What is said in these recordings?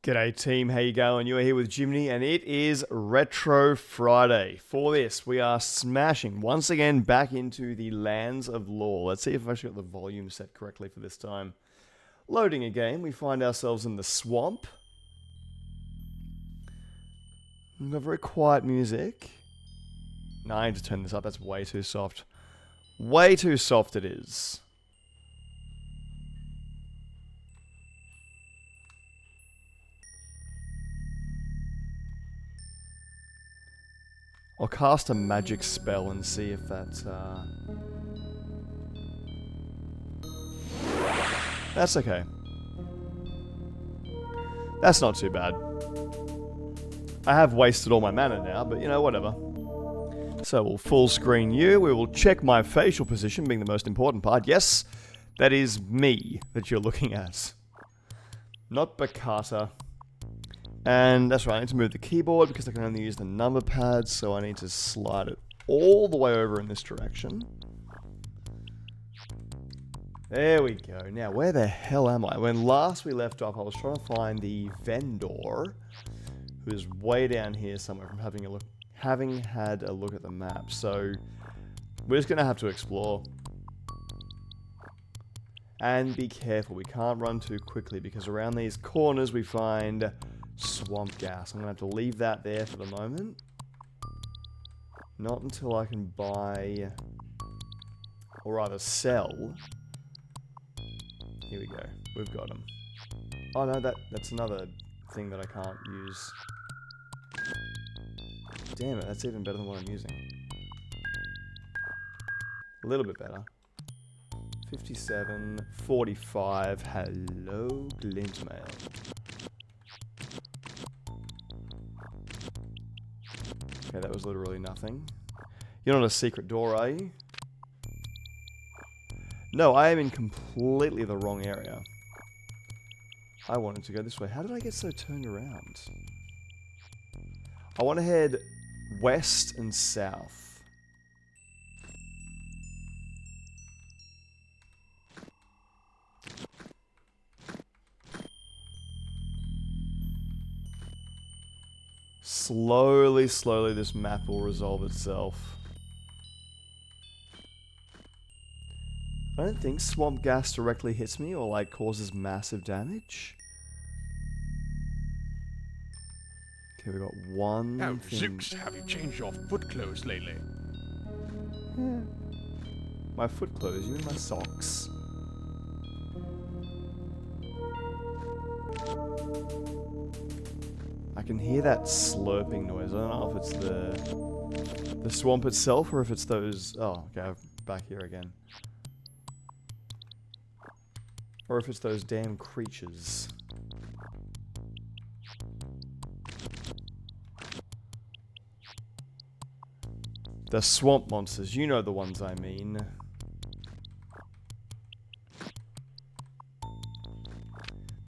G'day team, how you going? You are here with Jimni and it is Retro Friday. For this, we are smashing once again back into the lands of lore. Let's see if I've actually got the volume set correctly for this time. Loading again, we find ourselves in the swamp. We've got very quiet music. No, I need to turn this up, that's way too soft. Way too soft it is. I'll cast a magic spell and see if that's, That's okay. That's not too bad. I have wasted all my mana now, but you know, whatever. So we'll full screen you. We will check my facial position, being the most important part. Yes, that is me that you're looking at. Not Bakata. And that's right, I need to move the keyboard because I can only use the number pad, so I need to slide it all the way over in this direction. There we go. Now, where the hell am I? When last we left off, I was trying to find the vendor, who is way down here somewhere from having had a look at the map. So, we're just going to have to explore. And be careful, we can't run too quickly because around these corners we find swamp gas. I'm going to have to leave that there for the moment. Not until I can buy, or rather sell. Here we go. We've got them. Oh no, that's another thing that I can't use. Damn it, that's even better than what I'm using. A little bit better. 57, 45. Hello, Glintmail. Okay, that was literally nothing. You're not a secret door, are you? No, I am in completely the wrong area. I wanted to go this way. How did I get so turned around? I want to head west and south. Slowly, slowly, this map will resolve itself. I don't think swamp gas directly hits me or, like, causes massive damage. Okay, we got one Oh, thing. Zooks, have you changed your foot clothes lately? Yeah. My foot clothes, you mean my socks? I can hear that slurping noise. I don't know if it's the swamp itself or if it's those... Oh, okay, I'm back here again. Or if it's those damn creatures. The swamp monsters, you know the ones I mean.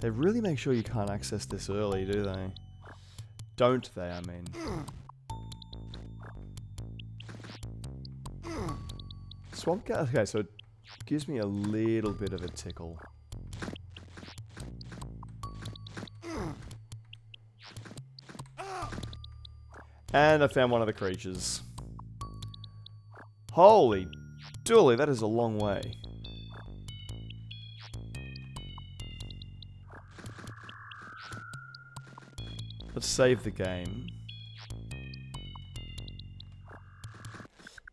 They really make sure you can't access this early, do they? Don't they, I mean. Swamp gas, okay, so it gives me a little bit of a tickle. And I found one of the creatures. Holy dooly, that is a long way. Let's save the game.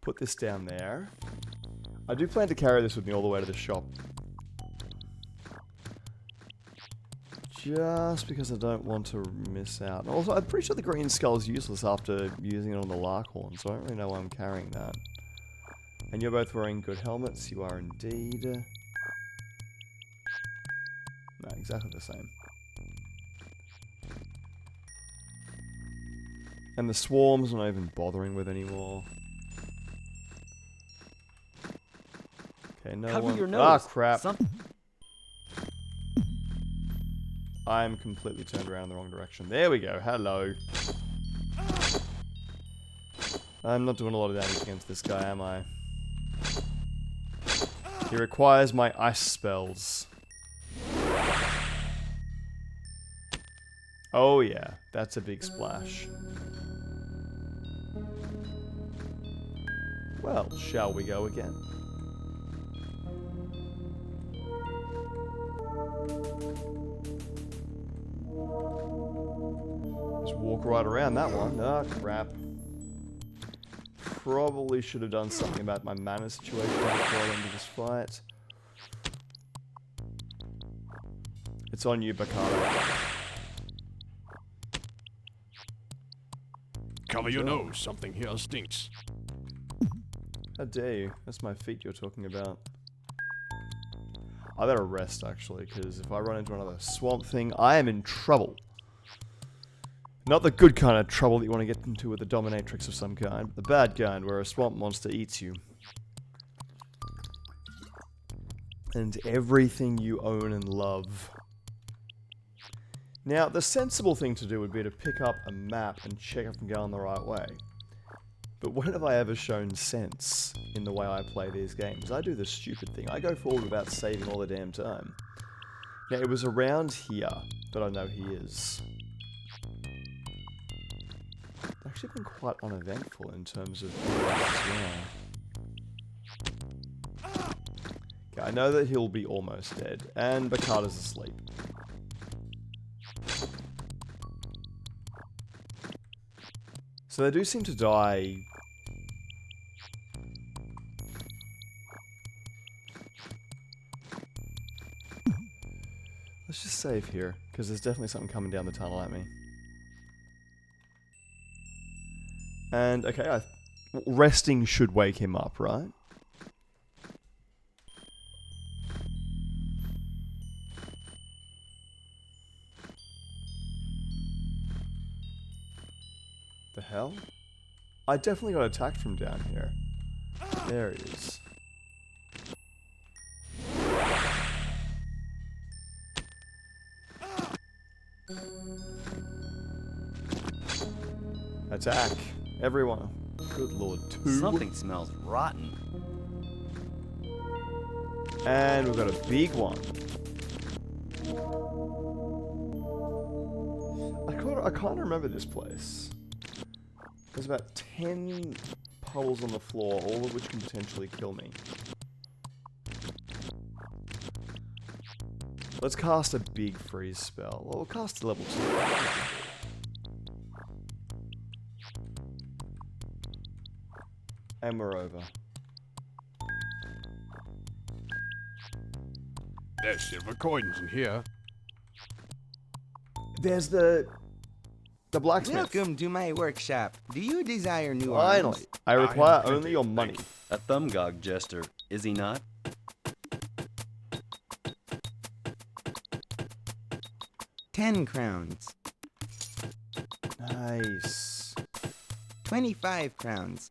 Put this down there. I do plan to carry this with me all the way to the shop. Just because I don't want to miss out. And also, I'm pretty sure the green skull is useless after using it on the Larkhorn, so I don't really know why I'm carrying that. And you're both wearing good helmets, you are indeed. No, exactly the same. And the swarms I'm not even bothering with anymore. Okay, no Cover one... your nose. Ah, crap. Some I'm completely turned around in the wrong direction. There we go. Hello. I'm not doing a lot of damage against this guy, am I? He requires my ice spells. Oh yeah, that's a big splash. Well, shall we go again? Just walk right around that one. Ah, crap. Probably should have done something about my mana situation before I went into this fight. It's on you, Bakata. Cover your nose, something here stinks. How dare you? That's my feet you're talking about. I better rest, actually, because if I run into another swamp thing, I am in trouble. Not the good kind of trouble that you want to get into with a dominatrix of some kind, but the bad kind, where a swamp monster eats you. And everything you own and love. Now, the sensible thing to do would be to pick up a map and check if I'm going the right way. But when have I ever shown sense in the way I play these games? I do the stupid thing. I go forward without saving all the damn time. Now, it was around here that I know he is. It's actually been quite uneventful in terms of as well. Okay, I know that he'll be almost dead, and Bakata's asleep. So they do seem to die. Let's just save here, because there's definitely something coming down the tunnel at me. And, okay, resting should wake him up, right? The hell? I definitely got attacked from down here. There he is. Attack. Everyone. Good lord. 2. Something smells rotten. And we've got a big one. I can't remember this place. There's about 10 puddles on the floor, all of which can potentially kill me. Let's cast a big freeze spell. Well, we'll cast a level 2. And we're over. There's silver coins in here. There's the blacksmith. Welcome to my workshop. Do you desire new Finally. arms? I require plenty, only your thank money. you. A thumbgog jester, is he not? £10. Nice. 25 crowns.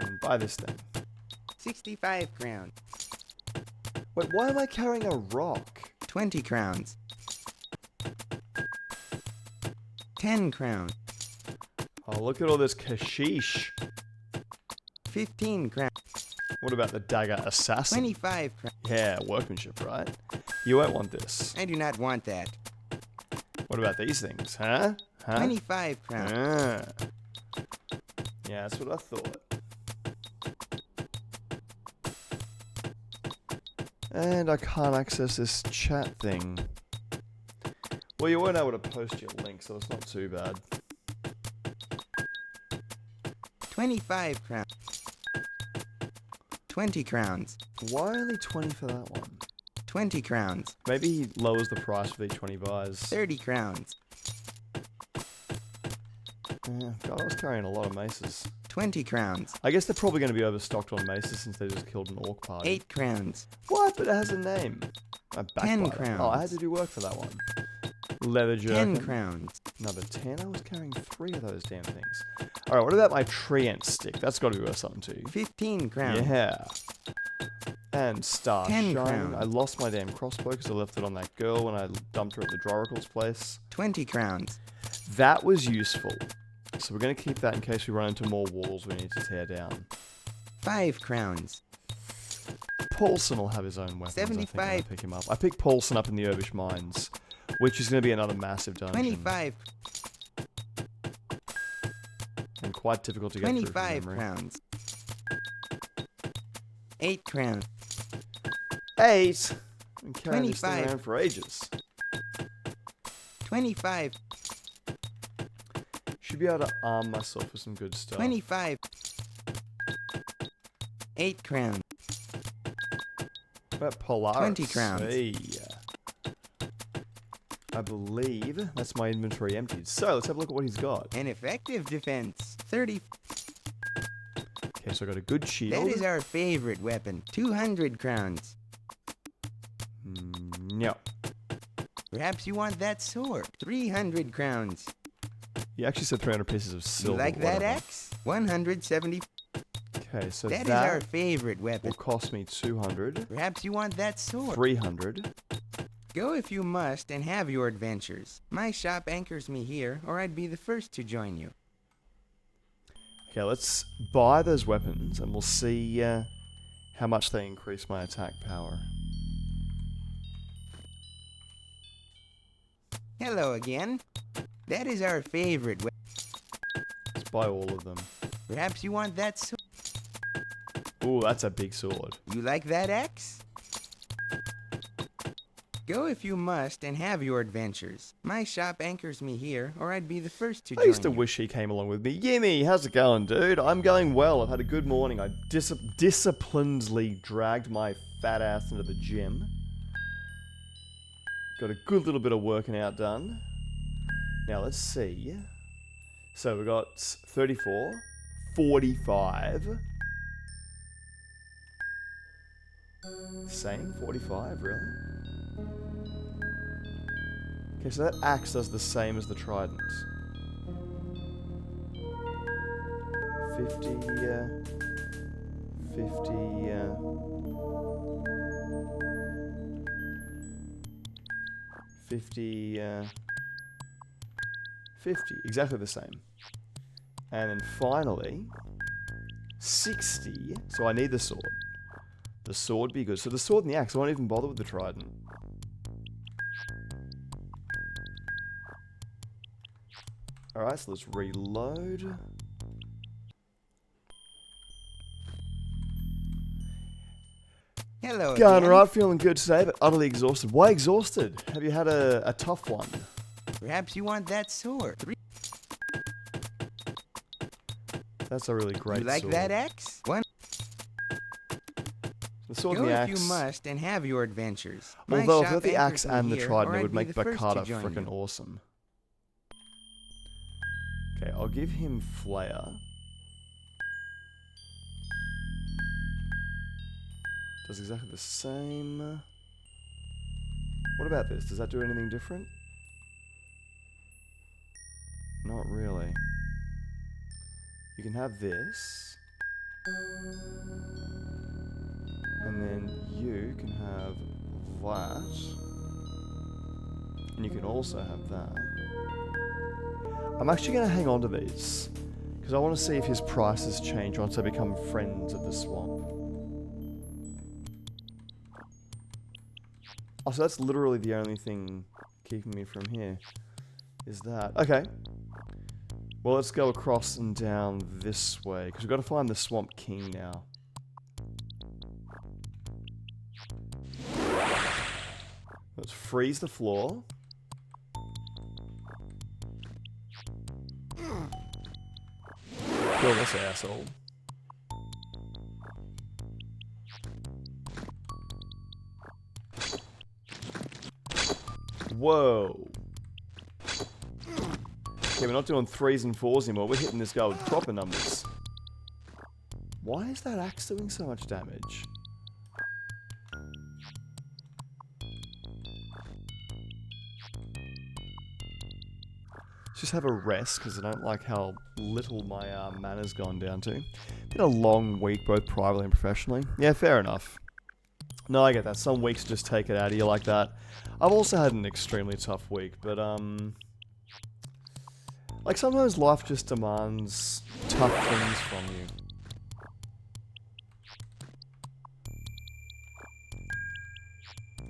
And buy this thing. 65 crowns. Wait, why am I carrying a rock? 20 crowns. 10 crowns. Oh, look at all this kashish. 15 crowns. What about the dagger assassin? 25 crowns. Yeah, workmanship, right? You won't want this. I do not want that. What about these things, huh? 25 crowns. Ah. Yeah, that's what I thought. And I can't access this chat thing. Well, you weren't able to post your link, so it's not too bad. 25 crowns. 20 crowns. Why only 20 for that one? 20 crowns. Maybe he lowers the price with each 20 buys. 30 crowns. Yeah, God, I was carrying a lot of maces. 20 crowns. I guess they're probably going to be overstocked on maces since they just killed an orc party. 8 crowns. What? But it has a name. I 10 backfired. crowns. Oh, I had to do work for that one. Leather jerkin. 10 crowns. Another 10. I was carrying 3 of those damn things. Alright, what about my treant stick? That's got to be worth something too. 15 crowns. Yeah. And star 10 shining. crowns. I lost my damn crossbow because I left it on that girl when I dumped her at the Droracle's place. 20 crowns. That was useful. So we're going to keep that in case we run into more walls we need to tear down. 5 crowns. Paulson will have his own weapons. I think, when I 75. pick him up. I picked Paulson up in the Herbish Mines. which is going to be another massive dungeon. 25. And quite difficult to get through from 25 memory. crowns. 8 crowns. 8! I'm carrying this thing 25. around for ages. 25. Should be able to arm myself with some good stuff. 25. 8 crowns. What about Polaris? 20 crowns. Hey. I believe that's my inventory emptied. So let's have a look at what he's got. An effective defense. 30. Okay, so I got a good shield. That is our favorite weapon. 200 crowns. No. Perhaps you want that sword. 300 crowns. You actually said 300 pieces of You silver. like that whatever. axe? 170. Okay, so That is that our favorite weapon. will cost me 200. Perhaps you want that sword. 300. Go if you must and have your adventures. My shop anchors me here, or I'd be the first to join you. Okay, let's buy those weapons and we'll see how much they increase my attack power. Hello again. That is our favorite weapon. Let's buy all of them. Perhaps you want that sword. Ooh, that's a big sword. You like that axe? Go if you must and have your adventures. My shop anchors me here, or I'd be the first to I join used to you. wish he came along with me. Jimmy, how's it going, dude? I'm going well. I've had a good morning. I disciplinedly dragged my fat ass into the gym. Got a good little bit of working out done. Now, let's see. So, we got 34, 45. Same, 45, really? Okay, so that axe does the same as the trident. 50, 50, 50, exactly the same. And then finally, 60, so I need the sword. The sword be good. So the sword and the axe, I won't even bother with the trident. Alright, so let's reload. Hello Going again. alright, feeling good today, but utterly exhausted. Why exhausted? Have you had a tough one? Perhaps you want that sword. That's a really great You like sword. that axe? One. The sword Go and the if axe. you must and have your adventures. My Although if shop not the anchors axe me and the here, trident, or it I'd would be make the first to Bakata join freaking you. awesome. Okay, I'll give him Flair. Does exactly the same. What about this? Does that do anything different? Not really. You can have this. And then you can have that. And you can also have that. I'm actually going to hang on to these. Because I want to see if his prices change once I become friends of the swamp. Oh, so that's literally the only thing keeping me from here. Is that. Okay. Well, let's go across and down this way. Because we've got to find the Swamp King now. Let's freeze the floor. Kill this asshole. Whoa. Okay, we're not doing 3s and 4s anymore. We're hitting this guy with proper numbers. Why is that axe doing so much damage? Let's just have a rest, because I don't like how little my mana's gone down to. Been a long week, both privately and professionally. Yeah, fair enough. No, I get that. Some weeks just take it out of you like that. I've also had an extremely tough week, but, like, sometimes life just demands tough things from you.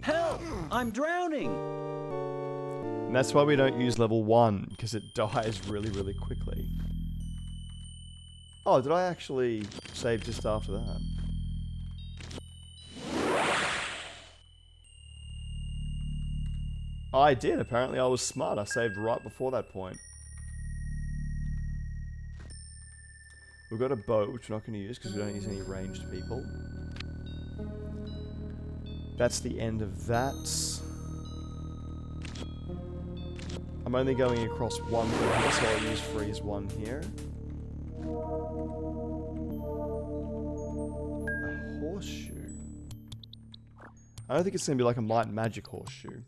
Help! I'm drowning! And that's why we don't use level 1, because it dies really, really quickly. Oh, did I actually save just after that? I did, apparently I was smart. I saved right before that point. We've got a boat, which we're not going to use because we don't use any ranged people. That's the end of that. I'm only going across one from here, so I'll use freeze 1 here. A horseshoe. I don't think it's going to be like a might and magic horseshoe.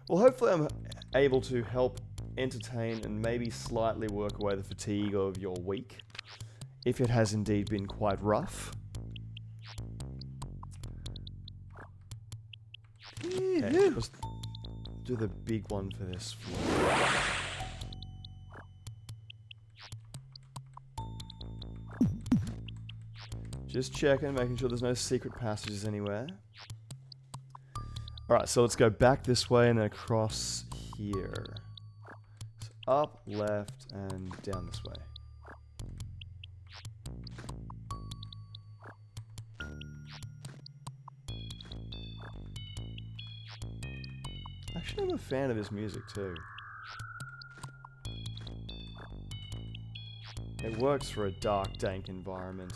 Well, hopefully I'm able to help entertain and maybe slightly work away the fatigue of your week, if it has indeed been quite rough. Okay, let's do the big one for this floor. Just checking, making sure there's no secret passages anywhere. Alright, so let's go back this way and then across here. So up, left, and down this way. Actually, I'm a fan of his music too. It works for a dark, dank environment.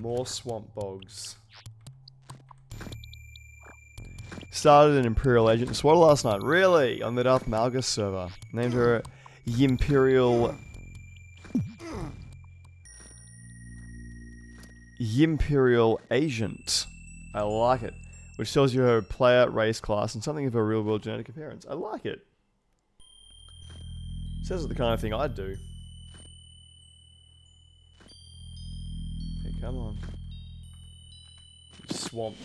More swamp bogs. Started an Imperial agent in SWAT last night. Really? On the Darth Malgus server. Named her Yimperial... Yimperial Agent. I like it. Which tells you her player, race, class, and something of her real-world genetic appearance. I like it. Says it's the kind of thing I'd do. Okay, come on. Swamp.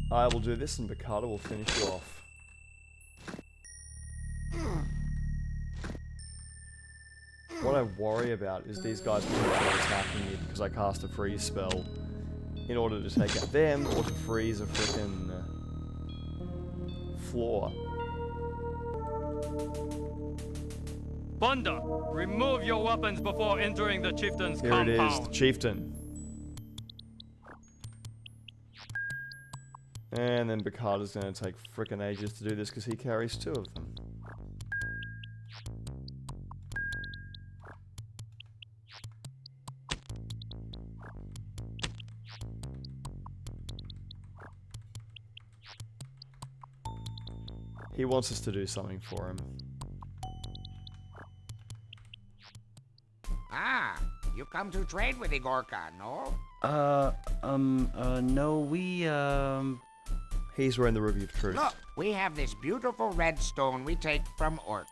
I will do this and Bakata will finish you off. What I worry about is these guys potentially attacking me because I cast a freeze spell in order to take out them or to freeze a frickin' floor. Bunda, remove your weapons before entering the chieftain's compound. Here it is, the chieftain. And then Bakata's gonna take frickin' ages to do this because he carries 2 of them. He wants us to do something for him. Ah, you come to trade with Igorka, no? No, we, He's wearing the Ruby of Truth. Look, we have this beautiful red stone we take from orcs.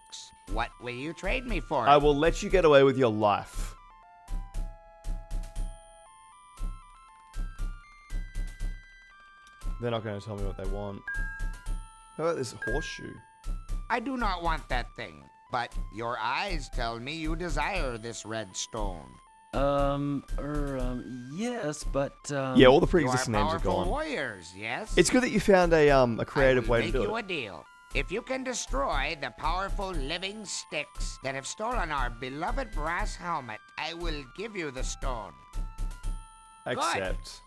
What will you trade me for? I will let you get away with your life. They're not going to tell me what they want. How about this horseshoe? I do not want that thing, but your eyes tell me you desire this red stone. Yes, but, Yeah, all the You are pre-existing names are powerful gone. warriors, yes? It's good that you found a creative way to make do you it. a deal. If you can destroy the powerful living sticks that have stolen our beloved brass helmet, I will give you the stone. Accept.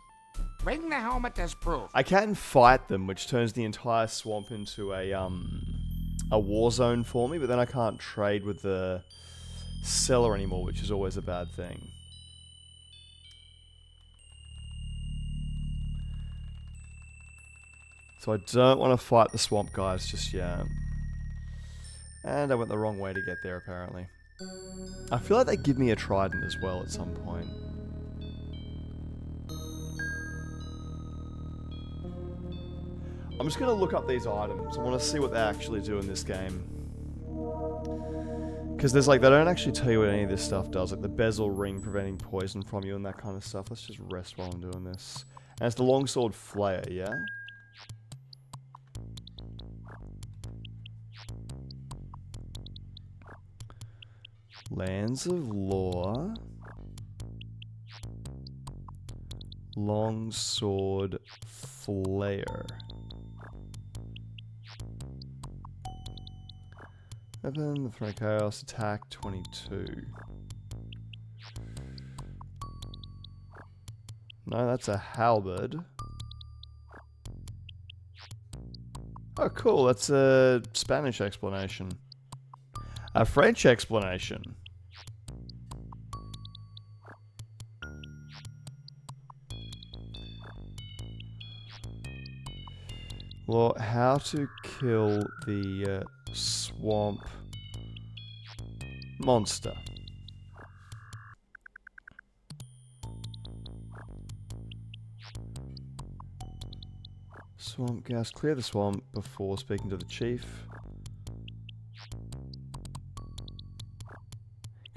Bring the helmet as proof. I can fight them, which turns the entire swamp into a war zone for me, but then I can't trade with the seller anymore, which is always a bad thing. So I don't want to fight the swamp guys just yet. And I went the wrong way to get there, apparently. I feel like they give me a trident as well at some point. I'm just going to look up these items. I want to see what they actually do in this game. Because there's like, they don't actually tell you what any of this stuff does. Like the bezel ring preventing poison from you and that kind of stuff. Let's just rest while I'm doing this. And it's the longsword flayer, yeah? Lands of Lore. Longsword Flayer. Weapon, the Throne of Chaos, attack 22. No, that's a halberd. Oh, cool. That's a Spanish explanation. A French explanation. Well, how to kill the swamp monster. Swamp gas. Clear the swamp before speaking to the chief.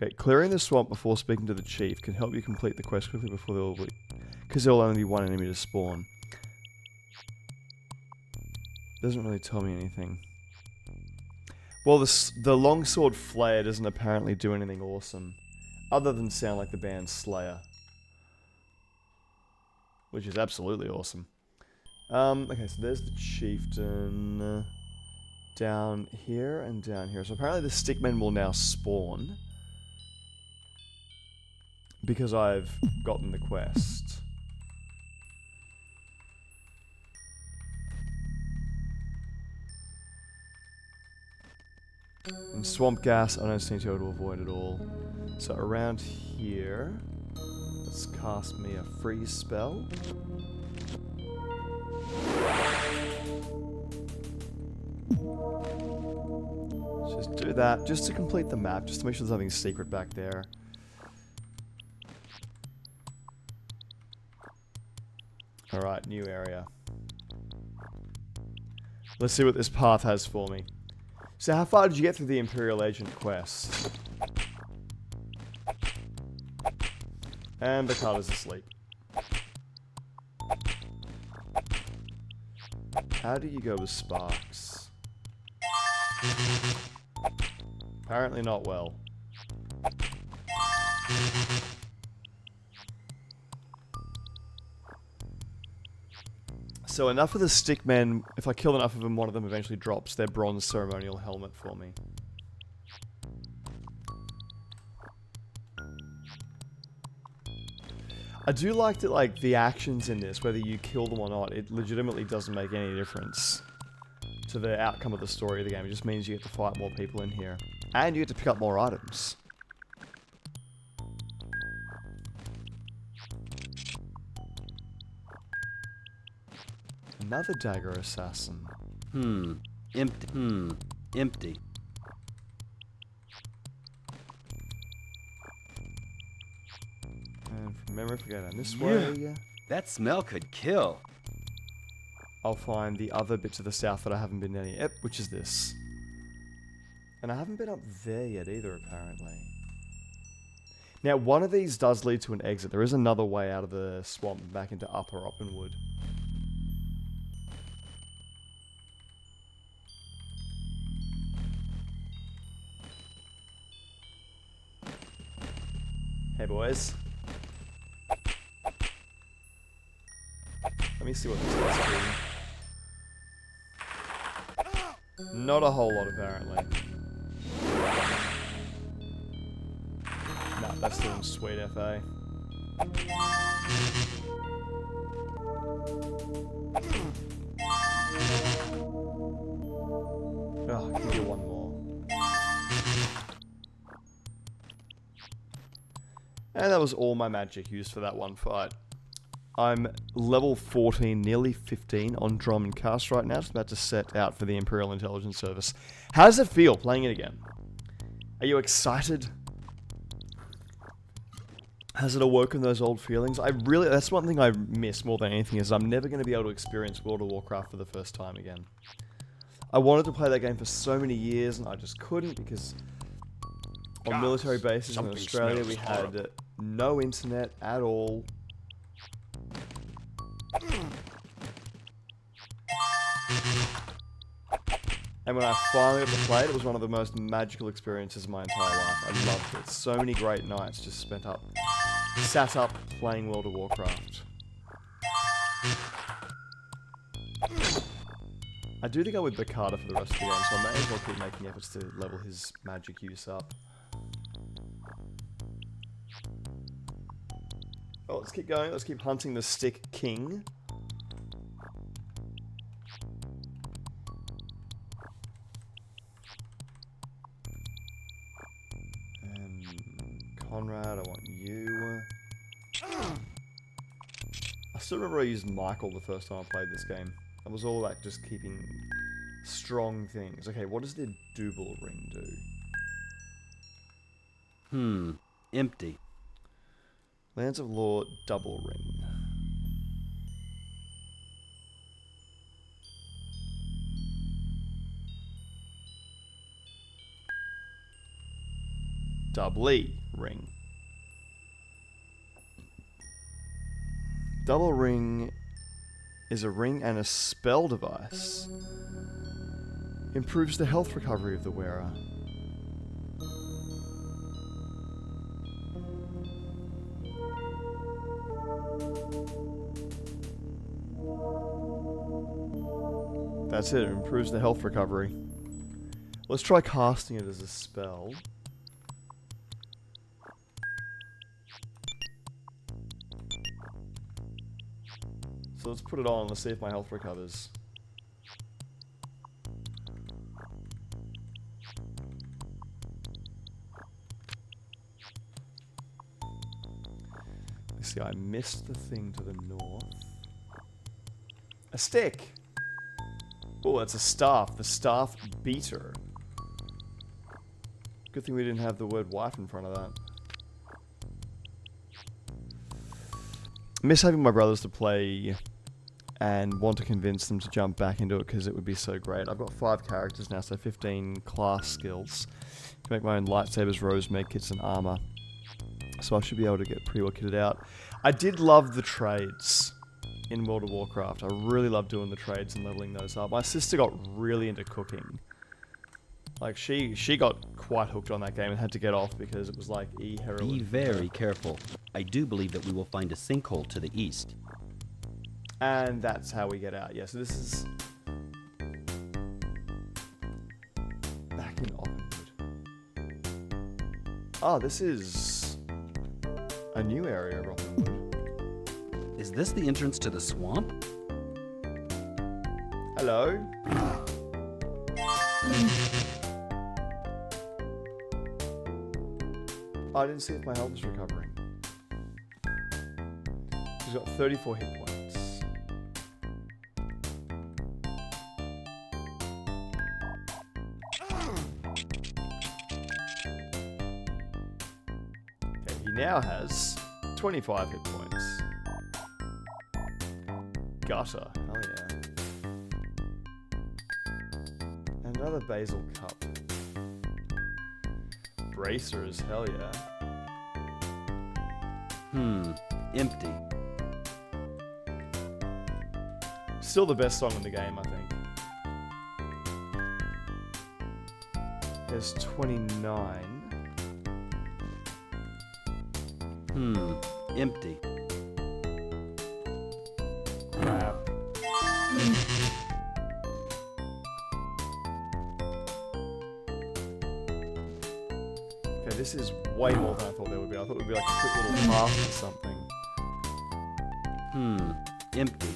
Okay, clearing the swamp before speaking to the chief can help you complete the quest quickly before there will be... because there will only be one enemy to spawn. Doesn't really tell me anything. Well, the longsword flayer doesn't apparently do anything awesome. Other than sound like the band Slayer. Which is absolutely awesome. Okay, so there's the chieftain. Down here and down here. So apparently the stickmen will now spawn. Because I've gotten the quest. And swamp gas, I don't seem to be able to avoid at all. So around here, let's cast me a freeze spell. Let's just do that, just to complete the map, just to make sure there's nothing secret back there. Alright, new area. Let's see what this path has for me. So how far did you get through the Imperial Agent quest? And the card is asleep. How do you go with sparks? Apparently not well. So enough of the stickmen, if I kill enough of them, one of them eventually drops their bronze ceremonial helmet for me. I do like that, like, the actions in this, whether you kill them or not, it legitimately doesn't make any difference to the outcome of the story of the game. It just means you get to fight more people in here. And you get to pick up more items. Another dagger assassin. Empty. Empty. And from memory, if we go down this way, That smell could kill. I'll find the other bit to the south that I haven't been down yet. Yep, which is this. And I haven't been up there yet either, apparently. Now, one of these does lead to an exit. There is another way out of the swamp and back into Upper Oppenwood. Hey, boys. Let me see what this does to you. Not a whole lot, apparently. Nah, that's doing sweet FA. Oh, I can get one more. And that was all my magic used for that one fight. I'm level 14, nearly 15 on Drum and Cast right now. Just about to set out for the Imperial Intelligence Service. How does it feel playing it again? Are you excited? Has it awoken those old feelings? That's one thing I miss more than anything, is I'm never going to be able to experience World of Warcraft for the first time again. I wanted to play that game for so many years and I just couldn't because on military bases in Australia we had no internet at all. And when I finally got to play it, it was one of the most magical experiences of my entire life. I loved it. So many great nights just sat up playing World of Warcraft. I do think I would Bakata for the rest of the game, so I may as well keep making efforts to level his magic use up. Oh, let's keep going. Let's keep hunting the Stick King. Conrad, I want you. I still remember I used Michael the first time I played this game. I was all about just keeping strong things. Okay, what does the Double Ring do? Empty. Lands of Law Double Ring. Doubly Ring. Double Ring is a ring and a spell device. Improves the health recovery of the wearer. That's it, it improves the health recovery. Let's try casting it as a spell. So let's put it on, let's see if my health recovers. Let's see, I missed the thing to the north. A stick! Oh, that's a staff. The staff beater. Good thing we didn't have the word wife in front of that. I miss having my brothers to play and want to convince them to jump back into it because it would be so great. I've got 5 characters now, so 15 class skills. To make my own lightsabers, rose medkits, and armor. So I should be able to get pretty well kitted out. I did love the trades in World of Warcraft. I really loved doing the trades and leveling those up. My sister got really into cooking. Like, she got quite hooked on that game and had to get off because it was like heroin. Be very careful. I do believe that we will find a sinkhole to the east. And that's how we get out. Yeah, so this is back in Oppenwood. Oh, this is a new area of Oppenwood. Is this the entrance to the swamp? Hello? I didn't see if my health was recovering. He's got 34 hit points. Okay, he now has 25 hit points. Gutter, hell yeah. Another basil cup. Bracers, hell yeah. Empty. Still the best song in the game, I think. There's 29. Empty. Crap. Okay, this is way more than I thought there would be. I thought it would be like a quick little path or something. Empty.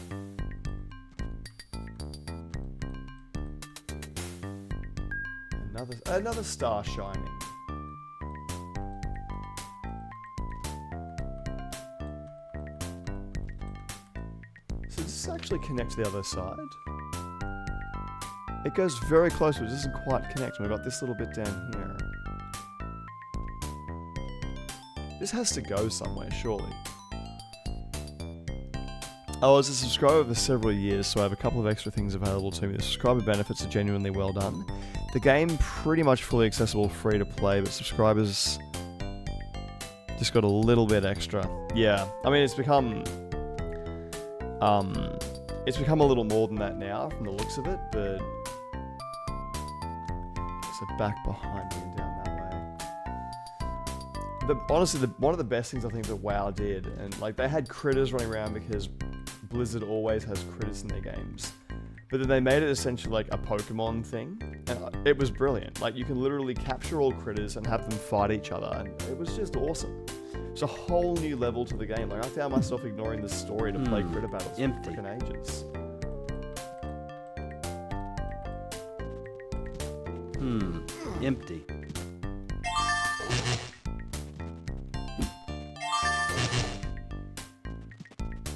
Another star shining. So does this actually connect to the other side? It goes very close, but it doesn't quite connect. We've got this little bit down here. This has to go somewhere, surely. I was a subscriber for several years, so I have a couple of extra things available to me. The subscriber benefits are genuinely well done. The game pretty much fully accessible, free to play, but subscribers just got a little bit extra. Yeah, I mean it's become a little more than that now from the looks of it, but So back behind me and down that way. Honestly, one of the best things I think that WoW did, and like they had critters running around because Blizzard always has critters in their games. But then they made it essentially like a Pokemon thing, and it was brilliant. Like you can literally capture all critters and have them fight each other, and it was just awesome. It's a whole new level to the game. Like I found myself ignoring the story to play critter battles for freaking ages. Empty. I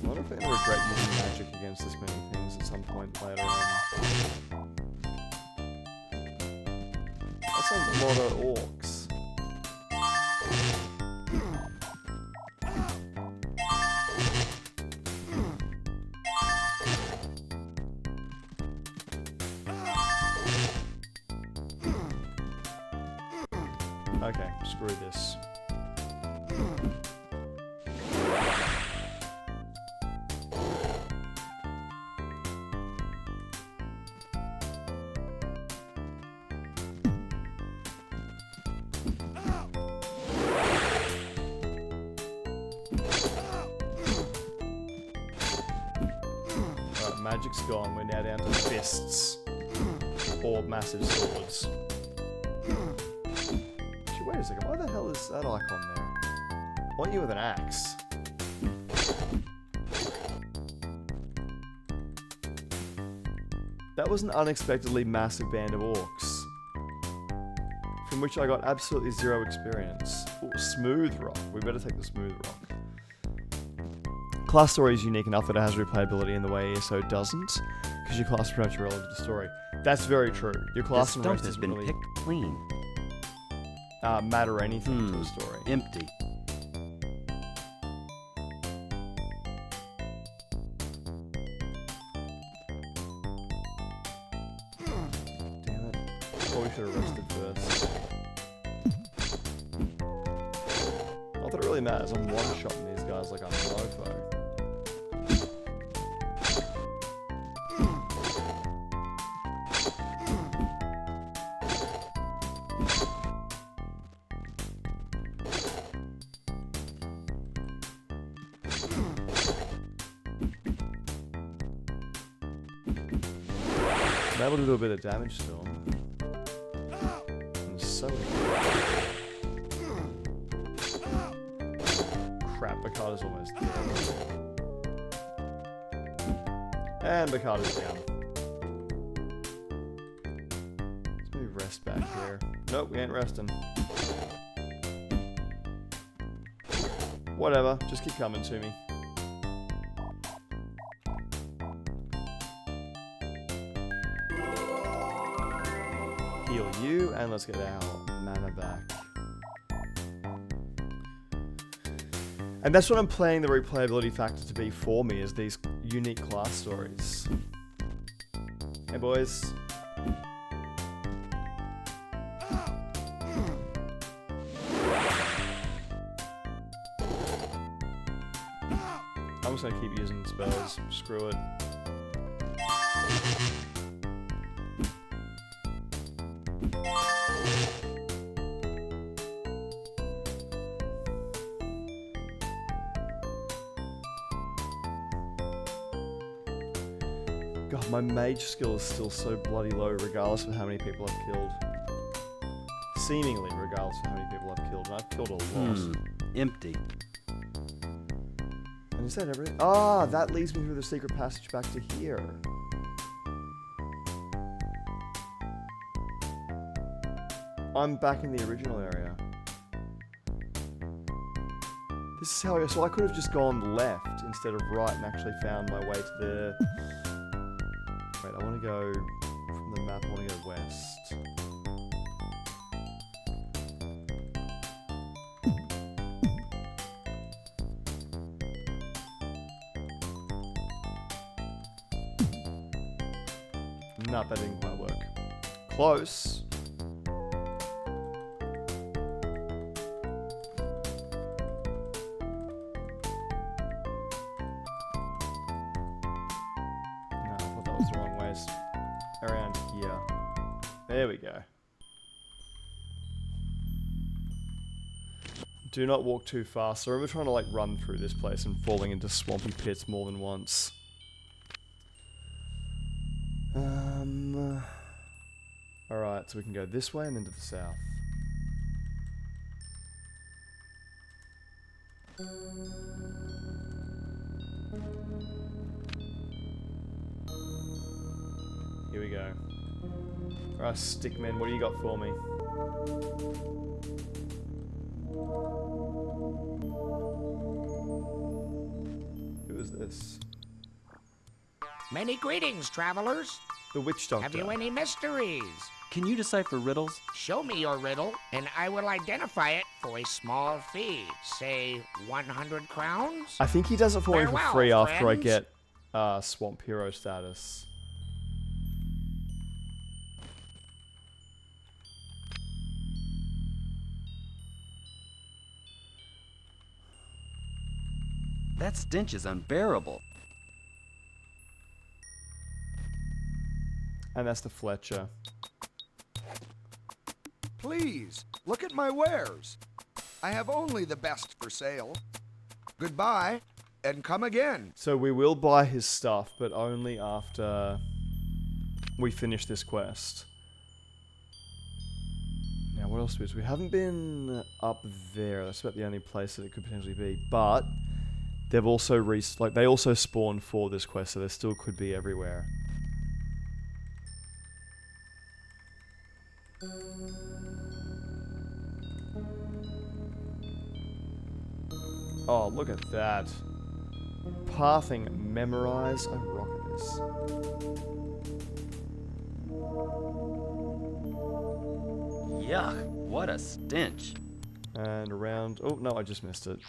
wonder if I'm gonna regret using magic against this many things at some point later on. That's a lot of orcs. Okay, screw this. Alright, magic's gone. We're now down to fists. Or massive swords. Wait a second, why the hell is that icon there? I want you with an axe. That was an unexpectedly massive band of orcs, from which I got absolutely zero experience. Ooh, smooth rock. We better take the smooth rock. Class story is unique enough that it has replayability in the way ESO doesn't, because your class is pretty much irrelevant to the story. That's very true. Your class This and stump race has doesn't been really picked clean. matter anything to the story. Empty. Damn it. Probably should have rested first. Not that it really matters, I'm one-shotting these guys like I'm a mofo. I'm able to do a bit of damage to him. And so crap, Bakata's almost dead. And Bakata's down. Let's maybe rest back here. Nope, we ain't resting. Whatever, just keep coming to me. Heal you, and let's get our mana back. And that's what I'm playing the replayability factor to be for me, is these unique class stories. Hey boys. I'm just gonna keep using spells. Screw it. God, my mage skill is still so bloody low regardless of how many people I've killed. Seemingly regardless of how many people I've killed. And I've killed a lot. Empty. And is that everything? Ah, that leads me through the secret passage back to here. I'm back in the original area. This is how so I could have just gone left instead of right and actually found my way to the... Wait, I want to go from the map, I want to go west. Nah, that didn't quite work. Close. No, I thought that was the wrong ways. Around here. There we go. Do not walk too fast. I remember trying to like run through this place and falling into swampy pits more than once. Alright, so we can go this way and then to the south. Here we go. Alright, Stickman, what do you got for me? Who is this? Many greetings, travelers. The Witch Doctor. Have you any mysteries? Can you decipher riddles? Show me your riddle, and I will identify it for a small fee. Say 100 crowns? I think he does it for me for Farewell, free after I friends. get Swamp Hero status. That stench is unbearable. And that's the Fletcher. Please, look at my wares. I have only the best for sale. Goodbye, and come again. So we will buy his stuff, but only after we finish this quest. Now, what else is we haven't been up there. That's about the only place that it could potentially be. But they've also they also spawned for this quest, so there still could be everywhere. Oh, look at that. Pathing, memorize. I rock at this. Yuck, what a stench. And around. Oh, no, I just missed it.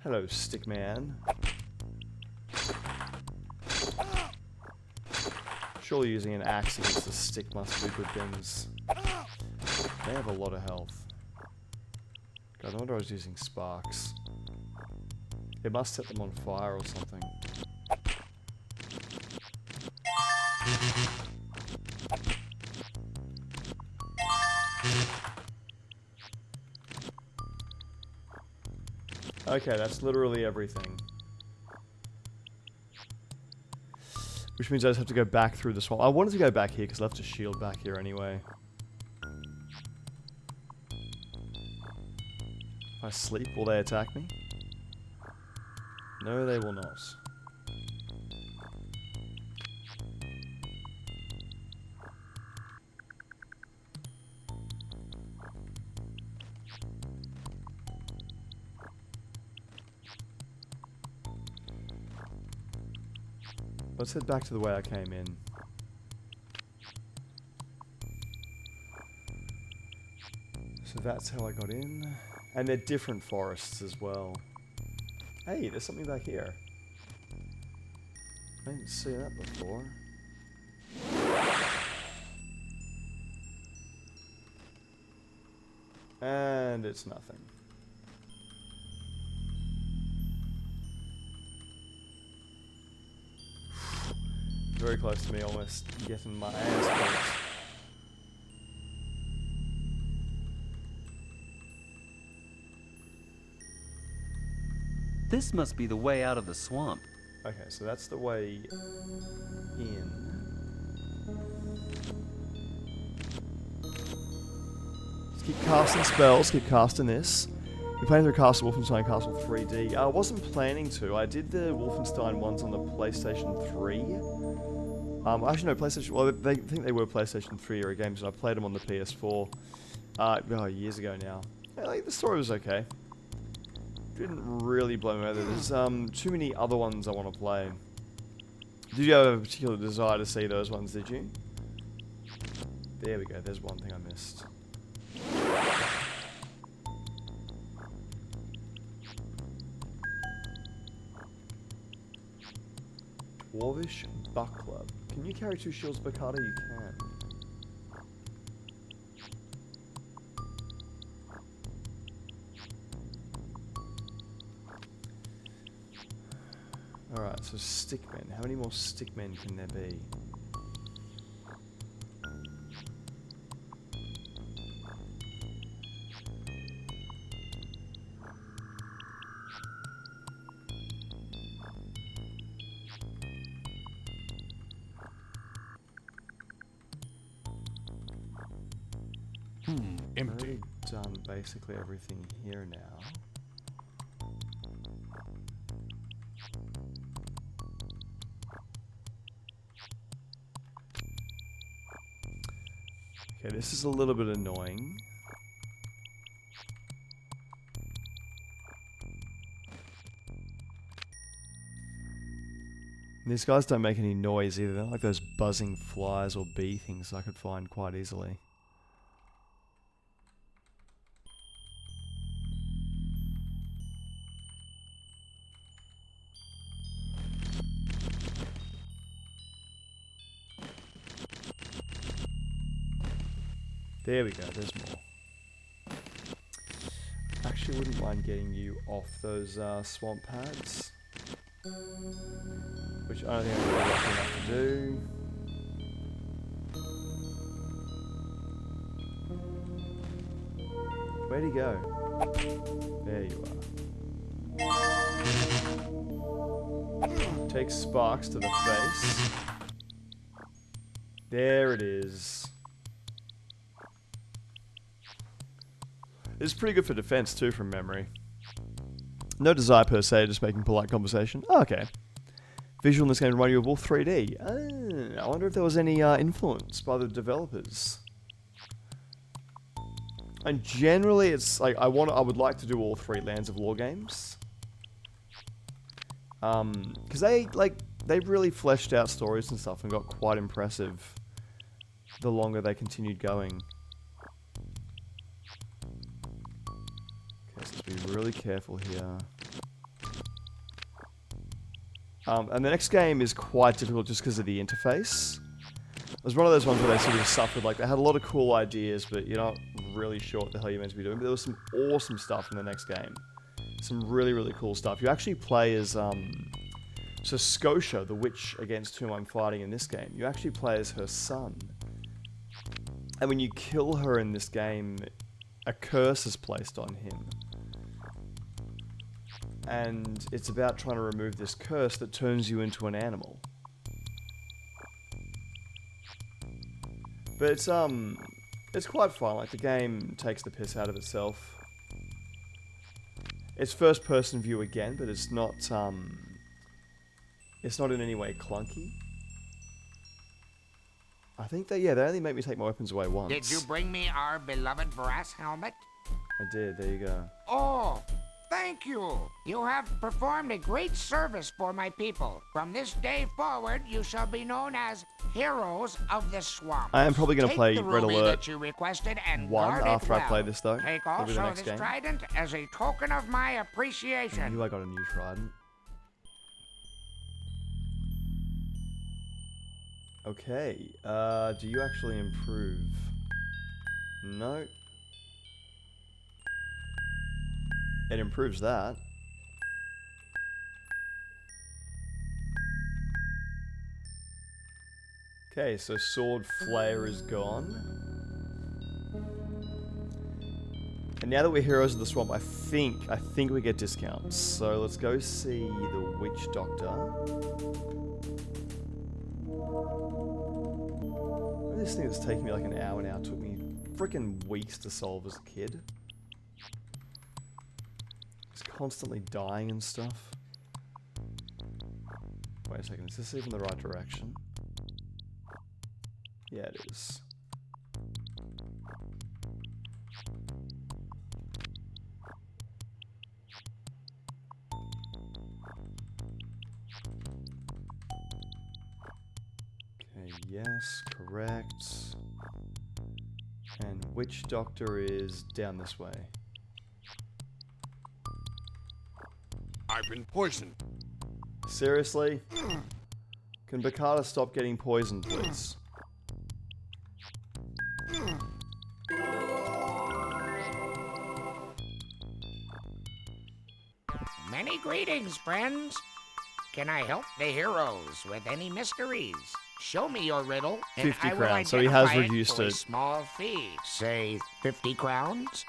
Hello, Stickman. Surely using an axe against the stick must do good things. They have a lot of health. God, I wonder I was using sparks. It must set them on fire or something. Okay, that's literally everything. Which means I just have to go back through the swamp. I wanted to go back here because I left a shield back here anyway. If I sleep, will they attack me? No, they will not. Let's head back to the way I came in. So that's how I got in. And they're different forests as well. Hey, there's something back here. I didn't see that before. And it's nothing. Very close to me, almost getting my ass kicked. This must be the way out of the swamp. Okay, so that's the way in. Just keep casting spells, keep casting this. You're playing through Castle Wolfenstein Castle 3D. I wasn't planning to. I did the Wolfenstein ones on the PlayStation 3. Actually, no, PlayStation... Well, they think they were PlayStation 3 era games, and I played them on the PS4 years ago now. Yeah, like, the story was okay. Didn't really blow me away. There's too many other ones I want to play. Did you have a particular desire to see those ones, did you? There we go, there's one thing I missed. Dwarvish Buckler. Can you carry 2 shields per card? You can. Alright, so stickmen. How many more stickmen can there be? empty. Already done basically everything here now. Okay, this is a little bit annoying. These guys don't make any noise either. They're not like those buzzing flies or bee things I could find quite easily. There we go, there's more. Actually wouldn't mind getting you off those swamp pads. Which I don't think I'm really lucky enough to do. Where'd he go? There you are. Take sparks to the face. There it is. This is pretty good for defense too, from memory. No desire per se, just making polite conversation. Oh, okay. Visual in this game remind you of Wolf 3D. I wonder if there was any influence by the developers. And generally, it's like I would like to do all 3 Lands of Lore games. Because they really fleshed out stories and stuff and got quite impressive the longer they continued going. Okay, so let's be really careful here. And the next game is quite difficult just because of the interface. It was one of those ones where they sort of suffered, like they had a lot of cool ideas, but you're not really sure what the hell you're meant to be doing. But there was some awesome stuff in the next game. Some really, really cool stuff. You actually play as, so Scotia, the witch against whom I'm fighting in this game, you actually play as her son. And when you kill her in this game, a curse is placed on him. And it's about trying to remove this curse that turns you into an animal. But it's quite fun. Like the game takes the piss out of itself. It's first person view again, but it's not in any way clunky. I think they only make me take my weapons away once. Did you bring me our beloved brass helmet? I did, there you go. Oh, thank you. You have performed a great service for my people. From this day forward, you shall be known as heroes of the swamp. I am probably going to play the Red ruby Alert that you requested and 1 guard it after I well. play this though. Take That'll be the also next this game. trident as a token of my I appreciation. knew I got a new trident. Okay, do you actually improve? No. It improves that. Okay, so Sword Flayer is gone. And now that we're heroes of the swamp, I think we get discounts. So let's go see the Witch Doctor. This thing that's taking me like an hour now took me freaking weeks to solve as a kid. It's constantly dying and stuff. Wait a second, is this even the right direction? Yeah, it is. Okay, yes, correct. And Witch Doctor is down this way. I've been poisoned. Seriously? Can Bakata stop getting poisoned, please? Many greetings, friends. Can I help the heroes with any mysteries? Show me your riddle, and 50 I will crowns, so he has identify it reduced for a it. small fee. Say 50 crowns?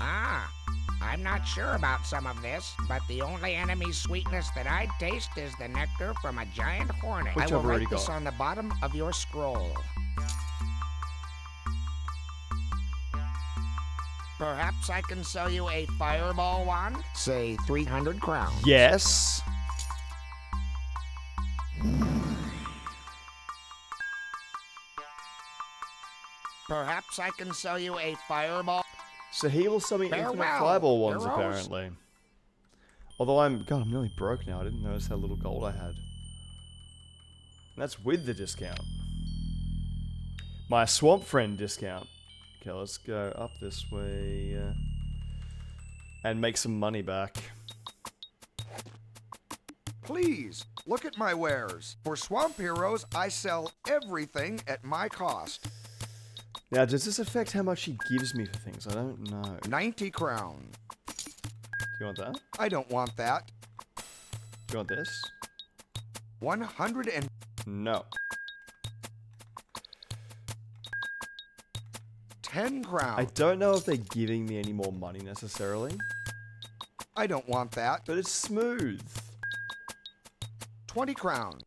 Ah, I'm not sure about some of this, but the only enemy sweetness that I taste is the nectar from a giant hornet. Which I will I've already write this got. on the bottom of your scroll. Perhaps I can sell you a fireball wand? Say 300 crowns. Yes. Perhaps I can sell you a fireball. So he will sell me infinite Farewell, fireball ones, heroes. apparently. Although I'm nearly broke now. I didn't notice how little gold I had. And that's with the discount. My swamp friend discount. Okay, let's go up this way. And make some money back. Please, look at my wares. For Swamp Heroes, I sell everything at my cost. Now, does this affect how much he gives me for things? I don't know. 90 crown. Do you want that? I don't want that. Do you want this? 100 and... No. 10 crown. I don't know if they're giving me any more money necessarily. I don't want that. But it's smooth. 20 crown.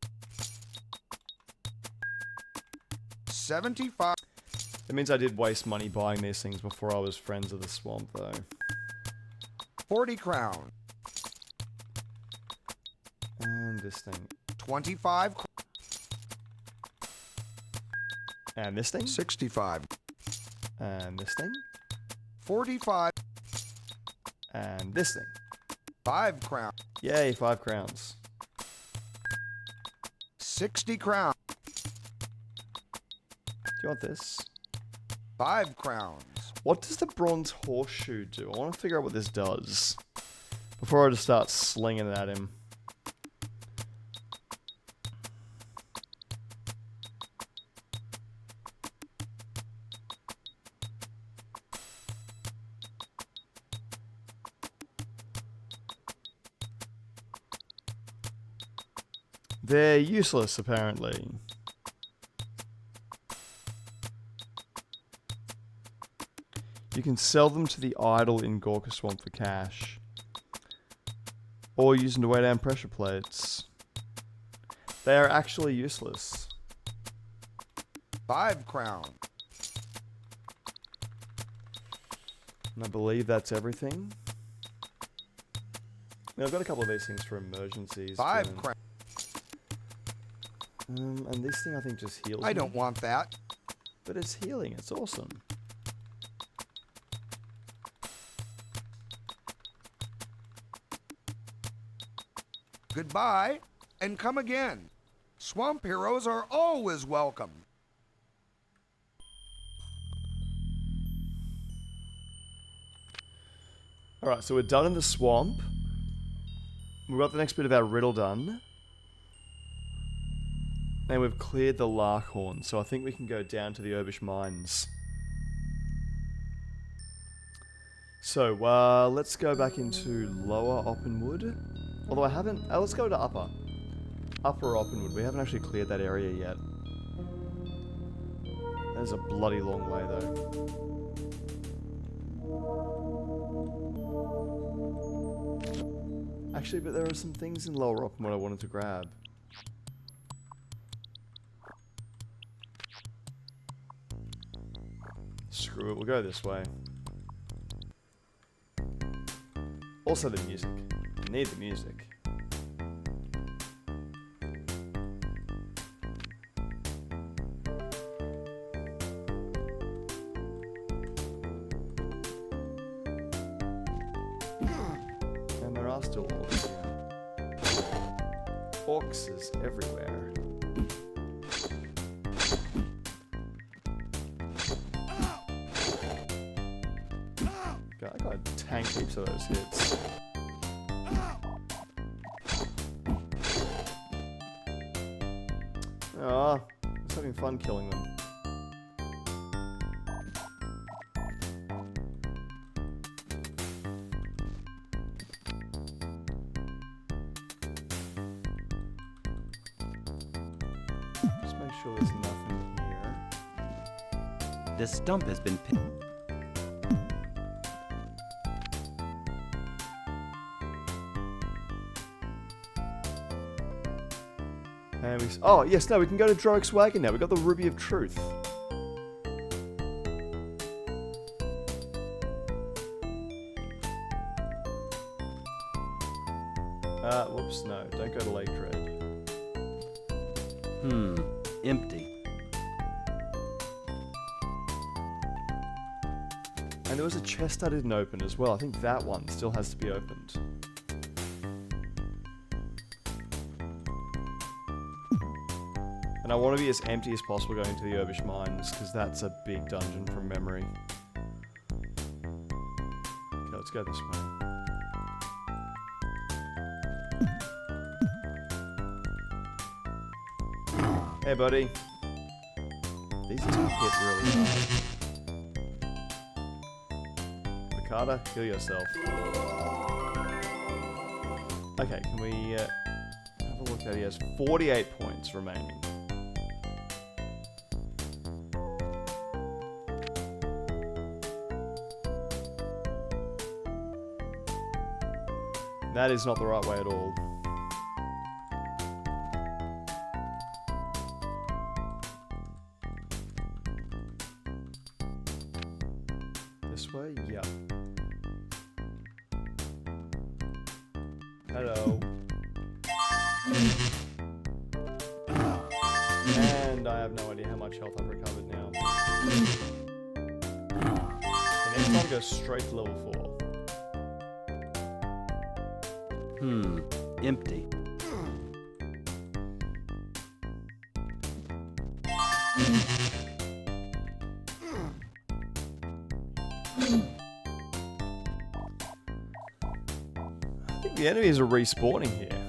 75. That means I did waste money buying these things before I was friends of the swamp, though. 40 crown. And this thing. 25. And this thing. 65. And this thing. 45. And this thing. 5 crown. Yay, 5 crowns. 60 crown. Do you want this? 5 crowns. What does the bronze horseshoe do? I want to figure out what this does. Before I just start slinging it at him. They're useless, apparently. You can sell them to the idol in Gorka Swamp for cash. Or use them to weigh down pressure plates. They are actually useless. 5 crown. And I believe that's everything. Now, I've got a couple of these things for emergencies. 5 crown. And this thing I think just heals I me. don't want that. But it's healing, it's awesome. Goodbye, and come again. Swamp Heroes are always welcome. Alright, so we're done in the swamp. We've got the next bit of our riddle done. And we've cleared the Larkhorn, so I think we can go down to the Herbish Mines. So, let's go back into Lower Oppenwood. Although I haven't... let's go to Upper. Upper Oppenwood. We haven't actually cleared that area yet. That is a bloody long way, though. Actually, but there are some things in Lower Oppenwood I wanted to grab. Screw it, we'll go this way. Also the music. I need the music. And there are still orcs here. Orcs is everywhere. God, I got tank heaps of those hits. Ah, I was having fun killing them. Just make sure there's nothing here. This stump has been picked. And we... Oh, yes, no, we can go to Droric's Wagon now. We got the Ruby of Truth. Don't go to Lake Dread. Empty. And there was a chest I didn't open as well. I think that one still has to be opened. And I want to be as empty as possible going to the Urbish Mines, because that's a big dungeon from memory. Okay, let's go this way. Hey, buddy. These two hit really hard. Picada, heal yourself. Okay, can we have a look at it? He has 48 points remaining. That is not the right way at all. This way? Yeah. Hello. And I have no idea how much health I've recovered now. And next time go straight to level 4. Empty. I think the enemies are respawning here.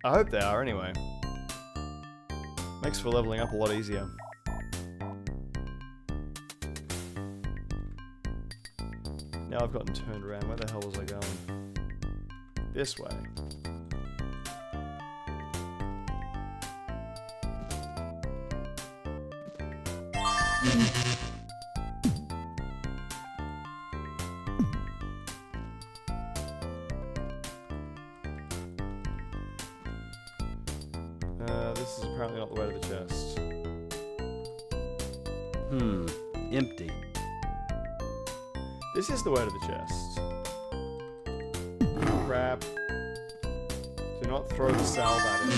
I hope they are anyway. Makes for leveling up a lot easier. Now I've gotten turned around. Where the hell was I going? This way. This is apparently not the way to the chest. Empty. This is the way to the chest. Crap. Do not throw the salve at him.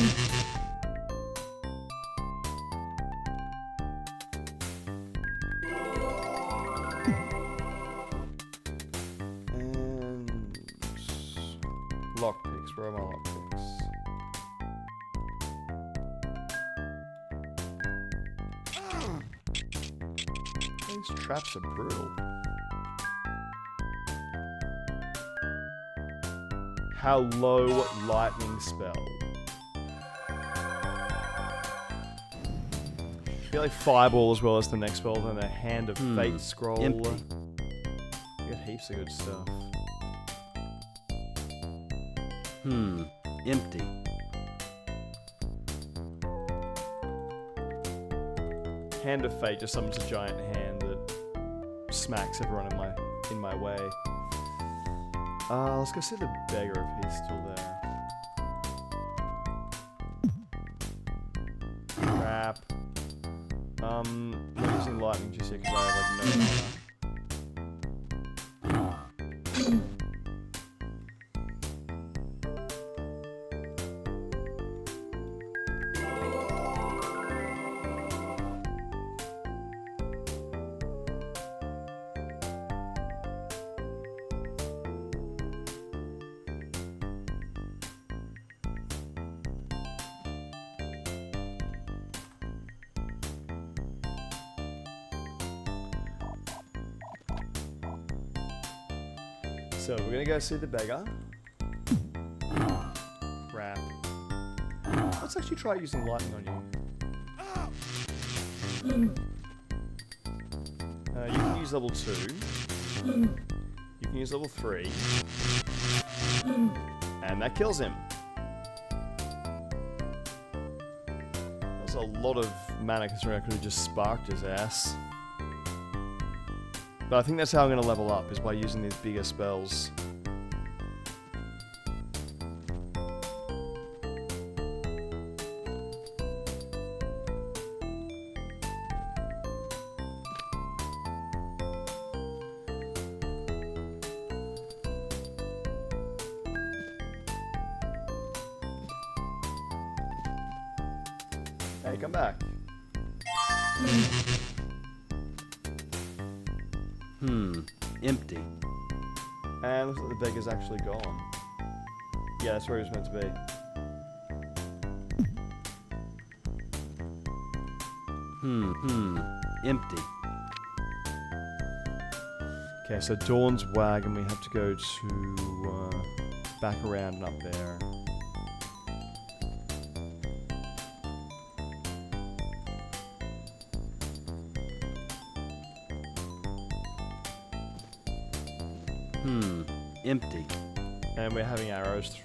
And lockpicks. Where are my lockpicks? These traps are brutal. How low lightning spell. I feel like Fireball as well as the next spell, then a Hand of Fate scroll. Empty. You get heaps of good stuff. Empty. Hand of Fate just summons a giant hand that smacks everyone in my way. Let's go see the beggar if he's still there. Crap. I'm not using lightning just yet because I have like no mana. So we're gonna go see the beggar. Crap. Let's actually try using lightning on you. You can use level 2. You can use level 3. And that kills him. That's a lot of mana considering I could have just sparked his ass. But I think that's how I'm going to level up, is by using these bigger spells. Hey, come back. Empty. And looks like the beggar's actually gone. Yeah, that's where he was meant to be. Empty. Okay, so Dawn's wagon, we have to go to back around and up there. Empty. And we're having arrows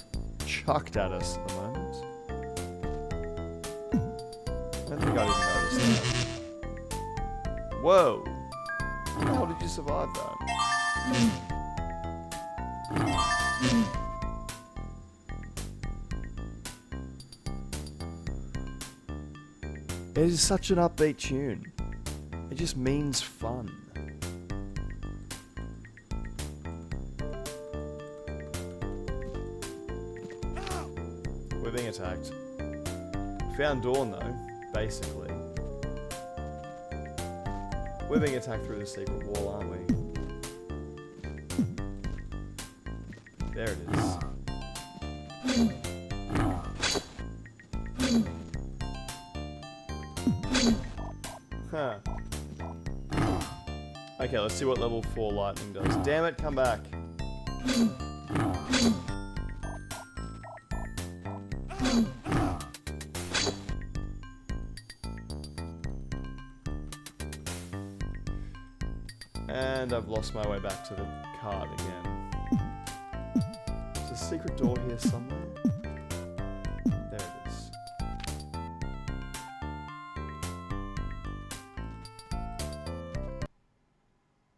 chucked at us at the moment. I don't think I didn't notice that. Whoa! How the hell did you survive that? It is such an upbeat tune. It just means fun. We're being attacked. Found Dawn though, basically. We're being attacked through the secret wall, aren't we? There it is. Huh. Okay, let's see what level 4 lightning does. Damn it, come back. And I've lost my way back to the card again. There's a secret door here somewhere. There it is.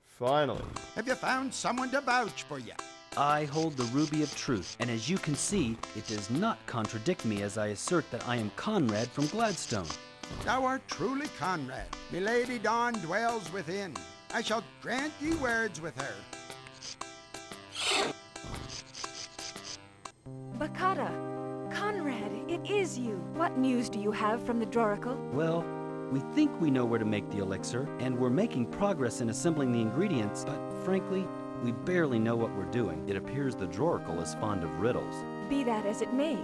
Finally. Have you found someone to vouch for you? I hold the Ruby of Truth, and as you can see, it does not contradict me as I assert that I am Conrad from Gladstone. Thou art truly Conrad. Milady Dawn dwells within. I shall grant ye words with her. Bakata, Conrad, it is you. What news do you have from the Droracle? Well, we think we know where to make the elixir, and we're making progress in assembling the ingredients, but frankly, we barely know what we're doing. It appears the Droracle is fond of riddles. Be that as it may,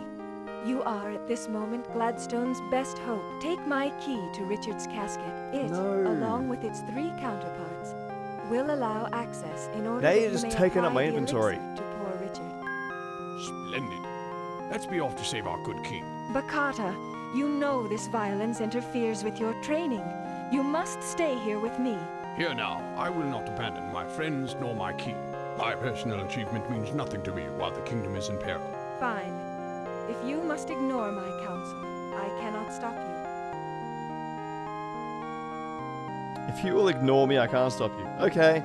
you are at this moment Gladstone's best hope. Take my key to Richard's casket. It, No. along with its 3 counterparts, will allow access in order They that you just may taken up apply my the inventory. elixir to poor Richard. Splendid. Let's be off to save our good king. Bakata, you know this violence interferes with your training. You must stay here with me. Here now, I will not abandon my friends nor my king. My personal achievement means nothing to me while the kingdom is in peril. Fine. If you must ignore my counsel, I cannot stop you. If you will ignore me, I can't stop you. Okay.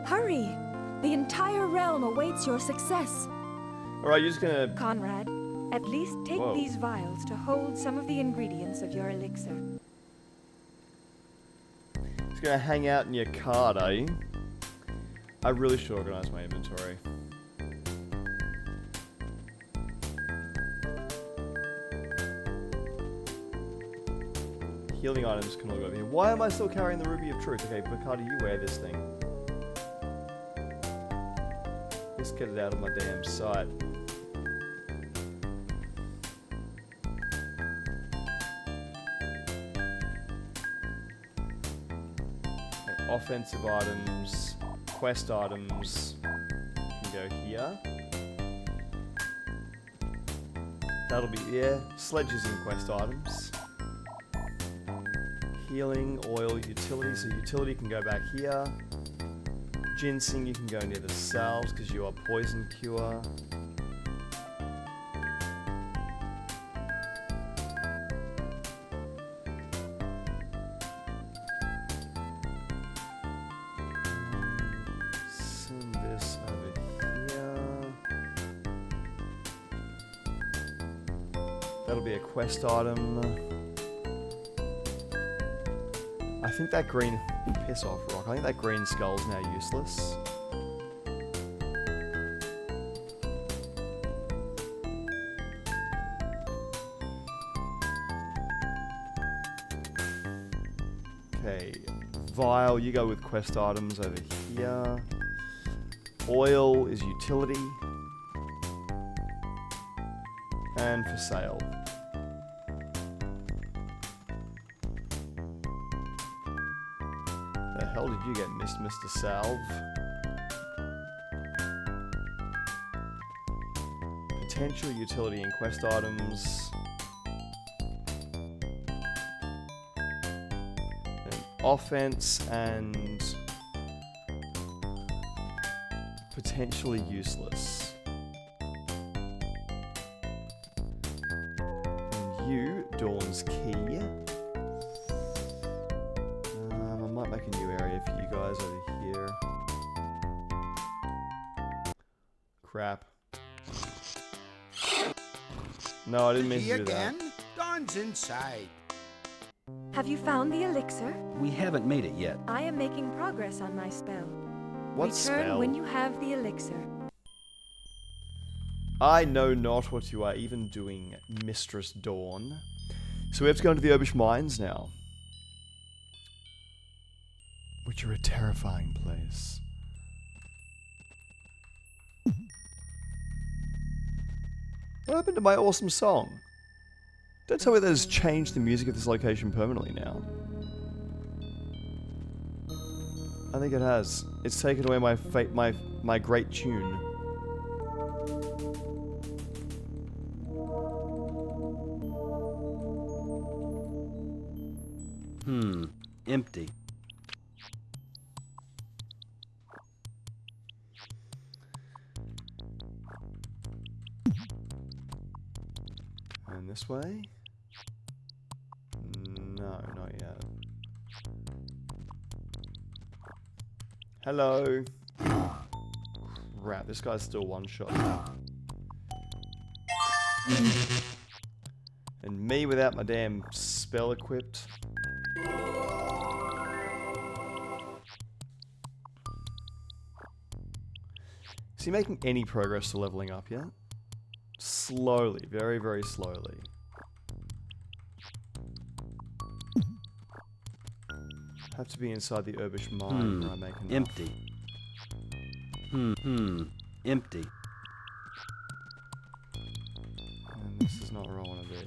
Hurry! The entire realm awaits your success. Alright, you're just gonna... Conrad, at least take Whoa. these vials to hold some of the ingredients of your elixir. Just gonna hang out in your card, are you? I really should organize my inventory. Healing items can all go over here. Why am I still carrying the Ruby of Truth? Okay, Bacardi, you wear this thing. Just get it out of my damn sight. Okay, offensive items, quest items can go here. That'll be, yeah, sledges and quest items. Healing, oil, utility, so utility can go back here. Ginseng, you can go near the salves because you are poison cure. Send this over here. That'll be a quest item. I think that green... Piss off, Rock. I think that green skull's now useless. Okay. Vial, you go with quest items over here. Oil is utility. And for sale. The hell did you get, Mr. Salve? Potential utility and quest items. Then offense and potentially useless. And you, Dawn's Key. I might make a new area for you guys over here. Crap. No, I didn't mean He to do that. again? Dawn's inside. Have you found the elixir? We haven't made it yet. I am making progress on my spell. What Return spell? when you have the elixir. I know not what you are even doing, Mistress Dawn. So we have to go into the Obish Mines now. Which are a terrifying place. What happened to my awesome song? Don't tell me that has changed the music of this location permanently now. I think it has. It's taken away my great tune. Empty. And this way? No, not yet. Hello. Crap, this guy's still one shot. And me without my damn spell equipped. Is he making any progress to leveling up yet? Slowly, very, very slowly. Have to be inside the Urbish mine where I make enough. Empty. Empty. And this is not where I want to be.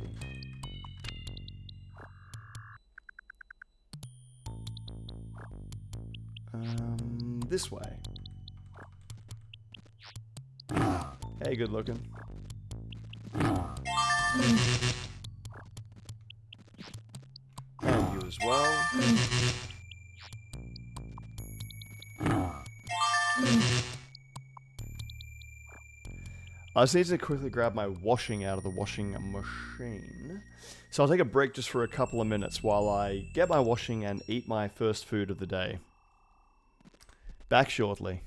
This way. Hey, good looking. And you as well. I just need to quickly grab my washing out of the washing machine. So I'll take a break just for a couple of minutes while I get my washing and eat my first food of the day. Back shortly.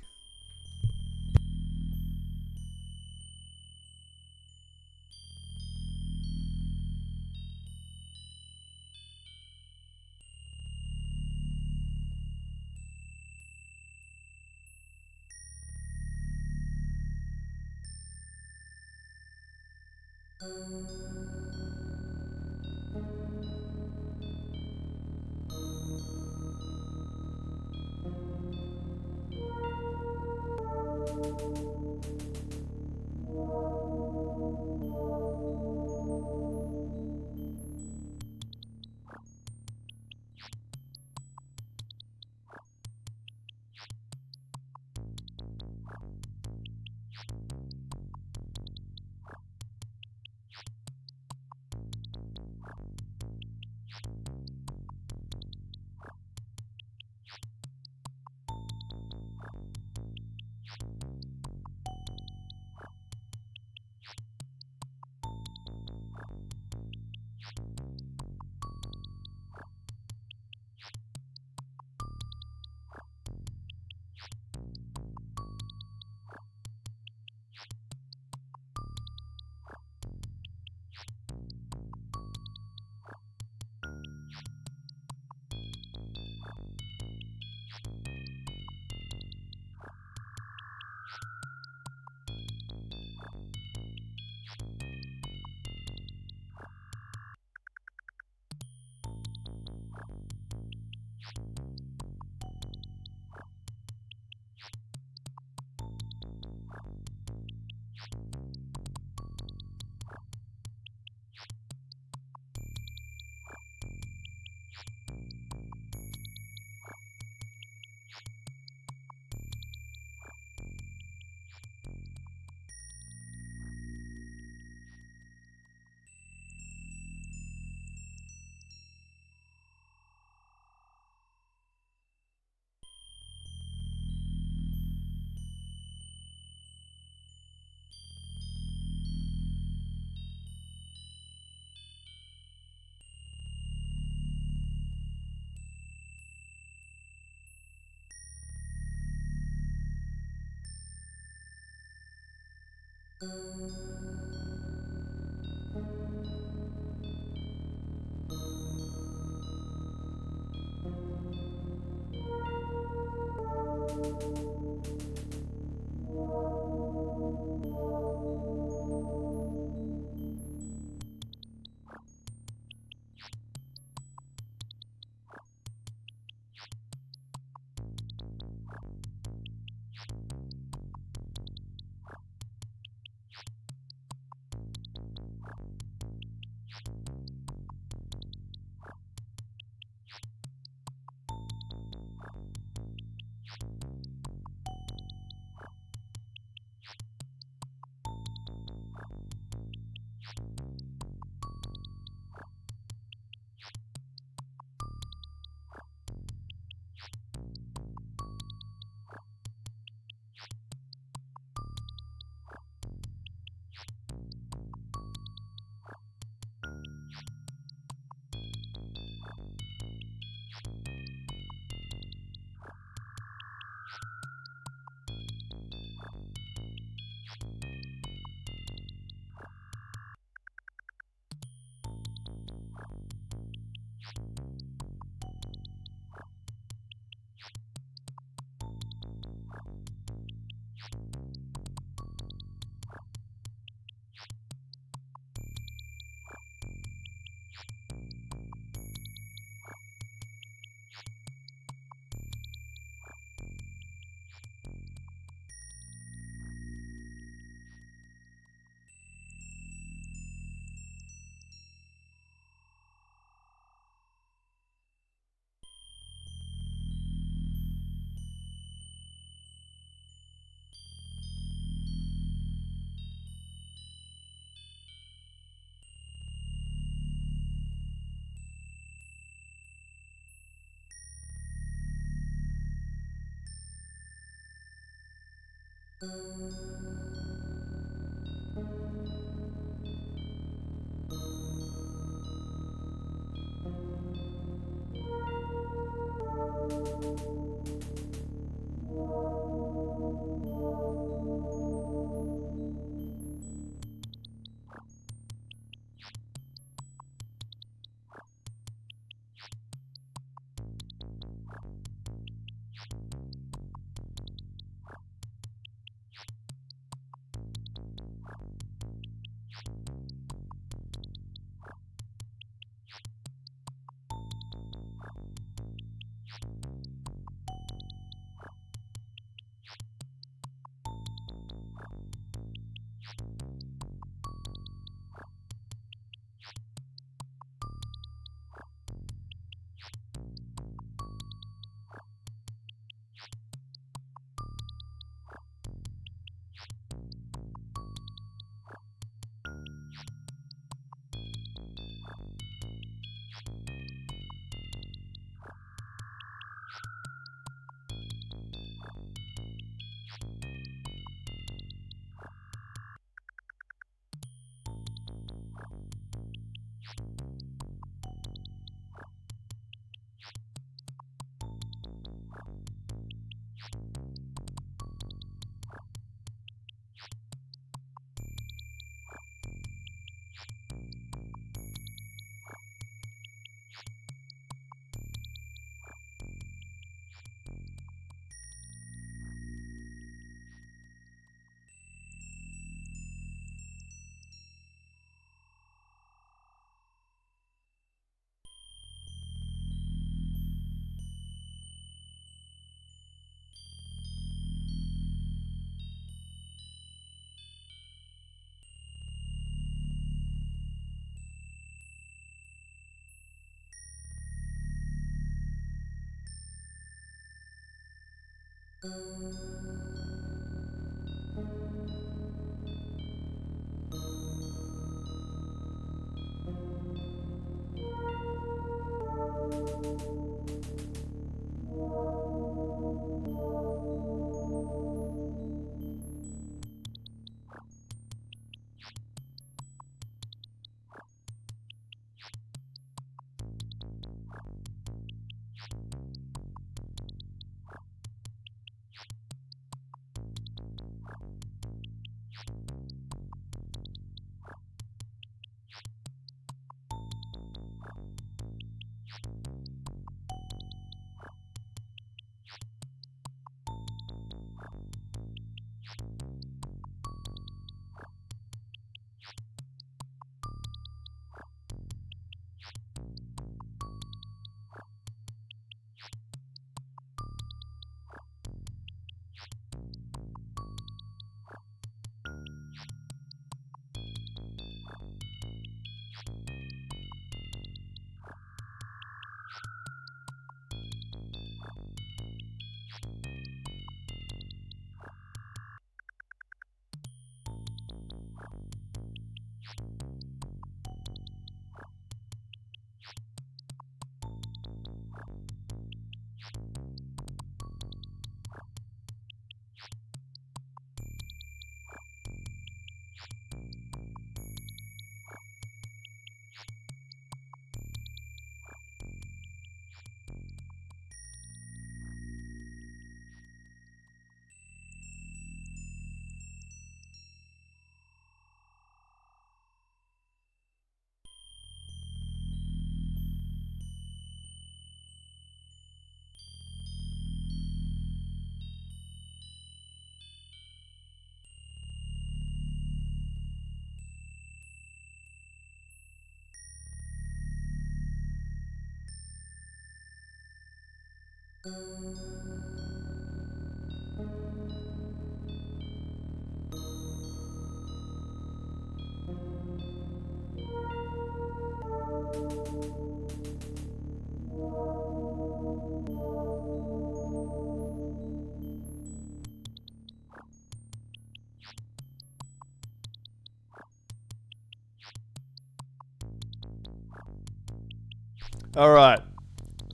Alright.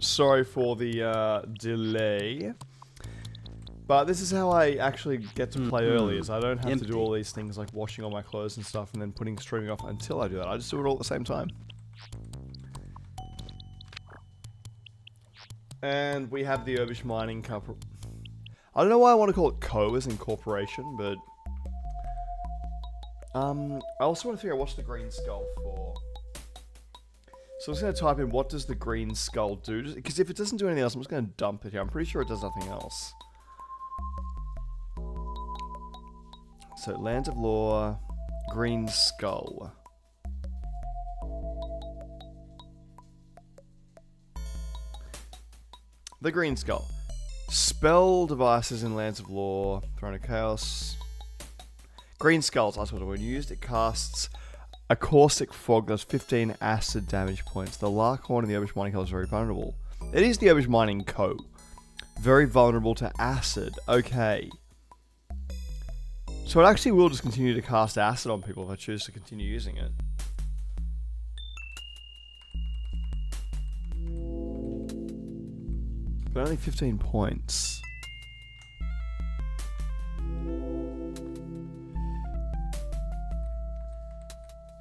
Sorry for the delay. But this is how I actually get to play early, is I don't have to do all these things like washing all my clothes and stuff and then putting streaming off until I do that. I just do it all at the same time. And we have the Urbish Mining Company. I don't know why I want to call it Co as in corporation, but... I also want to figure out what's the green skull for. So I'm just going to type in, what does the green skull do? Because if it doesn't do anything else, I'm just going to dump it here. I'm pretty sure it does nothing else. So, Lands of Lore, green skull. The green skull. Spell devices in Lands of Lore, Throne of Chaos. Green skulls, that's what when used. It casts a caustic fog that does 15 acid damage points. The Larkhorn in the Urbish Mining Co is very vulnerable. It is the Urbish Mining Co. Very vulnerable to acid. Okay. So it actually will just continue to cast acid on people if I choose to continue using it. But only 15 points.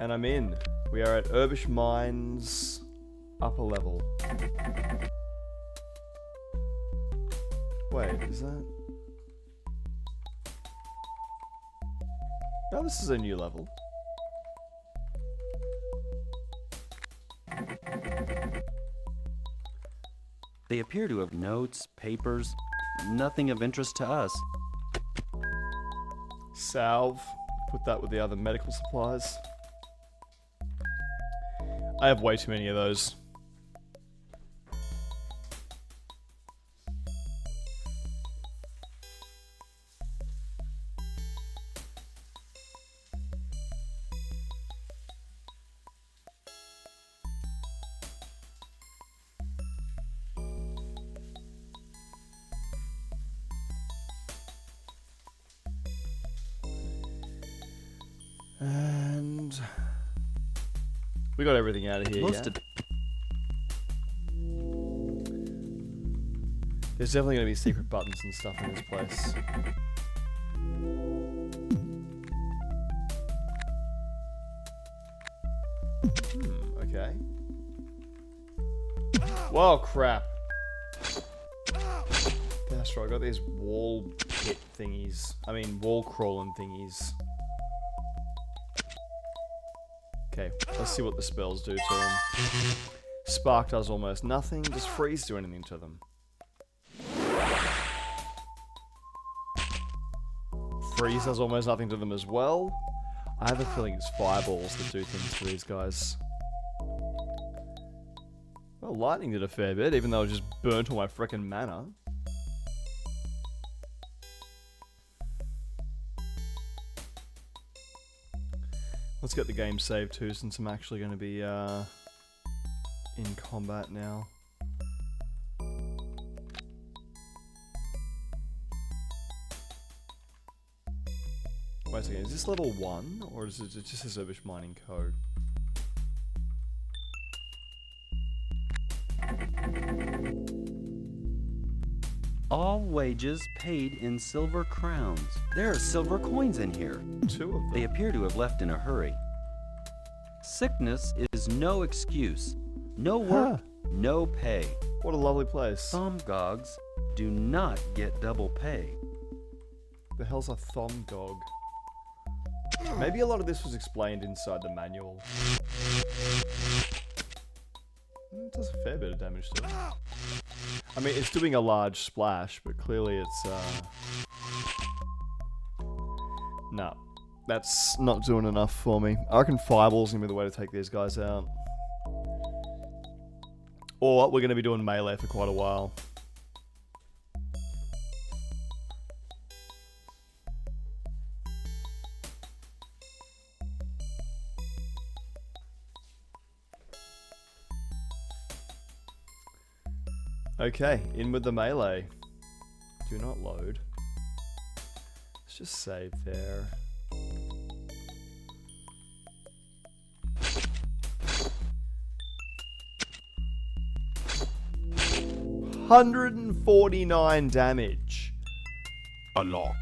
And I'm in. We are at Urbish Mines upper level. Wait, is that... No, this is a new level. They appear to have notes, papers, nothing of interest to us. Salve. Put that with the other medical supplies. I have way too many of those. And we got everything out of here. Most Yeah? There's definitely going to be secret buttons and stuff in this place. Okay. Whoa, crap. That's right, I got these wall hit thingies. I mean, wall crawling thingies. Okay, let's see what the spells do to them. Spark does almost nothing. Does freeze do anything to them? Freeze does almost nothing to them as well. I have a feeling it's fireballs that do things to these guys. Well, lightning did a fair bit, even though it just burnt all my frickin' mana. Let's get the game saved too, since I'm actually going to be in combat now. Wait a second, is this level 1, or is it just a Urbish Mining Co? All wages paid in silver crowns. There are silver coins in here. 2 of them. They appear to have left in a hurry. Sickness is no excuse. No work, no pay. What a lovely place. Thomgogs do not get double pay. The hell's a Thomgog? Maybe a lot of this was explained inside the manual. It does a fair bit of damage to it. I mean, it's doing a large splash, but clearly it's, no. That's not doing enough for me. I reckon Fireball's gonna be the way to take these guys out. Or we're gonna be doing melee for quite a while. Okay, in with the melee. Do not load. Let's just save there. $149 damage. A lock.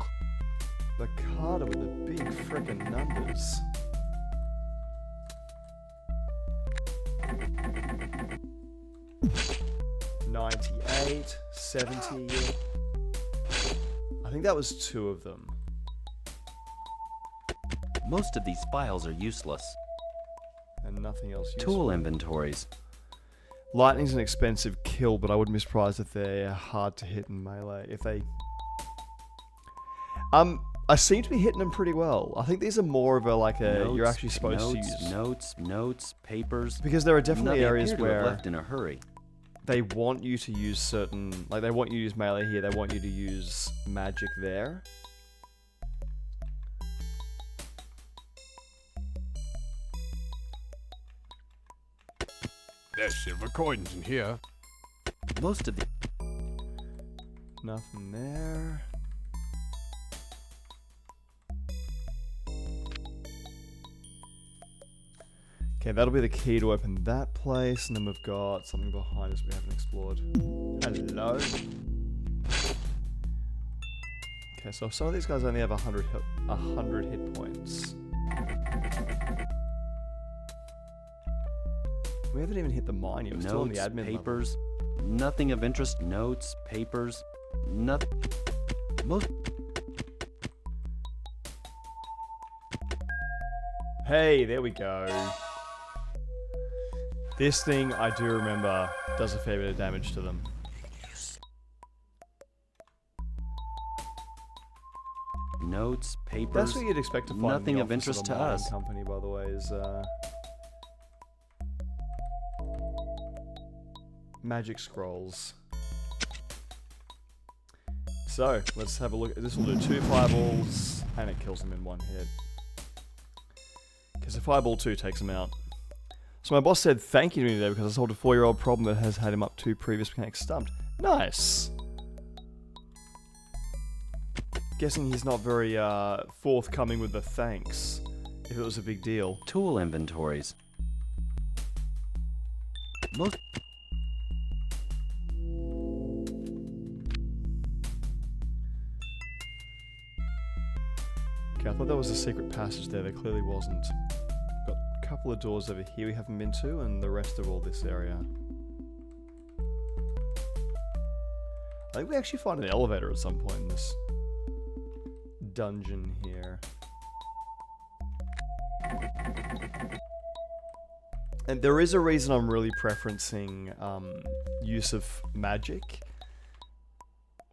The Carter with the big frickin' numbers. $98, $70. I think that was 2 of them. Most of these files are useless. And nothing else useful. Tool inventories. Lightning's an expensive kill, but I wouldn't be surprised if they're hard to hit in melee. If they... I seem to be hitting them pretty well. I think these are more of a, like a, Notes, you're actually supposed to notes, use. Notes, papers. Because there are definitely None areas appear to have where left in a hurry. they want you to use certain, like they want you to use melee here, they want you to use magic there. There's silver coins in here. Most of the... Nothing there. Okay, that'll be the key to open that place, and then we've got something behind us we haven't explored. Hello? Okay, so some of these guys only have 100 hit points. We haven't even hit the mine yet, we're still on the Notes, admin papers. Nothing of interest. Notes, papers. Nothing. Most... Hey, there we go. This thing, I do remember, does a fair bit of damage to them. Notes, papers. That's what you'd expect to find Nothing in the of office interest a to mining us. company, by the way, is magic scrolls. So, let's have a look. This will do 2 fireballs, and it kills them in 1 hit. Because a fireball 2 takes them out. So my boss said thank you to me today because I solved a 4-year-old problem that has had him up 2 previous mechanics stumped. Nice! Guessing he's not very forthcoming with the thanks, if it was a big deal. Tool inventories. Most... Okay, I thought there was a secret passage there. There clearly wasn't. Got a couple of doors over here we haven't been to, and the rest of all this area. I think we actually find an elevator at some point in this dungeon here. And there is a reason I'm really preferencing use of magic.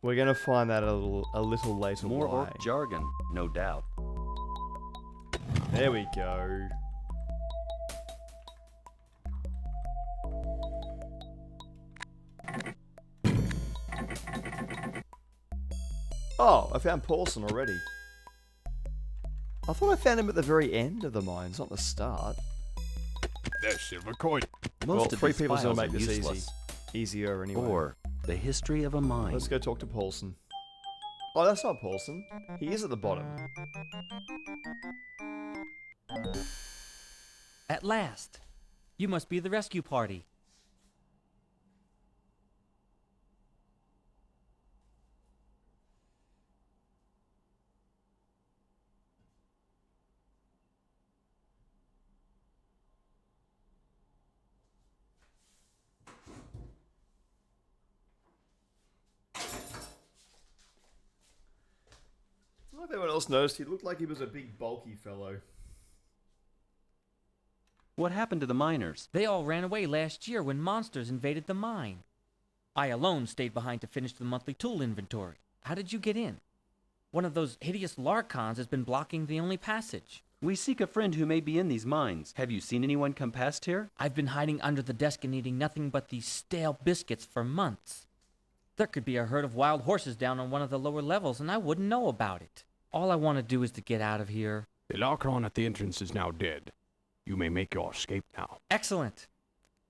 We're gonna find that a little later. More why. orc jargon, no doubt. There we go. Oh, I found Paulson already. I thought I found him at the very end of the mines, not the start. There's silver coin. Most Well, of 3 these people's gonna files make are this useless. easier anyway. Or the history of a mine. Let's go talk to Paulson. Oh, that's not Paulson. He is at the bottom. At last! You must be the rescue party. I don't know if anyone else noticed, he looked like he was a big, bulky fellow. What happened to the miners? They all ran away last year when monsters invaded the mine. I alone stayed behind to finish the monthly tool inventory. How did you get in? One of those hideous Larkons has been blocking the only passage. We seek a friend who may be in these mines. Have you seen anyone come past here? I've been hiding under the desk and eating nothing but these stale biscuits for months. There could be a herd of wild horses down on one of the lower levels and I wouldn't know about it. All I want to do is to get out of here. The Larkon at the entrance is now dead. You may make your escape now. Excellent.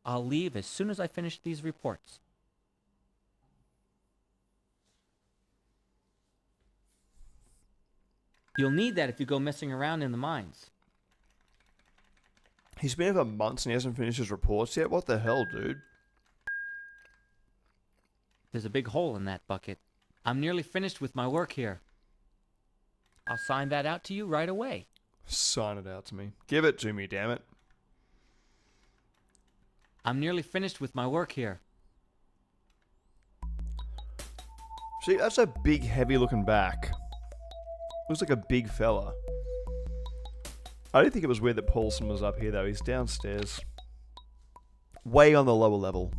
I'll leave as soon as I finish these reports. You'll need that if you go messing around in the mines. He's been here for months and he hasn't finished his reports yet? What the hell, dude? There's a big hole in that bucket. I'm nearly finished with my work here. I'll sign that out to you right away. Sign it out to me. Give it to me, damn it. I'm nearly finished with my work here. See, that's a big, heavy-looking back. Looks like a big fella. I didn't think it was weird that Paulson was up here, though. He's downstairs. Way on the lower level.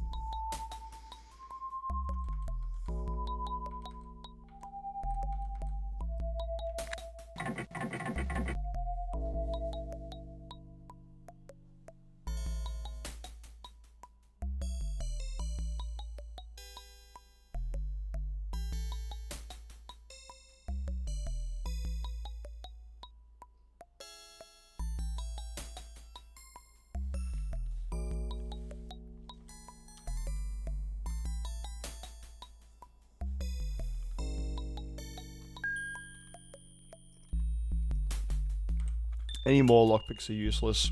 Any more lockpicks are useless.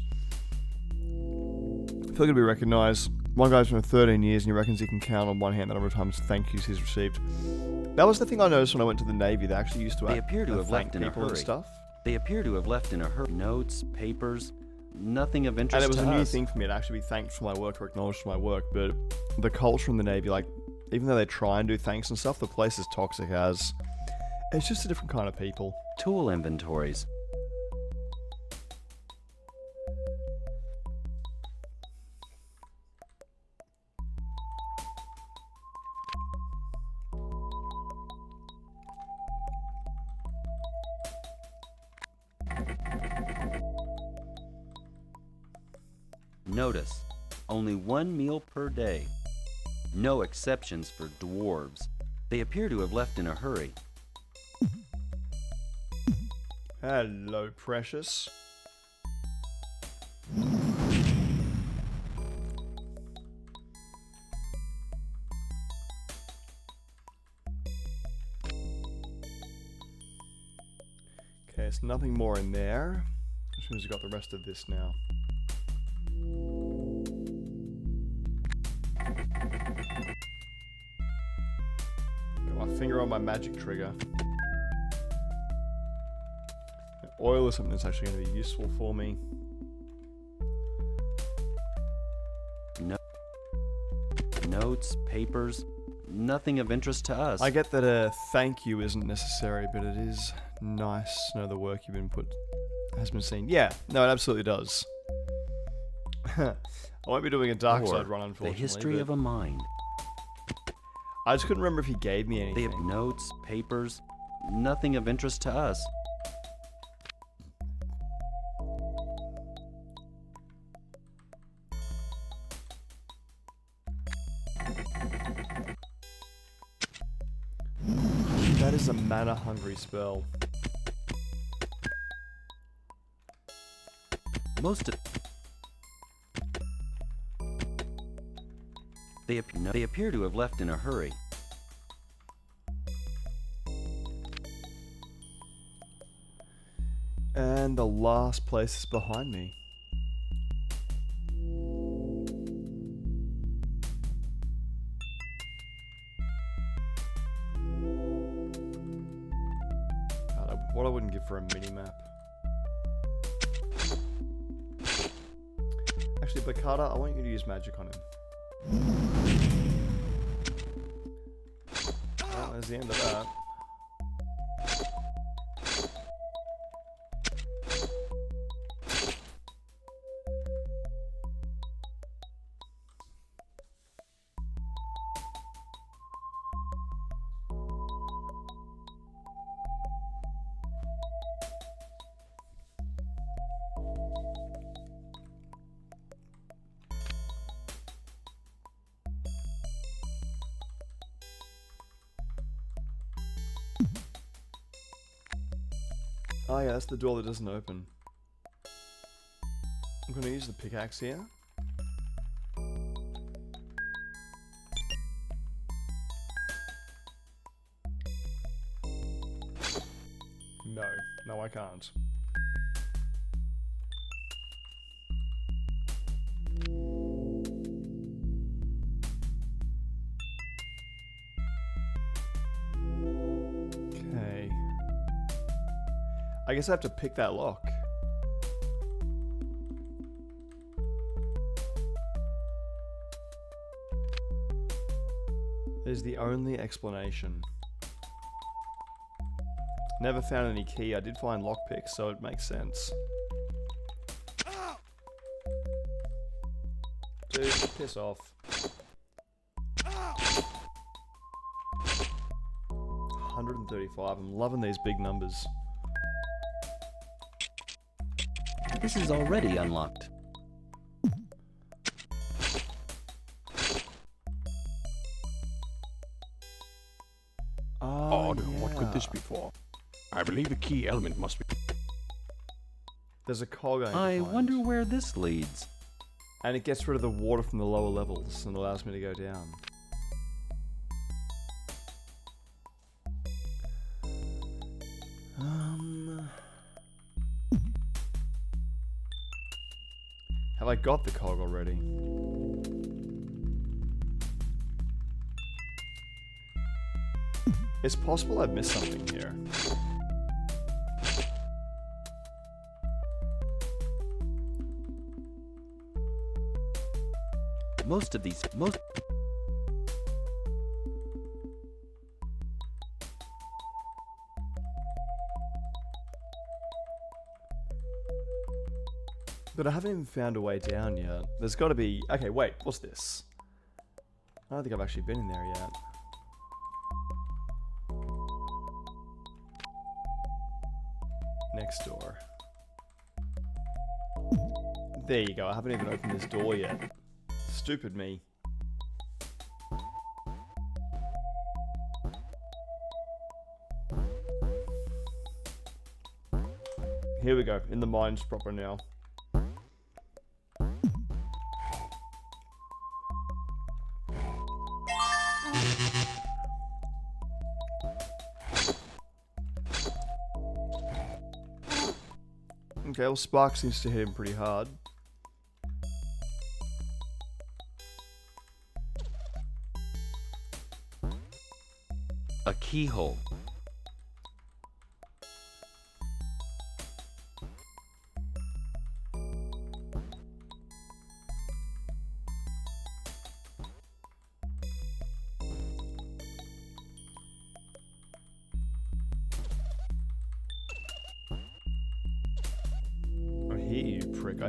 I feel like it'll be recognised. One guy's been for 13 years and he reckons he can count on one hand the number of times thank yous he's received. That was the thing I noticed when I went to the Navy. They actually used to They appear to have thank left in a people and hurry. stuff. They appear to have left in a hurry. Notes, papers, nothing of interest And it was to a new us. thing for me to actually be thanked for my work or acknowledged for my work. But the culture in the Navy, like, even though they try and do thanks and stuff, the place is toxic as. It's just a different kind of people. Tool inventories. Notice, only one meal per day. No exceptions for dwarves. They appear to have left in a hurry. Hello, precious. Okay, it's nothing more in there. As soon as we got the rest of this now. Got my finger on my magic trigger. Oil is something that's actually going to be useful for me. Notes, papers, nothing of interest to us. I get that a thank you isn't necessary, but it is nice to know the work you've been put has been seen. Yeah, no, it absolutely does. I won't be doing a dark Or side run, the unfortunately. history but of a mind. I just couldn't remember if he gave me They anything. have notes, papers, nothing of interest to us. That is a mana-hungry spell. Most of they appear to have left in a hurry. And the last place is behind me. God, what I wouldn't give for a mini-map. Actually, Bakata, I want you to use magic on him. Well, there's the end of that. Oh yeah, that's the door that doesn't open. I'm gonna use the pickaxe here. No. No, I can't. Okay. I guess I have to pick that lock. Is the only explanation. Never found any key. I did find lockpicks, so it makes sense. Dude, piss off. 135. I'm loving these big numbers. This is already unlocked. Oh, Odd. What could this be for? I believe a key element must be. There's a cog I I need to find. wonder where this leads. And it gets rid of the water from the lower levels and allows me to go down. Have I got the cog already? It's possible I've missed something here. Most of these, But I haven't even found a way down yet. There's got to be... Okay, wait. What's this? I don't think I've actually been in there yet. Next door. There you go. I haven't even opened this door yet. Stupid me. Here we go. In the mines proper now. Okay, well, Spark seems to hit him pretty hard. a keyhole.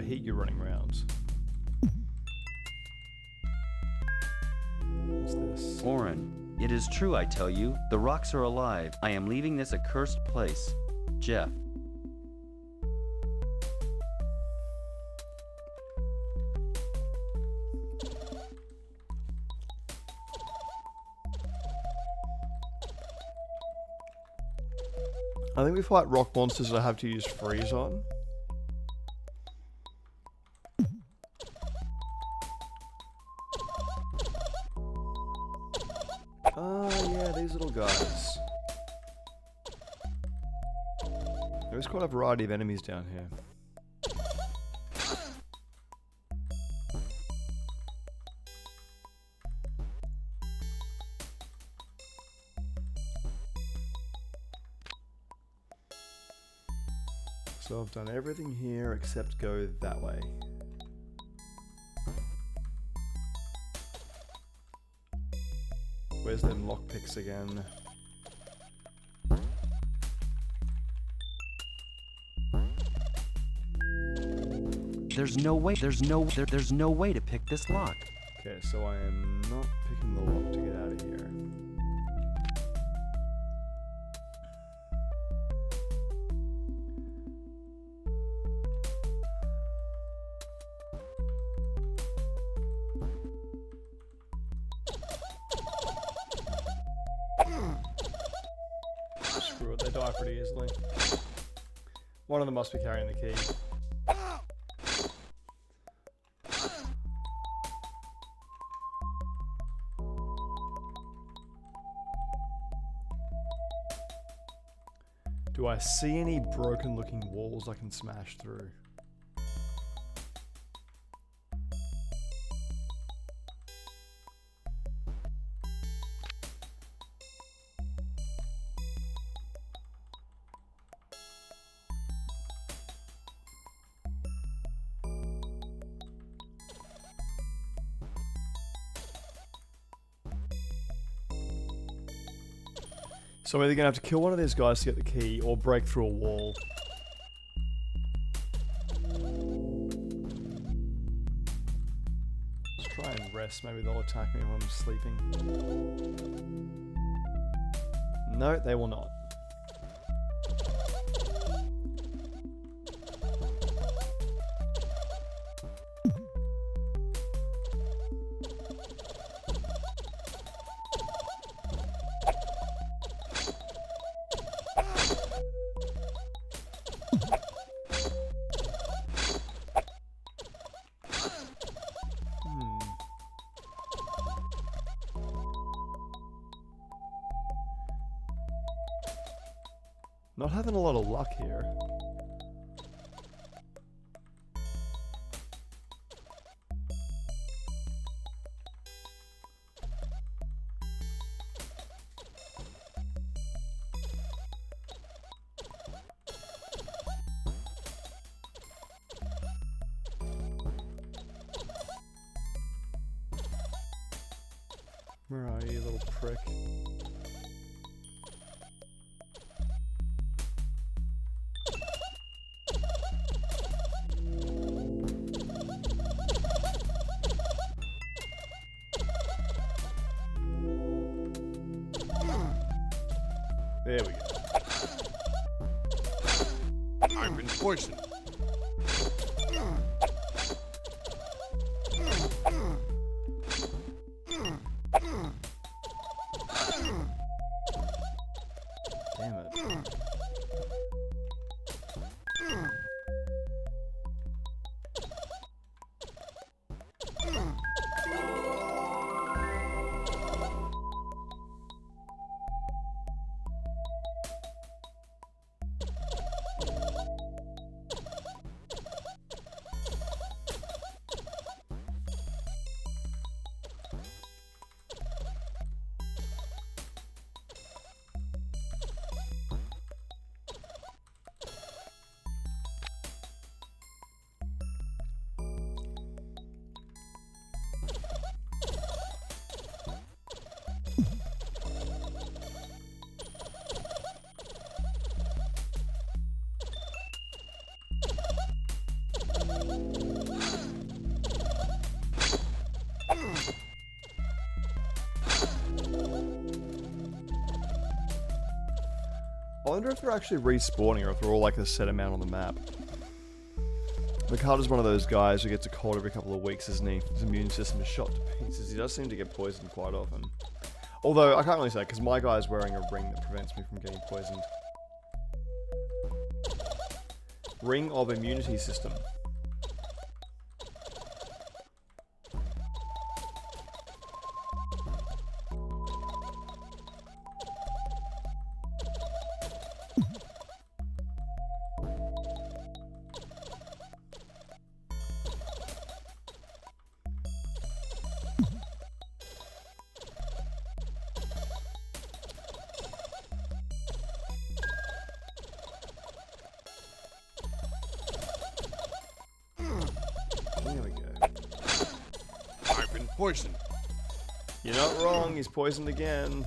I hate you running around. What's this? Oren, it is true I tell you, the rocks are alive. I am leaving this accursed place. Jeff. I think we fight rock monsters that I have to use freeze on. These little guys. There's quite a variety of enemies down here. So I've done everything here except go that way. Where's them lockpicks again? There's no way to pick this lock. Okay, so I am not picking the lock to get out of here. Screw it, they die pretty easily. One of them must be carrying the key. Do I see any broken looking walls I can smash through? So I'm either gonna have to kill one of these guys to get the key or break through a wall. Let's try and rest, maybe they'll attack me when I'm sleeping. No, they will not. Not having a lot of luck here. Where are you, little prick? There we go. I've been poisoned. Damn it. I wonder if they're actually respawning or if they're all like a set amount on the map. Mikado's one of those guys who gets a cold every couple of weeks, isn't he? His immune system is shot to pieces. He does seem to get poisoned quite often. Although, I can't really say, because my guy's wearing a ring that prevents me from getting poisoned. Ring of immunity system. There we go. I've been poisoned. You're not wrong, he's poisoned again.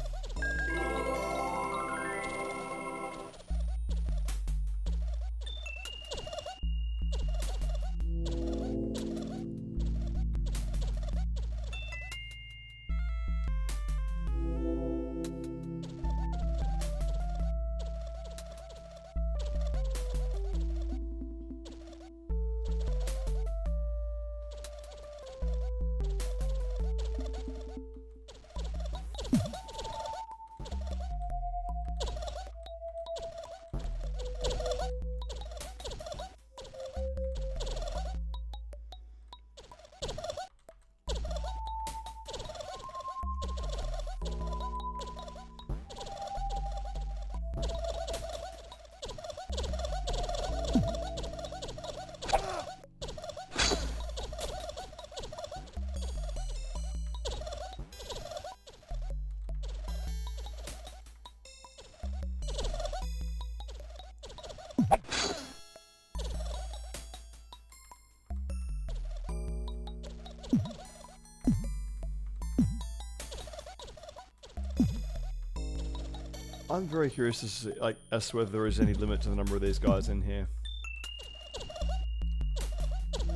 I'm very curious to see, like, as to whether there is any limit to the number of these guys in here.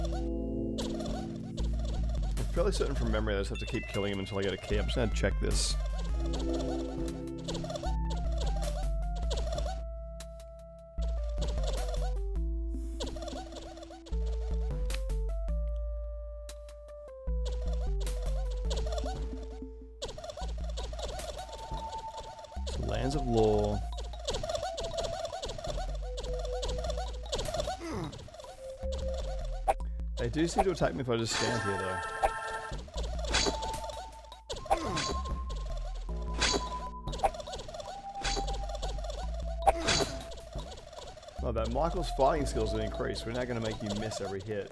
I'm fairly certain from memory I just have to keep killing him until I get a key. I'm just gonna check this. Lands of Law. They do seem to attack me if I just stand here, though. Oh, but Michael's fighting skills have increased. We're now going to make you miss every hit.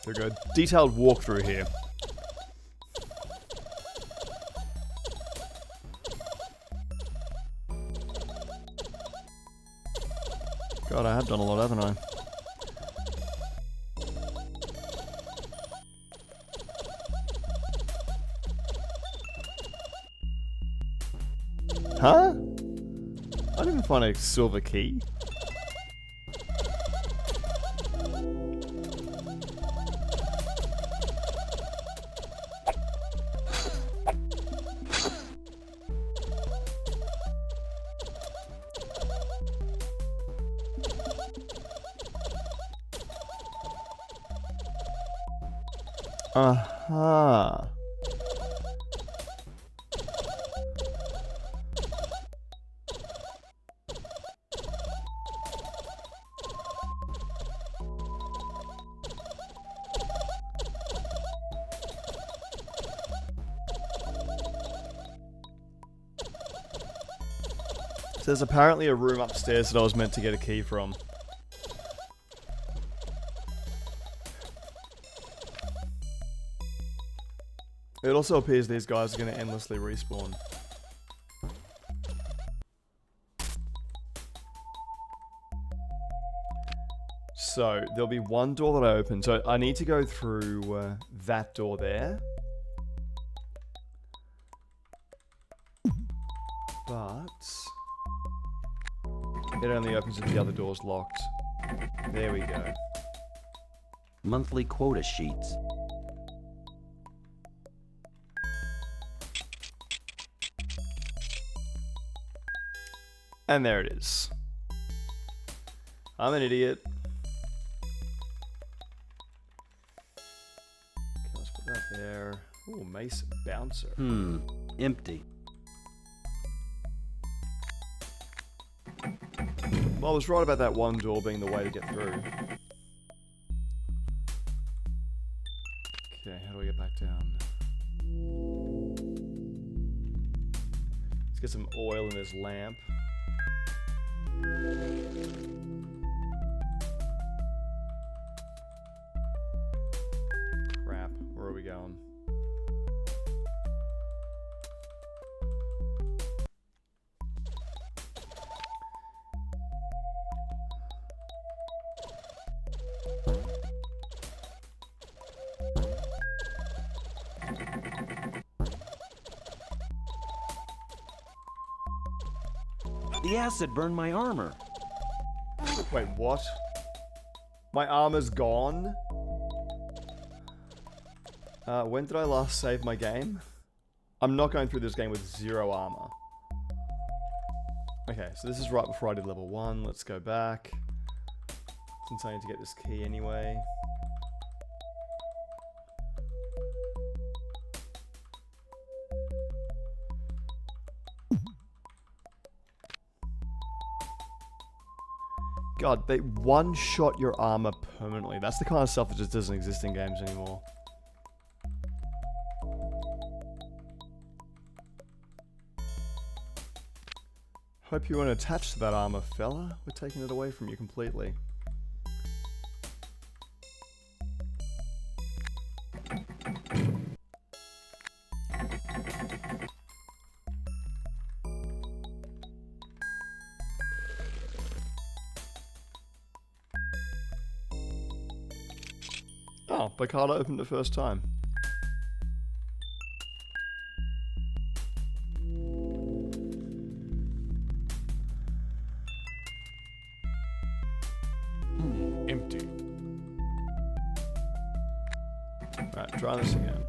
There we go. Detailed walkthrough here. God, I have done a lot, haven't I? Huh? I didn't even find a silver key. Aha. So there's apparently a room upstairs that I was meant to get a key from. It also appears these guys are going to endlessly respawn. So, there'll be one door that I open. So, I need to go through that door there. But it only opens if the other door's locked. There we go. Monthly quota sheets. And there it is. I'm an idiot. Okay, let's put that there. Ooh, mace bouncer. Empty. Well, I was right about that one door being the way to get through. Okay, how do I get back down? Let's get some oil in this lamp. Crap, where are we going? The acid burned my armor. Wait, what? My armor's gone? When did I last save my game? I'm not going through this game with 0 armor. Okay, so this is right before I did level 1. Let's go back. Since I need to get this key anyway. God, they one-shot your armor permanently. That's the kind of stuff that just doesn't exist in games anymore. Hope you weren't attached to that armor, fella. We're taking it away from you completely. Oh, Bacata opened the first time. Empty. Right, try this again.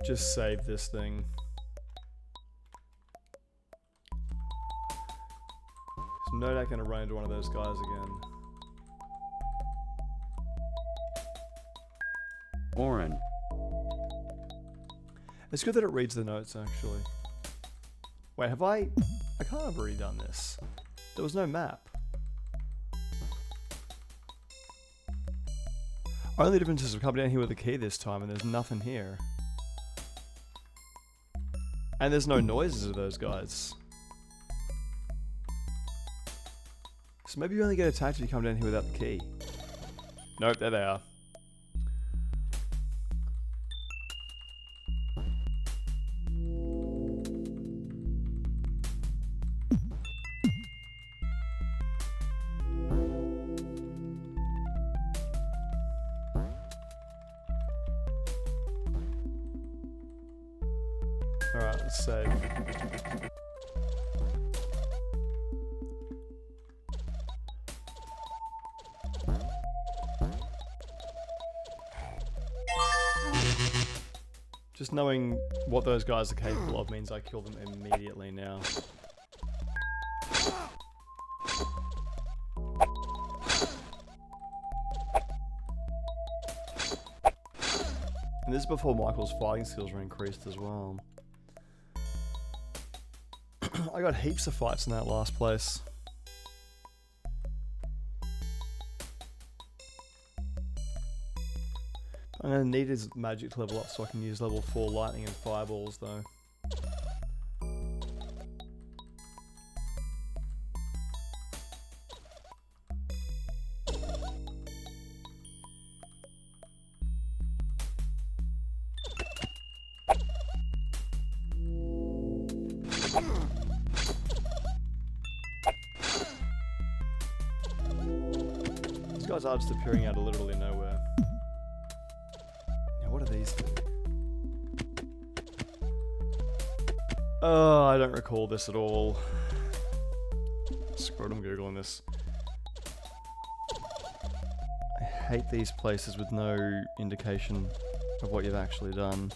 Just save this thing. There's no doubt gonna run into one of those guys again. Oren. It's good that it reads the notes, actually. Wait, have I can't have already done this. There was no map. Only difference is I've come down here with a key this time and there's nothing here. And there's no noises of those guys. So maybe you only get attacked if you come down here without the key. Nope, there they are. Alright, let's save. Just knowing what those guys are capable of means I kill them immediately now. And this is before Michael's fighting skills were increased as well. I got heaps of fights in that last place. I'm gonna need his magic to level up so I can use level 4 lightning and fireballs though. These guys are just appearing out of literally nowhere. Now what do these do? Oh, I don't recall this at all. Screw it, I'm googling this. I hate these places with no indication of what you've actually done.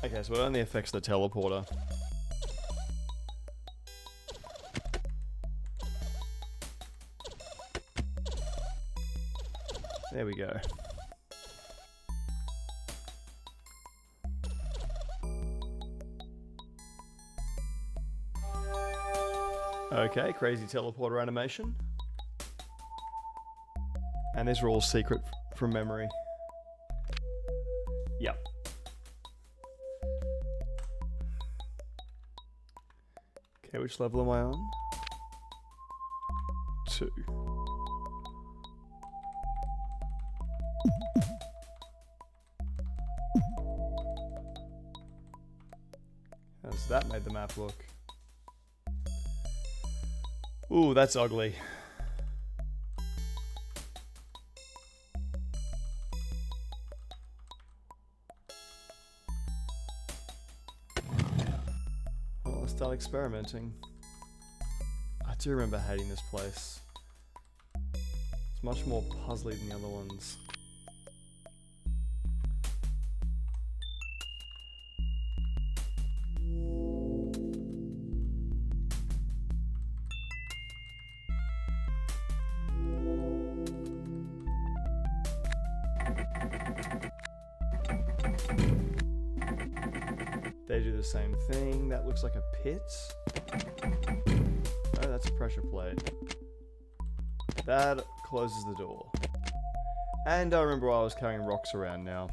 Okay, so it only affects the teleporter. There we go. Okay, crazy teleporter animation. And these are all secret from memory. Yep. Okay, which level am I on? 2. How's that made the map look? Ooh, that's ugly. Well, let's start experimenting. I do remember hating this place. It's much more puzzly than the other ones. They do the same thing. That looks like a pit. Oh, that's a pressure plate. That closes the door. And I remember why I was carrying rocks around now.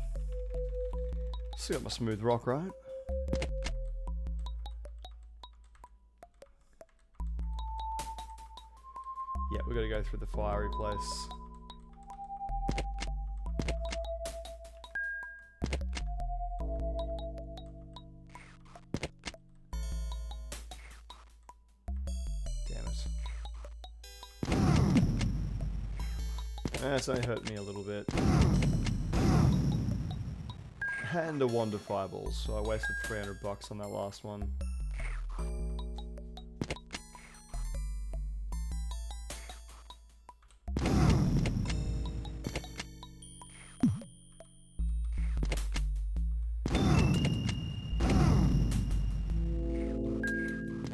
Still got my smooth rock, right? Yeah, we gotta go through the fiery place. Damn it. It's only hurt me a little bit. And a wand of fireballs, so I wasted $300 on that last one.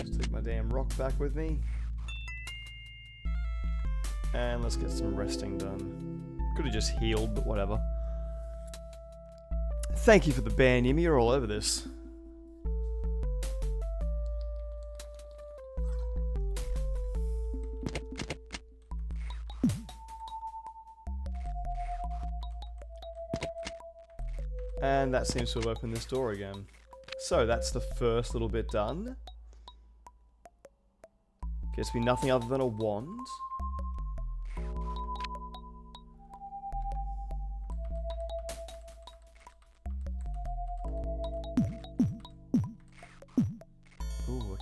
Just take my damn rock back with me. And let's get some resting done. Could have just healed, but whatever. Thank you for the ban, Yimmy. You're all over this. And that seems to have opened this door again. So that's the first little bit done. Gets to be nothing other than a wand.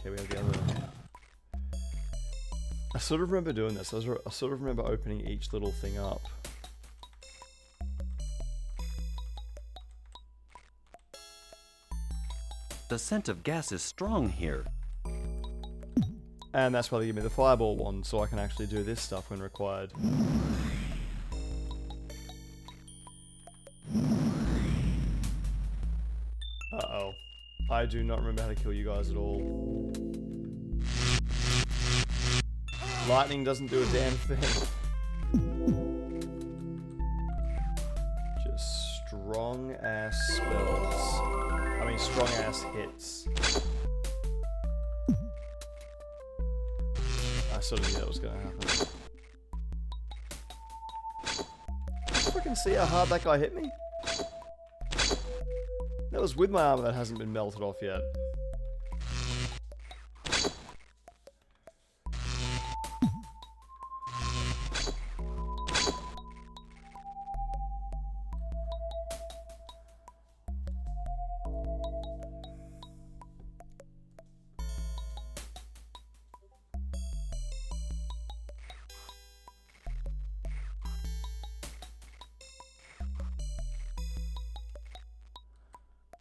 Okay, we have the other. I sort of remember doing this. I sort of remember opening each little thing up. The scent of gas is strong here. And that's why they give me the fireball wand, so I can actually do this stuff when required. Uh-oh. I do not remember how to kill you guys at all. Lightning doesn't do a damn thing. Just strong ass spells. I mean strong ass hits. I sort of knew that was gonna happen. Fucking see how hard that guy hit me? That was with my armor that hasn't been melted off yet.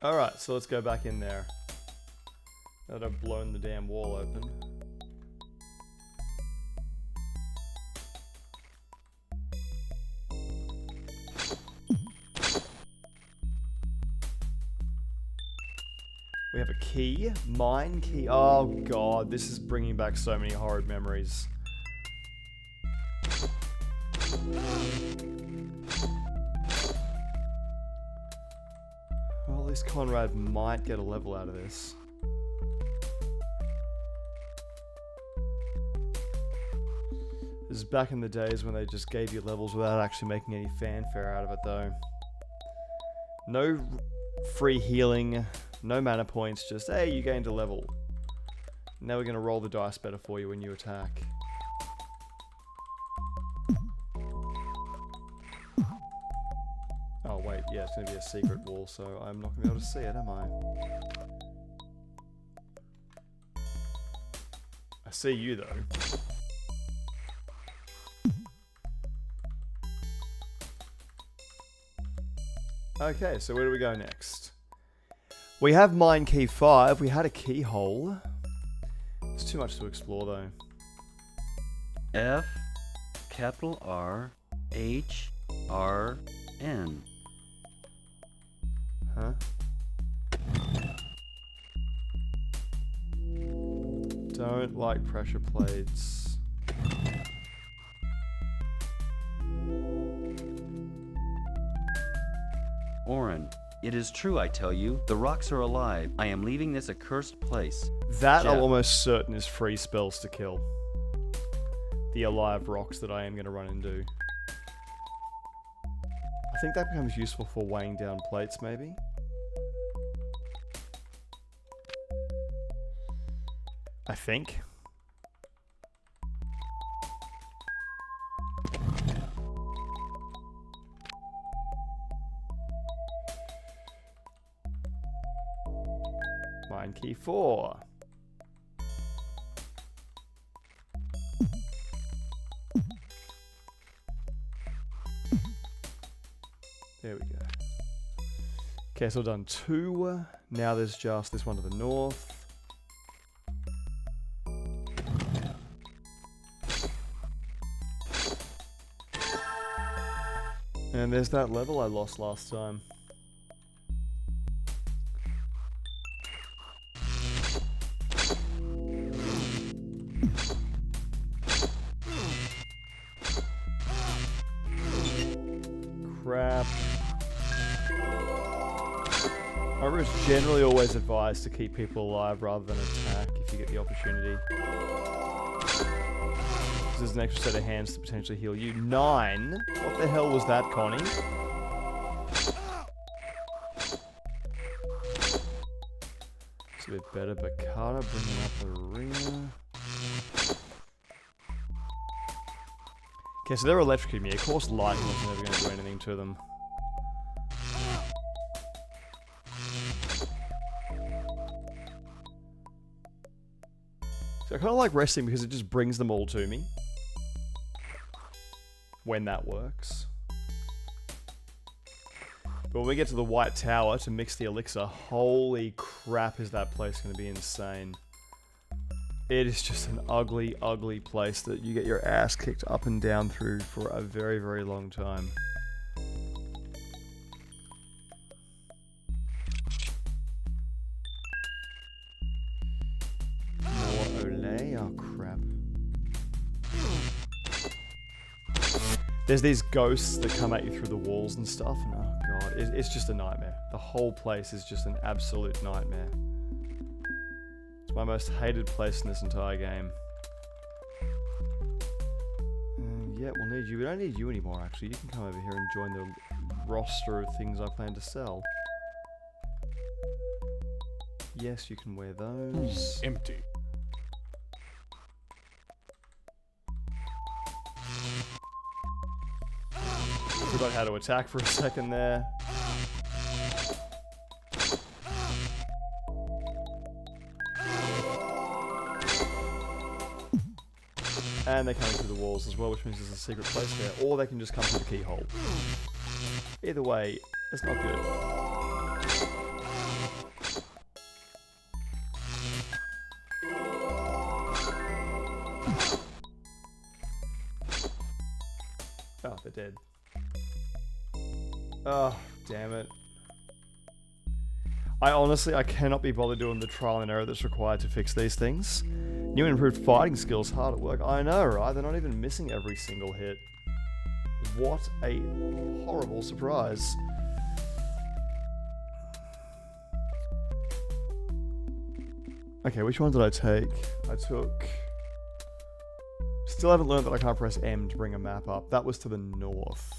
Alright, so let's go back in there. Now that I've blown the damn wall open. We have a key. Mine key. Oh god, this is bringing back so many horrid memories. Well, at least Conrad might get a level out of this. This is back in the days when they just gave you levels without actually making any fanfare out of it, though. No free healing, no mana points, just, hey, you gained a level. Now we're going to roll the dice better for you when you attack. Oh wait, yeah, it's going to be a secret wall, so I'm not going to be able to see it, am I? I see you, though. Okay, so where do we go next? We have mine key 5. We had a keyhole. It's too much to explore, though. F, capital R, H, R, N. Huh? Don't like pressure plates. Orin, it is true, I tell you. The rocks are alive. I am leaving this accursed place. That Jeff. I'm almost certain is free spells to kill. The alive rocks that I am going to run and do. I think that becomes useful for weighing down plates, maybe. I think. Mine key 4. There we go. Okay, so I've done 2. Now there's just this one to the north. And there's that level I lost last time. Crap. However, it's generally always advised to keep people alive rather than attack if you get the opportunity. There's an extra set of hands to potentially heal you. 9? What the hell was that, Connie? It's a bit better, but Carter bringing up the rear. Okay, so they're electrocuting me. Of course lightning was never going to do anything to them. So I kind of like resting because it just brings them all to me. When that works. But when we get to the White Tower to mix the elixir, holy crap is that place going to be insane. It is just an ugly, ugly place that you get your ass kicked up and down through for a very, very long time. More Olay? Oh crap. There's these ghosts that come at you through the walls and stuff, and oh god, it's just a nightmare. The whole place is just an absolute nightmare. It's my most hated place in this entire game. Yeah, we'll need you. We don't need you anymore, actually. You can come over here and join the roster of things I plan to sell. Yes, you can wear those. Empty. Forgot how to attack for a second there. And they're coming through the walls as well, which means there's a secret place there. Or they can just come through the keyhole. Either way, it's not good. Oh, they're dead. Oh, damn it. I cannot be bothered doing the trial and error that's required to fix these things. New and improved fighting skills, hard at work. I know, right? They're not even missing every single hit. What a horrible surprise. Okay, which one did I take? I took... Still haven't learned that I can't press M to bring a map up. That was to the north.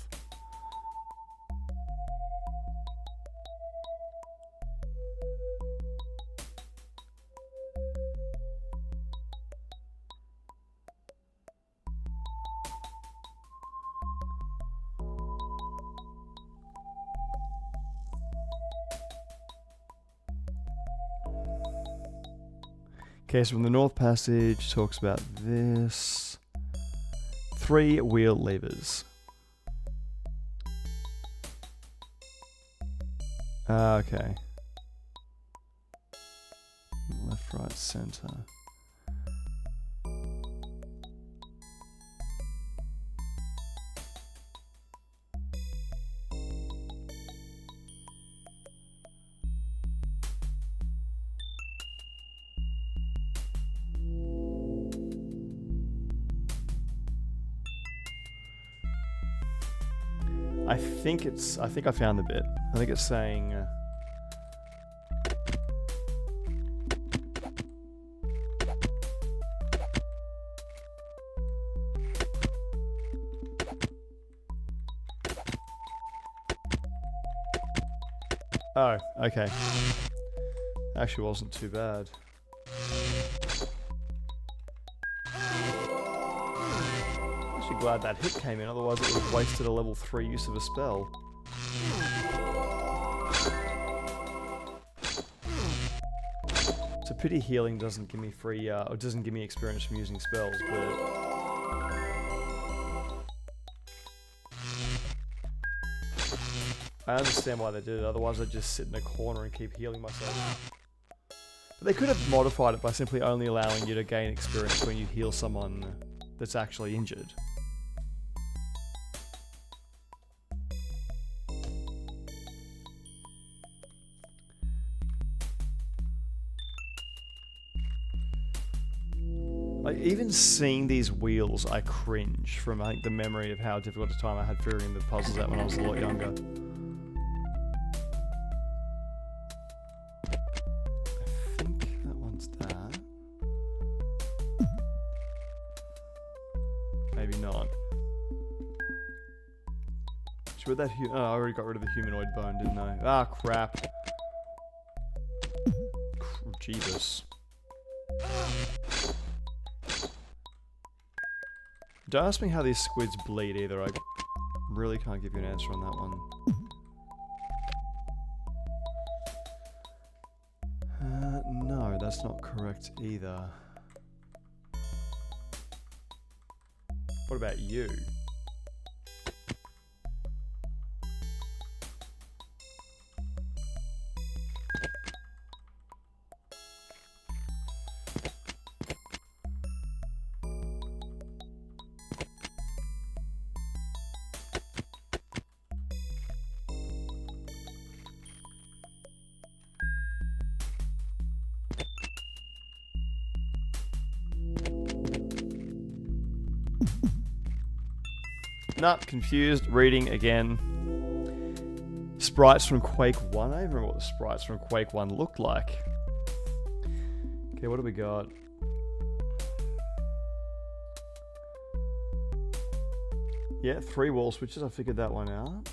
Okay, so from the North Passage talks about this. 3 wheel levers. Okay. Left, right, center. I think I found the bit. I think it's saying... Oh, okay. Actually wasn't too bad. Actually glad that hit came in, otherwise it would have wasted a level 3 use of a spell. It's a pity healing doesn't give me free, or doesn't give me experience from using spells, but... I understand why they did it, otherwise I'd just sit in a corner and keep healing myself. But they could have modified it by simply only allowing you to gain experience when you heal someone that's actually injured. Like, even seeing these wheels, I cringe from, I think, the memory of how difficult a time I had figuring the puzzles out when I was a lot younger. I think that one's that. Maybe not. Should that oh, I already got rid of the humanoid bone, didn't I? Ah, crap. Jeebus. Don't ask me how these squids bleed either, I really can't give you an answer on that one. No, that's not correct either. What about you? Not confused. Reading again. Sprites from Quake 1. I don't remember what the sprites from Quake 1 looked like. Okay, what do we got? Yeah, 3 wall switches. I figured that one out.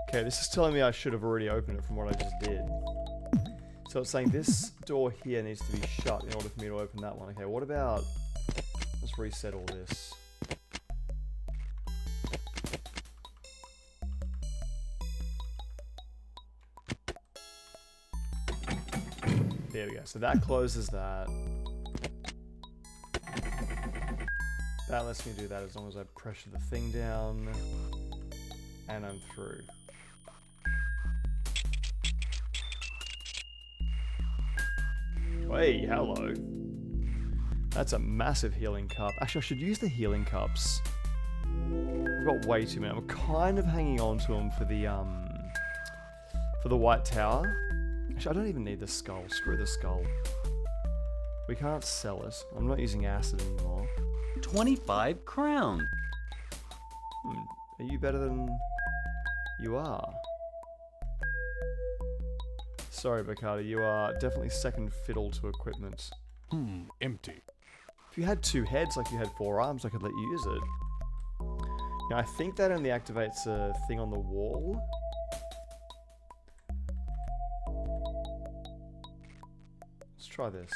Okay, this is telling me I should have already opened it from what I just did. So it's saying this door here needs to be shut in order for me to open that one. Okay, what about... Let's reset all this. There we go. So that closes that. That lets me do that as long as I pressure the thing down. And I'm through. Hey, hello. That's a massive healing cup. Actually, I should use the healing cups. I've got way too many. I'm kind of hanging on to them for the White Tower. Actually, I don't even need the skull. Screw the skull. We can't sell it. I'm not using acid anymore. 25 crown. Are you better than you are? Sorry, Bacardi, you are definitely second fiddle to equipment. Empty. If you had 2 heads like you had 4 arms, I could let you use it. Now, I think that only activates a thing on the wall. Let's try this.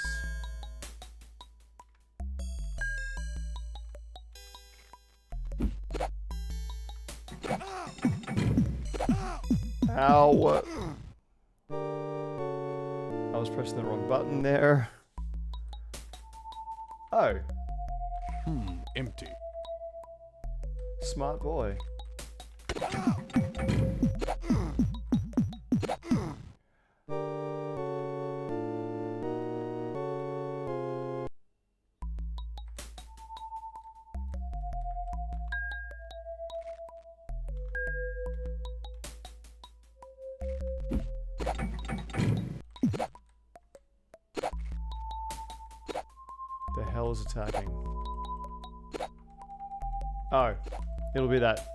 Ow! I was pressing the wrong button there. Oh. Empty. Smart boy. The hell is attacking? Oh, it'll be that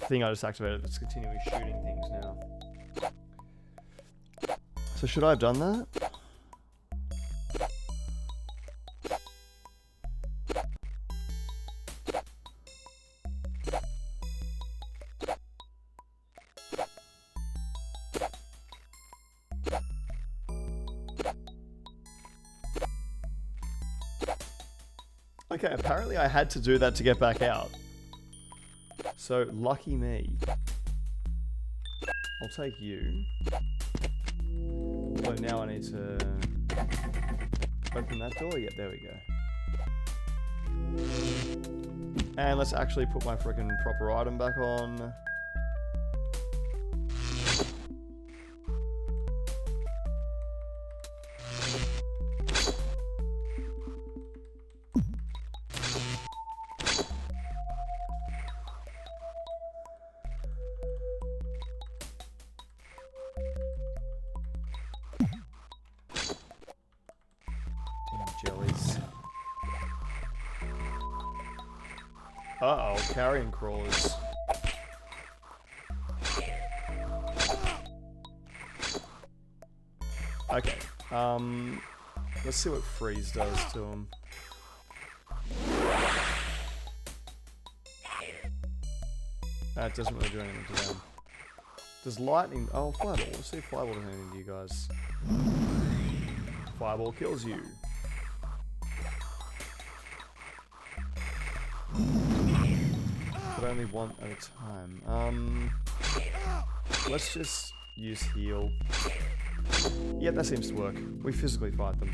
thing I just activated that's continually shooting things now. So should I have done that? Okay, apparently I had to do that to get back out. So, lucky me. I'll take you. But now I need to open that door. Yep, there we go. And let's actually put my freaking proper item back on. Jellies. Uh-oh, carrion crawlers. Okay, let's see what freeze does to him. That doesn't really do anything to them. Does lightning... Oh, fireball. Let's see if fireball does anything to you guys. Fireball kills you. But only one at a time. Let's just use heal. Yeah, that seems to work. We physically fight them.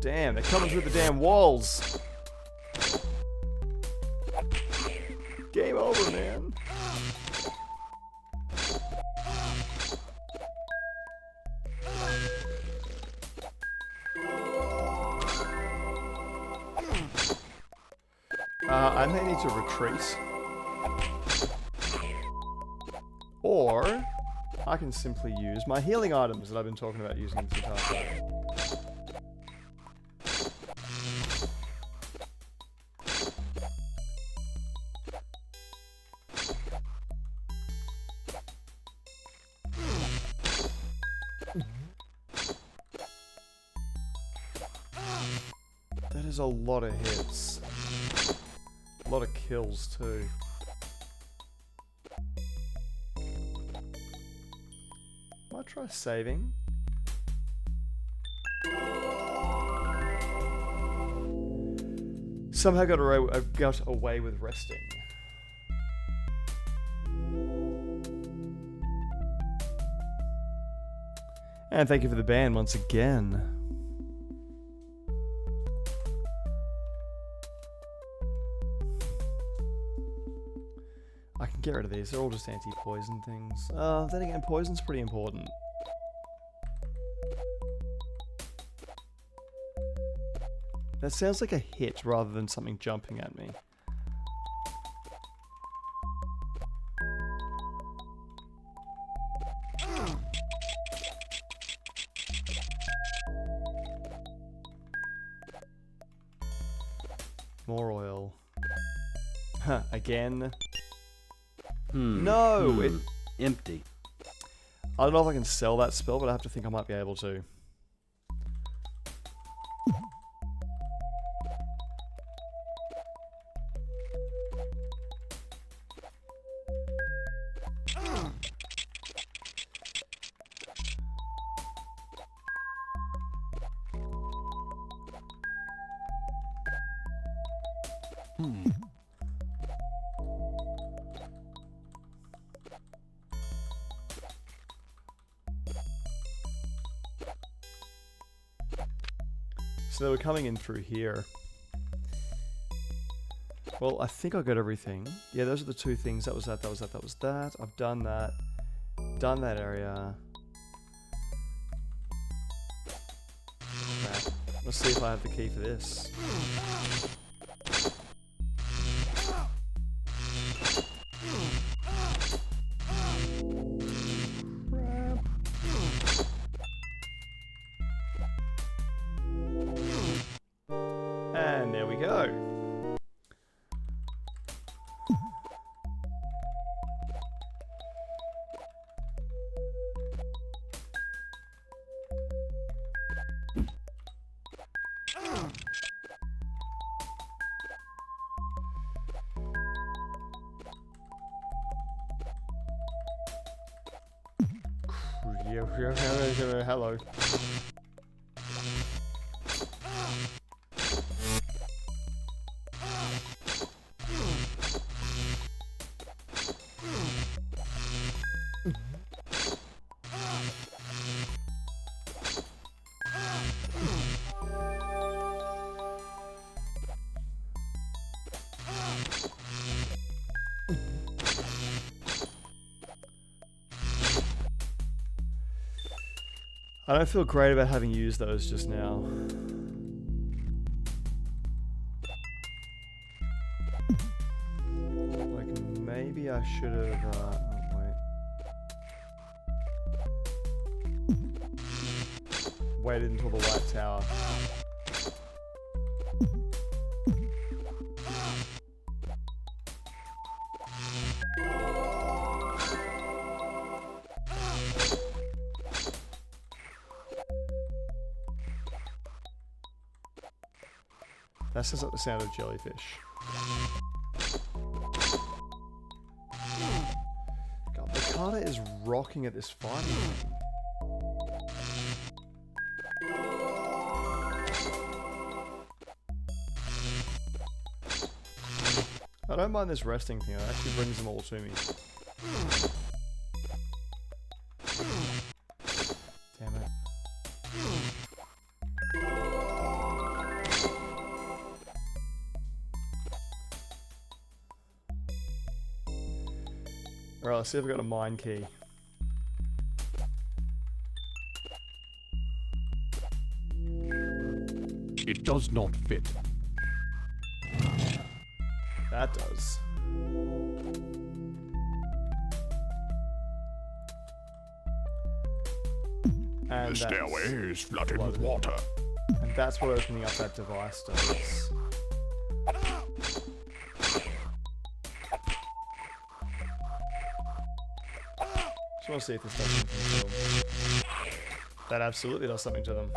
Damn, they're coming through the damn walls. Game over, man. I may need to retreat. Or I can simply use my healing items that I've been talking about using this entire time. That is a lot of hits. A lot of kills too. Might try saving. Somehow got away with resting. And thank you for the ban once again. I can get rid of these. They're all just anti-poison things. Then again, poison's pretty important. That sounds like a hit rather than something jumping at me. More oil. Huh, again. No! It... Empty. I don't know if I can sell that spell, but I have to think I might be able to. So they were coming in through here. Well, I think I got everything. Yeah, those are the two things. That was that, that was that, that was that. I've done that. Done that area. Crap. Let's see if I have the key for this. Crap. Hello. I don't feel great about having used those just now. Like, maybe I should have, oh, wait. Waited until the light tower. That sounds like the sound of jellyfish. God, the Carter is rocking at this fighting thing. I don't mind this resting thing, it actually brings them all to me. Damn it. Alright, let's see if I got a mine key. It does not fit. That does. And The stairway is flooded with flooded. water. And that's what opening up that device does. Just want to see if this does something to them. That absolutely does something to them.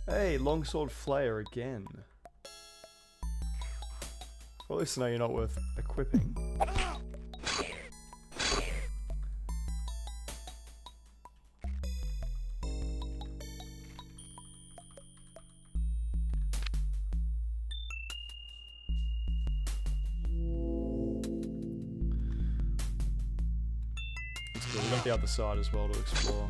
Hey, longsword flayer again. Well, at least now you're not worth equipping. That's good. We got the other side as well to explore.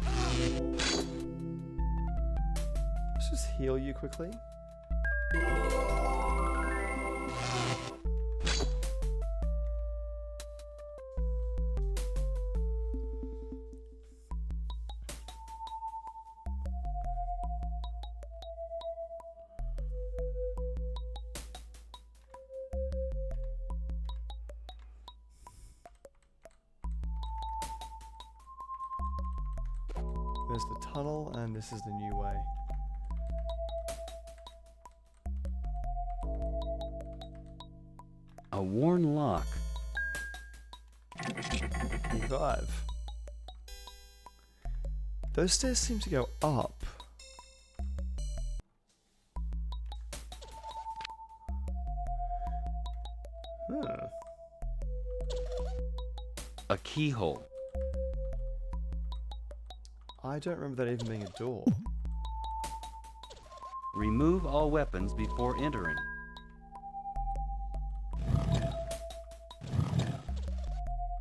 Let's just heal you quickly. There's the tunnel, and this is the new way. A worn lock. Revive. Those stairs seem to go up. Huh. A keyhole. I don't remember that even being a door. Remove all weapons before entering.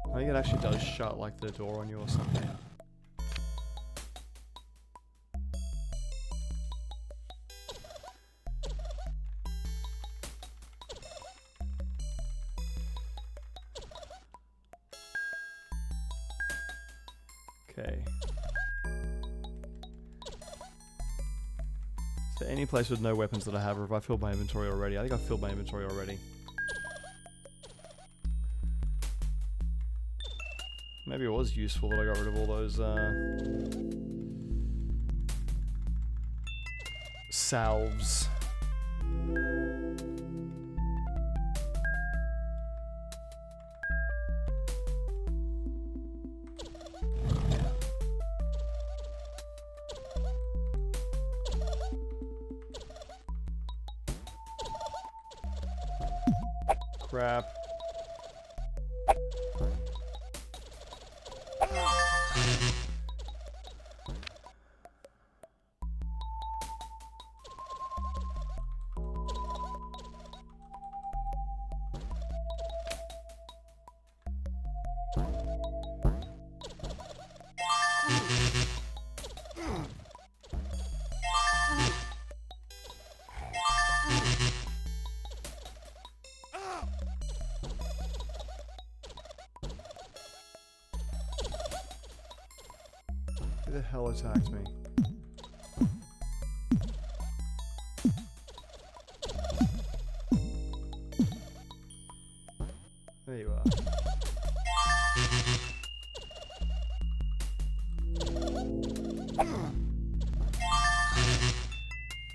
I think it actually does shut like the door on you or something. Okay. Is there any place with no weapons that I have, or have I filled my inventory already? I think I've filled my inventory already. Maybe it was useful that I got rid of all those salves. crap. Who the hell attacked me? There you are.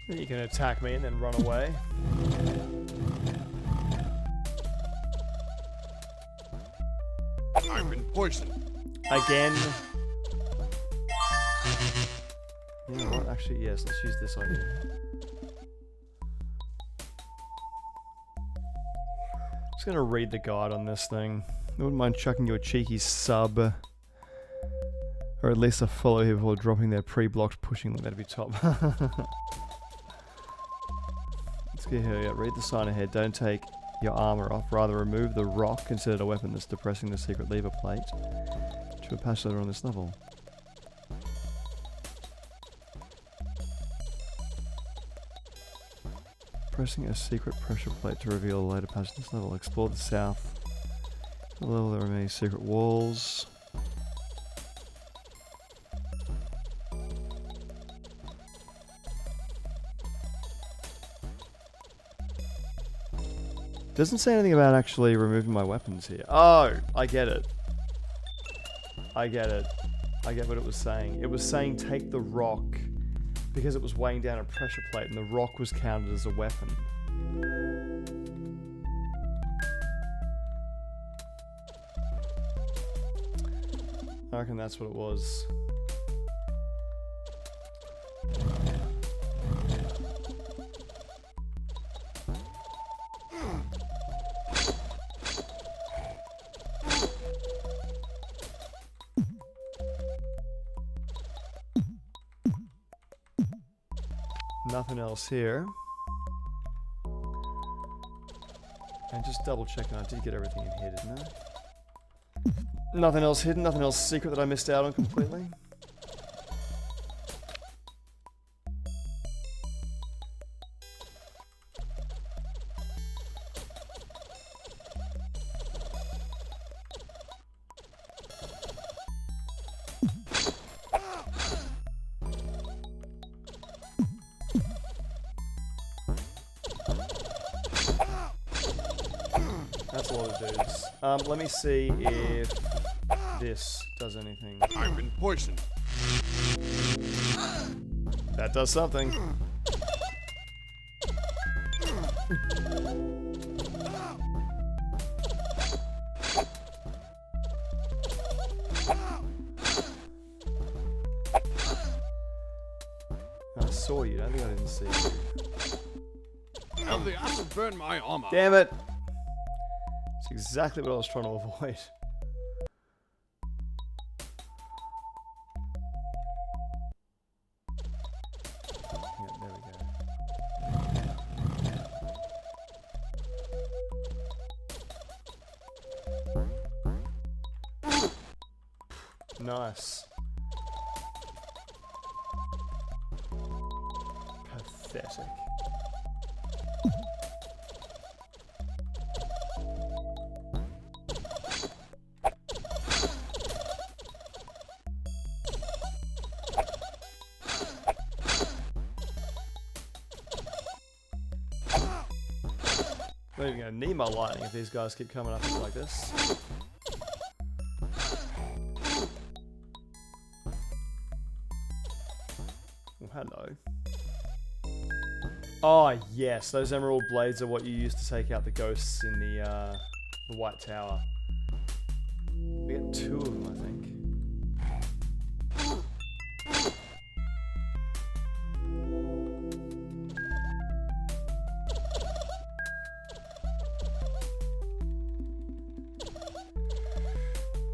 Then you can attack me and then run away. I've been poisoned. Again. You know what? Actually, yes, let's use this idea. Just gonna read the guide on this thing. I wouldn't mind chucking you a cheeky sub. Or at least a follow here before dropping their pre-blocked pushing link. That'd be top. Let's get here. Yeah, read the sign ahead. Don't take your armor off. Rather remove the rock considered a weapon that's depressing the secret lever plate to a passage later on this level. Pressing a secret pressure plate to reveal a later passage in this level. Explore the south. The level there are many secret walls. Doesn't say anything about actually removing my weapons here. Oh, I get it. I get it. I get what it was saying. It was saying take the rock because it was weighing down a pressure plate and the rock was counted as a weapon. I reckon that's what it was. Nothing else here. And just double checking, I did get everything in here, didn't I? Nothing else hidden, nothing else secret that I missed out on completely. That's a lot of dudes. Let me see if this does anything. I've been poisoned. That does something. I saw you. I think I didn't see you. Now the acid burned my armor. Damn it! It's exactly what I was trying to avoid. Yeah, there we go. Nice. Pathetic. I'm not even gonna need my lightning if these guys keep coming up like this. Oh, hello. Oh yes, those emerald blades are what you use to take out the ghosts in the White Tower. We get 2 of them, I think.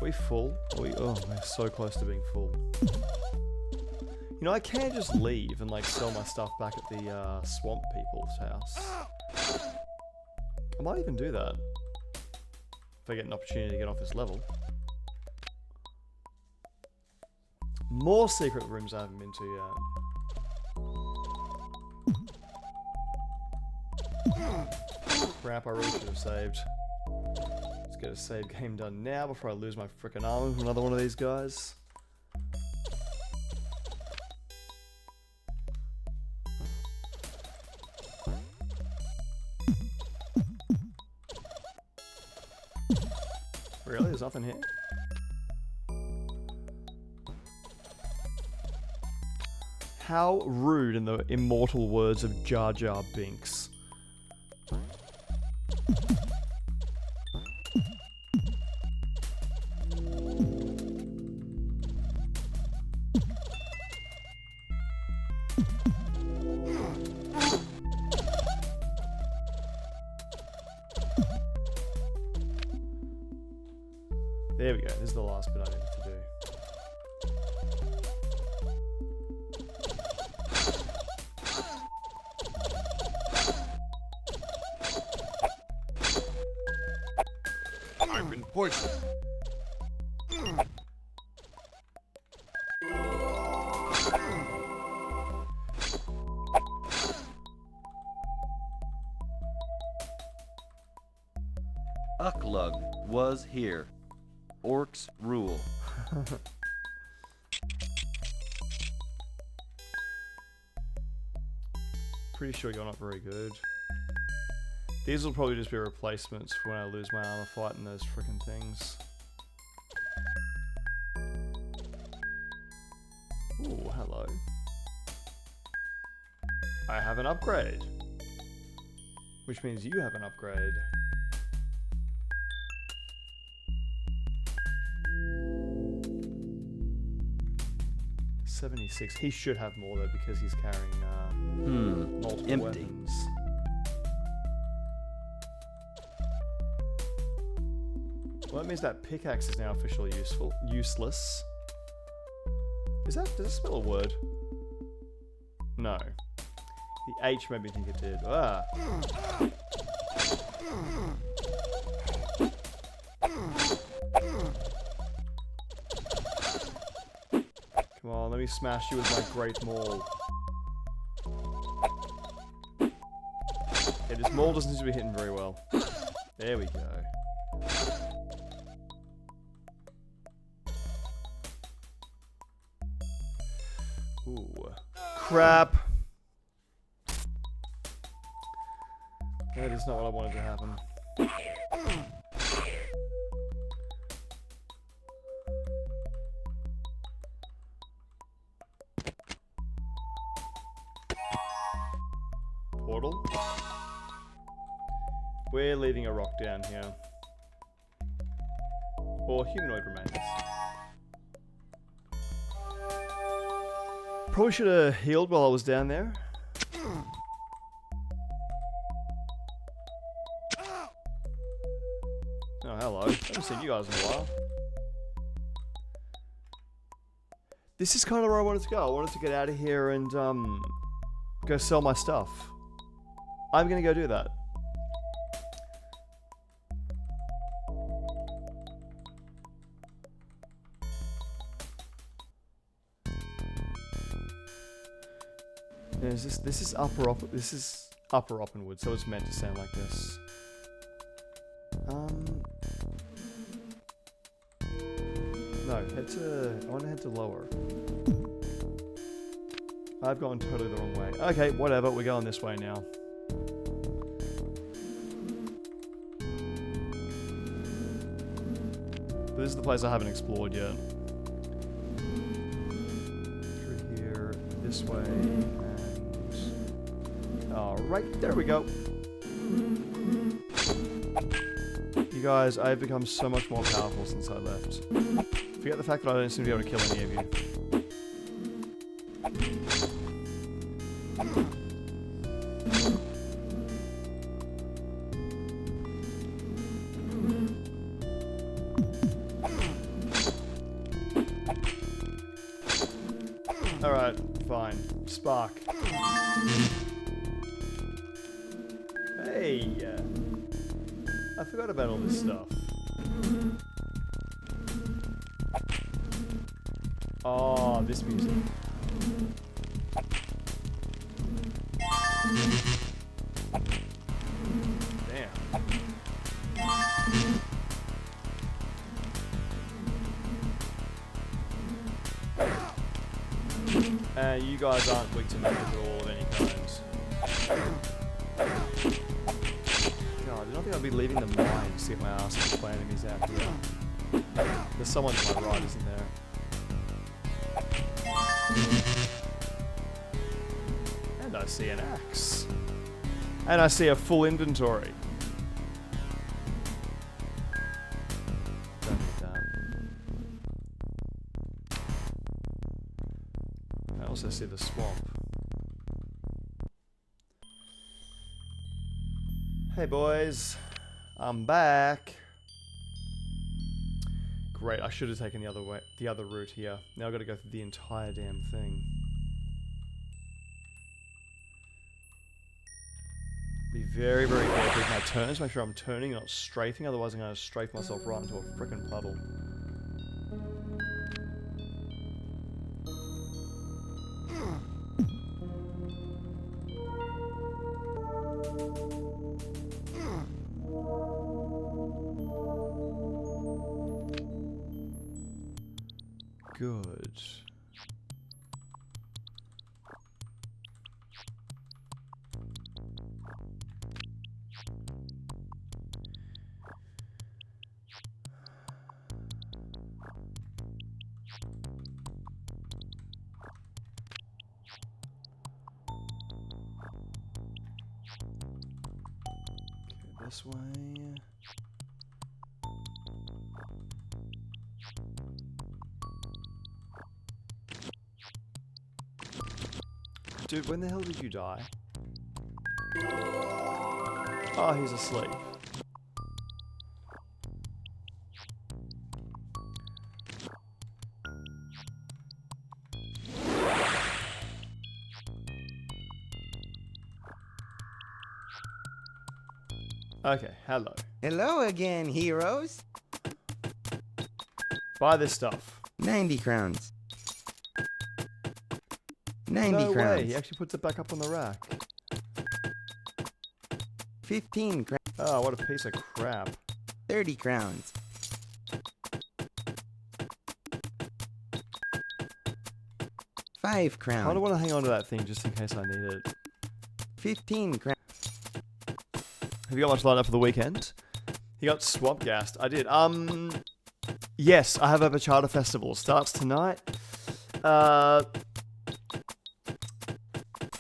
we full? Oh, we're so close to being full. You know, I can just leave and like sell my stuff back at the swamp people's house. I might even do that if I get an opportunity to get off this level. More secret rooms I haven't been to yet. Crap, I really should have saved. Let's get a save game done now before I lose my frickin' armor with another one of these guys. Really? There's nothing here? How rude, in the immortal words of Jar Jar Binks. There we go, this is the last bit I need to do. I've been poisoned. Uklug was here. Orcs rule. Pretty sure you're not very good. These will probably just be replacements for when I lose my armor fighting those frickin' things. Ooh, hello. I have an upgrade. Which means you have an upgrade. $76. He should have more though because he's carrying multiple empty. weapons. Well, that means that pickaxe is now officially useless. Does it spell a word? No. The H made me think it did. Ah. Come on, let me smash you with my great maul. Okay, this maul doesn't seem to be hitting very well. There we go. Ooh. Crap. That is not what I wanted to happen. Portal? We're leaving a rock down here. Or humanoid remains. Probably should have healed while I was down there. Oh, hello. I haven't seen you guys in a while. This is kind of where I wanted to go. I wanted to get out of here and, go sell my stuff. I'm gonna go do that. This is upper Oppenwood, so it's meant to sound like this. No, I want to head to lower. I've gone totally the wrong way. Okay, whatever, we're going this way now. But this is the place I haven't explored yet. Through here, this way, and... Alright, there we go. You guys, I've become so much more powerful since I left. Forget the fact that I don't seem to be able to kill any of you. fine. Spark. Hey! I forgot about all this stuff. Oh, this music. Damn. You guys aren't weak to magic at all of any kinds. God, I don't think I'd be leaving the mine to get my ass to play enemies out here. There's someone to my right, isn't there? And I see an axe. And I see a full inventory. Don't need that. I also see the swamp. Hey boys, I'm back. Great, I should have taken the other route here. Now I've got to go through the entire damn thing. Be very, very careful with my turns. Make sure I'm turning, not strafing. Otherwise I'm going to strafe myself right into a frickin' puddle. Good. Okay, this way. Dude, when the hell did you die? Oh, he's asleep. Okay, hello. Hello again, heroes. Buy this stuff. 90 crowns. 90 No crowns. way, he actually puts it back up on the rack. 15 crowns. Oh, what a piece of crap. 30 crowns. 5 crowns. I don't want to hang on to that thing just in case I need it. 15 crowns. Have you got much lined up for the weekend? He got swamp gassed. I did. Yes, I have a Bachata Festival. Starts tonight. I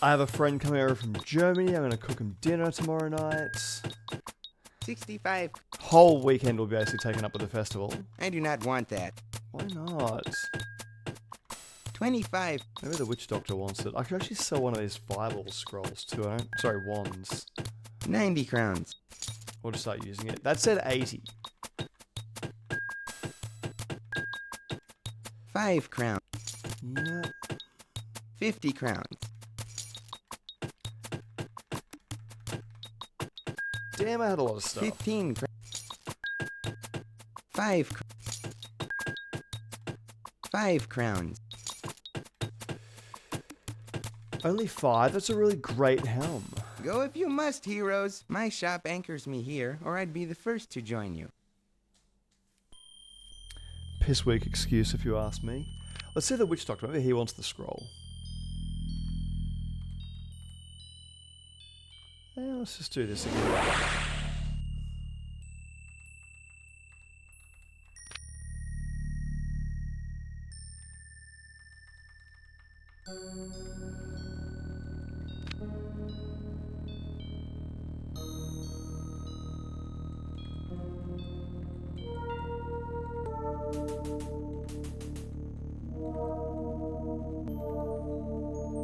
have a friend coming over from Germany. I'm going to cook him dinner tomorrow night. 65. Whole weekend will be basically taken up with the festival. I do not want that. Why not? 25. Maybe the witch doctor wants it. I could actually sell one of these fireball scrolls too. Sorry, wands. 90 crowns. We'll just start using it. That said 80. 5 crowns. Yeah. 50 crowns. Damn, I had a lot of stuff. 15 crowns. 5 crowns. Only 5? That's a really great helm. Go if you must, heroes. My shop anchors me here, or I'd be the first to join you. Piss weak excuse if you ask me. Let's see the witch doctor. Maybe he wants the scroll. Yeah, let's just do this again.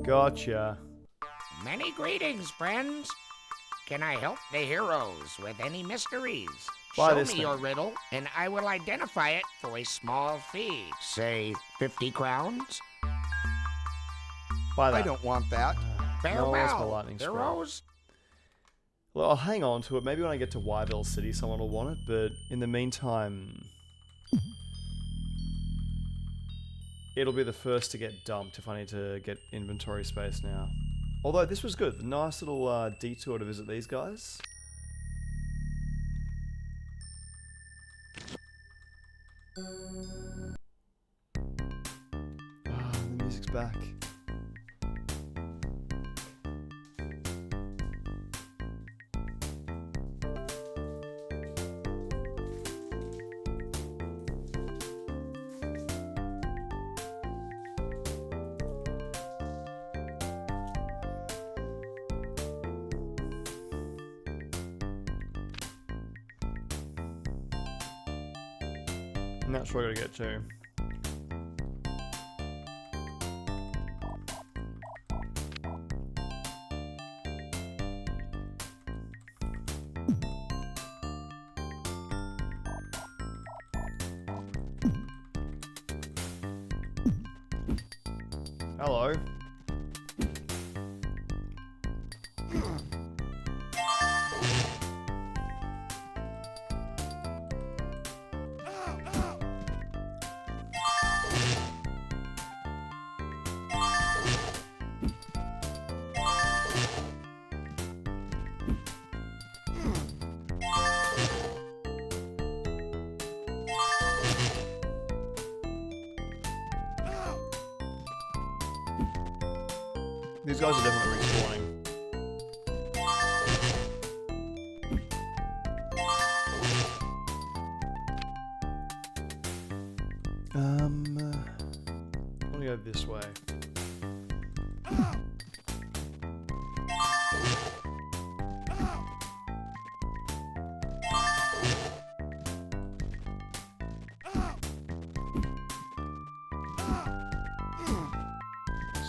Gotcha. Many greetings, friends. Can I help the heroes with any mysteries? Buy Show this me thing. your riddle, and I will identify it for a small fee. Say 50 crowns? Buy that. I don't want that. No one wants my Farewell, lightning scroll. heroes. Well, I'll hang on to it. Maybe when I get to Wyville City, someone will want it. But in the meantime, it'll be the first to get dumped if I need to get inventory space now. Although this was good. Nice little detour to visit these guys. Ah, the music's back. And that's what I gotta get to. Hello. These guys are definitely respawning. I'm gonna go this way.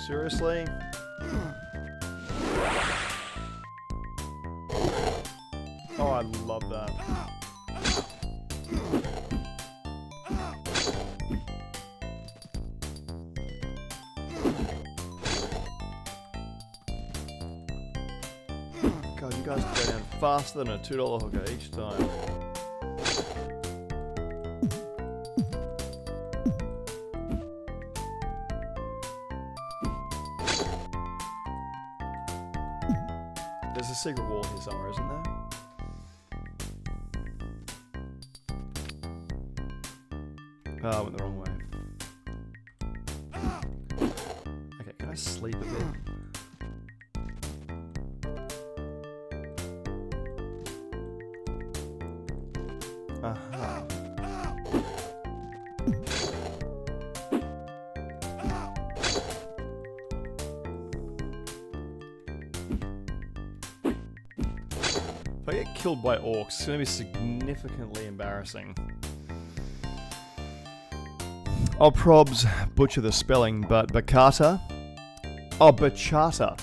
Seriously? Oh, I love that. God, you guys go down faster than a $2 hooker each time. There's a secret wall here somewhere, isn't there? Oh, I went the wrong way. Okay, can I sleep a bit? Aha. If I get killed by orcs, it's going to be significantly embarrassing. I'll probs butcher the spelling, but bachata? Oh, bachata.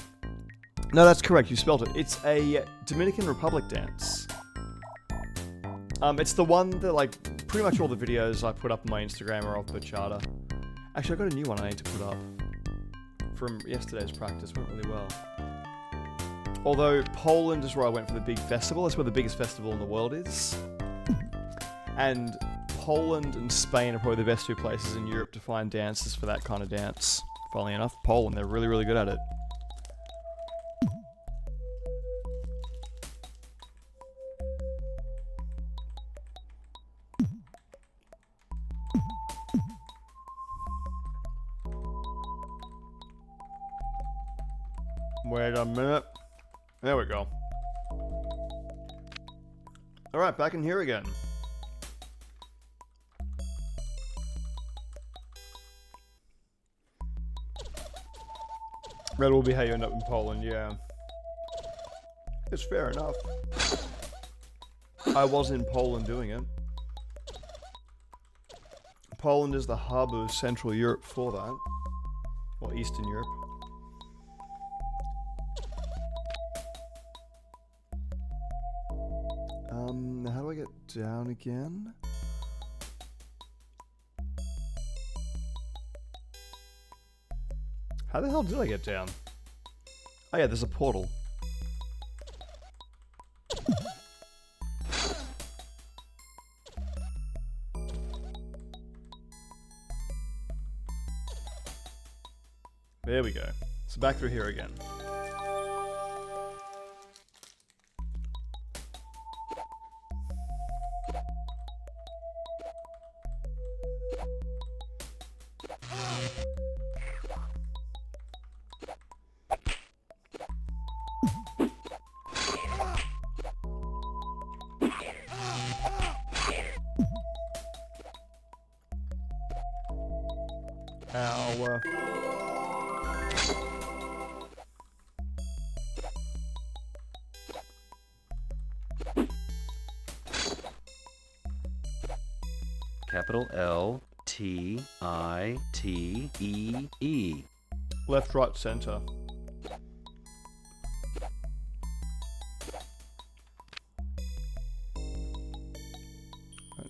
No, that's correct, you spelled it. It's a Dominican Republic dance. It's the one that, like, pretty much all the videos I put up on my Instagram are of bachata. Actually, I've got a new one I need to put up. From yesterday's practice, went really well. Although, Poland is where I went for the big festival. That's where the biggest festival in the world is. And Poland and Spain are probably the best two places in Europe to find dancers for that kind of dance. Funnily enough, Poland, they're really, really good at it. Wait a minute. There we go. Alright, back in here again. That will be how you end up in Poland, yeah. It's fair enough. I was in Poland doing it. Poland is the hub of Central Europe for that. Or Eastern Europe. How do I get down again? How the hell did I get down? Oh yeah, there's a portal. There we go. So back through here again. Ow. Capital L T I T E E. Left, right, center.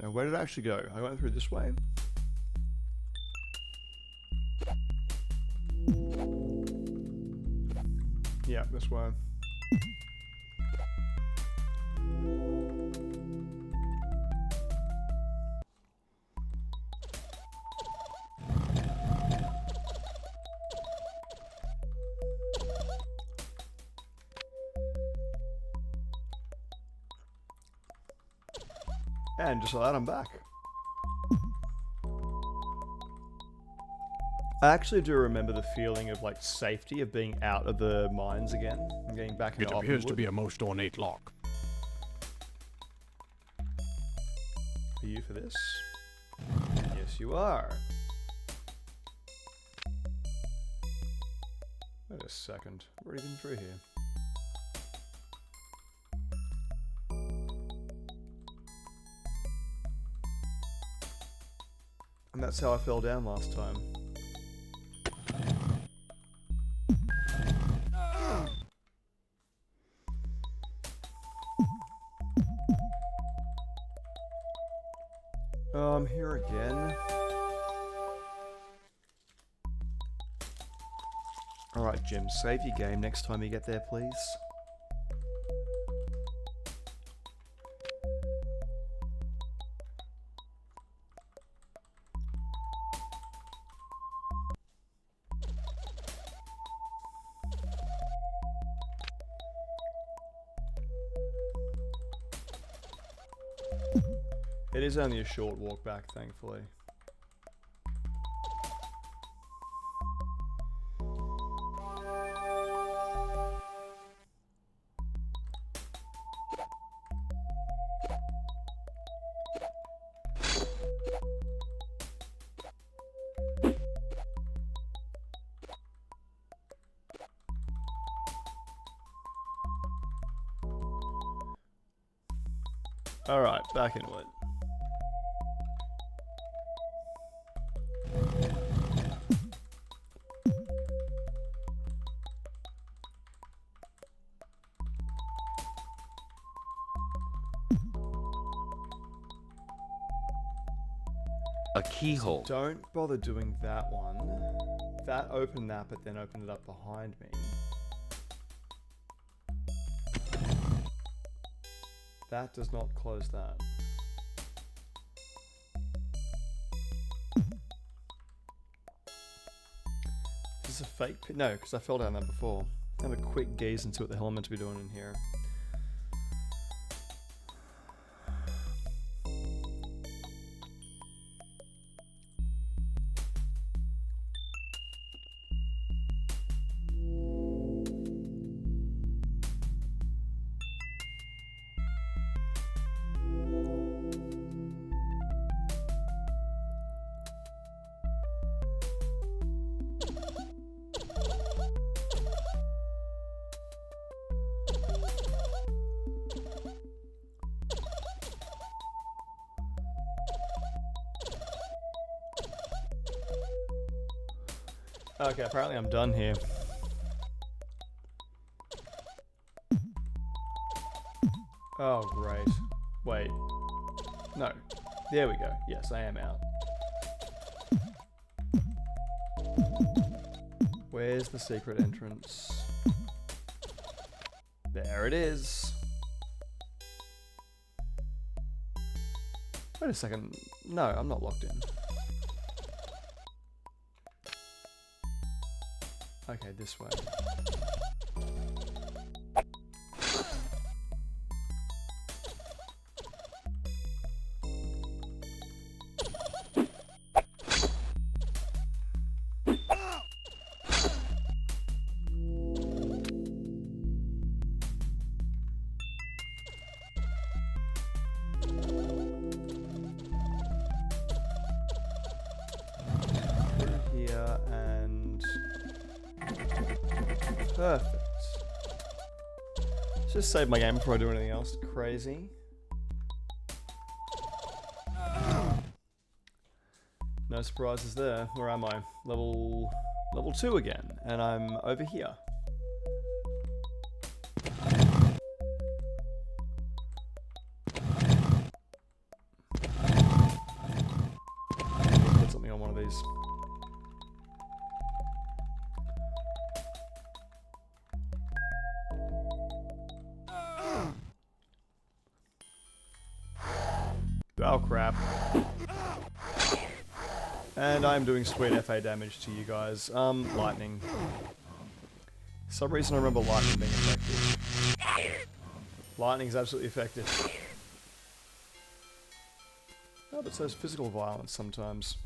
Now, where did I actually go? I went through this way. Yeah, this way. And just like that, I'm back. I actually do remember the feeling of like safety of being out of the mines again and getting back into It appears to Oppenwood. be a most ornate lock. Are you for this? Yes, you are. Wait a second. We're even through here. And that's how I fell down last time. Oh, I'm here again. Alright, Jim, save your game next time you get there, please. It is only a short walk back, thankfully. Alright, back into it. A keyhole. Don't bother doing that one. That opened that, but then opened it up behind me. That does not close that. Is this a fake pit? No, because I fell down there before. Have a quick gaze into what the hell I'm meant to be doing in here. Okay, apparently I'm done here. Oh, great. Wait. No. There we go. Yes, I am out. Where's the secret entrance? There it is. Wait a second. No, I'm not locked in. Okay, this way. Here and perfect. Let's just save my game before I do anything else crazy. No surprises there. Where am I? Level 2 again, and I'm over here. Put something on one of these. Oh crap. And I'm doing sweet FA damage to you guys. Lightning. For some reason I remember lightning being effective. Lightning's absolutely effective. Oh, but so is physical violence sometimes.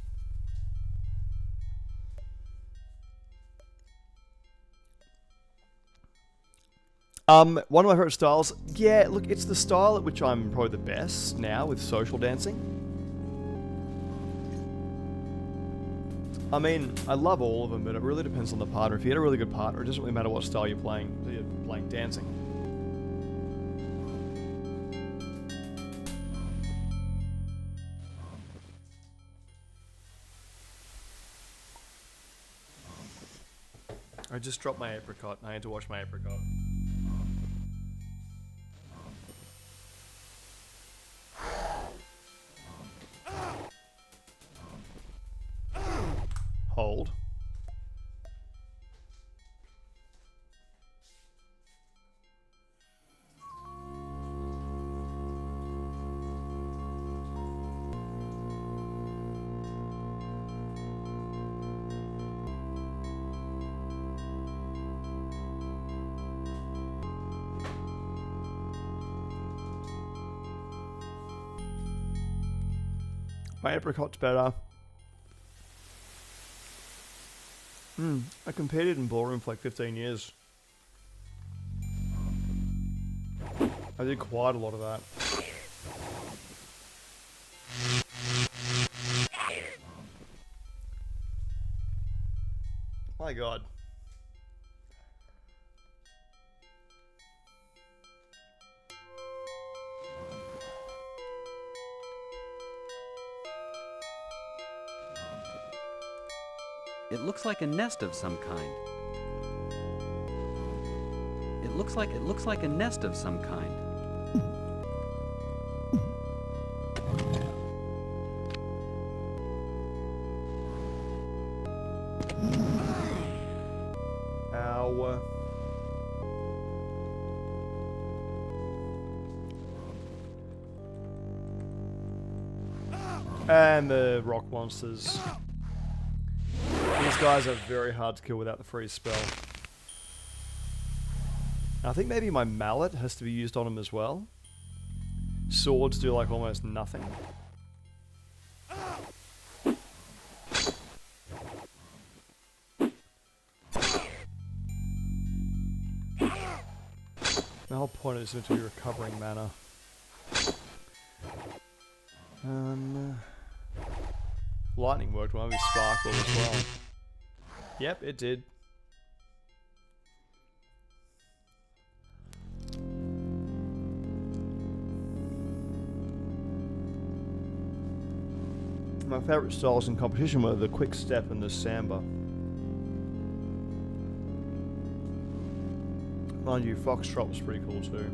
One of my favorite styles, yeah, look, it's the style at which I'm probably the best now with social dancing. I mean, I love all of them, but it really depends on the partner. If you get a really good partner, it doesn't really matter what style you're playing dancing. I just dropped my apricot. I had to wash my apricot. Hold. My apricot's better. I competed in ballroom for like 15 years. I did quite a lot of that. My god. It looks like a nest of some kind. It looks like a nest of some kind. Ow. And the rock monsters. These guys are very hard to kill without the freeze spell. I think maybe my mallet has to be used on them as well. Swords do like almost nothing. The whole point is to be recovering mana. Lightning worked well with Sparkle as well. Yep, it did. My favourite styles in competition were the quick step and the samba. Mind you, foxtrot was pretty cool too.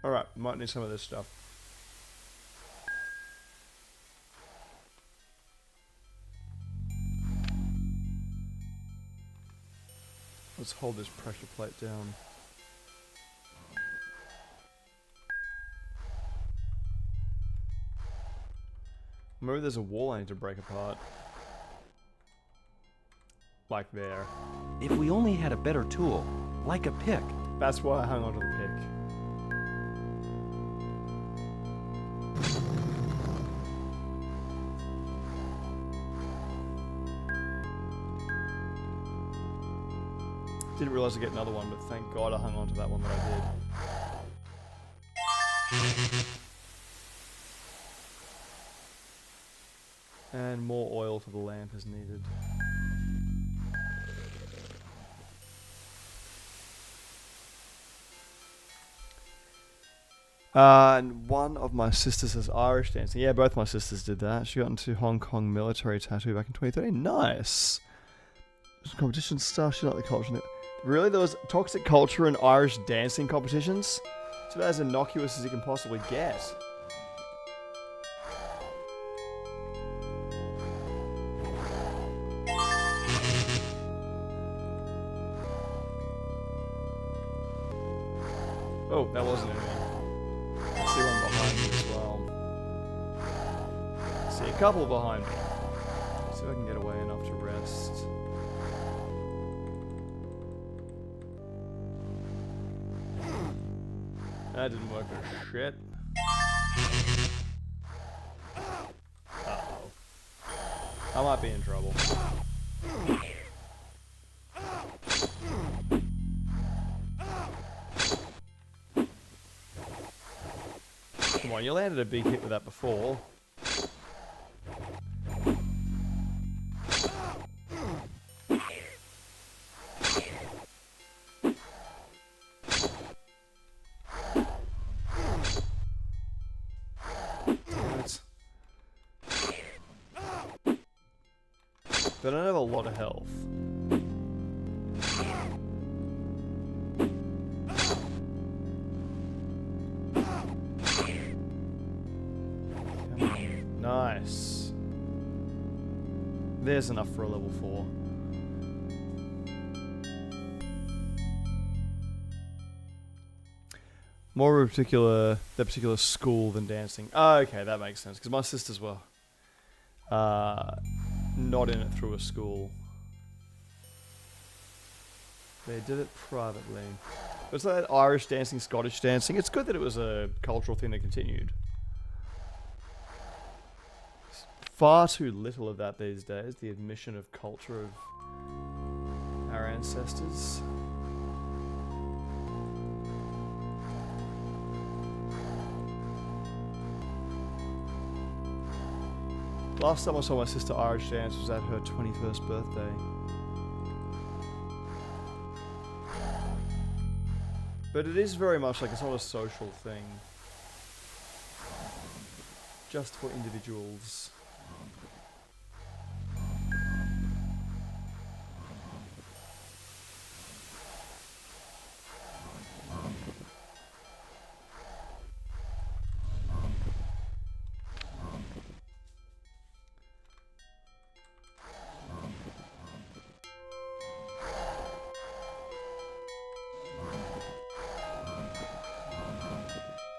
Alright, might need some of this stuff. Let's hold this pressure plate down. Maybe there's a wall I need to break apart. Like there. If we only had a better tool, like a pick. That's why I hung onto the pick. Didn't realize I'd get another one, but thank God I hung on to that one that I did. And more oil for the lamp is needed. And one of my sisters is Irish dancing. Yeah, both my sisters did that. She got into Hong Kong military tattoo back in 2013. Nice. Competition stuff. She liked the culture. Really? There was toxic culture in Irish dancing competitions? It's about as innocuous as you can possibly get. Oh, that wasn't anything. I see one behind me as well. See a couple behind me. See if I can get away enough to rest. That didn't work for shit. Uh-oh. I might be in trouble. Come on, you landed a big hit with that before. But I don't have a lot of health. Nice. There's enough for a level 4. More of the particular school than dancing. Oh, okay, that makes sense. Because my sisters were not in it through a school. They did it privately. But it's like that Irish dancing, Scottish dancing. It's good that it was a cultural thing that continued. Far too little of that these days. The admission of culture of our ancestors. Last time I saw my sister Irish dance was at her 21st birthday. But it is very much like it's not a social thing. Just for individuals.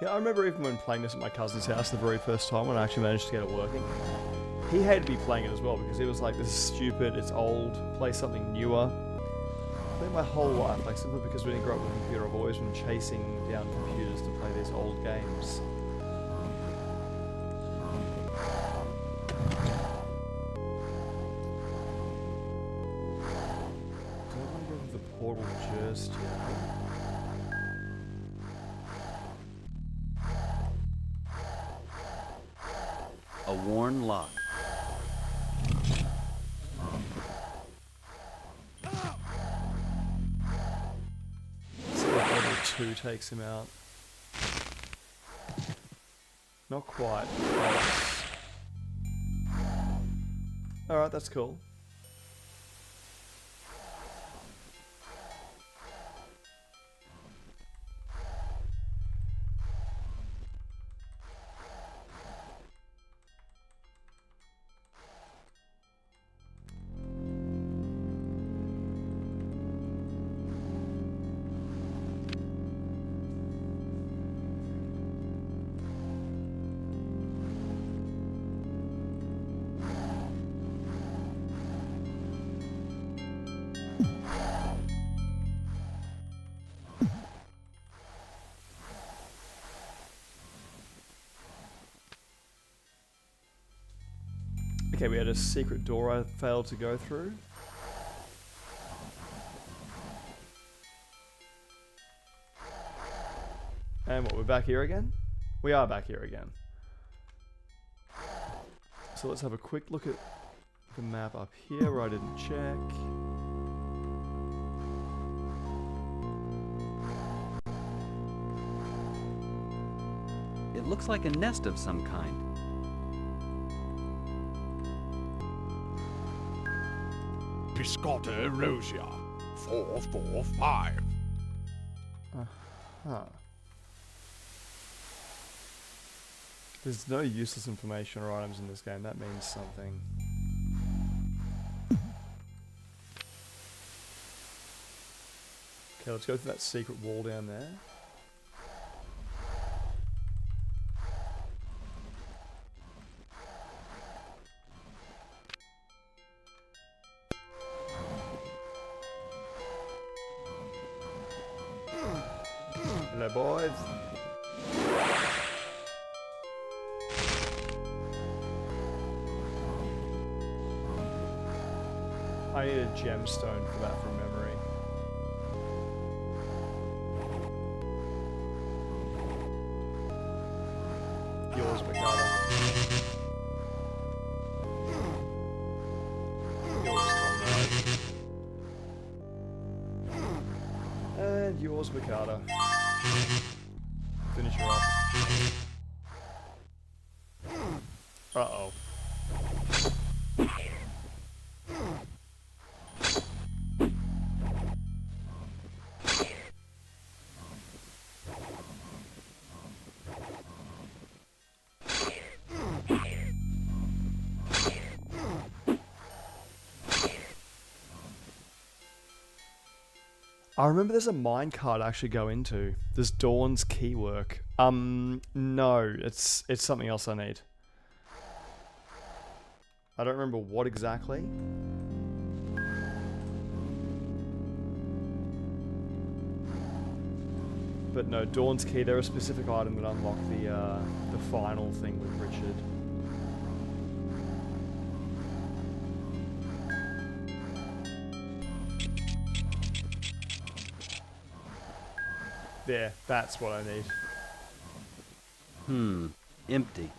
Yeah, I remember even when playing this at my cousin's house the very first time when I actually managed to get it working. He hated me playing it as well because he was like, this is stupid, it's old, play something newer. I think my whole life, like simply because we didn't grow up with a computer, I've always been chasing down computers to play these old games. Don't want to go to the portal just yet. A worn lock. So level 2 takes him out. Not quite. Close. Alright, that's cool. Okay, we had a secret door I failed to go through. And what, we're back here again? We are back here again. So let's have a quick look at the map up here where I didn't check. It looks like a nest of some kind. Piscata Rosia. 445. Huh. There's no useless information or items in this game. That means something. Okay, let's go through that secret wall down there. Hello, boys. I need a gemstone for that from memory. Yours, Mikado. Yours, Conrad. And yours, Mikado. Finish her off. Uh-oh. I remember there's a minecart I actually go into. There's Dawn's keywork. No, it's something else I need. I don't remember what exactly. But no, Dawn's key, they're a specific item that unlock the final thing with Richard. There, that's what I need. Empty.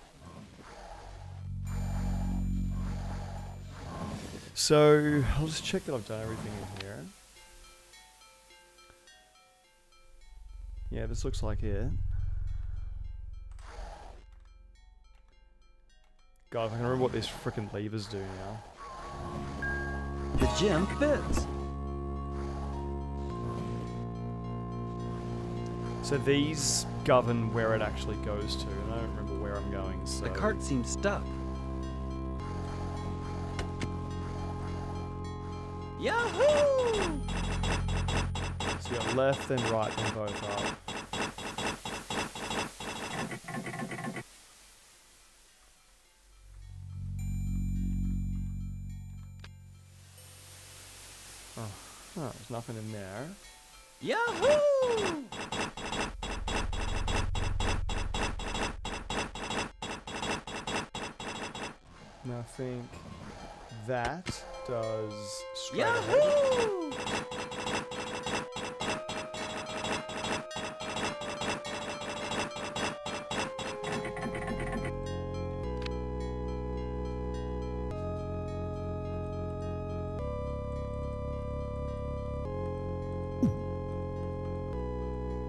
So, I'll just check that I've done everything in here. Yeah, this looks like it. God, if I can remember what these frickin' levers do now. The gem fits. So these govern where it actually goes to, and I don't remember where I'm going, so... The cart seems stuck. Yahoo! So you got left, then right, then both up. Oh, there's nothing in there. Yahoo! And I think that does straight Yahoo! ahead.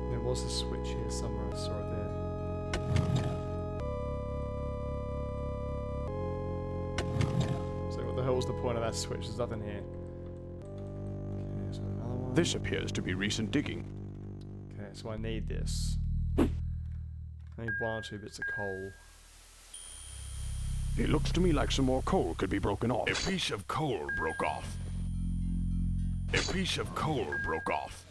There was a switch here somewhere, I saw it there. What the hell was the point of that switch? There's nothing here. Okay, so another one. This appears to be recent digging. Okay, so I need this. I need 1 or 2 bits of coal. It looks to me like some more coal could be broken off. A piece of coal broke off. A piece of coal broke off.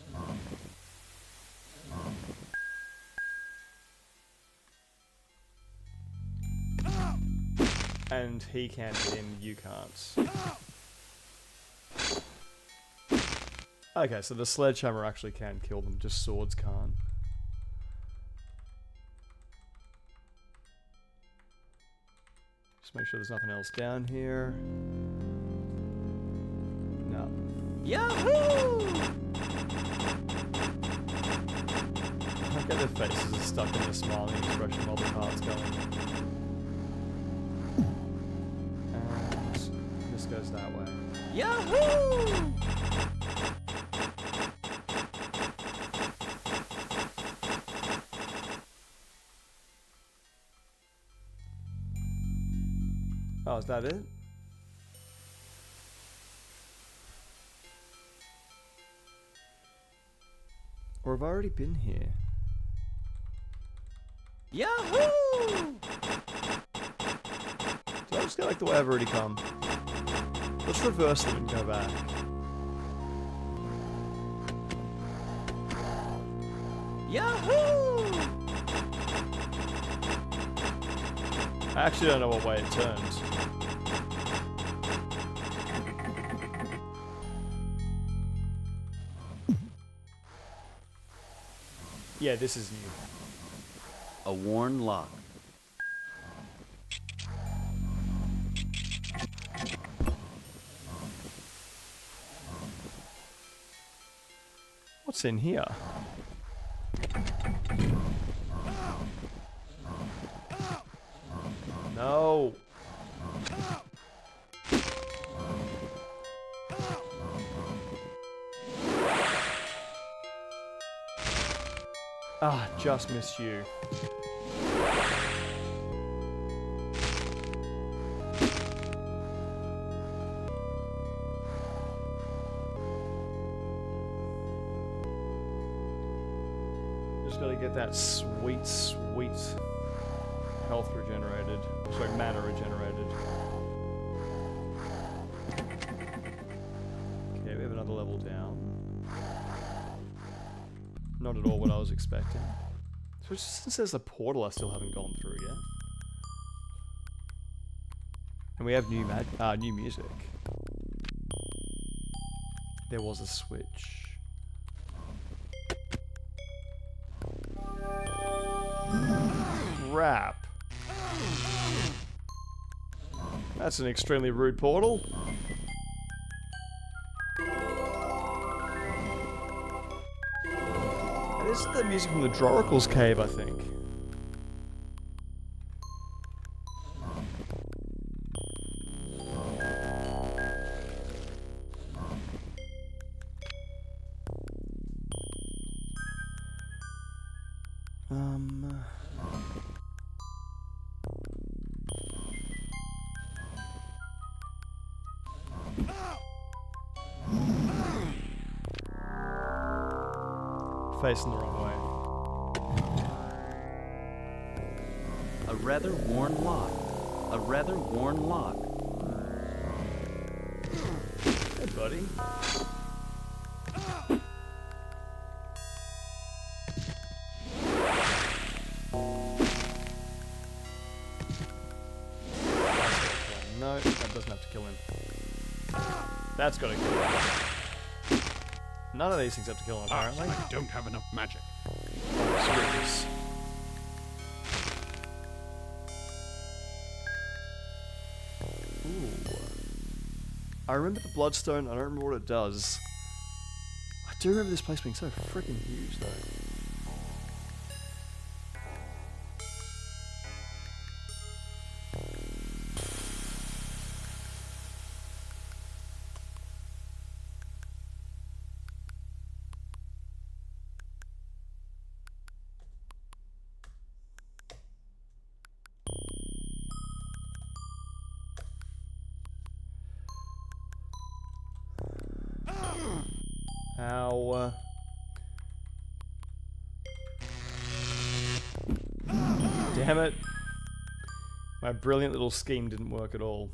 And he can't hit him, you can't. Okay, so the sledgehammer actually can kill them, just swords can't. Just make sure there's nothing else down here. No. Yahoo! Look at their faces are stuck in the smiling expression while the cart's going. And this goes that way. Yahoo! Oh, is that it? Or have I already been here? Yahoo! Do I just go like the way I've already come? Let's reverse them and go back. Yahoo! I actually don't know what way it turns. Yeah, this is new. A worn lock. What's in here? No. Ah, just missed you. Just gotta get that sweet, sweet health regenerated. Sorry, mana regenerated. Okay, we have another level down. Not at all what I was expecting. So it just says the portal I still haven't gone through yet. And we have new new music. There was a switch. Crap. That's an extremely rude portal. This is the music from the Droricle's cave, I think. Facing the wrong way. A rather worn lock. A rather worn lock. Hey, buddy. No, that doesn't have to kill him. That's gotta kill him. None of these things have to kill him, apparently. I don't have enough magic. Sweetness. Ooh. I remember the Bloodstone, I don't remember what it does. I do remember this place being so freaking huge, though. Ow. Damn it. My brilliant little scheme didn't work at all.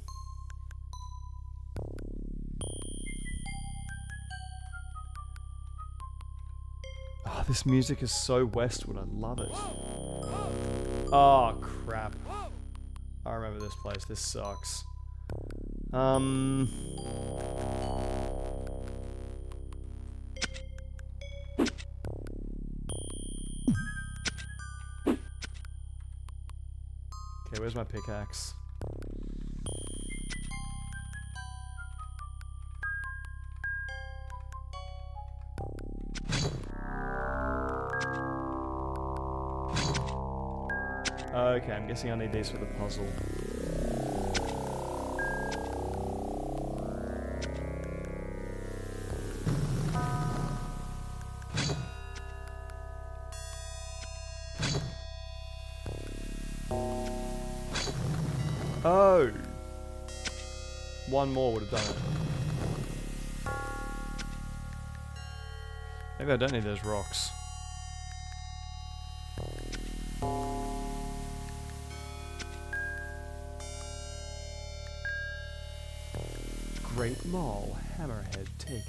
Oh, this music is so Westwood. I love it. Oh, crap. I remember this place. This sucks. Okay, where's my pickaxe? Okay, I'm guessing I need these for the puzzle. Oh! One more would have done it. Maybe I don't need those rocks. Great Mall, Hammerhead taken.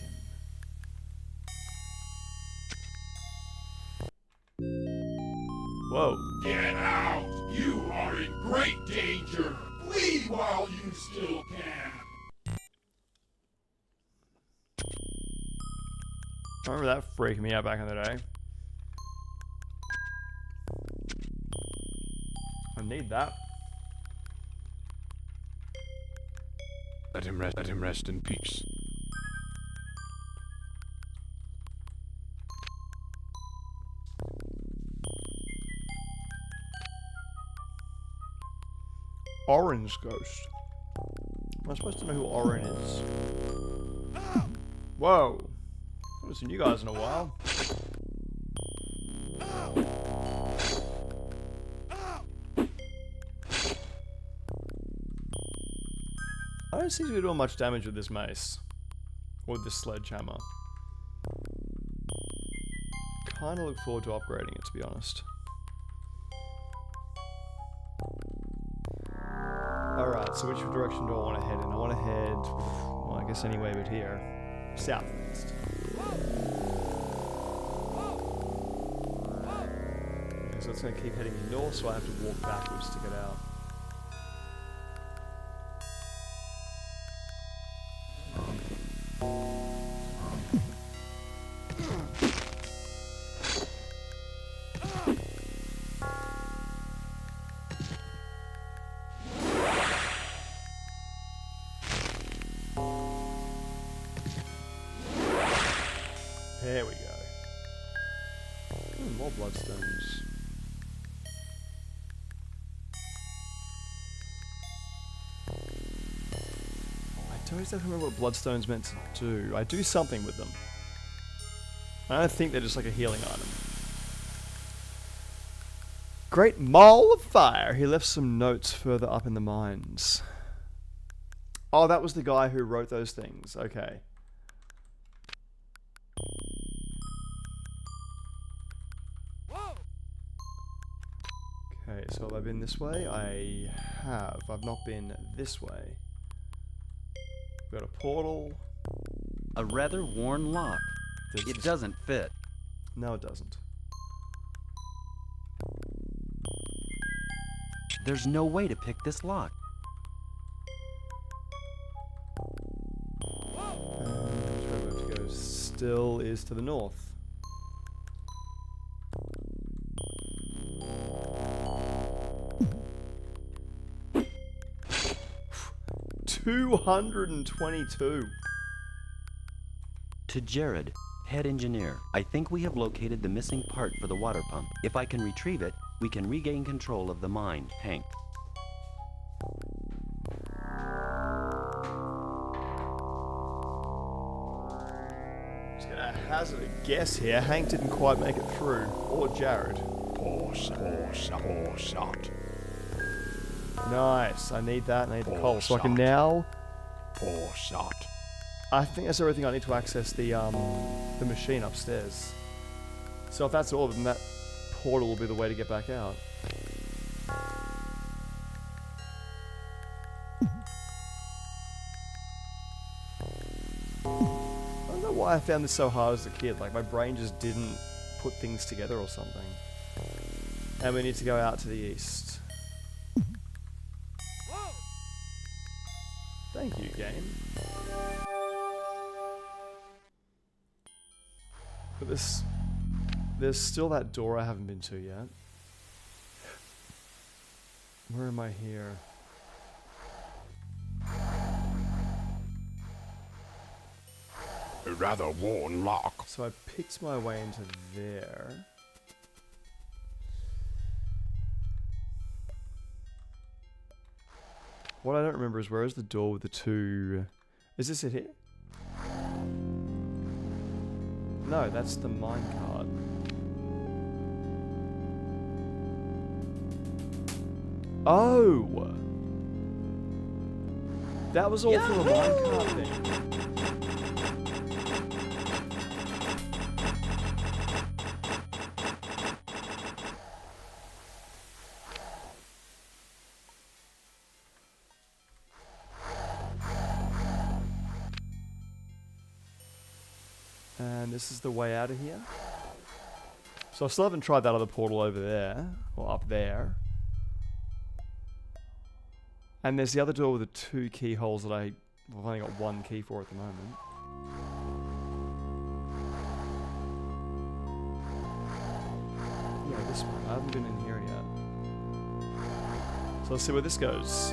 Whoa. Get out! You are in great danger! Flee while you still can! I remember that freaking me out back in the day. I need that. Let him rest in peace. Orange Ghost. Am I supposed to know who Oren is? Whoa! I haven't seen you guys in a while. I don't seem to be doing much damage with this mace. Or with this sledgehammer. Kinda look forward to upgrading it, to be honest. Alright, so which direction do I want to head in? I want to head, well, I guess anyway but here. South next. Okay, so it's going to keep heading north, so I have to walk backwards to get out. There we go. Ooh, more bloodstones. I don't exactly remember what bloodstones meant to do. I do something with them. I don't think they're just like a healing item. Great Mall of Fire. He left some notes further up in the mines. Oh, that was the guy who wrote those things. Okay. Okay, so have I been this way? I have. I've not been this way. We've got a portal. A rather worn lock. It doesn't fit. No, it doesn't. There's no way to pick this lock. Which way do we have to go? Still is to the north. $222. To Jared, head engineer. I think we have located the missing part for the water pump. If I can retrieve it, we can regain control of the mine. Hank. Just gonna hazard a guess here. Hank didn't quite make it through. Or Jared. Poor sot. Nice. I need that. I need the Poor coal. So I can sod. now... Poor sot. I think that's everything I need to access the machine upstairs. So if that's all, then that portal will be the way to get back out. I don't know why I found this so hard as a kid. Like, my brain just didn't put things together or something. And we need to go out to the east. Thank you, game. But there's still that door I haven't been to yet. Where am I here? A rather worn lock. So I picked my way into there. What I don't remember is where is the door with the two... Is this it here? No, that's the minecart. Oh! That was all for the minecart thing. And this is the way out of here. So I still haven't tried that other portal over there, or up there. And there's the other door with the 2 keyholes that I've only got 1 key for at the moment. Yeah, this one. I haven't been in here yet. So let's see where this goes.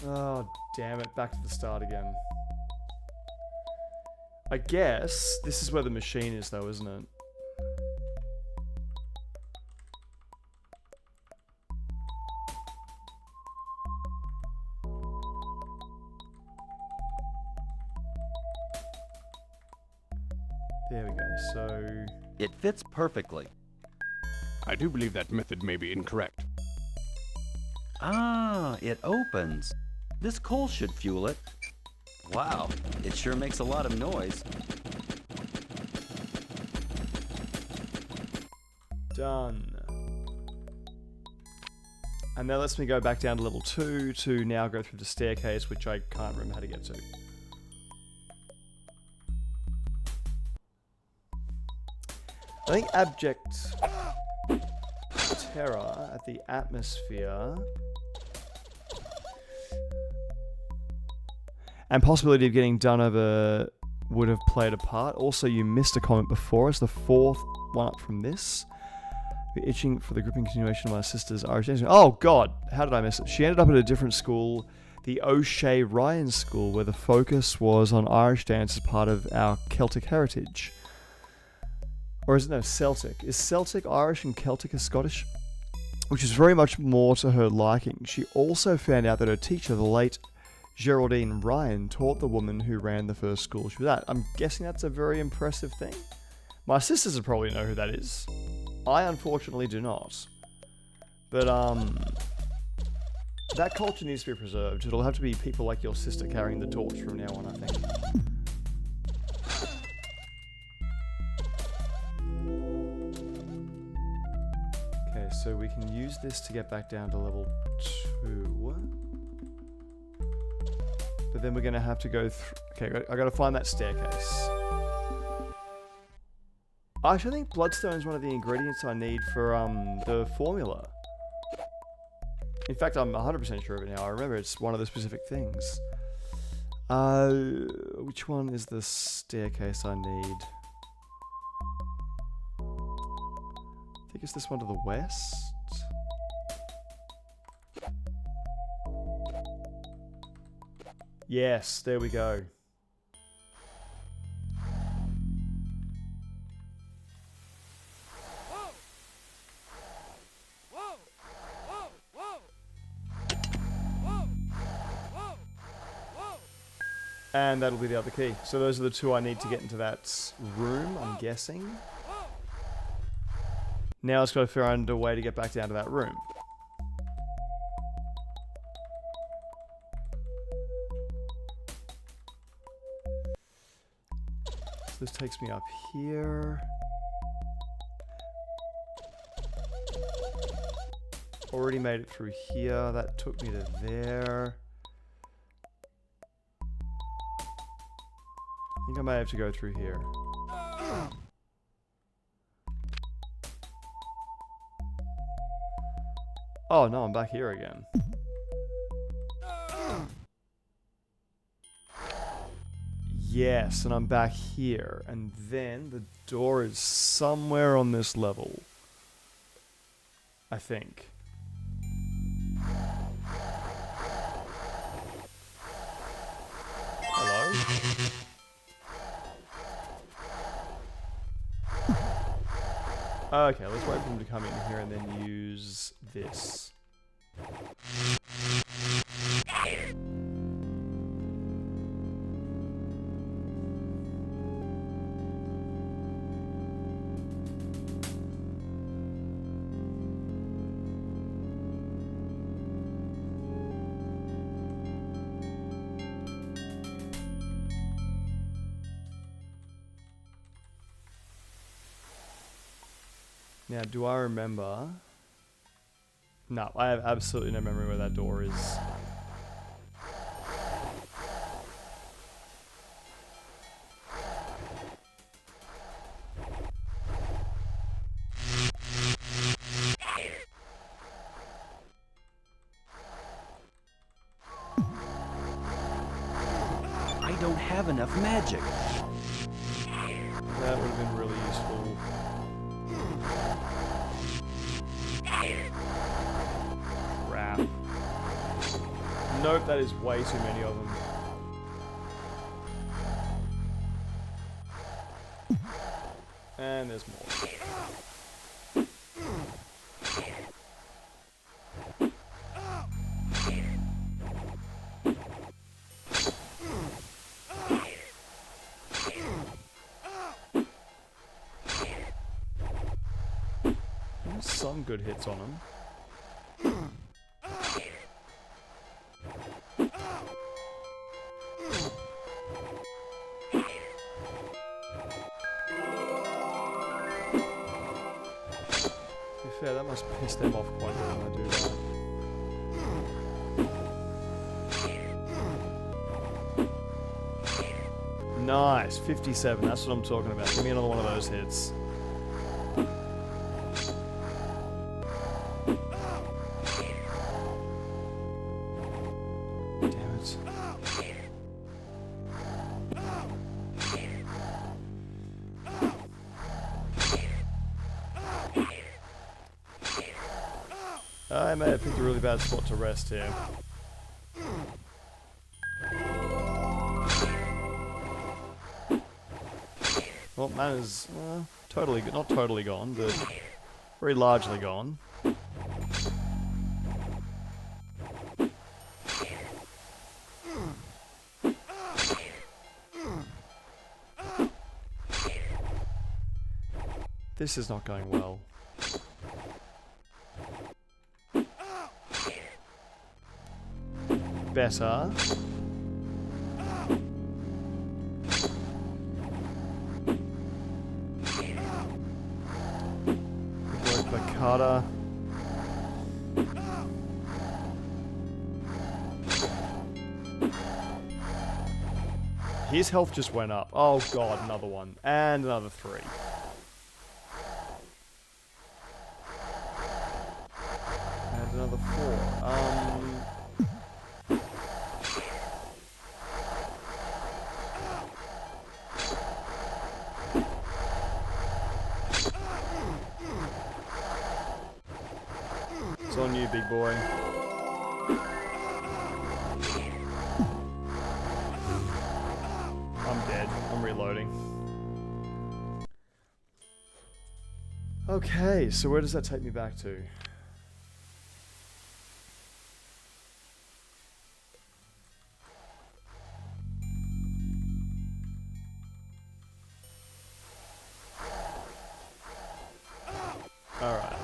Oh, damn it. Back to the start again. I guess this is where the machine is though, isn't it? There we go, so... It fits perfectly. I do believe that method may be incorrect. Ah, it opens. This coal should fuel it. Wow, it sure makes a lot of noise. Done. And that lets me go back down to level 2 to now go through the staircase, which I can't remember how to get to. I think abject terror at the atmosphere and possibility of getting done over would have played a part. Also, you missed a comment before. It's the 4th one up from this. We're itching for the gripping continuation of my sister's Irish dancing. Oh god, how did I miss it? She ended up at a different school, the O'Shea Ryan School, where the focus was on Irish dance as part of our Celtic heritage. Or is it no, Celtic? Is Celtic Irish and Celtic is Scottish? Which is very much more to her liking. She also found out that her teacher, the late Geraldine Ryan, taught the woman who ran the first school she was at. I'm guessing that's a very impressive thing. My sisters would probably know who that is. I unfortunately do not. But, that culture needs to be preserved. It'll have to be people like your sister carrying the torch from now on, I think. Okay, so we can use this to get back down to level 2. But then we're going to have to go through... Okay, I got to find that staircase. I actually think bloodstone is one of the ingredients I need for the formula. In fact, I'm 100% sure of it now. I remember it's one of the specific things. Which one is the staircase I need? I think it's this one to the west. Yes, there we go. And that'll be the other key. So those are the 2 I need to get into that room, I'm guessing. Now it's got to find a way to get back down to that room. So this takes me up here. Already made it through here. That took me to there. I think I may have to go through here. Oh no, I'm back here again. Yes, and I'm back here. And then the door is somewhere on this level. I think. Hello? Okay, let's wait for him to come in here and then use this. Now, do I remember? No, I have absolutely no memory where that door is. I don't have enough magic. That would have been really useful. Crap. Nope, that is way too many of them. And there's more. There's some good hits on them. To be fair, that must piss them off quite a bit when I do that. Nice, 57, that's what I'm talking about. Give me another one of those hits. Damn it. I may have picked a really bad spot to rest here. Well, mana's totally, not totally gone, but very largely gone. This is not going well. Better. Carter. His health just went up. Oh god, another one. And another 3. And another 4. It's on you, big boy. I'm dead. I'm reloading. Okay, so where does that take me back to? Alright.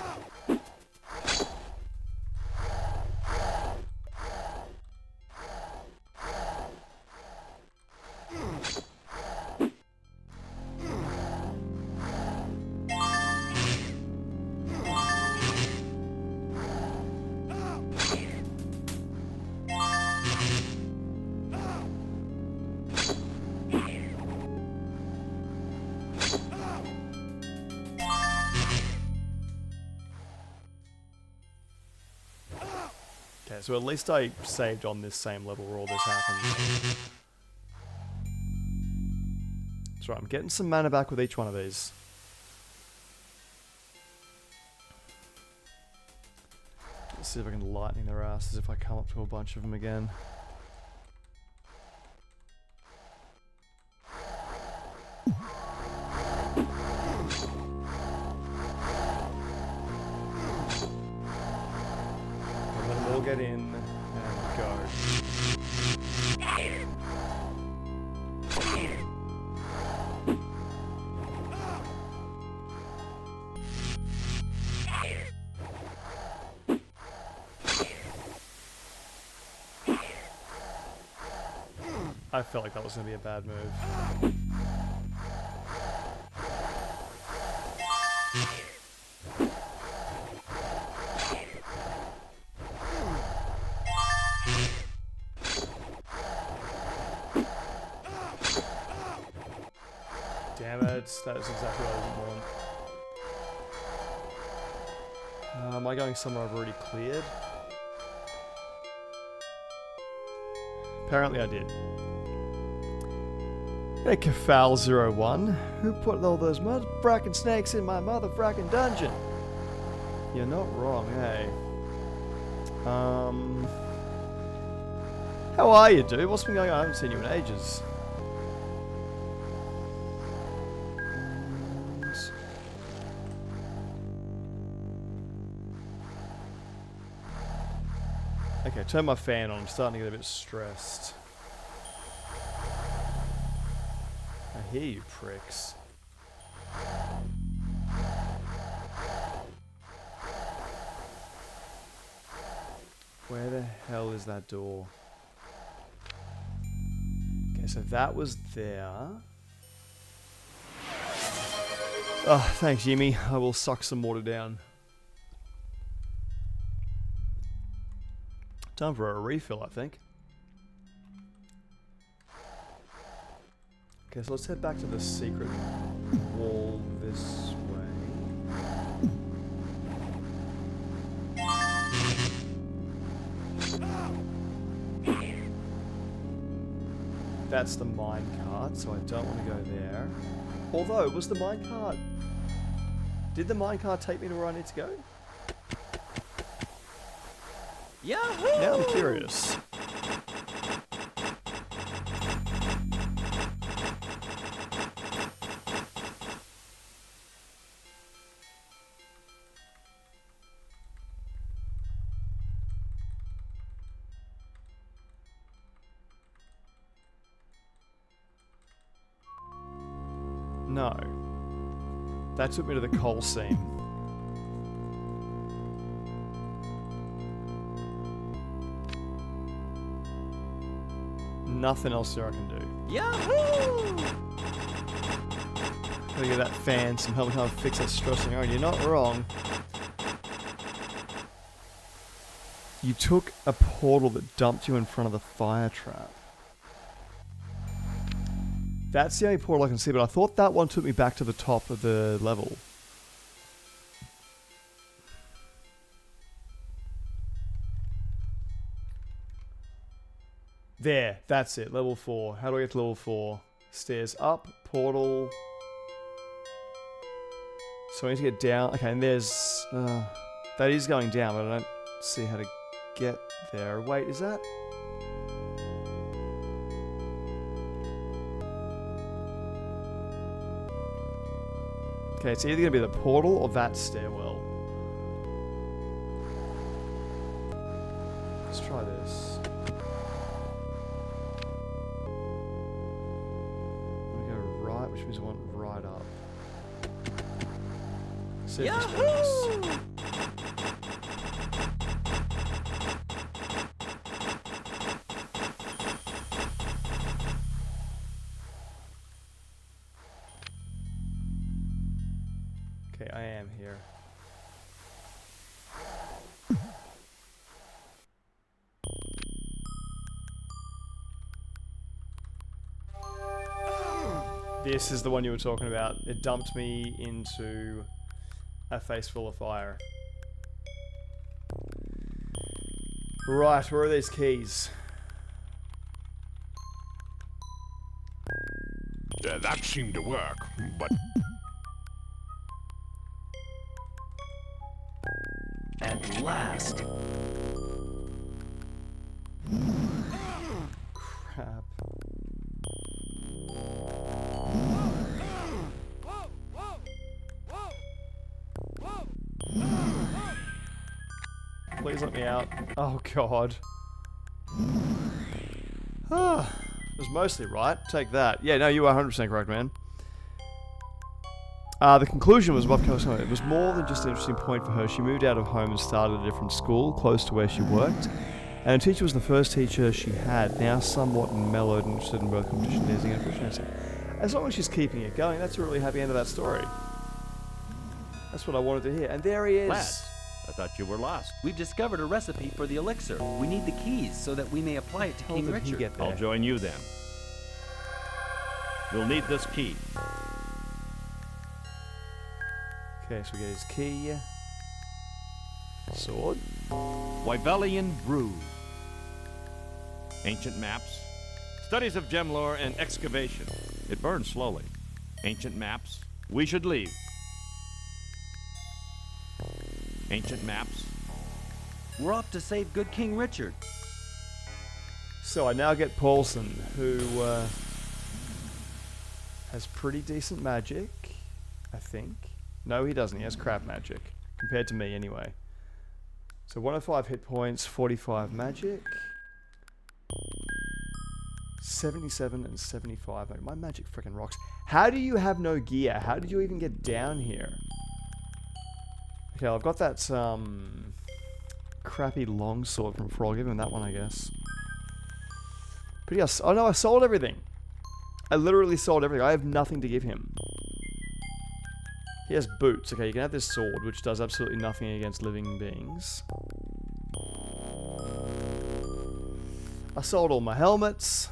Okay, so at least I saved on this same level where all this happened. That's right, I'm getting some mana back with each one of these. Let's see if I can lightning their asses if I come up to a bunch of them again. Get in and go. I felt like that was going to be a bad move. Damn it, that is exactly what I didn't want. Am I going somewhere I've already cleared? Apparently I did. Hey, Kafal01, who put all those mother-fracking snakes in my mother-fracking dungeon? You're not wrong, hey. How are you, dude? What's been going on? I haven't seen you in ages. Okay, turn my fan on. I'm starting to get a bit stressed. I hear you, pricks. Where the hell is that door? Okay, so that was there. Oh, thanks, Jimmy. I will suck some water down. Time for a refill, I think. Okay, so let's head back to the secret wall this way. That's the minecart, so I don't want to go there. Although, was the minecart... Did the minecart take me to where I need to go? Yahoo! Now I'm curious. No. That took me to the coal seam. Nothing else there I can do. Yahoo! Gotta get that fan some help to fix that stressing. Oh, you're not wrong. You took a portal that dumped you in front of the fire trap. That's the only portal I can see, but I thought that one took me back to the top of the level. There, that's it, level 4. How do I get to level 4? Stairs up, portal. So I need to get down. Okay, and there's... that is going down, but I don't see how to get there. Wait, is that... Okay, it's either going to be the portal or that stairwell. Let's try this. I'm going to go right, which means I want right up. See if this works. Okay, I am here. This is the one you were talking about. It dumped me into a face full of fire. Right, where are these keys? That seemed to work, but... At last. Crap. Please let me out. Oh god. Ah, it was mostly right. Take that. Yeah, no, you are 100% correct, man. The conclusion was, it was more than just an interesting point for her. She moved out of home and started a different school, close to where she worked. And her teacher was the first teacher she had, now somewhat mellowed and interested in both competition and dancing and efficiency. As long as she's keeping it going, that's a really happy end of that story. That's what I wanted to hear. And there he is. Lads, I thought you were lost. We've discovered a recipe for the elixir. We need the keys so that we may apply it to How King did he Richard. get there? I'll join you then. You'll need this key. Okay, so we get his key. Sword. Wyvelian Brew. Ancient maps. Studies of gem lore and excavation. It burns slowly. Ancient maps. We should leave. Ancient maps. We're off to save good King Richard. So I now get Paulson, who has pretty decent magic, I think. No, he doesn't. He has crap magic, compared to me anyway. So 105 hit points, 45 magic. 77 and 75. Like, my magic freaking rocks. How do you have no gear? How did you even get down here? Okay, I've got that crappy longsword from Frog. I'll give him that one, I guess. But yes, oh no, I sold everything. I literally sold everything. I have nothing to give him. He has boots. Okay, you can have this sword, which does absolutely nothing against living beings. I sold all my helmets.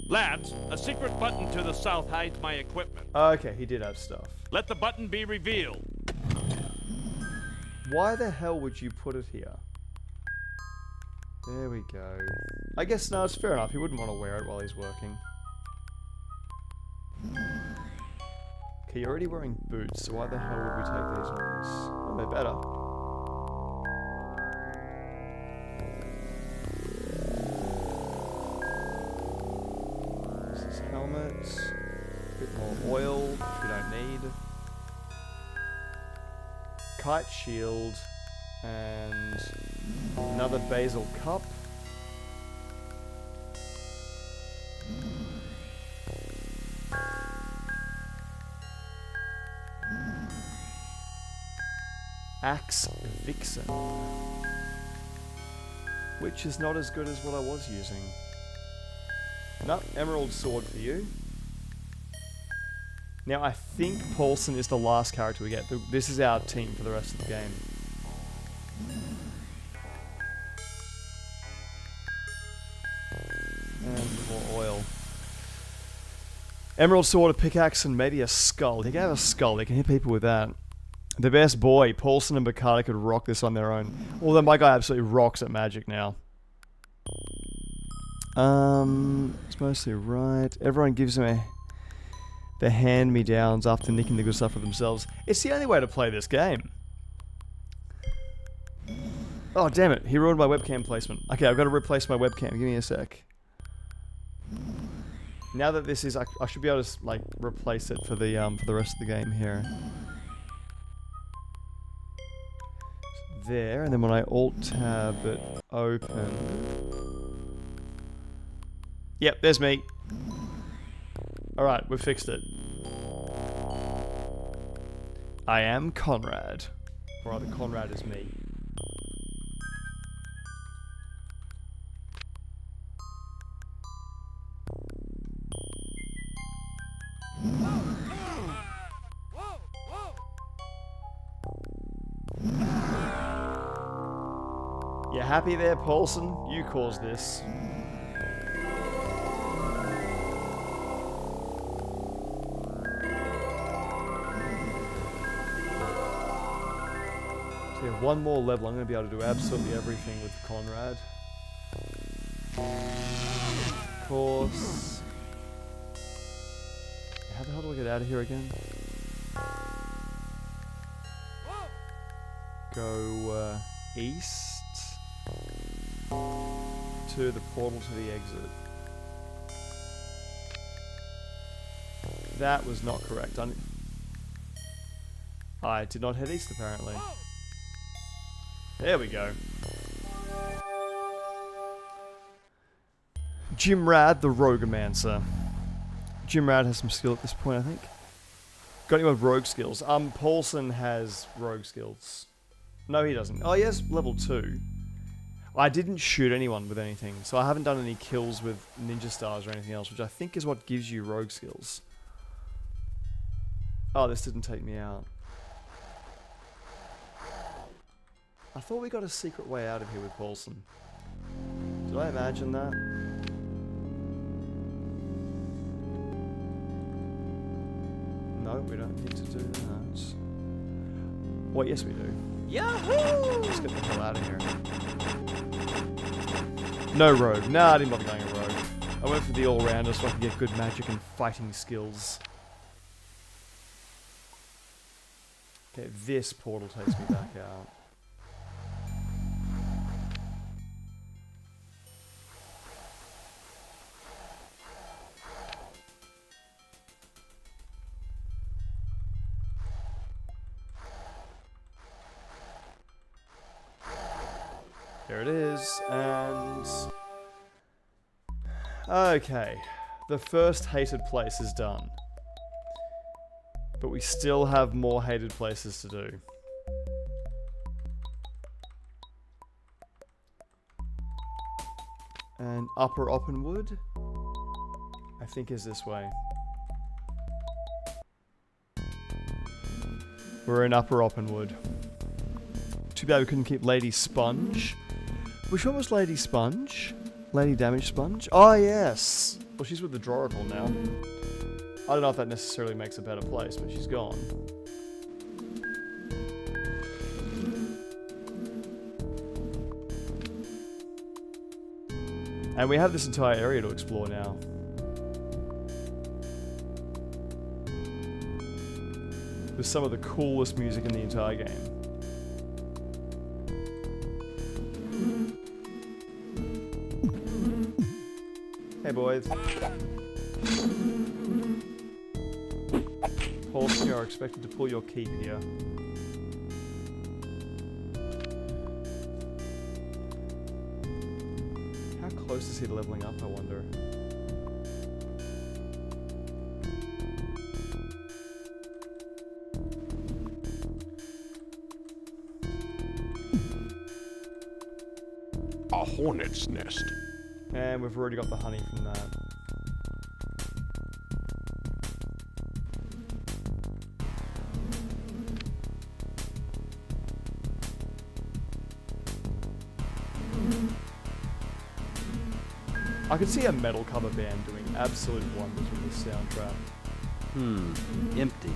Lads, a secret button to the south hides my equipment. Okay, he did have stuff. Let the button be revealed. Why the hell would you put it here? There we go. I guess, no, it's fair enough. He wouldn't want to wear it while he's working. Okay, you're already wearing boots, so why the hell would we take these ones? Oh, they're better. This is helmet. A bit more oil, which we don't need. Kite shield. And another basil cup. Axe Vixen. Which is not as good as what I was using. Nope, emerald sword for you. Now I think Paulson is the last character we get. This is our team for the rest of the game. And more oil. Emerald sword, a pickaxe, and maybe a skull. He can have a skull. He can hit people with that. The best boy, Paulson and Bakata could rock this on their own. Although my guy absolutely rocks at magic now. It's mostly right. Everyone gives him the hand-me-downs after nicking the good stuff for themselves. It's the only way to play this game. Oh, damn it. He ruined my webcam placement. Okay, I've got to replace my webcam. Give me a sec. Now that this is... I should be able to, like, replace it for the rest of the game here. There, and then when I Alt-tab it open... Yep, there's me. Alright, we've fixed it. I am Conrad. Or rather, Conrad is me. You happy there, Paulson? You caused this. So we have one more level. I'm going to be able to do absolutely everything with Conrad. Of course. How the hell do I get out of here again? Go east to the portal to the exit. That was not correct. I did not head east apparently. There we go. Jimrad the Rogomancer. Jimrad has some skill at this point, I think. Got any more rogue skills? Paulson has rogue skills. No, he doesn't. Oh, he has level 2. I didn't shoot anyone with anything, so I haven't done any kills with ninja stars or anything else, which I think is what gives you rogue skills. Oh, this didn't take me out. I thought we got a secret way out of here with Paulson. Did I imagine that? No, we don't need to do that. Well, yes we do. Yahoo! Let's get the hell out of here. No rogue. Nah, I didn't bother going a rogue. I went for the all-rounder so I could get good magic and fighting skills. Okay, this portal takes me back out. There it is, and... Okay, the first hated place is done. But we still have more hated places to do. And Upper Oppenwood, I think is this way. We're in Upper Oppenwood. Too bad we couldn't keep Lady Sponge. Which one was Lady Sponge? Lady Damage Sponge? Oh, yes! Well, she's with the Droracle now. I don't know if that necessarily makes a better place, but she's gone. And we have this entire area to explore now. With some of the coolest music in the entire game. Hey boys. Paulson, you are expected to pull your keep here. How close is he to leveling up, I wonder? A hornet's nest. And we've already got the honey from that. I could see a metal cover band doing absolute wonders with this soundtrack. Empty.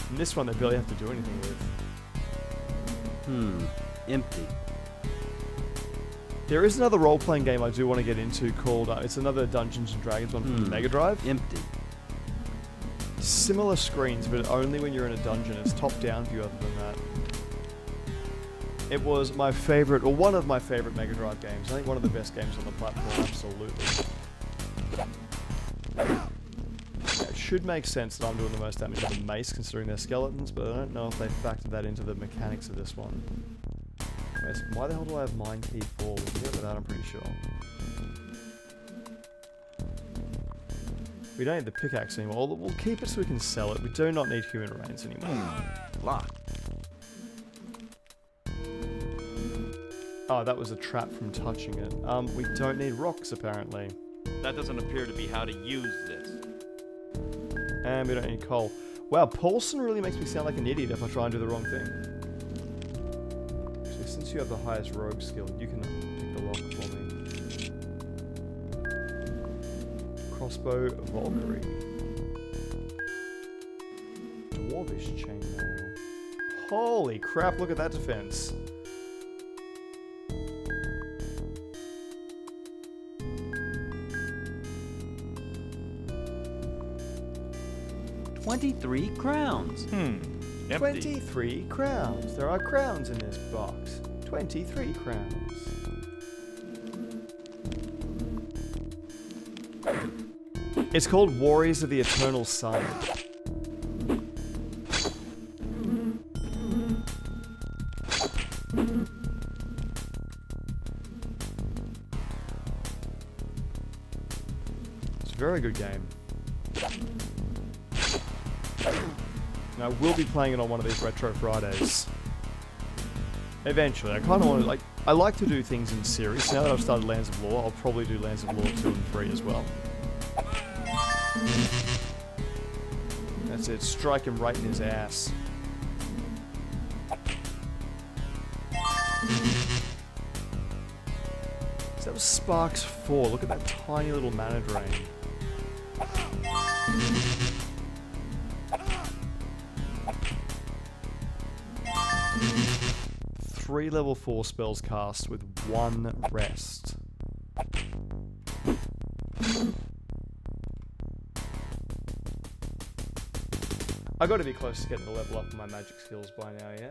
And this one they barely have to do anything with. Empty. There is another role-playing game I do want to get into called, it's another Dungeons & Dragons one from the Mega Drive. Empty. Similar screens, but only when you're in a dungeon. It's top-down view other than that. It was my favorite, or one of my favorite Mega Drive games. I think one of the best games on the platform, absolutely. Yeah, it should make sense that I'm doing the most damage with the mace, considering they're skeletons, but I don't know if they factored that into the mechanics of this one. Why the hell do I have Mine Key 4? We can get with that, I'm pretty sure. We don't need the pickaxe anymore. We'll keep it so we can sell it. We do not need human remains anymore. Locked. Oh, that was a trap from touching it. We don't need rocks, apparently. That doesn't appear to be how to use this. And we don't need coal. Wow, Paulson really makes me sound like an idiot if I try and do the wrong thing. So since you have the highest rogue skill, you can pick the lock for me. Crossbow Valkyrie. Dwarvish chainmail. Holy crap, look at that defense. $23 crowns. Empty. 23 crowns. There are crowns in this box. 23 crowns. It's called Warriors of the Eternal Sun. It's a very good game. And I will be playing it on one of these Retro Fridays. Eventually. I kind of want to, like, I like to do things in series. Now that I've started Lands of Lore, I'll probably do Lands of Lore 2 and 3 as well. That's it, strike him right in his ass. So that was Sparks 4. Look at that tiny little mana drain. 3 level 4 spells cast with 1 rest. I got to be close to getting the level up in my magic skills by now, yeah?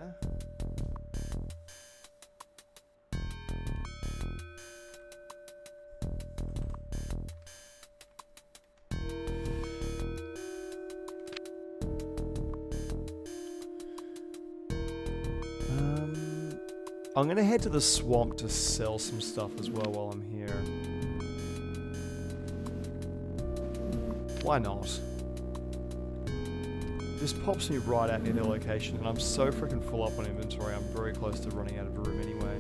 I'm gonna head to the swamp to sell some stuff as well while I'm here. Why not? This pops me right out near the location, and I'm so freaking full up on inventory, I'm very close to running out of room anyway.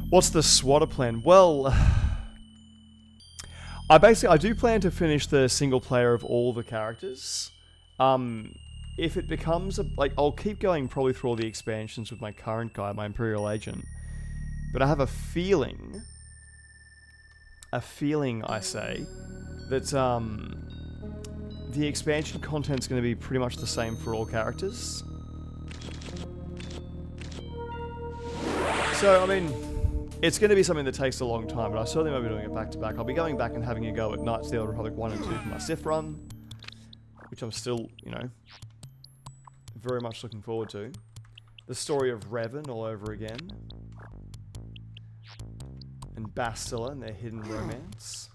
What's the swatter plan? Well, I do plan to finish the single player of all the characters. If it becomes I'll keep going probably through all the expansions with my current guy, my Imperial Agent. But I have a feeling I say, that the expansion content's going to be pretty much the same for all characters. So, I mean, it's going to be something that takes a long time, but I certainly won't be doing it back to back. I'll be going back and having a go at Knights of the Old Republic 1 and 2 for my Sith run, which I'm still, you know, very much looking forward to. The story of Revan all over again. And Bastila and their hidden romance.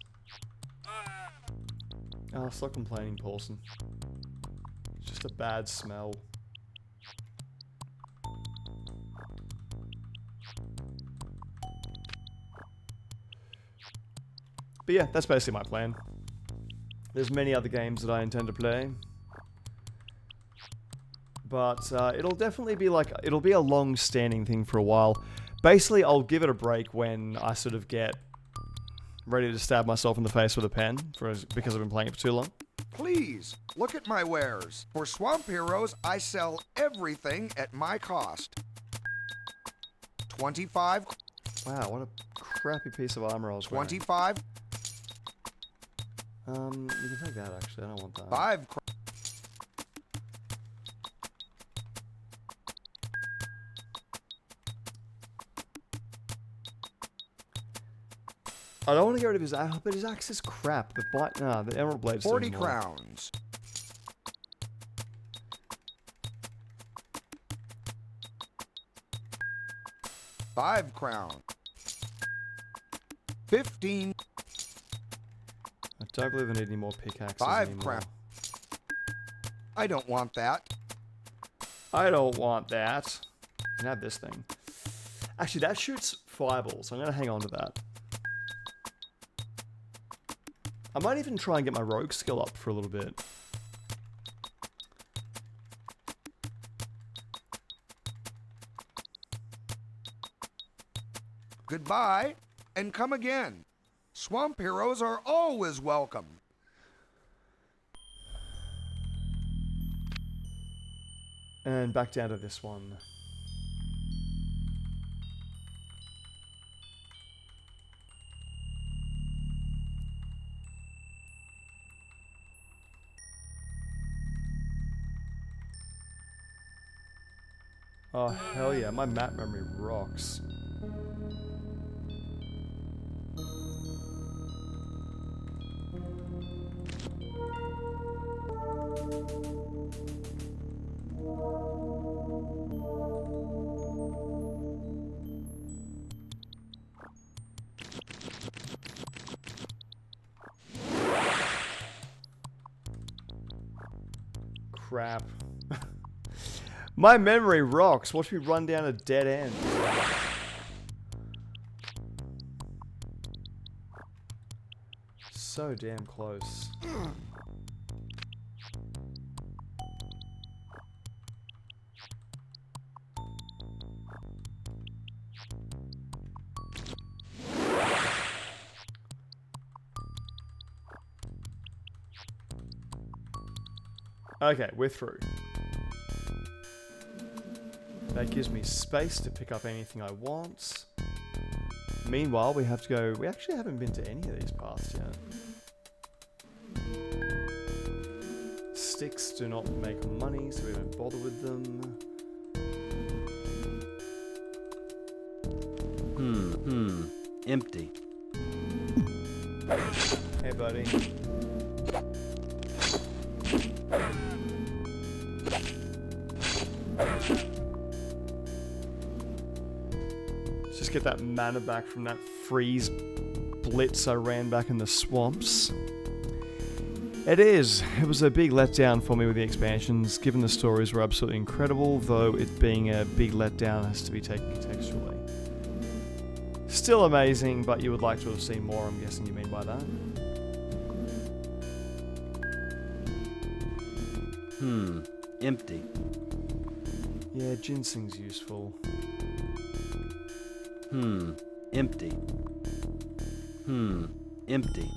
Oh, stop complaining, Paulson. It's just a bad smell. But yeah, that's basically my plan. There's many other games that I intend to play. But it'll definitely be it'll be a long-standing thing for a while. Basically, I'll give it a break when I sort of get ready to stab myself in the face with a pen because I've been playing it for too long. Please, look at my wares. For Swamp Heroes, I sell everything at my cost. 25. Wow, what a crappy piece of armor I was wearing. 25. You can take that, actually. I don't want that. 5. I don't want to get rid of his axe, but his axe is crap. The Emerald Blade's 40 crowns. £5. 15. I don't believe I need any more pickaxes 5 anymore. crowns. I don't want that. I don't want that. You can have this thing. Actually, that shoots fireballs. I'm going to hang on to that. I might even try and get my rogue skill up for a little bit. Goodbye, and come again. Swamp Heroes are always welcome. And back down to this one. Oh, hell yeah, my map memory rocks. Crap. My memory rocks. Watch me run down a dead end. So damn close. Okay, we're through. That gives me space to pick up anything I want. Meanwhile, we have to go... We actually haven't been to any of these paths yet. sticks do not make money, so we don't bother with them. Empty. Hey, buddy. Let's just get that mana back from that freeze blitz I ran back in the swamps. It was a big letdown for me with the expansions, given the stories were absolutely incredible, though it being a big letdown has to be taken contextually. Still amazing, but you would like to have seen more, I'm guessing you mean by that. Empty. Yeah, ginseng's useful. Empty. Empty.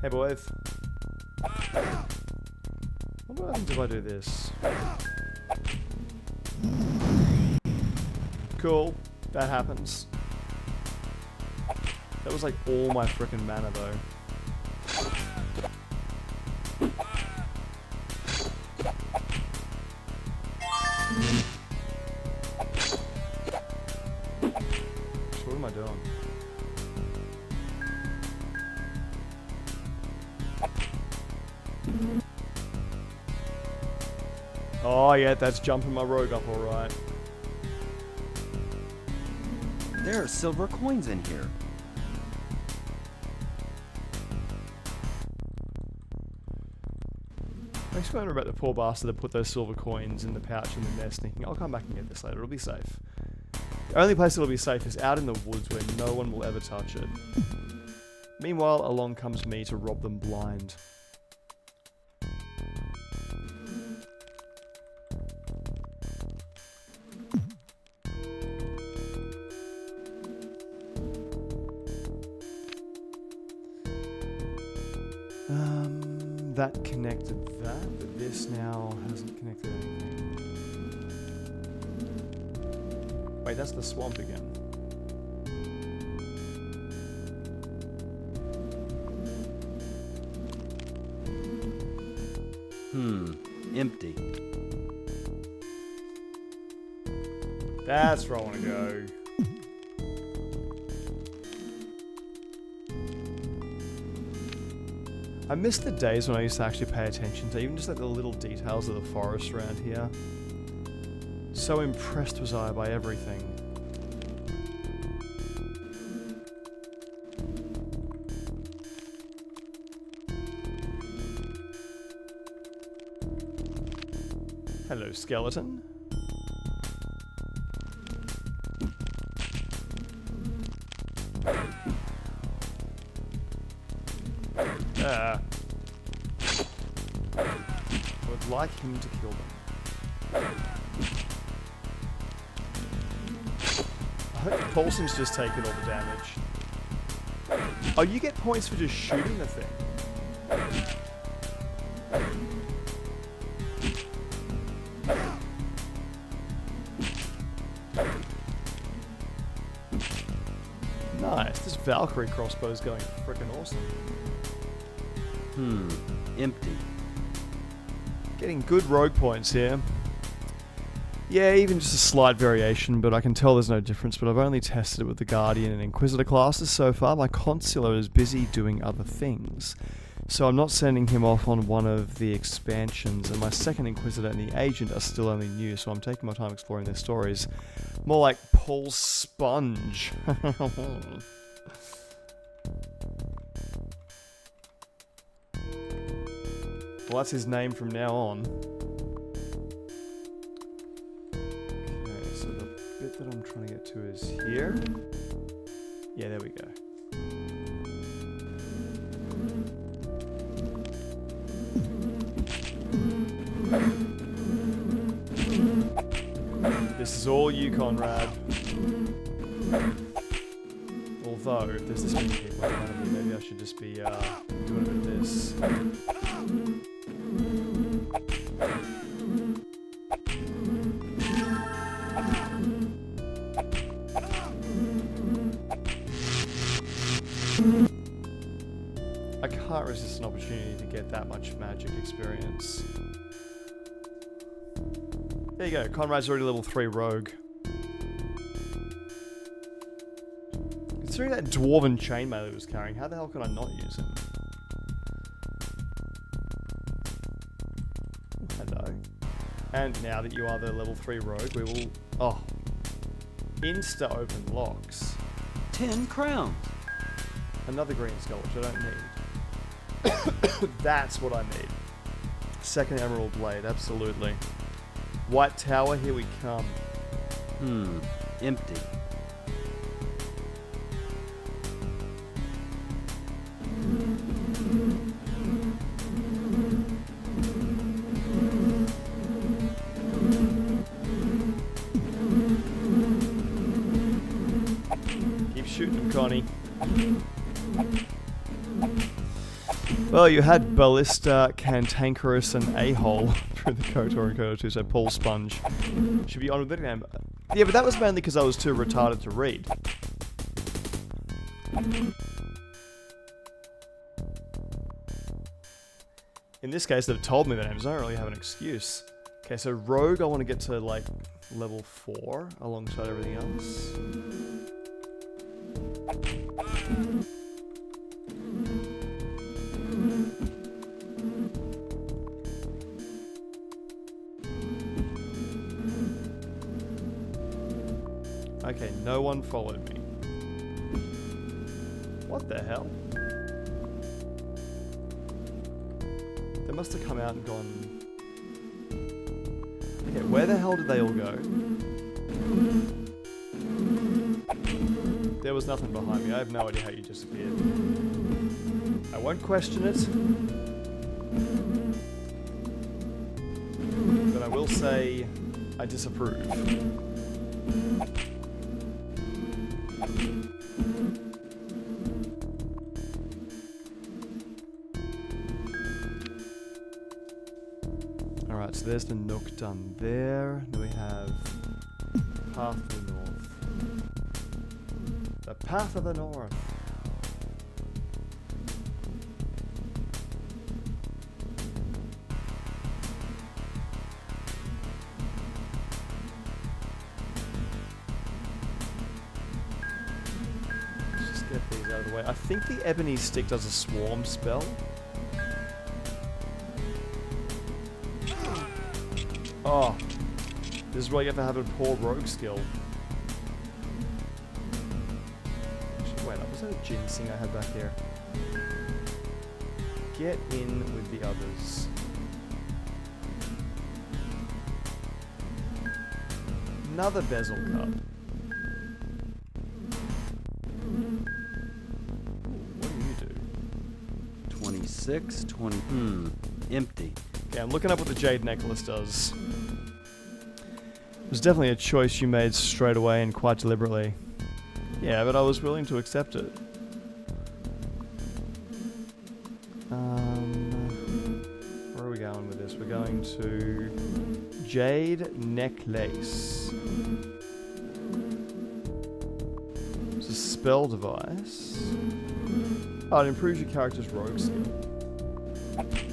Hey boys. What happens if I do this? Cool. That happens. That was like all my frickin' mana though. So what am I doing? Oh yeah, that's jumping my rogue up alright. There are silver coins in here. Makes me wonder about the poor bastard that put those silver coins in the pouch in the nest thinking, I'll come back and get this later, it'll be safe. The only place it'll be safe is out in the woods where no one will ever touch it. Meanwhile, along comes me to rob them blind. That connected that, but this now hasn't connected anything. Wait, that's the swamp again. Empty. That's where I want to go. I miss the days when I used to actually pay attention to even just like the little details of the forest around here. So impressed was I by everything. Hello, skeleton. Would like him to kill them. I hope Paulson's just taken all the damage. Oh, you get points for just shooting the thing. Nice, this Valkyrie crossbow is going freaking awesome. Empty. Getting good rogue points here. Yeah, even just a slight variation, but I can tell there's no difference, but I've only tested it with the Guardian and Inquisitor classes so far. My Consular is busy doing other things, so I'm not sending him off on one of the expansions, and my second Inquisitor and the Agent are still only new, so I'm taking my time exploring their stories. More like Paul Sponge. Well, that's his name from now on. Okay, so the bit that I'm trying to get to is here. Yeah, there we go. This is all you, Conrad. Although, if there's this many people in front of me, maybe I should just be doing a bit of this. I can't resist an opportunity to get that much magic experience. There you go, Conrad's already level 3 rogue. Considering that dwarven chainmail he was carrying, how the hell can I not use him? Hello. And now that you are the level 3 rogue, we will... Oh. Insta open locks. 10 crowns. Another green skull, which I don't need. That's what I need. Second emerald blade, absolutely. White tower, here we come. Empty. Keep shooting him, Connie. Well, you had Ballista, Cantankerous, and A-Hole through the KOTOR and KOTOR 2, so Paul Sponge should be on with the name. Yeah, but that was mainly because I was too retarded to read. In this case, they've told me the names. I don't really have an excuse. Okay, so Rogue, I want to get to, like, level 4 alongside everything else. Okay, no one followed me. What the hell? They must have come out and gone... Okay, where the hell did they all go? There was nothing behind me. I have no idea how you disappeared. I won't question it. But I will say I disapprove. Alright, so there's the nook done there. Now we have Path to the North. The Path of the North. Let's just get these out of the way. I think the Ebony Stick does a swarm spell. Oh, this is where you have to have a poor rogue skill. Actually, wait up, was that a ginseng I had back here? Get in with the others. Another bezel cup. What do you do? 26, 20... empty. Okay, I'm looking up what the Jade Necklace does. It was definitely a choice you made straight away and quite deliberately. Yeah, but I was willing to accept it. Where are we going with this? We're going to Jade Necklace. It's a spell device. Oh, it improves your character's rogue skill.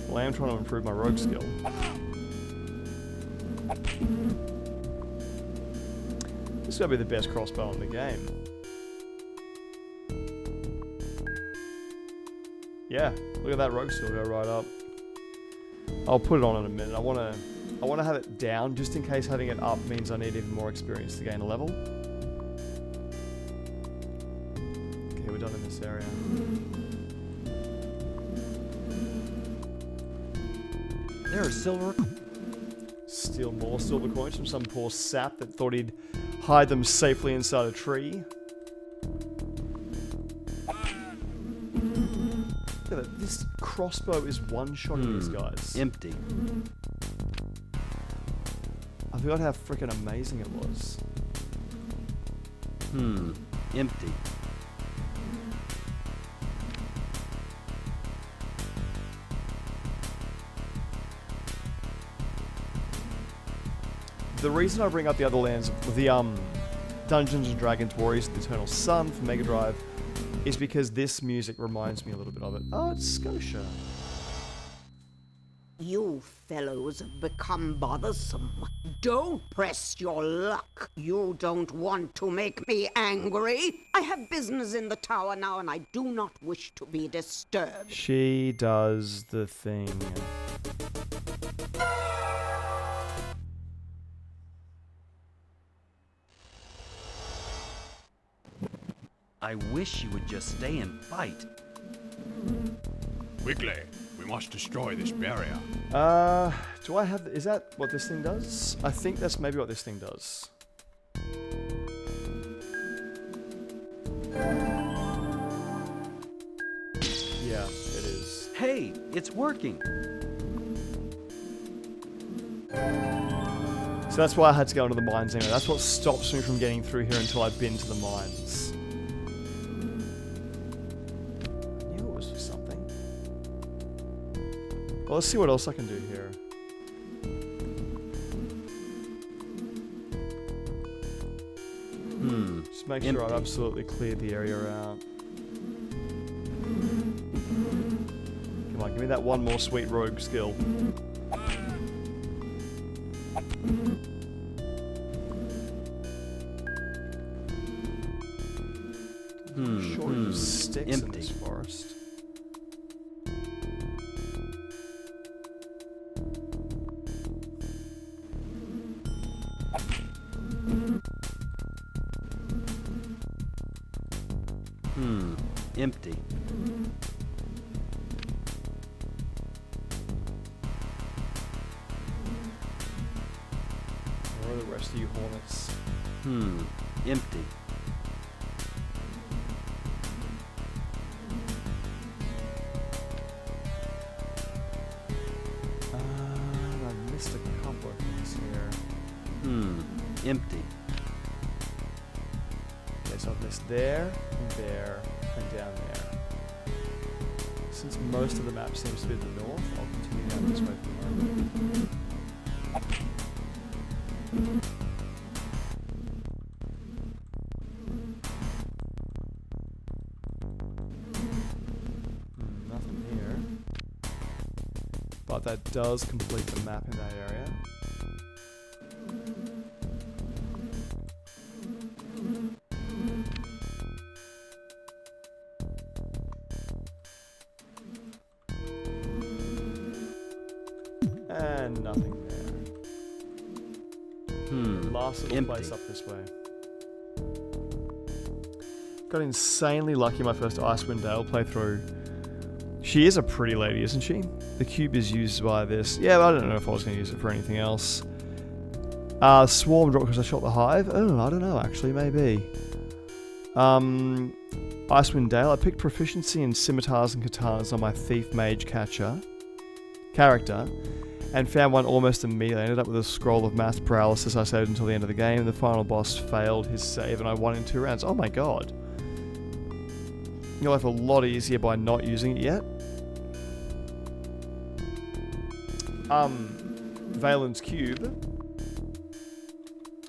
Well, I am trying to improve my rogue skill. This is going to be the best crossbow in the game. Yeah, look at that rogue skill go right up. I'll put it on in a minute. I want to have it down just in case having it up means I need even more experience to gain a level. Okay, we're done in this area. There are silver... Steal more silver coins from some poor sap that thought he'd hide them safely inside a tree. Look at that. This crossbow is one-shotting these guys. Empty. I forgot how freaking amazing it was. Empty. The reason I bring up the other lands, the Dungeons and Dragons Warriors of the Eternal Sun for Mega Drive, is because this music reminds me a little bit of it. Oh, it's Scotia. You fellows have become bothersome. Don't press your luck. You don't want to make me angry. I have business in the tower now, and I do not wish to be disturbed. She does the thing. I wish you would just stay and fight. Quickly, we must destroy this barrier. Do I have... Is that what this thing does? I think that's maybe what this thing does. Yeah, it is. Hey, it's working. So that's why I had to go into the mines anyway. That's what stops me from getting through here until I've been to the mines. I knew it was for something. Well, let's see what else I can do here. Just make sure I've absolutely cleared the area out. Come on, give me that one more sweet rogue skill. Shortage of sticks in this forest. Empty. Where are the rest of you hornets? Empty. I missed a couple of things here. Empty. Okay, so I've missed there, and down there. Since most of the map seems to be to the north, I'll continue down this way for the moment. Nothing here. But that does complete the map in that area. And nothing there. Last little place up this way. Got insanely lucky my first Icewind Dale playthrough. She is a pretty lady, isn't she? The cube is used by this. Yeah, but I don't know if I was going to use it for anything else. Swarm drop because I shot the hive. Oh, I don't know, actually, maybe. Icewind Dale. I picked proficiency in scimitars and katanas on my thief mage character, and found one almost immediately. I ended up with a scroll of mass paralysis. I saved until the end of the game. The final boss failed his save, and I won in 2 rounds. Oh my god. Your life a lot easier by not using it yet. Valen's cube.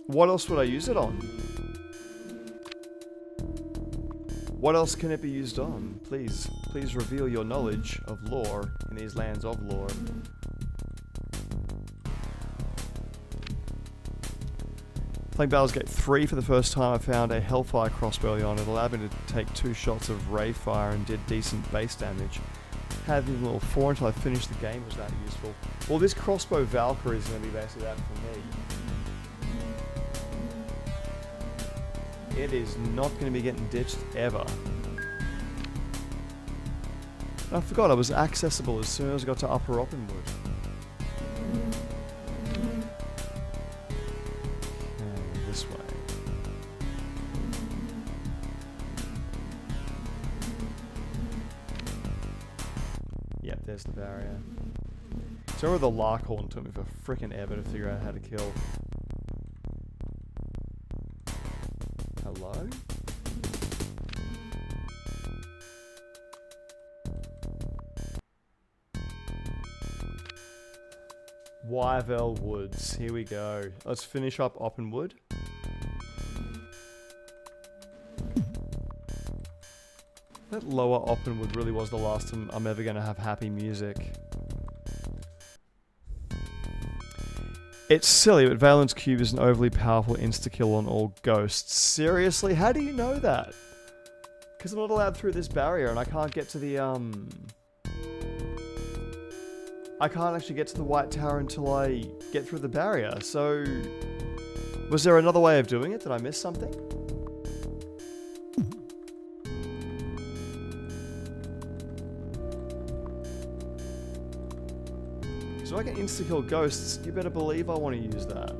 What else would I use it on? What else can it be used on? Please reveal your knowledge of lore in these lands of lore. Playing Baldur's Gate 3 for the first time, I found a Hellfire crossbow early on. It allowed me to take 2 shots of ray fire and did decent base damage. Having level 4 until I finished the game was that useful. Well, this crossbow Valkyrie is going to be basically that for me. It is not going to be getting ditched ever. I forgot I was accessible as soon as I got to Upper Oppenwood. And this way. Yep, there's the barrier. So where the Larkhorn took me for frickin' ever to figure out how to kill. Hello? Wyvell Woods. Here we go. Let's finish up Oppenwood. That lower Oppenwood really was the last time I'm ever going to have happy music. It's silly, but Valen's Cube is an overly powerful insta-kill on all ghosts. Seriously? How do you know that? Because I'm not allowed through this barrier and I can't get to the, I can't actually get to the White Tower until I get through the barrier, so... Was there another way of doing it? Did I miss something? So I can insta-kill ghosts, you better believe I want to use that.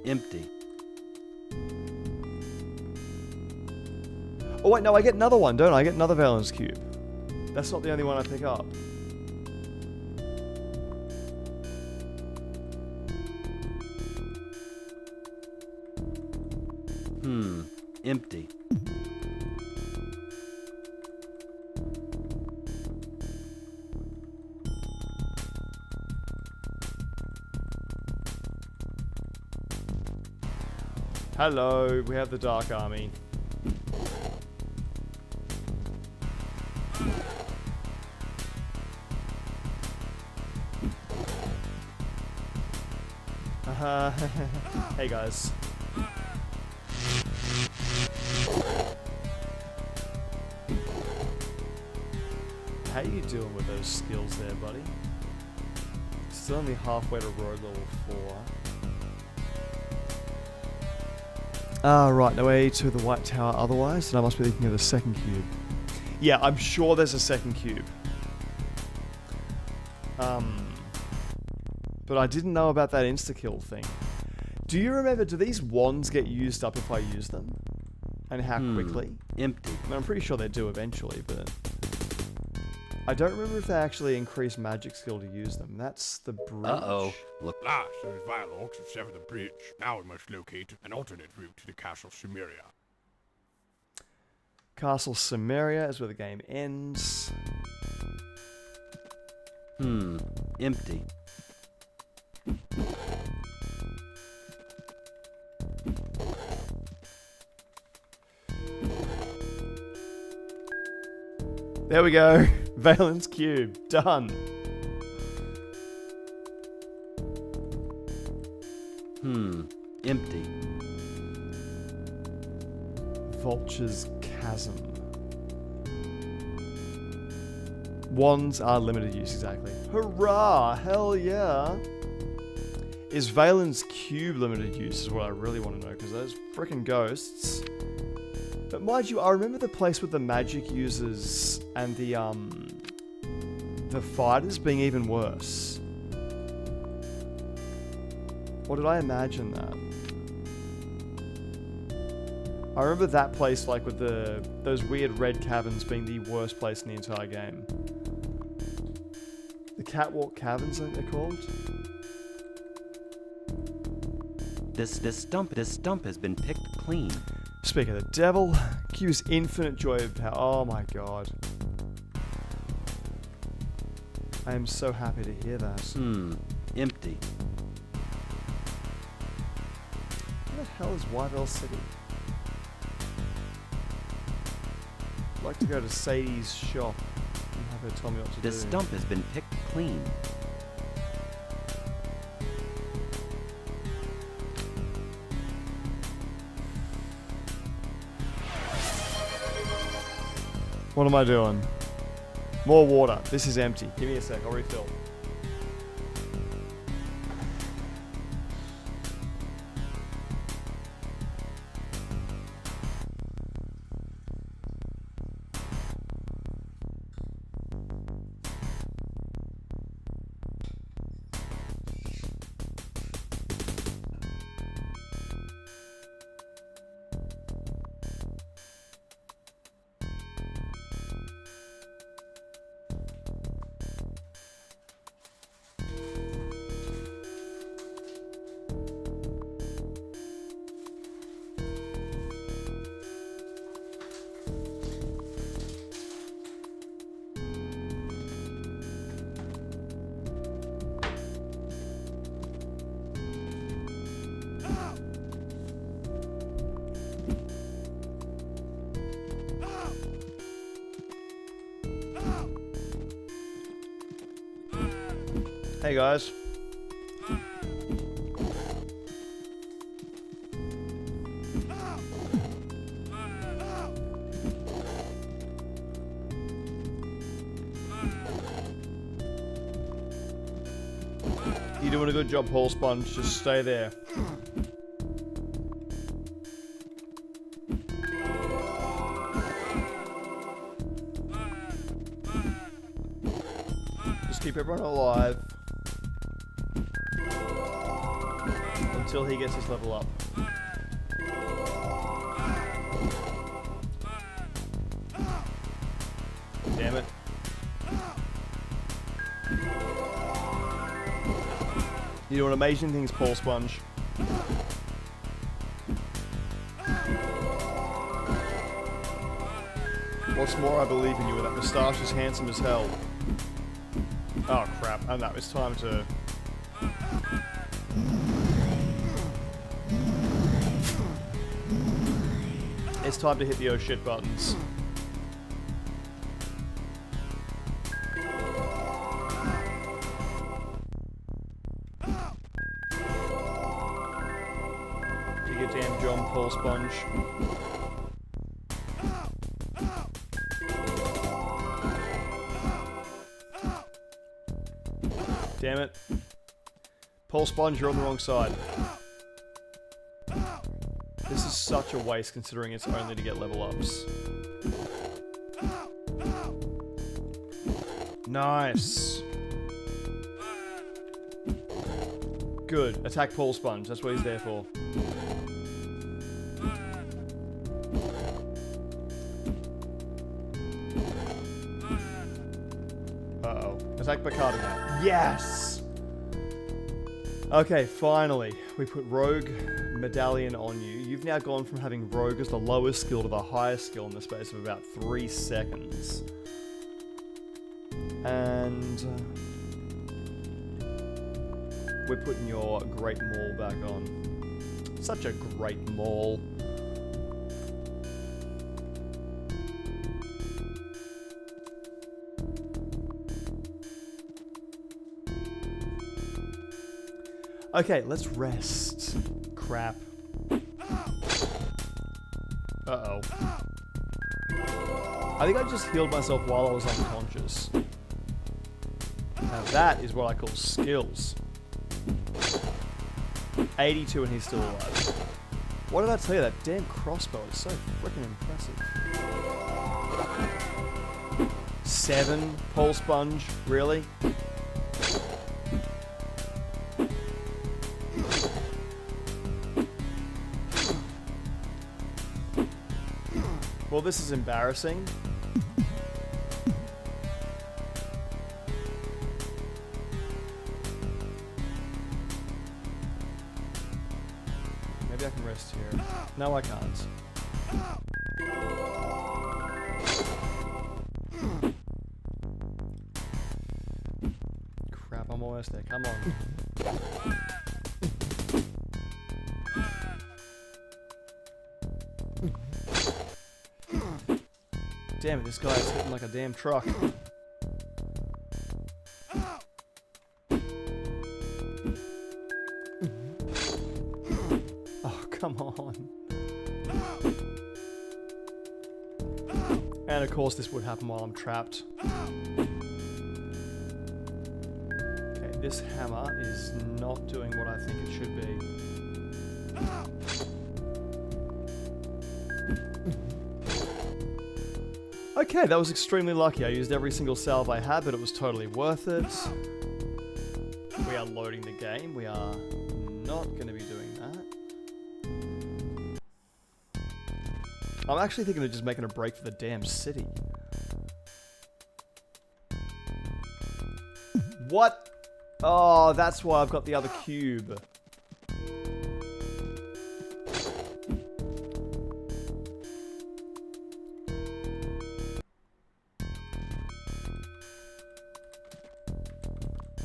Empty. Oh wait, no, I get another one, don't I? I get another Valen's Cube. That's not the only one I pick up. Empty. Hello, we have the Dark Army. Hey guys. How you doing with those skills there, buddy? Still only halfway to road level 4. Right, no way to the White Tower otherwise, and I must be thinking of the second cube. Yeah, I'm sure there's a second cube. But I didn't know about that insta-kill thing. Do you remember, do these wands get used up if I use them? And how quickly? Empty. I mean, I'm pretty sure they do eventually, but... I don't remember if they actually increase magic skill to use them. That's the bridge. Uh-oh. Look. Last, those Vialogs have severed the bridge. Now we must locate an alternate route to the Castle Cimmeria. Castle Cimmeria is where the game ends. Empty. There we go. Valen's Cube. Done. Empty. Vulture's Chasm. Wands are limited use, exactly. Hurrah! Hell yeah! Is Valen's Cube limited use is what I really want to know, because those frickin' ghosts... But mind you, I remember the place with the magic users and the fighters being even worse. Or did I imagine that? I remember that place, like with those weird red caverns, being the worst place in the entire game. The Catwalk Caverns, I think they're called. This stump has been picked clean. Speak of the devil, Q's infinite joy of power. Oh my god. I am so happy to hear that. Empty. Where the hell is Whitehall City? I'd like to go to Sadie's shop and have her tell me what to do. This stump has been picked clean. What am I doing? More water. This is empty. Give me a sec, I'll refill. Hey guys. You're doing a good job, Paul Sponge. Just stay there. Just keep everyone alive until he gets his level up. Damn it. You're doing amazing things, Paul Sponge. What's more, I believe in you, and that moustache is handsome as hell. Oh crap, I know, it's time to... It's time to hit the oh shit buttons. Do your damn job, Paul Sponge. Damn it. Paul Sponge, you're on the wrong side. This is such a waste considering it's only to get level ups. Nice. Good. Attack Paul Sponge. That's what he's there for. Uh-oh. Attack Picardo now. Yes! Okay, finally. We put Rogue Medallion on you. You've now gone from having Rogue as the lowest skill to the highest skill in the space of about 3 seconds. And... we're putting your Great Maul back on. Such a great Maul. Okay, let's rest. Crap. Uh-oh. I think I just healed myself while I was unconscious. Now that is what I call skills. 82 and he's still alive. What did I tell you? That damn crossbow is so freaking impressive. 7, Paul Sponge, really? Well, this is embarrassing. Maybe I can rest here. No, I can't. Crap, I'm almost there. Come on. Damn it, this guy is hitting like a damn truck. Oh, come on. And of course this would happen while I'm trapped. Okay, this hammer is not doing what I think it should be. Okay, that was extremely lucky. I used every single salve I had, but it was totally worth it. We are loading the game. We are not going to be doing that. I'm actually thinking of just making a break for the damn city. What? Oh, that's why I've got the other cube.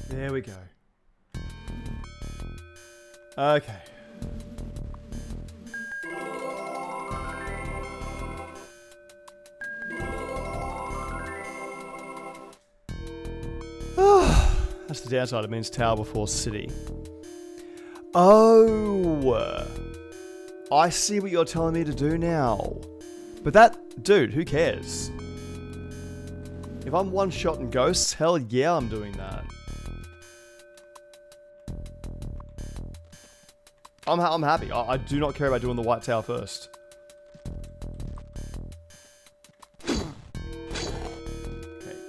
There we go. Okay. That's the downside. It means tower before city. Oh! I see what you're telling me to do now. But that... Dude, who cares? If I'm one-shotting ghosts, hell yeah, I'm doing that. I'm happy. I do not care about doing the white tower first. Okay,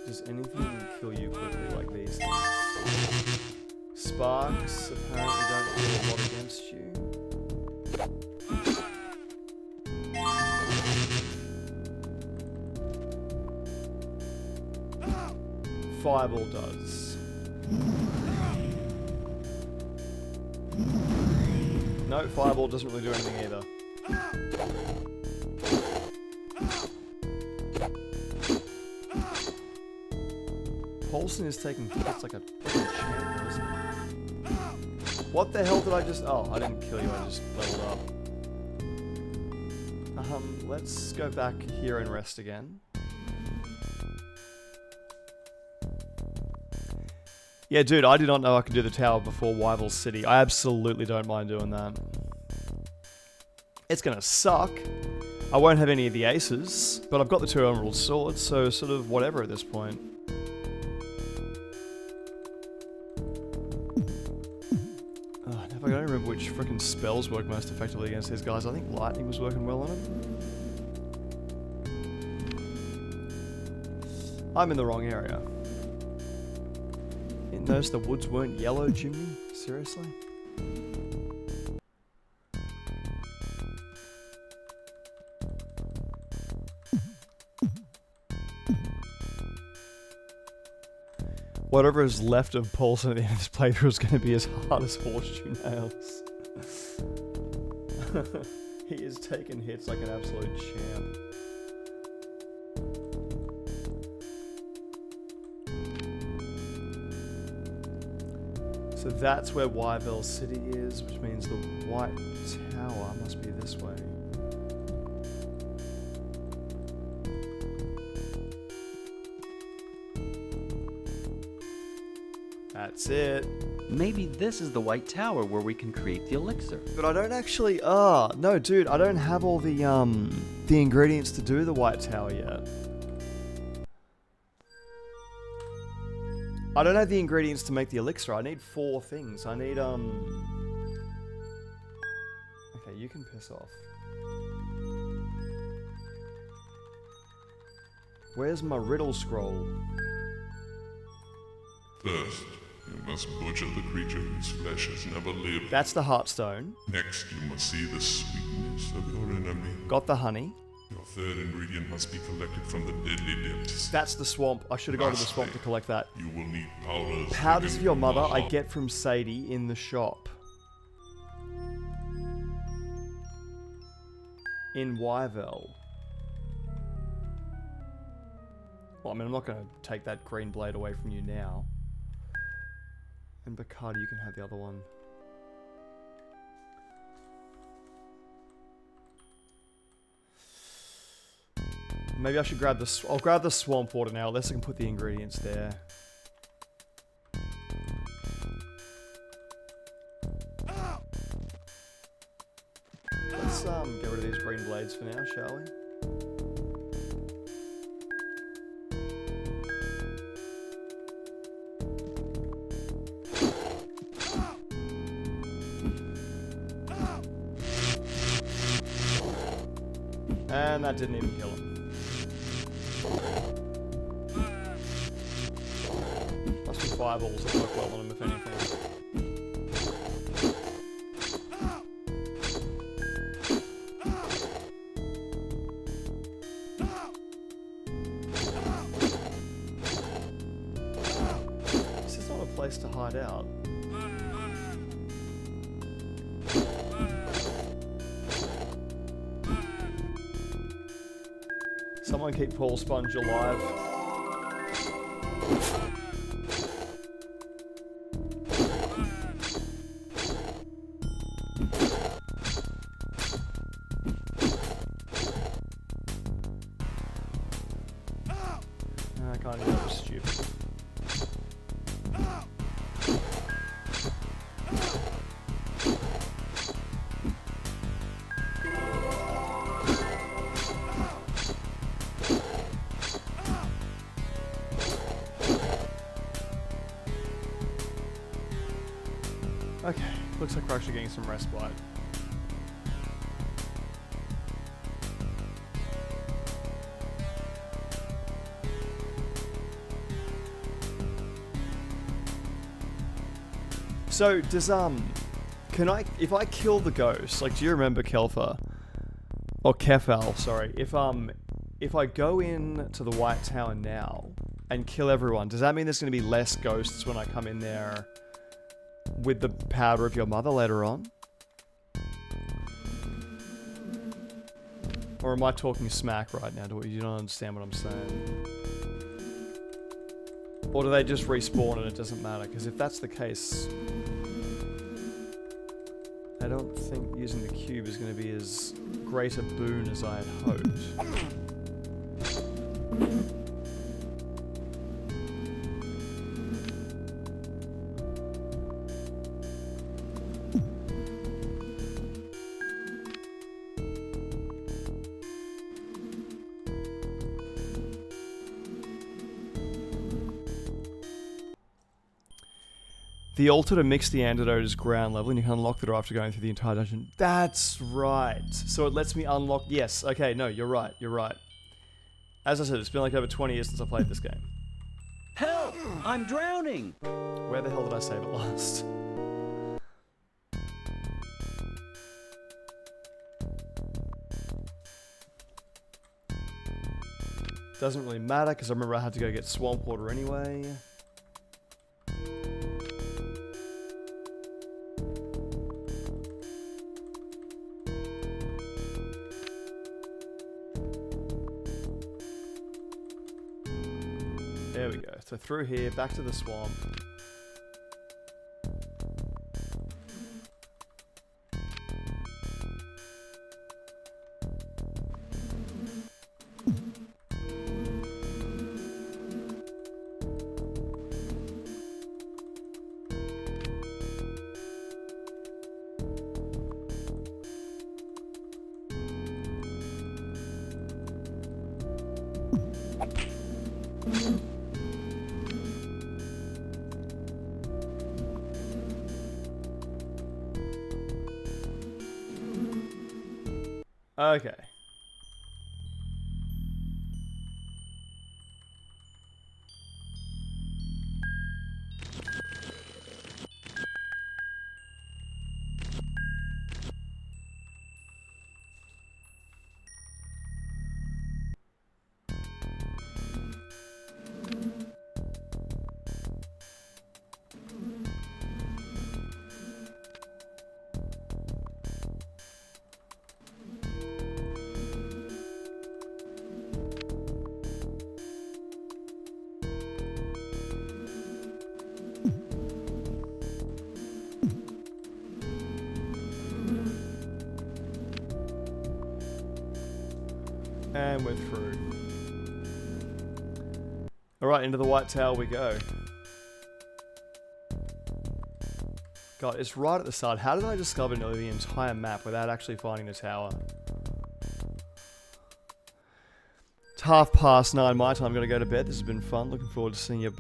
does anything kill you quickly like these things? Sparks apparently don't do a lot against you. Fireball does. No, Fireball doesn't really do anything either. Paulson is taking hits like a fucking champ, isn't he? What the hell did I just... Oh, I didn't kill you, I just leveled up. Let's go back here and rest again. Yeah, dude, I did not know I could do the tower before Wyville City. I absolutely don't mind doing that. It's gonna suck. I won't have any of the aces, but I've got the 2 emerald swords, so sort of whatever at this point. I don't remember which frickin' spells work most effectively against these guys. I think lightning was working well on them. I'm in the wrong area. Didn't notice the woods weren't yellow, Jimmy? Seriously? Whatever is left of Paulson at the end of this playthrough is going to be as hard as horseshoe nails. He is taking hits like an absolute champ. So that's where Wyville City is, which means the White Tower must be this way. That's it. Maybe this is the White Tower where we can create the elixir. But I don't actually... no, dude, I don't have all the ingredients to do the White Tower yet. I don't have the ingredients to make the elixir. I need 4 things. I need, Okay, you can piss off. Where's my riddle scroll? First, you must butcher the creature whose flesh has never lived. That's the Heartstone. Next, you must see the sweetness of your enemy. Got the honey. Your third ingredient must be collected from the deadly depths. That's the swamp. I should have gone to the swamp to collect that. You will need powders. Powders of your mother I get from Sadie in the shop. In Wyville. Well, I mean, I'm not going to take that green blade away from you now. And Bacardi, you can have the other one. Maybe I should grab the... I'll grab the swamp water now, unless I can put the ingredients there. Let's get rid of these green blades for now, shall we? And that didn't even kill him. Must be fireballs that work well on him, if anything. This is not a place to hide out. Someone keep Paul Sponge alive. I can't do that, was stupid. Okay, looks like we're actually getting some respite. So, does, can I, if I kill the ghost, like, do you remember Kelfa? Or Kefal, sorry. If I go in to the White Tower now and kill everyone, does that mean there's going to be less ghosts when I come in there with the powder of your mother later on? Or am I talking smack right now? Do you not understand what I'm saying? Or do they just respawn and it doesn't matter? Because if that's the case, I don't think using the cube is going to be as great a boon as I had hoped. The altar to mix the antidote is ground level, and you can unlock the door after going through the entire dungeon. That's right. So it lets me unlock... Yes, okay, no, you're right, you're right. As I said, it's been like over 20 years since I played this game. Help! I'm drowning! Where the hell did I save it last? Doesn't really matter, because I remember I had to go get swamp water anyway. There we go. So through here, back to the swamp. Okay. And we're through. Alright, into the White Tower we go. God, it's right at the start. How did I discover nearly the entire map without actually finding the tower? It's 9:30 my time. I'm going to go to bed. This has been fun. Looking forward to seeing your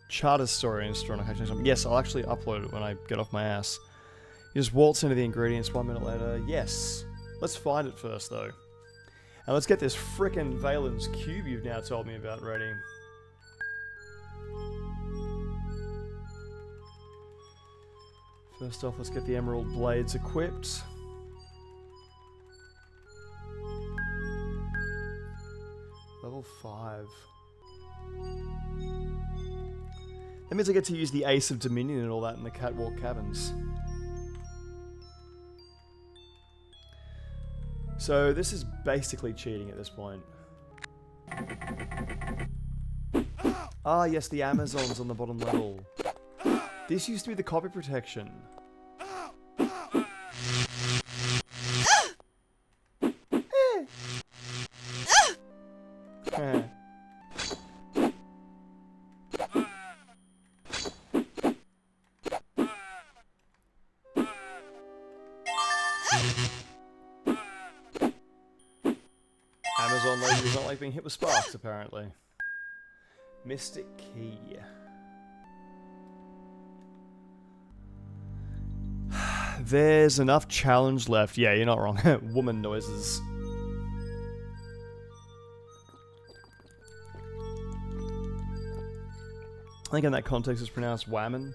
charter story in store. Yes, I'll actually upload it when I get off my ass. You just waltz into the ingredients 1 minute later. Yes. Let's find it first, though. And let's get this frickin' Valen's cube you've now told me about ready. First off, let's get the emerald blades equipped. Level 5. That means I get to use the Ace of Dominion and all that in the Catwalk Caverns. So this is basically cheating at this point. Ah, yes, the Amazons on the bottom level. This used to be the copy protection. Amazon lady does not like being hit with sparks, apparently. Mystic Key. There's enough challenge left. Yeah, you're not wrong. Woman noises. I think in that context it's pronounced whammon.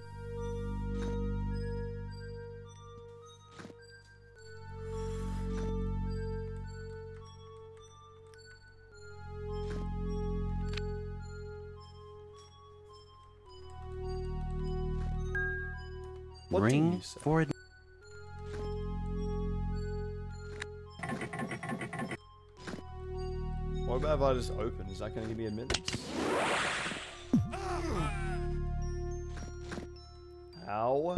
What do you Ring say? for it. What about if I just open? Is that going to give me admittance? Ow.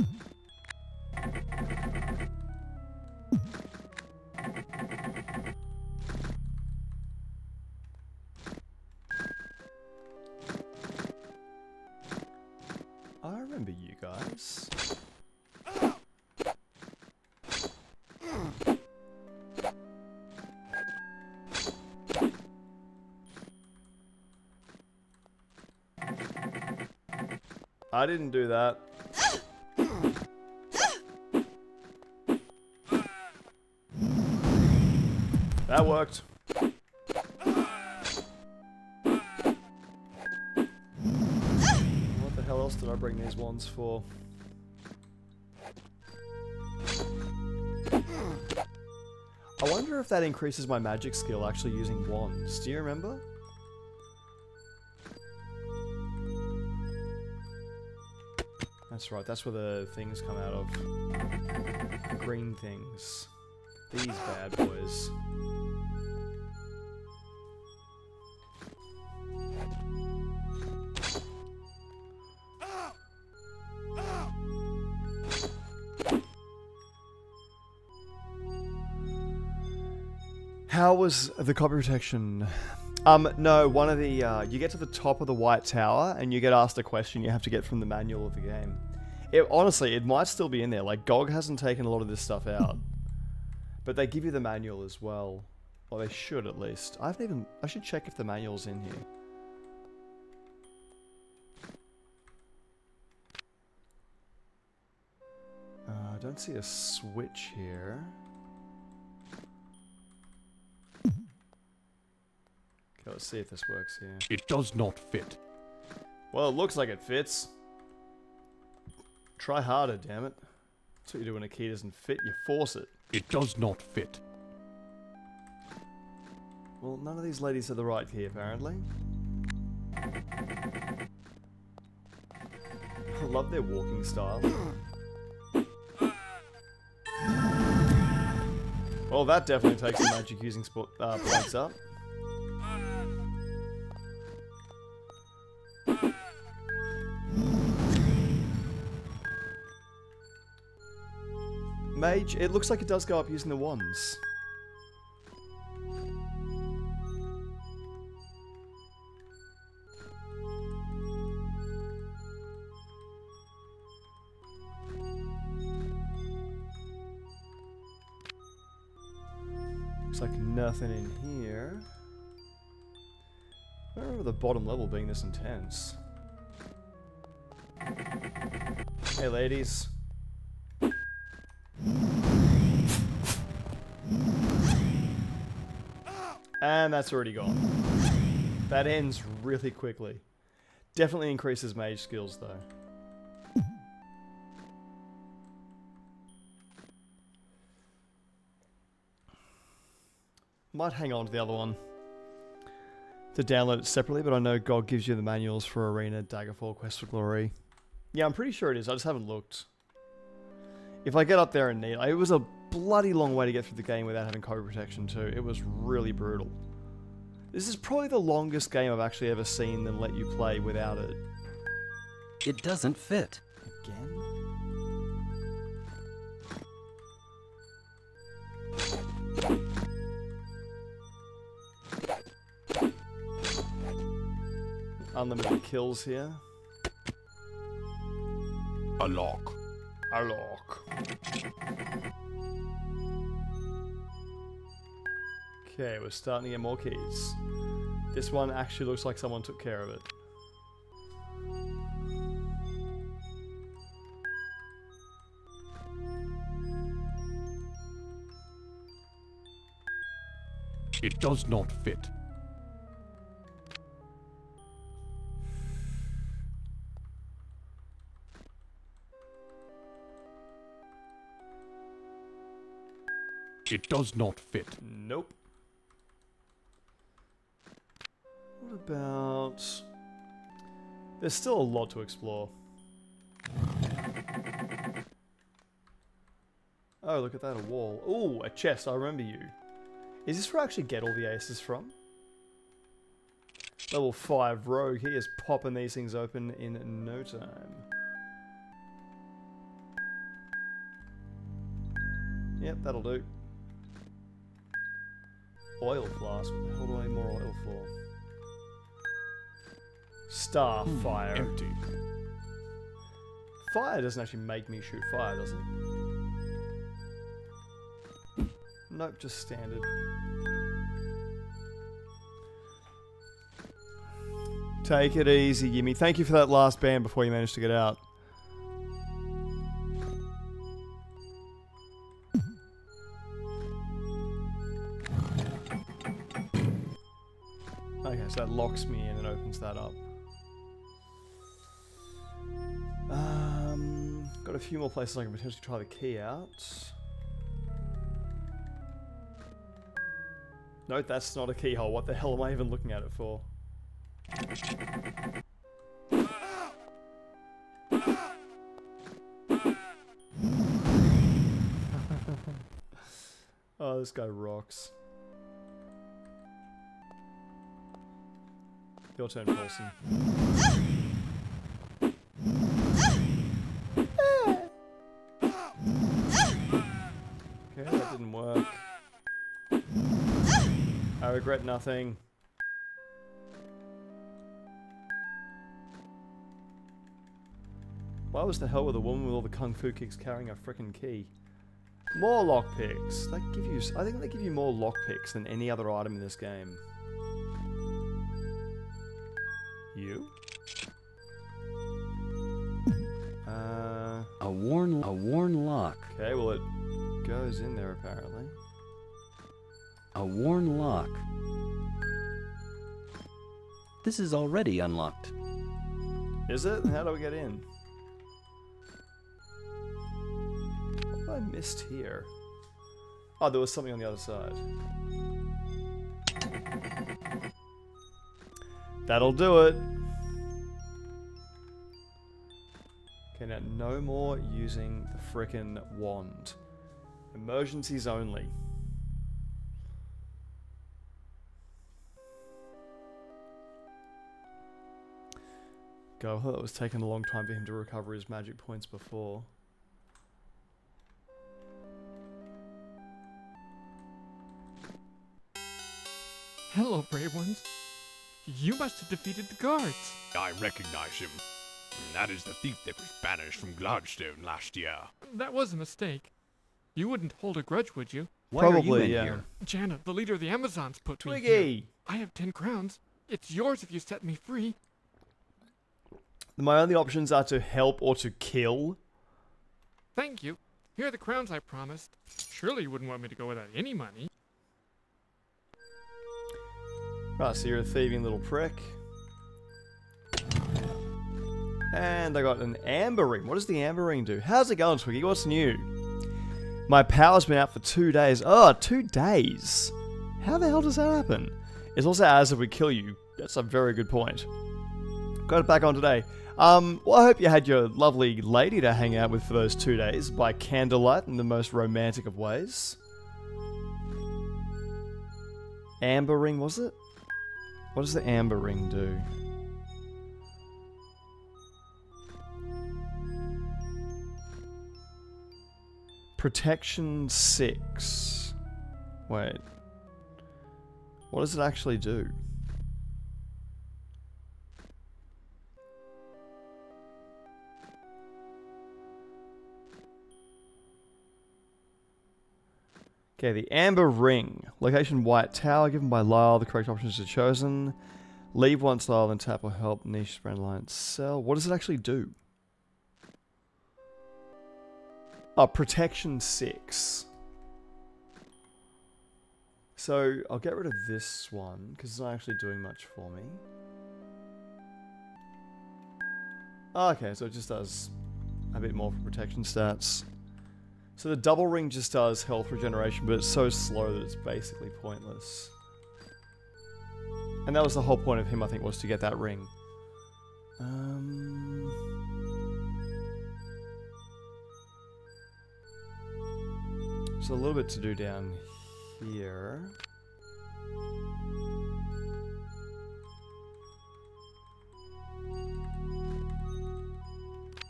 I remember you guys. I didn't do that. That worked. What the hell else did I bring these wands for? I wonder if that increases my magic skill actually using wands. Do you remember? That's right, that's where the things come out of. The green things. These bad boys. How was the copy protection? No, one of the, you get to the top of the White Tower and you get asked a question you have to get from the manual of the game. Honestly, it might still be in there. Like, GOG hasn't taken a lot of this stuff out. But they give you the manual as well. Or they should, at least. I should check if the manual's in here. I don't see a switch here. Okay, let's see if this works here. It does not fit. Well, it looks like it fits. Try harder, damn it. That's what you do when a key doesn't fit, you force it. It does not fit. Well, none of these ladies are the right key, apparently. I love their walking style. Well, that definitely takes the magic using points up. Mage, it looks like it does go up using the wands. Looks like nothing in here. I don't remember the bottom level being this intense. Hey ladies. And that's already gone. That ends really quickly. Definitely increases mage skills though. Might hang on to the other one to download it separately, but I know GOG gives you the manuals for Arena, Daggerfall, Quest for Glory. Yeah, I'm pretty sure it is. I just haven't looked. If I get up there and need... It was a bloody long way to get through the game without having code protection too. It was really brutal. This is probably the longest game I've actually ever seen than let you play without it. It doesn't fit. Again? Unlimited kills here. A lock. A lock. Okay, we're starting to get more keys. This one actually looks like someone took care of it. It does not fit. It does not fit. Nope. What about... There's still a lot to explore. Oh, look at that, a wall. Ooh, a chest, I remember you. Is this where I actually get all the aces from? Level 5 rogue, he is popping these things open in no time. Yep, that'll do. Oil flask, what the hell do I need more oil for? Starfire. Empty. Fire doesn't actually make me shoot fire, does it? Nope, just standard. Take it easy, Jimmy. Thank you for that last band before you managed to get out. Okay, so that locks me in and opens that up. Got a few more places I can potentially try the key out. No, that's not a keyhole. What the hell am I even looking at it for? Oh, this guy rocks. Your turn, Paulson. Okay, that didn't work. I regret nothing. Why was the hell with a woman with all the kung fu kicks carrying a frickin' key? More lockpicks. They give you, I think they give you more lockpicks than any other item in this game. You? A worn lock. Okay, well it goes in there apparently. A worn lock. This is already unlocked. Is it? How do we get in? What have I missed here? Oh, there was something on the other side. That'll do it. Okay, now no more using the frickin' wand. Emergencies only. Go, I thought it was taking a long time for him to recover his magic points before. Hello, brave ones. You must have defeated the guards. I recognize him. That is the thief that was banished from Gladstone last year. That was a mistake. You wouldn't hold a grudge, would you? Why are you in here? Jana, the leader of the Amazons, put Twiggy! me here. I have 10 crowns. It's yours if you set me free. My only options are to help or to kill. Thank you. Here are the crowns I promised. Surely you wouldn't want me to go without any money. Right, so you're a thieving little prick. And I got an amber ring. What does the amber ring do? How's it going, Twiggy? What's new? My power's been out for 2 days. Oh, 2 days? How the hell does that happen? It's also as if we kill you. That's a very good point. Got it back on today. Well, I hope you had your lovely lady to hang out with for those 2 days by candlelight in the most romantic of ways. Amber ring, was it? What does the amber ring do? Protection 6. Wait. What does it actually do? Okay, the Amber Ring. Location White Tower, given by Lyle. The correct options are chosen. Leave once Lyle, then tap or help. Niche, brand line, sell. What does it actually do? Oh, Protection 6. So I'll get rid of this one because it's not actually doing much for me. Oh, okay, so it just does a bit more for protection stats. So the double ring just does health regeneration, but it's so slow that it's basically pointless. And that was the whole point of him, I think, was to get that ring. So a little bit to do down here.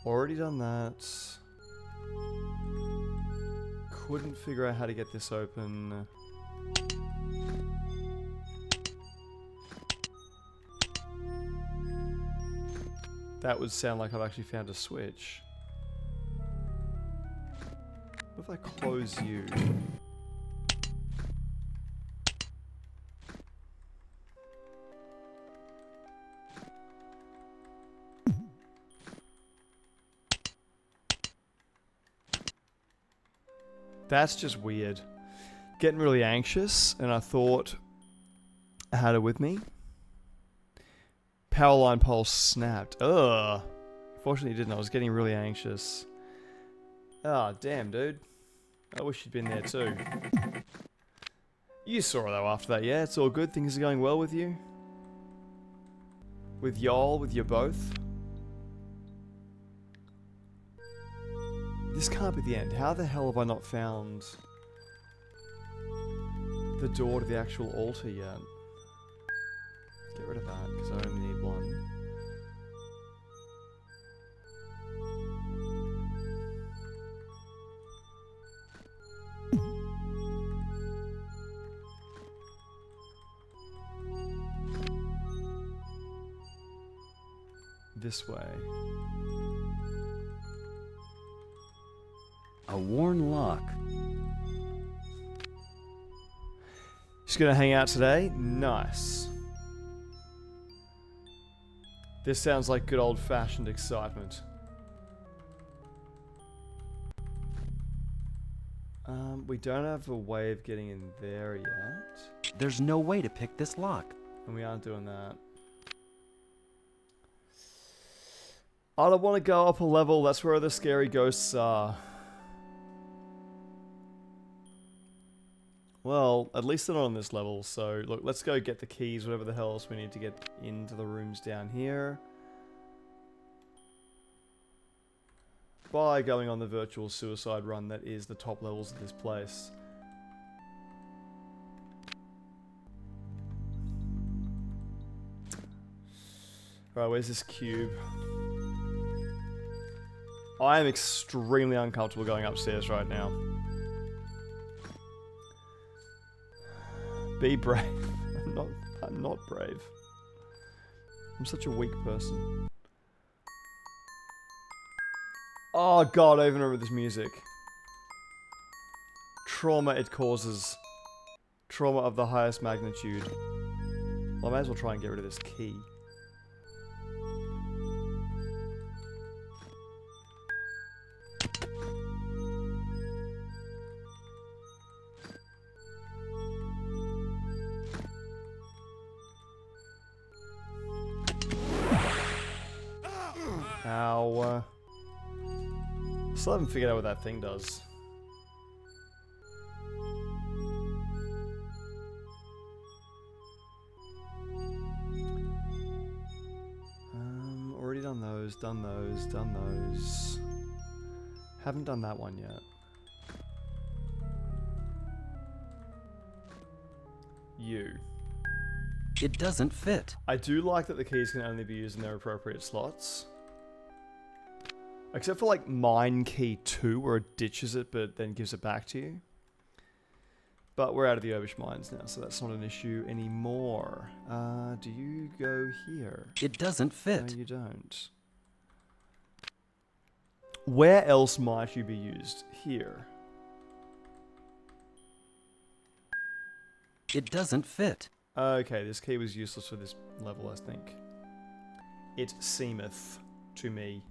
Already done that. Couldn't figure out how to get this open. That would sound like I've actually found a switch. What if I close you? That's just weird. Getting really anxious, and I thought I had it with me. Power line pole snapped. Ugh. Fortunately, it didn't. I was getting really anxious. Ah, oh, damn, dude. I wish you'd been there too. You saw it though after that, yeah? It's all good. Things are going well with you. With y'all, with you both. This can't be the end. How the hell have I not found the door to the actual altar yet? Get rid of that, because I only need one. This way. A worn lock. Just gonna hang out today? Nice. This sounds like good old-fashioned excitement. We don't have a way of getting in there yet. There's no way to pick this lock. And we aren't doing that. I don't want to go up a level. That's where the scary ghosts are. Well, at least they're not on this level, so look, let's go get the keys, whatever the hell else we need to get into the rooms down here. By going on the virtual suicide run that is the top levels of this place. Alright, where's this cube? I am extremely uncomfortable going upstairs right now. Be brave. I'm not brave. I'm such a weak person. Oh god, I even remember this music. Trauma it causes. Trauma of the highest magnitude. Well, I may as well try and get rid of this key. Ow. Still haven't figured out what that thing does. Already done those, done those, done those. Haven't done that one yet. You. It doesn't fit. I do like that the keys can only be used in their appropriate slots. Except for like mine key 2 where it ditches it but then gives it back to you. But we're out of the Obish mines now, so that's not an issue anymore. Do you go here? It doesn't fit. No, you don't. Where else might you be used? Here. It doesn't fit. Okay, this key was useless for this level, I think. It seemeth to me.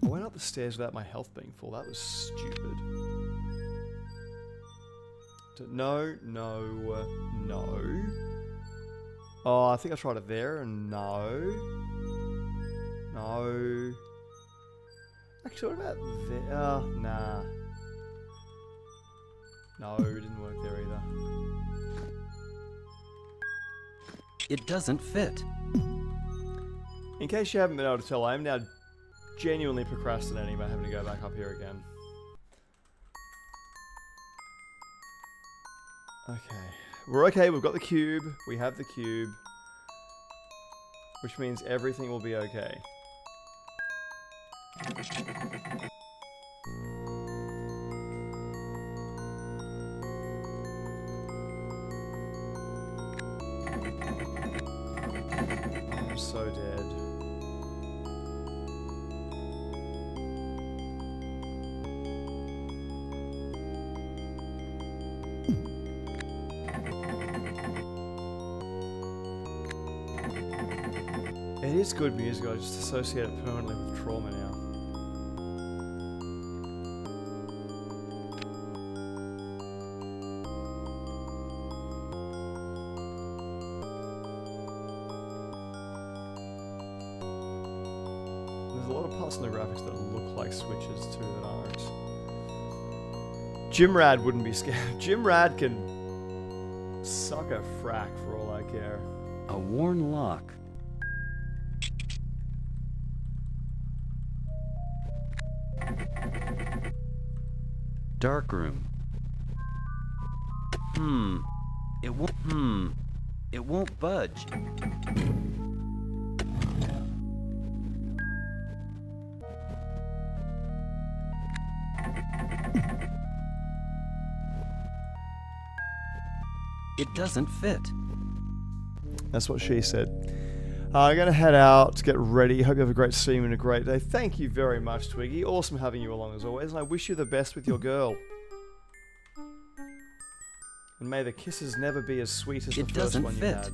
I went up the stairs without my health being full. That was stupid. No, no, no. Oh, I think I tried it there, and no. No. Actually, what about there? Nah. No, it didn't work there either. It doesn't fit. In case you haven't been able to tell, I am now genuinely procrastinating about having to go back up here again. Okay. We're okay, we've got the cube. We have the cube. Which means everything will be okay. I'm so dead. It is good music, I just associate it permanently with trauma now. There's a lot of parts in the graphics that look like switches too that aren't. Jimrad wouldn't be scared. Jimrad can suck a frack for all I care. A worn lock. Dark room. It won't. It won't budge. It doesn't fit. That's what she said. I'm going to head out to get ready. Hope you have a great stream and a great day. Thank you very much, Twiggy. Awesome having you along as always, and I wish you the best with your girl. And may the kisses never be as sweet as the first one you had.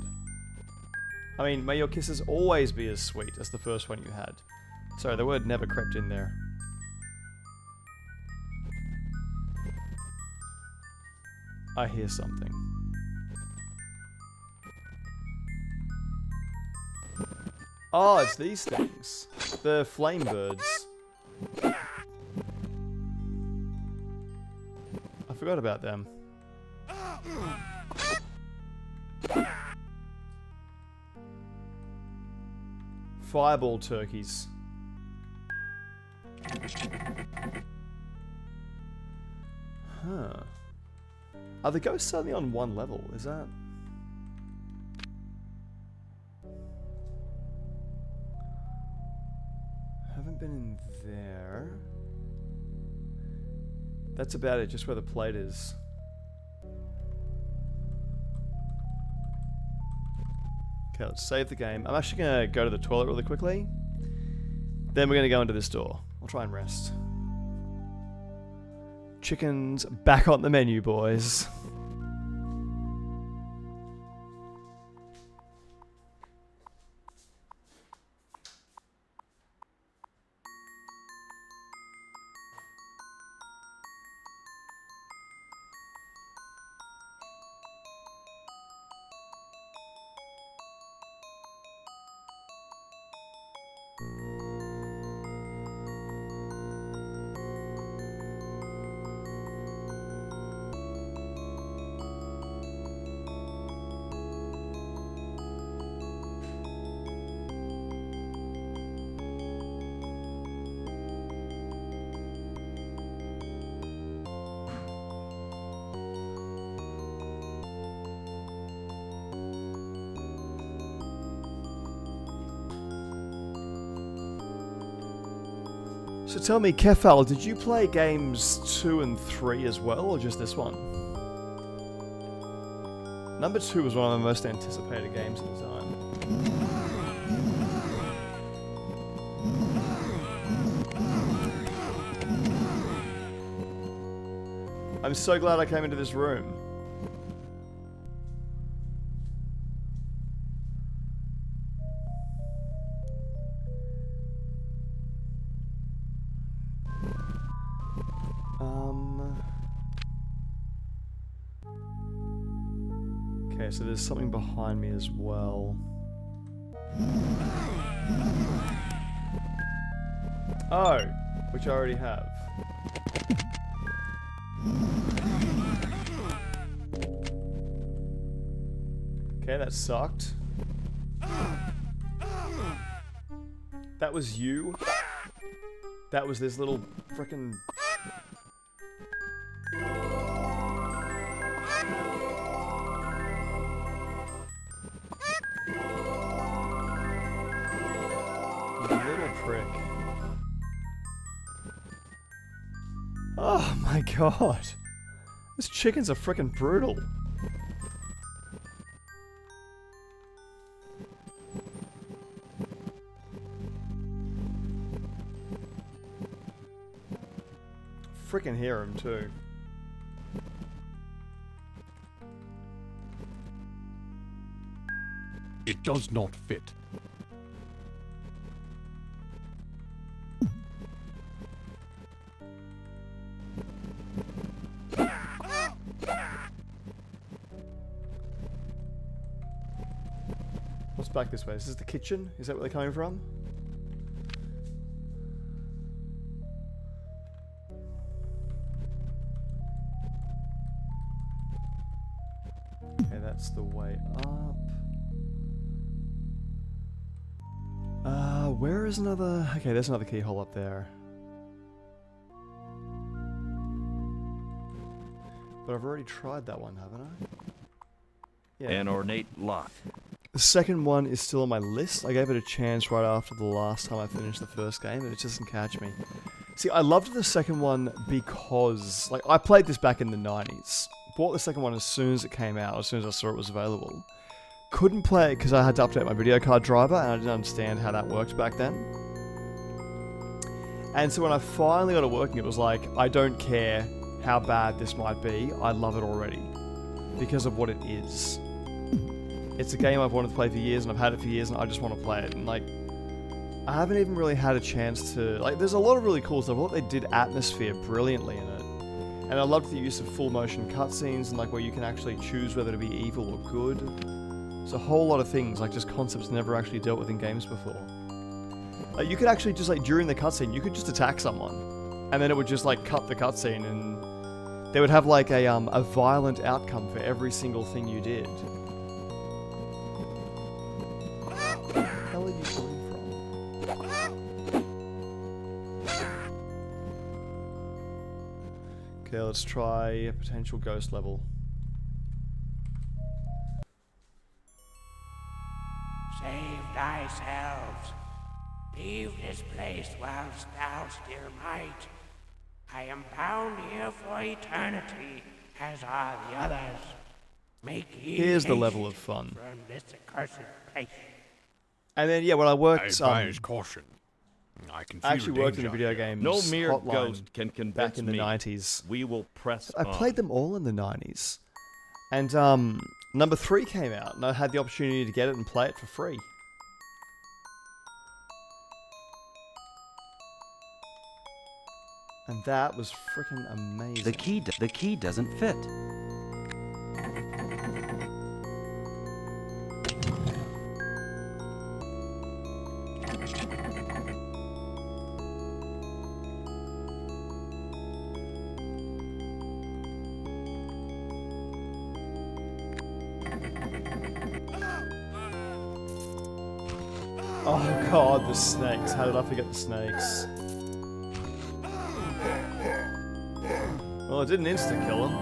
I mean, may your kisses always be as sweet as the first one you had. Sorry, the word never crept in there. I hear something. Oh, it's these things. The flame birds. I forgot about them. Fireball turkeys. Huh. Are the ghosts only on one level? Is that... Haven't been in there. That's about it, just where the plate is. Okay, let's save the game. I'm actually going to go to the toilet really quickly. Then we're going to go into this door. I'll try and rest. Chickens back on the menu, boys. So tell me, Kefal, did you play games 2 and 3 as well, or just this one? Number 2 was one of the most anticipated games at the time. I'm so glad I came into this room. so there's something behind me as well. Oh, which I already have. Okay, that sucked. That was you. That was this little frickin' little prick. Oh my god. These chickens are frickin' brutal. Frickin' hear him too. It does not fit. What's back this way? Is this the kitchen? Is that where they're coming from? Okay, that's the way up. Where is another... Okay, there's another keyhole up there. But I've already tried that one, haven't I? Yeah. An ornate lock. The second one is still on my list. I gave it a chance right after the last time I finished the first game, but it just didn't catch me. See, I loved the second one because... Like, I played this back in the 90s. Bought the second one as soon as it came out, as soon as I saw it was available. Couldn't play it because I had to update my video card driver, and I didn't understand how that worked back then. And so when I finally got it working, it was like, I don't care how bad this might be, I love it already. Because of what it is. It's a game I've wanted to play for years, and I've had it for years, and I just want to play it. And like, I haven't even really had a chance to... Like, there's a lot of really cool stuff. I thought they did atmosphere brilliantly in it. And I loved the use of full motion cutscenes, and like where you can actually choose whether to be evil or good. There's a whole lot of things, like just concepts never actually dealt with in games before. Like, you could actually just like, during the cutscene, you could just attack someone. And then it would just like cut the cutscene, and they would have like a violent outcome for every single thing you did. Where the hell are you coming from? Okay, let's try a potential ghost level. Save thyself. Leave this place whilst thou still might. I am bound here for eternity, as are the others. Make ye Here's the level of haste fun. from this accursed place. And then, yeah, when I worked... I advise caution. I can feel I actually worked in the danger. video games No mere hotline ghost can convince back in the me. 90s. We will press I on. played them all in the 90s. And number 3 came out, and I had the opportunity to get it and play it for free. And that was freaking amazing. The key doesn't fit. Oh god, the snakes. How did I forget the snakes? Well, it didn't insta-kill him.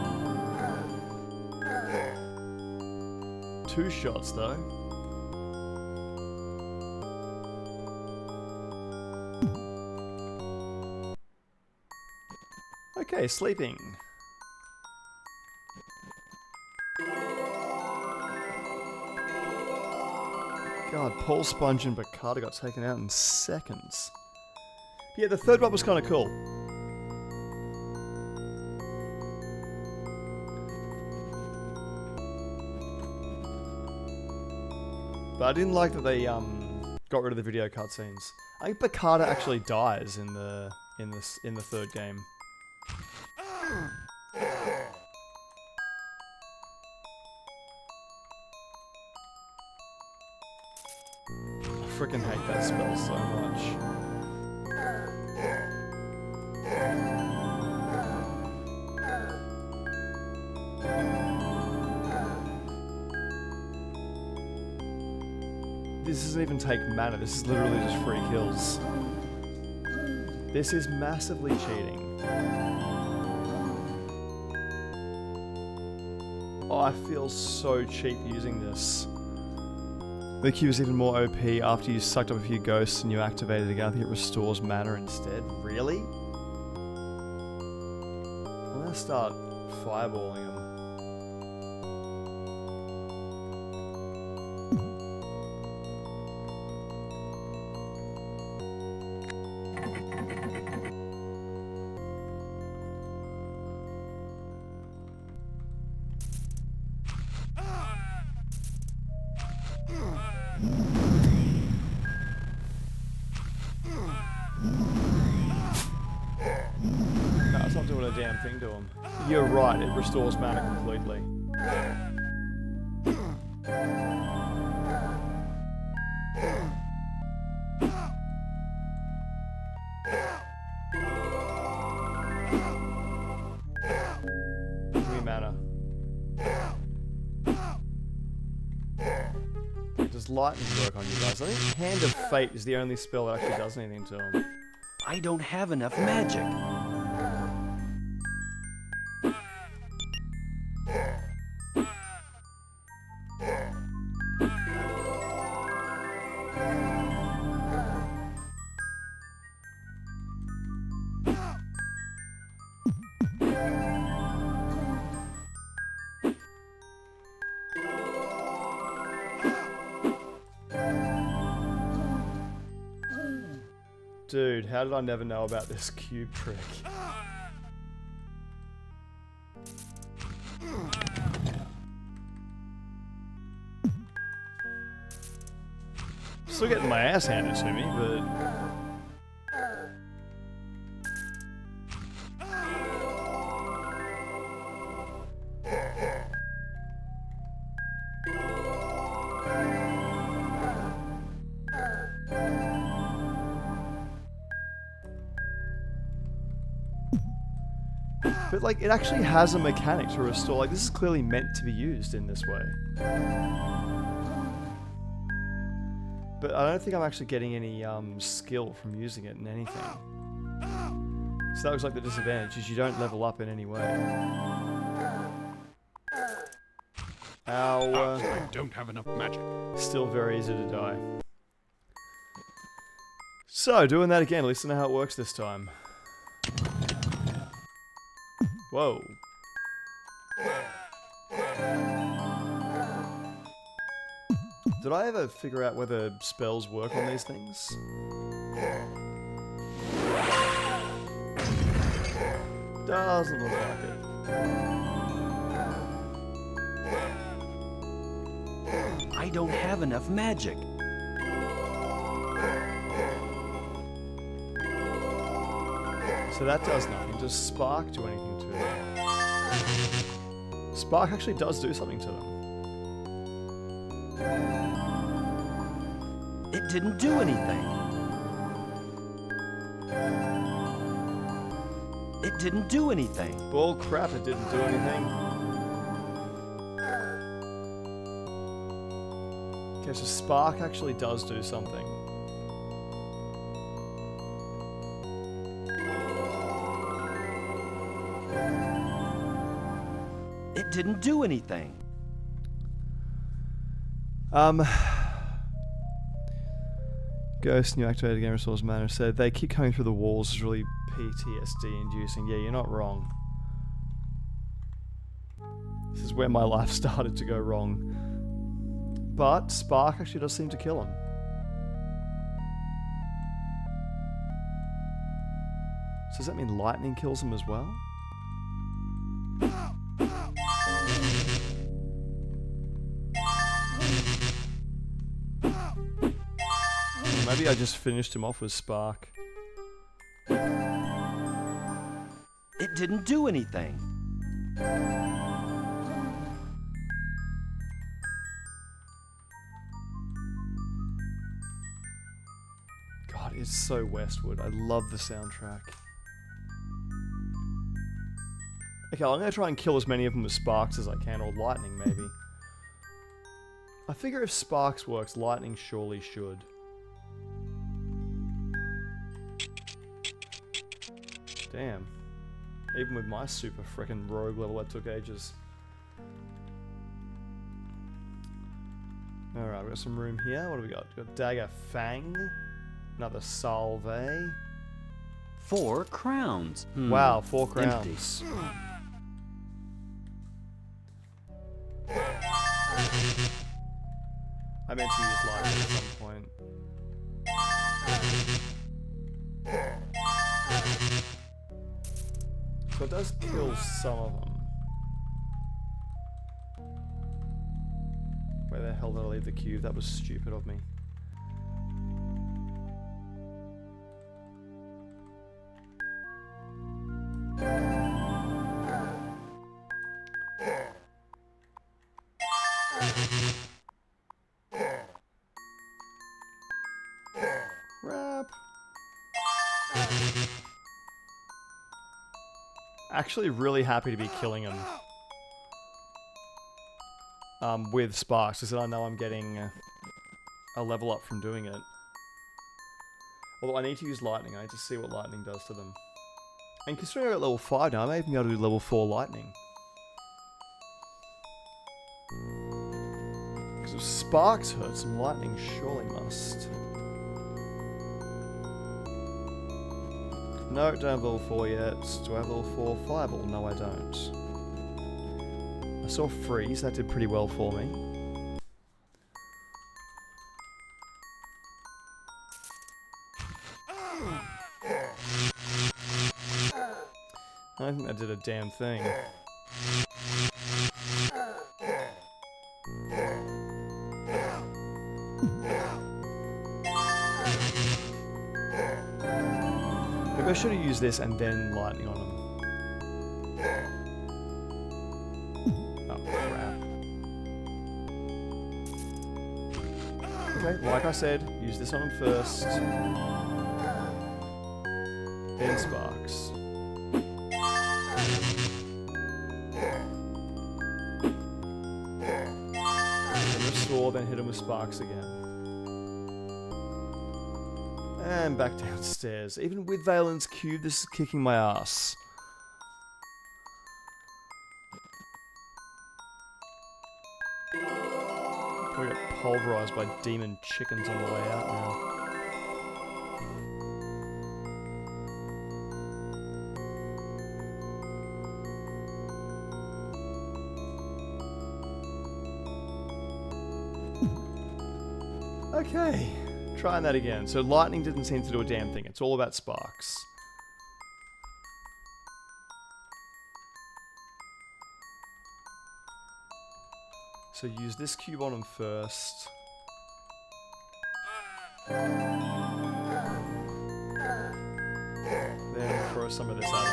2 shots, though. Okay, sleeping. God, Paul Sponge and Bakata got taken out in seconds. But yeah, the third one was kind of cool. But I didn't like that they got rid of the video cutscenes. I think Bakata actually dies in the third game. freaking hate that spell so much. This doesn't even take mana, this is literally just free kills. This is massively cheating. Oh, I feel so cheap using this. The cube is even more OP after you sucked up a few ghosts and you activate it again. I think it restores mana instead. Really? I'm gonna start fireballing them. No, it's not doing a damn thing to him. You're right, it restores mana completely. Give me mana. Does lightning work on you guys? I think Hand of Fate is the only spell that actually does anything to him. I don't have enough magic. Dude, how did I never know about this cube trick? Still getting my ass handed to me, but... But like, it actually has a mechanic to restore. Like, this is clearly meant to be used in this way. But I don't think I'm actually getting any skill from using it in anything. So that looks like the disadvantage, is you don't level up in any way. Ow. I don't have enough magic. Still very easy to die. So, doing that again, at least I know how it works this time. Whoa. Did I ever figure out whether spells work on these things? Doesn't look like it. I don't have enough magic. So that does nothing. Does Spark do anything to them? Spark actually does do something to them. It didn't do anything. It didn't do anything. Bull crap, it didn't do anything. Okay, so Spark actually does do something. It didn't do anything. Ghost, new activated game resource mana said they keep coming through the walls is really PTSD inducing. Yeah, you're not wrong. This is where my life started to go wrong. But Spark actually does seem to kill him. So does that mean lightning kills him as well? Maybe I just finished him off with Spark. It didn't do anything. it's so Westwood. I love the soundtrack. Okay, I'm going to try and kill as many of them with sparks as I can, or lightning maybe. I figure if sparks works, lightning surely should. Damn. Even with my super frickin' rogue level, that took ages. Alright, we got some room here. What do we got? We got Dagger Fang. Another Salve. 4 crowns. Wow, 4 crowns. Empty. I meant to use lightning at some point. So it does kill some of them. Where the hell did I leave the cube? That was stupid of me. Crap. Actually really happy to be killing him. With sparks, because I know I'm getting a level up from doing it. Although I need to use lightning, I need to see what lightning does to them. And considering I'm at level 5 now, I may even be able to do level 4 lightning. Because if sparks hurt, some lightning surely must. No, don't have level 4 yet. Do I have level 4 fireball? No, I don't. I saw freeze, that did pretty well for me. I don't think that did a damn thing. Maybe I should have used this and then lightning on him. Oh, crap. Okay, like I said, use this on him first. Then sparks. Then restore, then hit him with sparks again. And back downstairs. Even with Valen's cube, this is kicking my ass. Probably get pulverized by demon chickens on the way out now. Okay. Trying that again. So lightning didn't seem to do a damn thing. It's all about sparks. So use this cube on him first. Then throw some of this at him.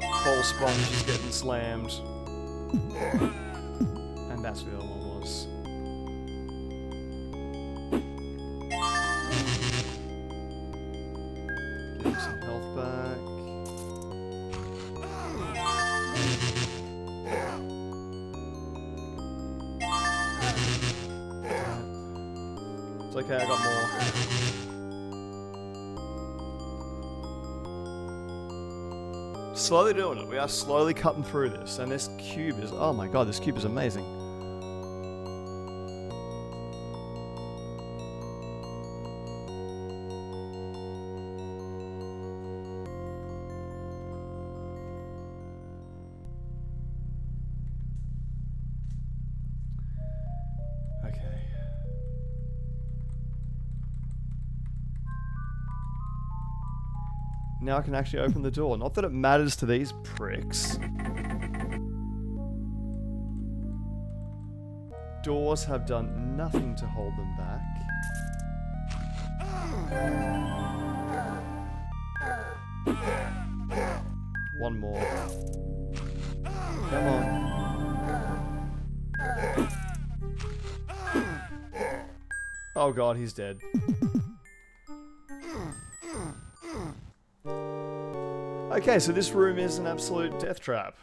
Whole sponge is getting slammed. And that's what the other one was. Give him some health back. It's okay, I got more. Slowly doing it. We are slowly cutting through this. And this cube is... Oh my god, this cube is amazing. Now I can actually open the door. Not that it matters to these pricks. Doors have done nothing to hold them back. One more. Come on. Oh god, he's dead. Okay, so this room is an absolute death trap.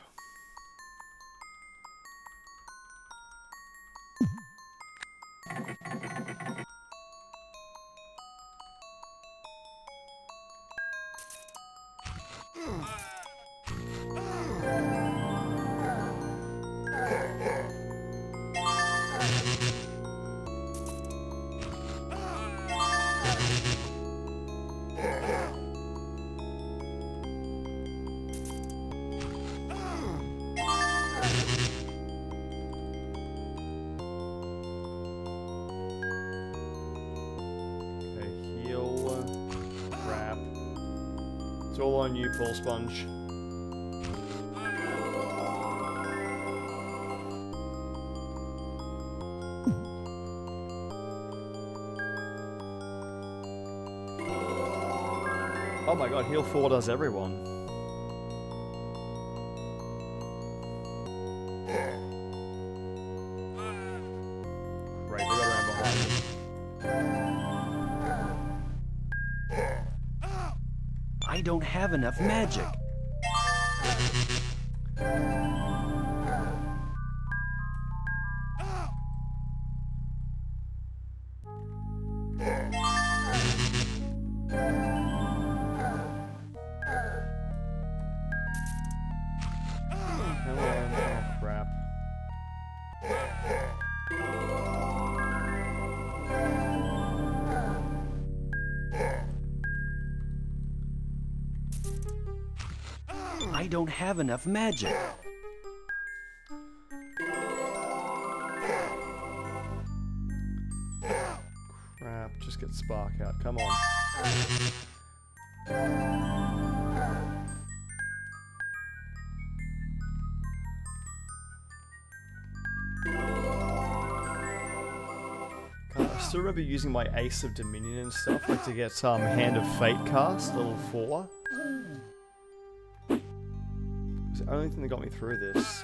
It's all on you, Paul Sponge. Oh my god, heal 4 does everyone. Great, they got around behind me. I don't have enough magic. Oh crap. I don't have enough magic. Crap, just get Spark out, come on. God, I still remember using my Ace of Dominion and stuff, like to get Hand of Fate cast, level 4. It's the only thing that got me through this.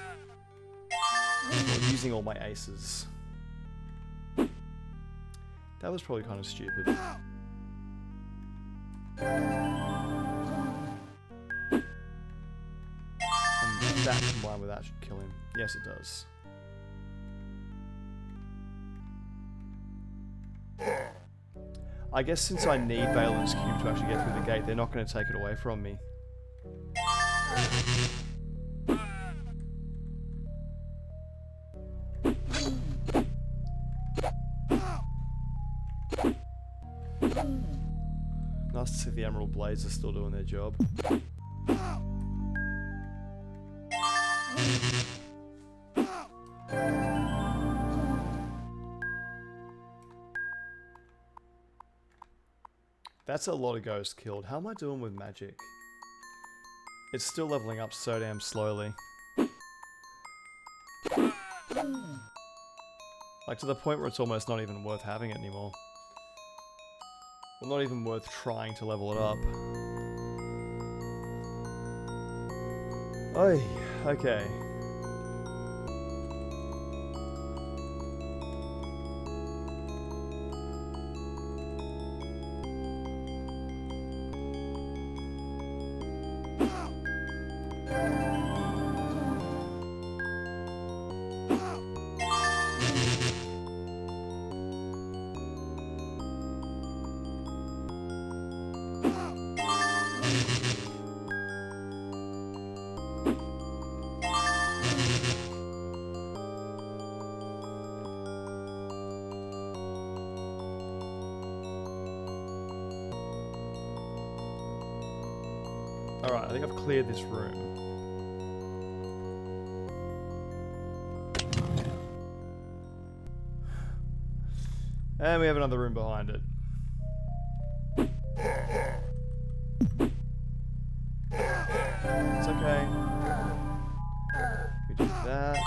Or using all my aces. That was probably kind of stupid. And that combined with that should kill him. Yes, it does. I guess since I need Valen's Cube to actually get through the gate, they're not going to take it away from me. Nice to see the Emerald Blades are still doing their job. That's a lot of ghosts killed. How am I doing with magic? It's still leveling up so damn slowly. Like to the point where it's almost not even worth having it anymore. Well, not even worth trying to level it up. Oy, okay. Alright, I think I've cleared this room. And we have another room behind it. It's okay. We do that,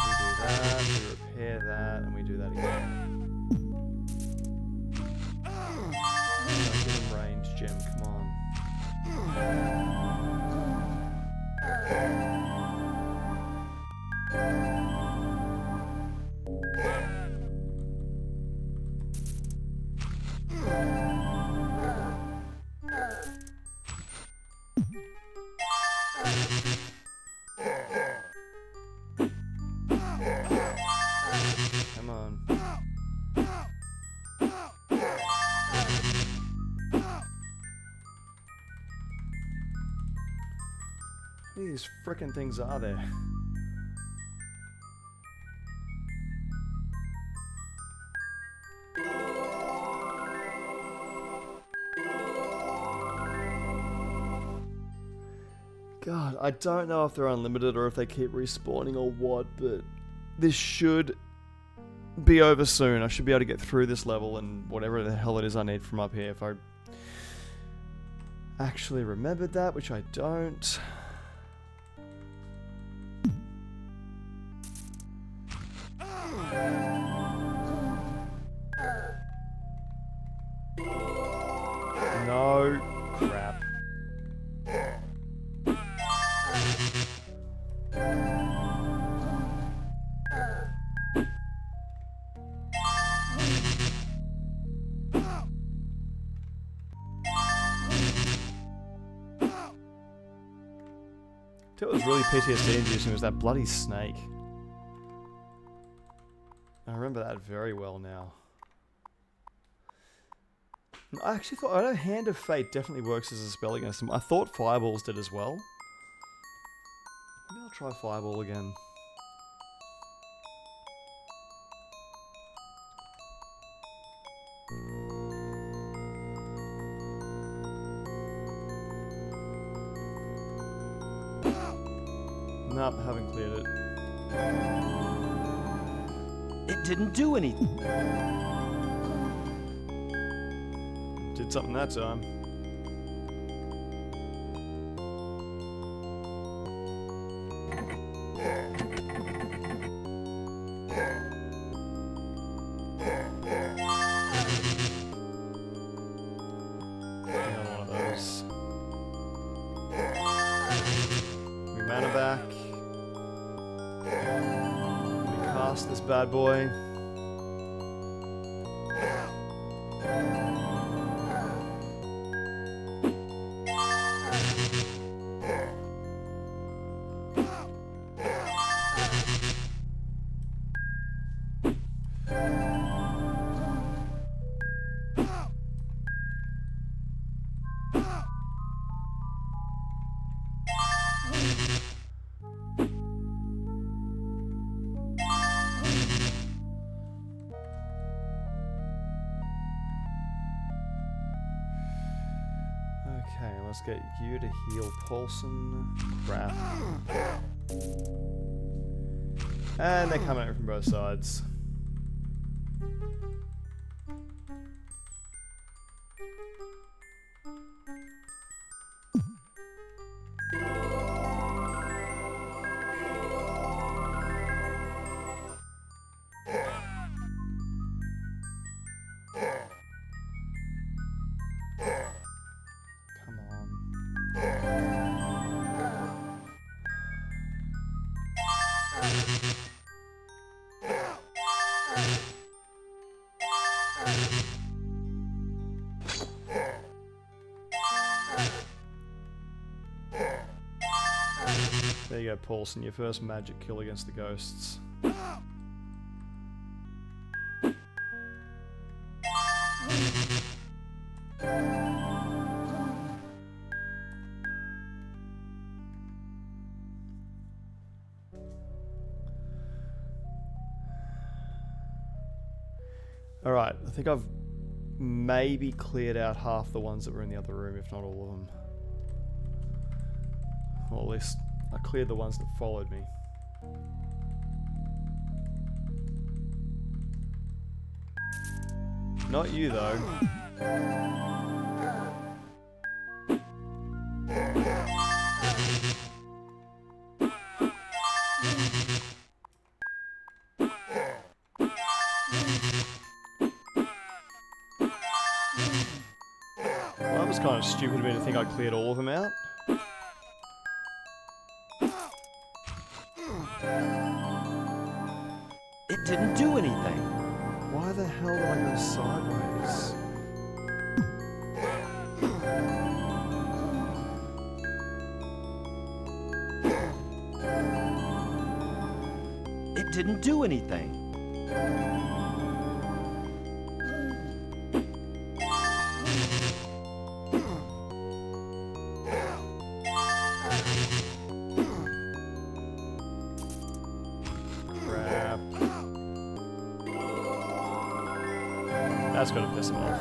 we repair that, and we do that again. Give him range, Gem, come on. many of these frickin' things are there? God, I don't know if they're unlimited or if they keep respawning or what, but this should be over soon. I should be able to get through this level and whatever the hell it is I need from up here if I actually remembered that, which I don't. No crap. What was really PTSD inducing was that bloody snake. I remember that very well now. I actually thought, I know Hand of Fate definitely works as a spell against him. I thought Fireballs did as well. Maybe I'll try Fireball again. Nope, haven't cleared it. It didn't do anything. Did something that time. Another one of those. We mana back. We cast this bad boy. Okay, let's get you to heal Paulson. Crap. And they're coming out from both sides. Come on. There you go, Paulson, your first magic kill against the ghosts. Alright, I think I've maybe cleared out half the ones that were in the other room, if not all of them. Or at least I cleared the ones that followed me. Not you, though. Well, that was kind of stupid of me to think I cleared all of them out. It didn't do anything. Why the hell did I go sideways? It didn't do anything. That's gotta piss him off.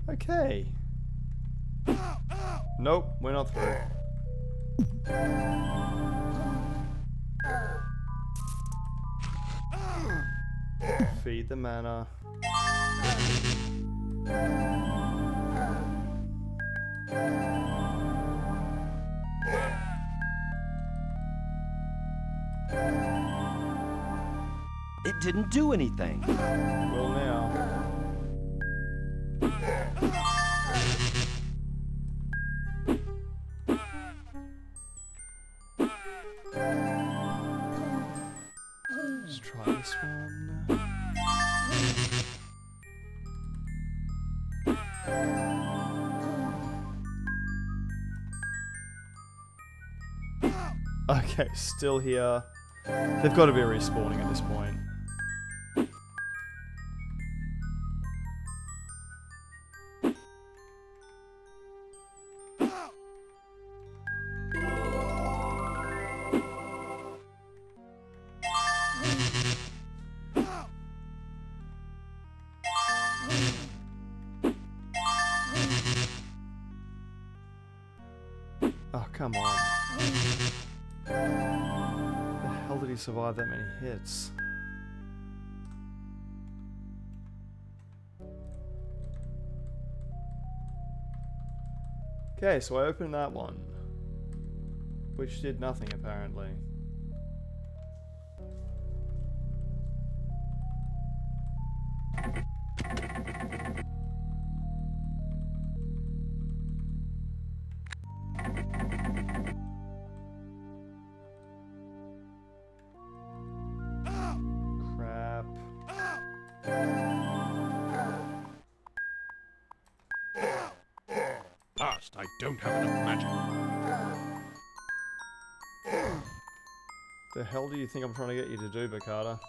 Okay. Nope, we're not through. Feed the mana. It didn't do anything. Will now. Let's try this one. Okay, still here. They've got to be respawning at this point. Oh, come on. How the hell did he survive that many hits? Okay, so I opened that one, which did nothing apparently. Crap. Last, I don't have enough magic. The hell do you think I'm trying to get you to do, Bakata?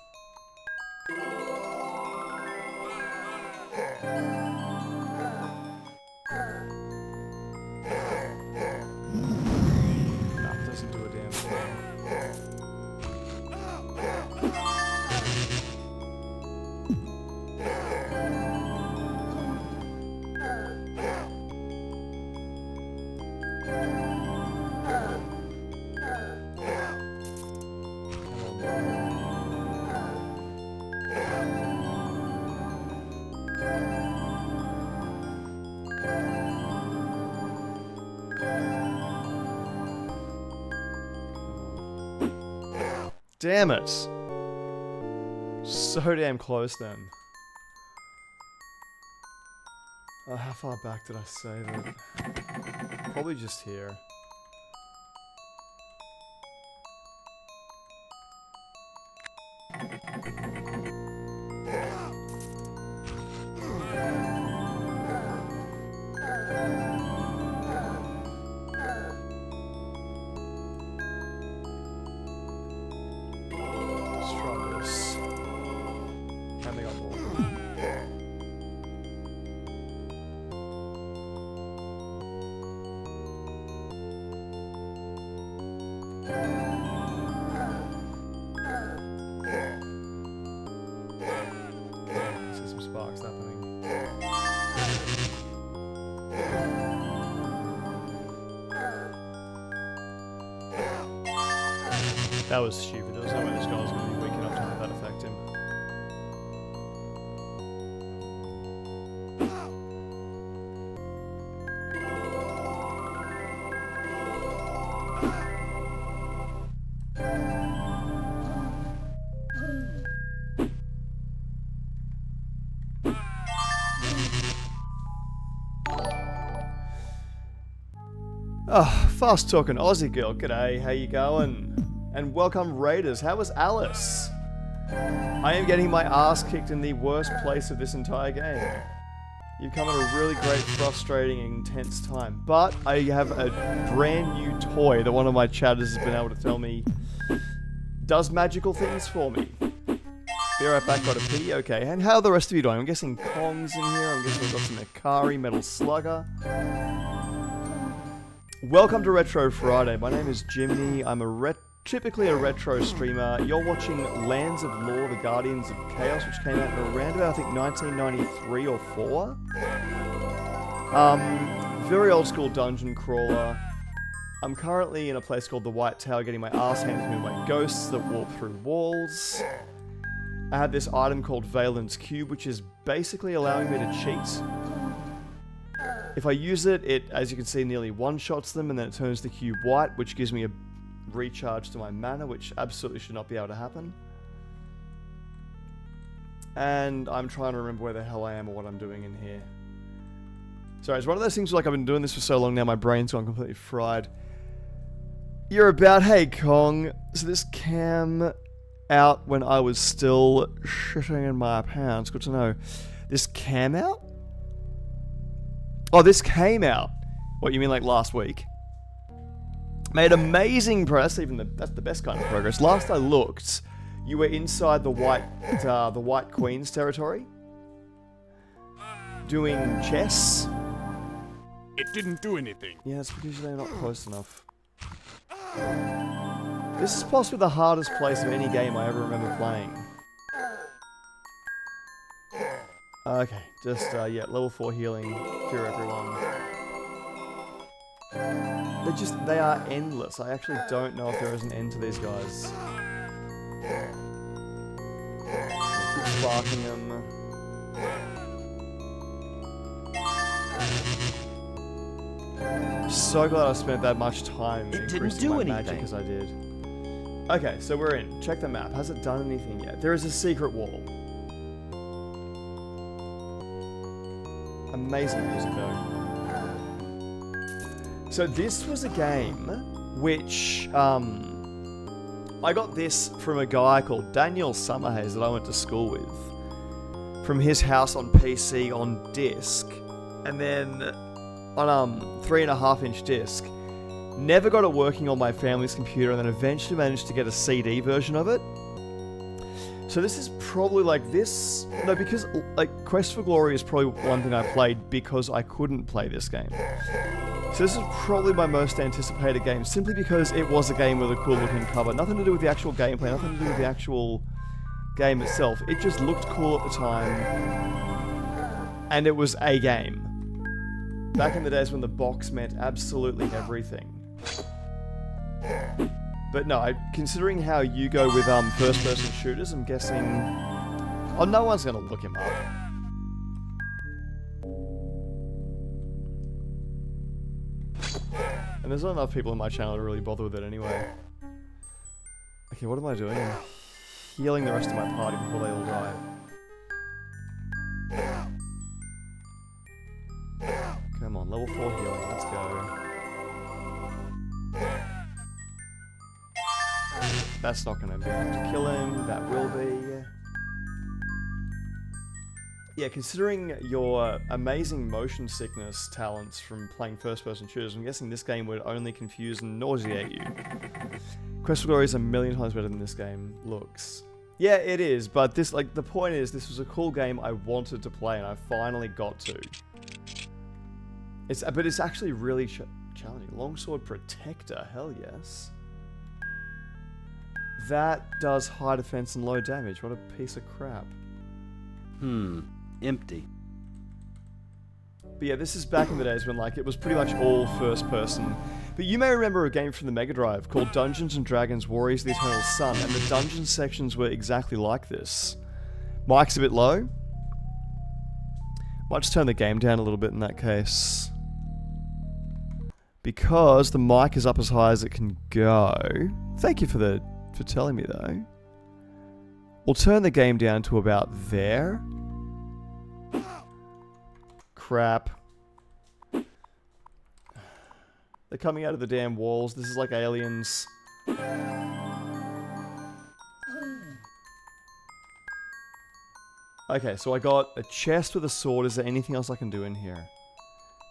Nah, it doesn't do a damn thing. Damn it! So damn close then. Oh, how far back did I save it? Probably just here. Let's try this. And they got more. See some sparks happening. That was stupid. There was no way this guy was going to be weak enough to have that affect him. Oh, fast talking Aussie girl. G'day, how you going? And welcome Raiders, how was Alice? I am getting my ass kicked in the worst place of this entire game. You've come at a really great, frustrating, intense time. But I have a brand new toy that one of my chatters has been able to tell me does magical things for me. Be right back, got a pee. Okay, and how are the rest of you doing? I'm guessing Kong's in here. I'm guessing we've got some Ikari, Metal Slugger. Welcome to Retro Friday. My name is Jimni. I'm typically a retro streamer. You're watching Lands of Lore, The Guardians of Chaos, which came out in around about, I think, 1993 or 4. Very old school dungeon crawler. I'm currently in a place called the White Tower, getting my ass handed to me by ghosts that walk through walls. I have this item called Valen's Cube, which is basically allowing me to cheat. If I use it, as you can see, nearly one-shots them, and then it turns the cube white, which gives me a recharge to my mana, which absolutely should not be able to happen. And I'm trying to remember where the hell I am or what I'm doing in here. Sorry, it's one of those things like I've been doing this for so long now, my brain's gone completely fried. You're about, hey Kong. So this came out when I was still shitting in my pants. Good to know. This came out? Oh, this came out. What, you mean like last week? Made amazing progress. That's the best kind of progress. Last I looked, you were inside the White Queen's territory, doing chess. It didn't do anything. Yeah, it's because they're not close enough. This is possibly the hardest place of any game I ever remember playing. Okay, just, yeah, level 4 healing, cure everyone. They are endless. I actually don't know if there is an end to these guys. Keep sparking them. So glad I spent that much time increasing my magic as I did. Okay, so we're in. Check the map. Has it done anything yet? There is a secret wall. Amazing music though. So this was a game which I got this from a guy called Daniel Summerhays that I went to school with. From his house on PC on disc. And then on 3.5-inch disc. Never got it working on my family's computer, and then eventually managed to get a CD version of it. So this is probably like this... No, because like Quest for Glory is probably one thing I played because I couldn't play this game. So this is probably my most anticipated game, simply because it was a game with a cool looking cover. Nothing to do with the actual gameplay, nothing to do with the actual game itself. It just looked cool at the time. And it was a game. Back in the days when the box meant absolutely everything. But no, considering how you go with first-person shooters, I'm guessing... Oh, no one's gonna look him up. And there's not enough people on my channel to really bother with it anyway. Okay, what am I doing? I'm healing the rest of my party before they all die. Come on, level 4 healing, let's go. That's not gonna be able to kill him, that will be. Yeah, considering your amazing motion sickness talents from playing first-person shooters, I'm guessing this game would only confuse and nauseate you. Quest for Glory is a million times better than this game looks. Yeah, it is, but this, like, the point is, this was a cool game I wanted to play, and I finally got to. But it's actually really challenging. Longsword Protector, hell yes. That does high defense and low damage. What a piece of crap. Empty. But yeah, this is back in the days when, like, it was pretty much all first person. But you may remember a game from the Mega Drive called Dungeons & Dragons Warriors of the Eternal Sun, and the dungeon sections were exactly like this. Mic's a bit low. Might just turn the game down a little bit in that case. Because the mic is up as high as it can go. Thank you for telling me though. We'll turn the game down to about there. Crap. They're coming out of the damn walls. This is like aliens. Okay, so I got a chest with a sword. Is there anything else I can do in here?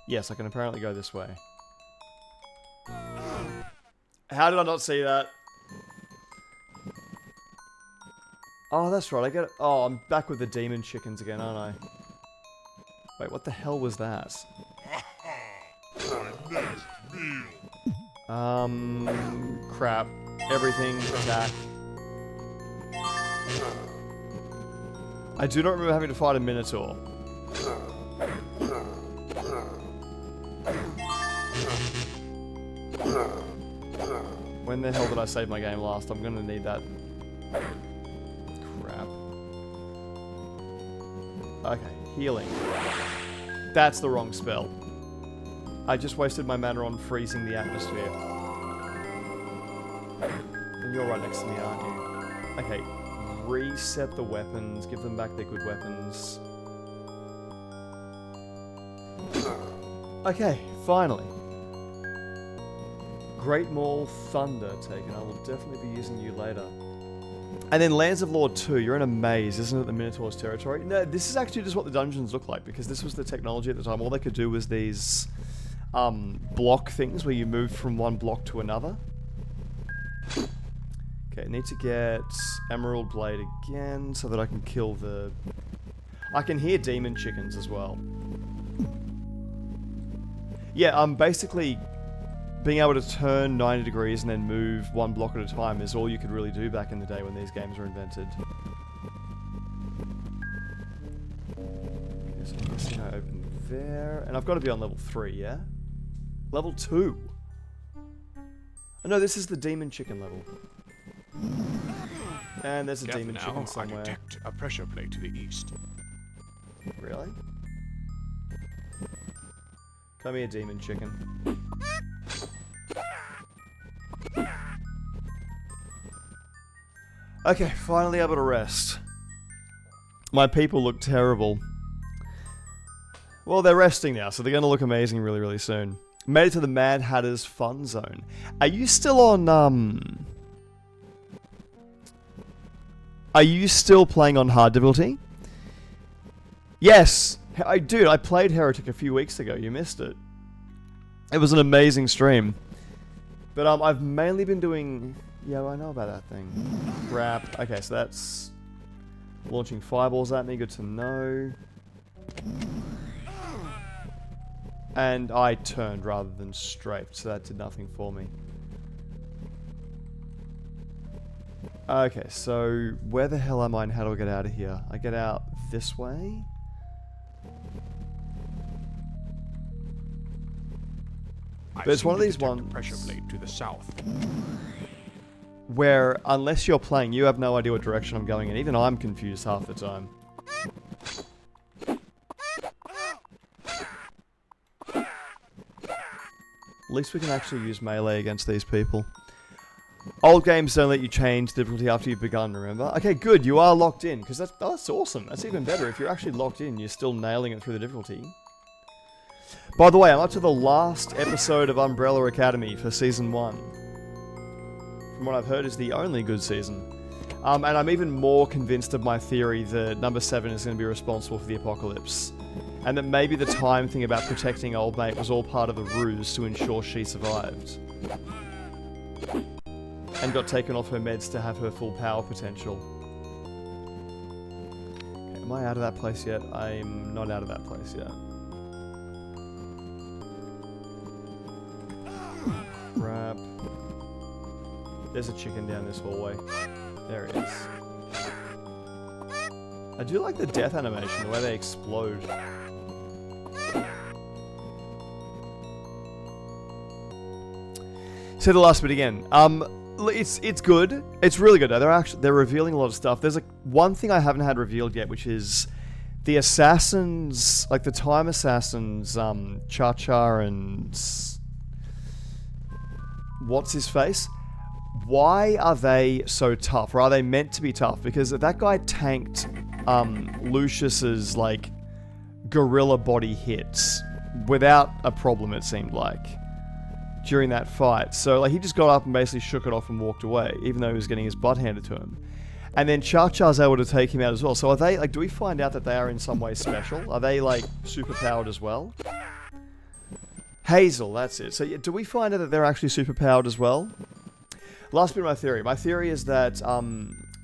Yes, I can apparently go this way. How did I not see that? Oh, that's right. I get it. Oh, I'm back with the demon chickens again, aren't I? Wait, what the hell was that? Crap. Everything attack. I do not remember having to fight a Minotaur. When the hell did I save my game last? I'm gonna need that. Crap. Okay, healing. That's the wrong spell. I just wasted my mana on freezing the atmosphere. And you're right next to me, aren't you? Okay, reset the weapons, give them back their good weapons. Okay, finally. Great Maul Thunder taken. I will definitely be using you later. And then Lands of Lore 2, you're in a maze, isn't it, the Minotaur's territory? No, this is actually just what the dungeons look like, because this was the technology at the time. All they could do was these block things where you move from one block to another. Okay, I need to get Emerald Blade again so that I can kill the... I can hear demon chickens as well. Yeah, basically being able to turn 90 degrees and then move one block at a time is all you could really do back in the day when these games were invented. Okay, so I'm guessing I open there, and I've got to be on level 3, yeah? Level 2! Oh no, this is the demon chicken level. And there's a demon chicken somewhere. I detect a pressure plate to the east. Really? Come here, demon chicken. Okay, finally able to rest. My people look terrible. Well, they're resting now, so they're gonna look amazing really, really soon. Made it to the Mad Hatter's Fun Zone. Are you still on, Are you still playing on hard difficulty? Yes! Dude, I played Heretic a few weeks ago. You missed it. It was an amazing stream. But I've mainly been doing... Yeah, I know about that thing. Crap. Okay, so that's... launching fireballs at me. Good to know. And I turned rather than strafed, so that did nothing for me. Okay, so where the hell am I and how do I get out of here? I get out this way? But it's one of these ones pressure plate to the south. Where, unless you're playing, you have no idea what direction I'm going in. Even I'm confused half the time. At least we can actually use melee against these people. Old games don't let you change difficulty after you've begun, remember? Okay, good, you are locked in, because that's awesome. That's even better. If you're actually locked in, you're still nailing it through the difficulty. By the way, I'm up to the last episode of Umbrella Academy for Season 1. From what I've heard, is the only good season. And I'm even more convinced of my theory that number 7 is going to be responsible for the apocalypse. And that maybe the time thing about protecting old mate was all part of a ruse to ensure she survived. And got taken off her meds to have her full power potential. Okay, am I out of that place yet? I'm not out of that place yet. Crap. There's a chicken down this hallway. There it is. I do like the death animation, the way they explode. Say the last bit again. It's good. It's really good. They're revealing a lot of stuff. There's one thing I haven't had revealed yet, which is the assassins, like the time assassins, Cha-Cha and what's his face? Why are they so tough? Or are they meant to be tough? Because that guy tanked Lucius's like gorilla body hits without a problem, it seemed like, during that fight. So like he just got up and basically shook it off and walked away, even though he was getting his butt handed to him. And then Cha-Cha's able to take him out as well. So are they like, do we find out that they are in some way special? Are they like super powered as well? Hazel, that's it. So yeah, do we find out that they're actually super powered as well? Last bit of my theory. My theory is that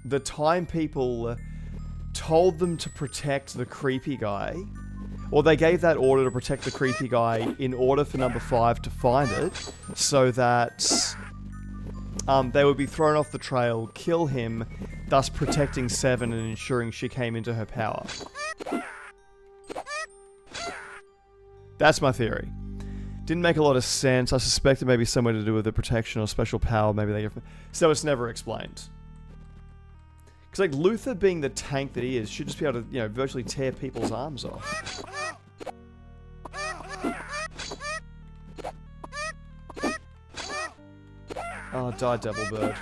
the time people told them to protect the creepy guy, or they gave that order to protect the creepy guy in order for number 5 to find it, so that they would be thrown off the trail, kill him, thus protecting 7 and ensuring she came into her power. That's my theory. Didn't make a lot of sense. I suspect it may be somewhere to do with the protection or special power. Maybe they... So it's never explained. Because, like, Luther being the tank that he is should just be able to, you know, virtually tear people's arms off. Oh, die, Devil Bird.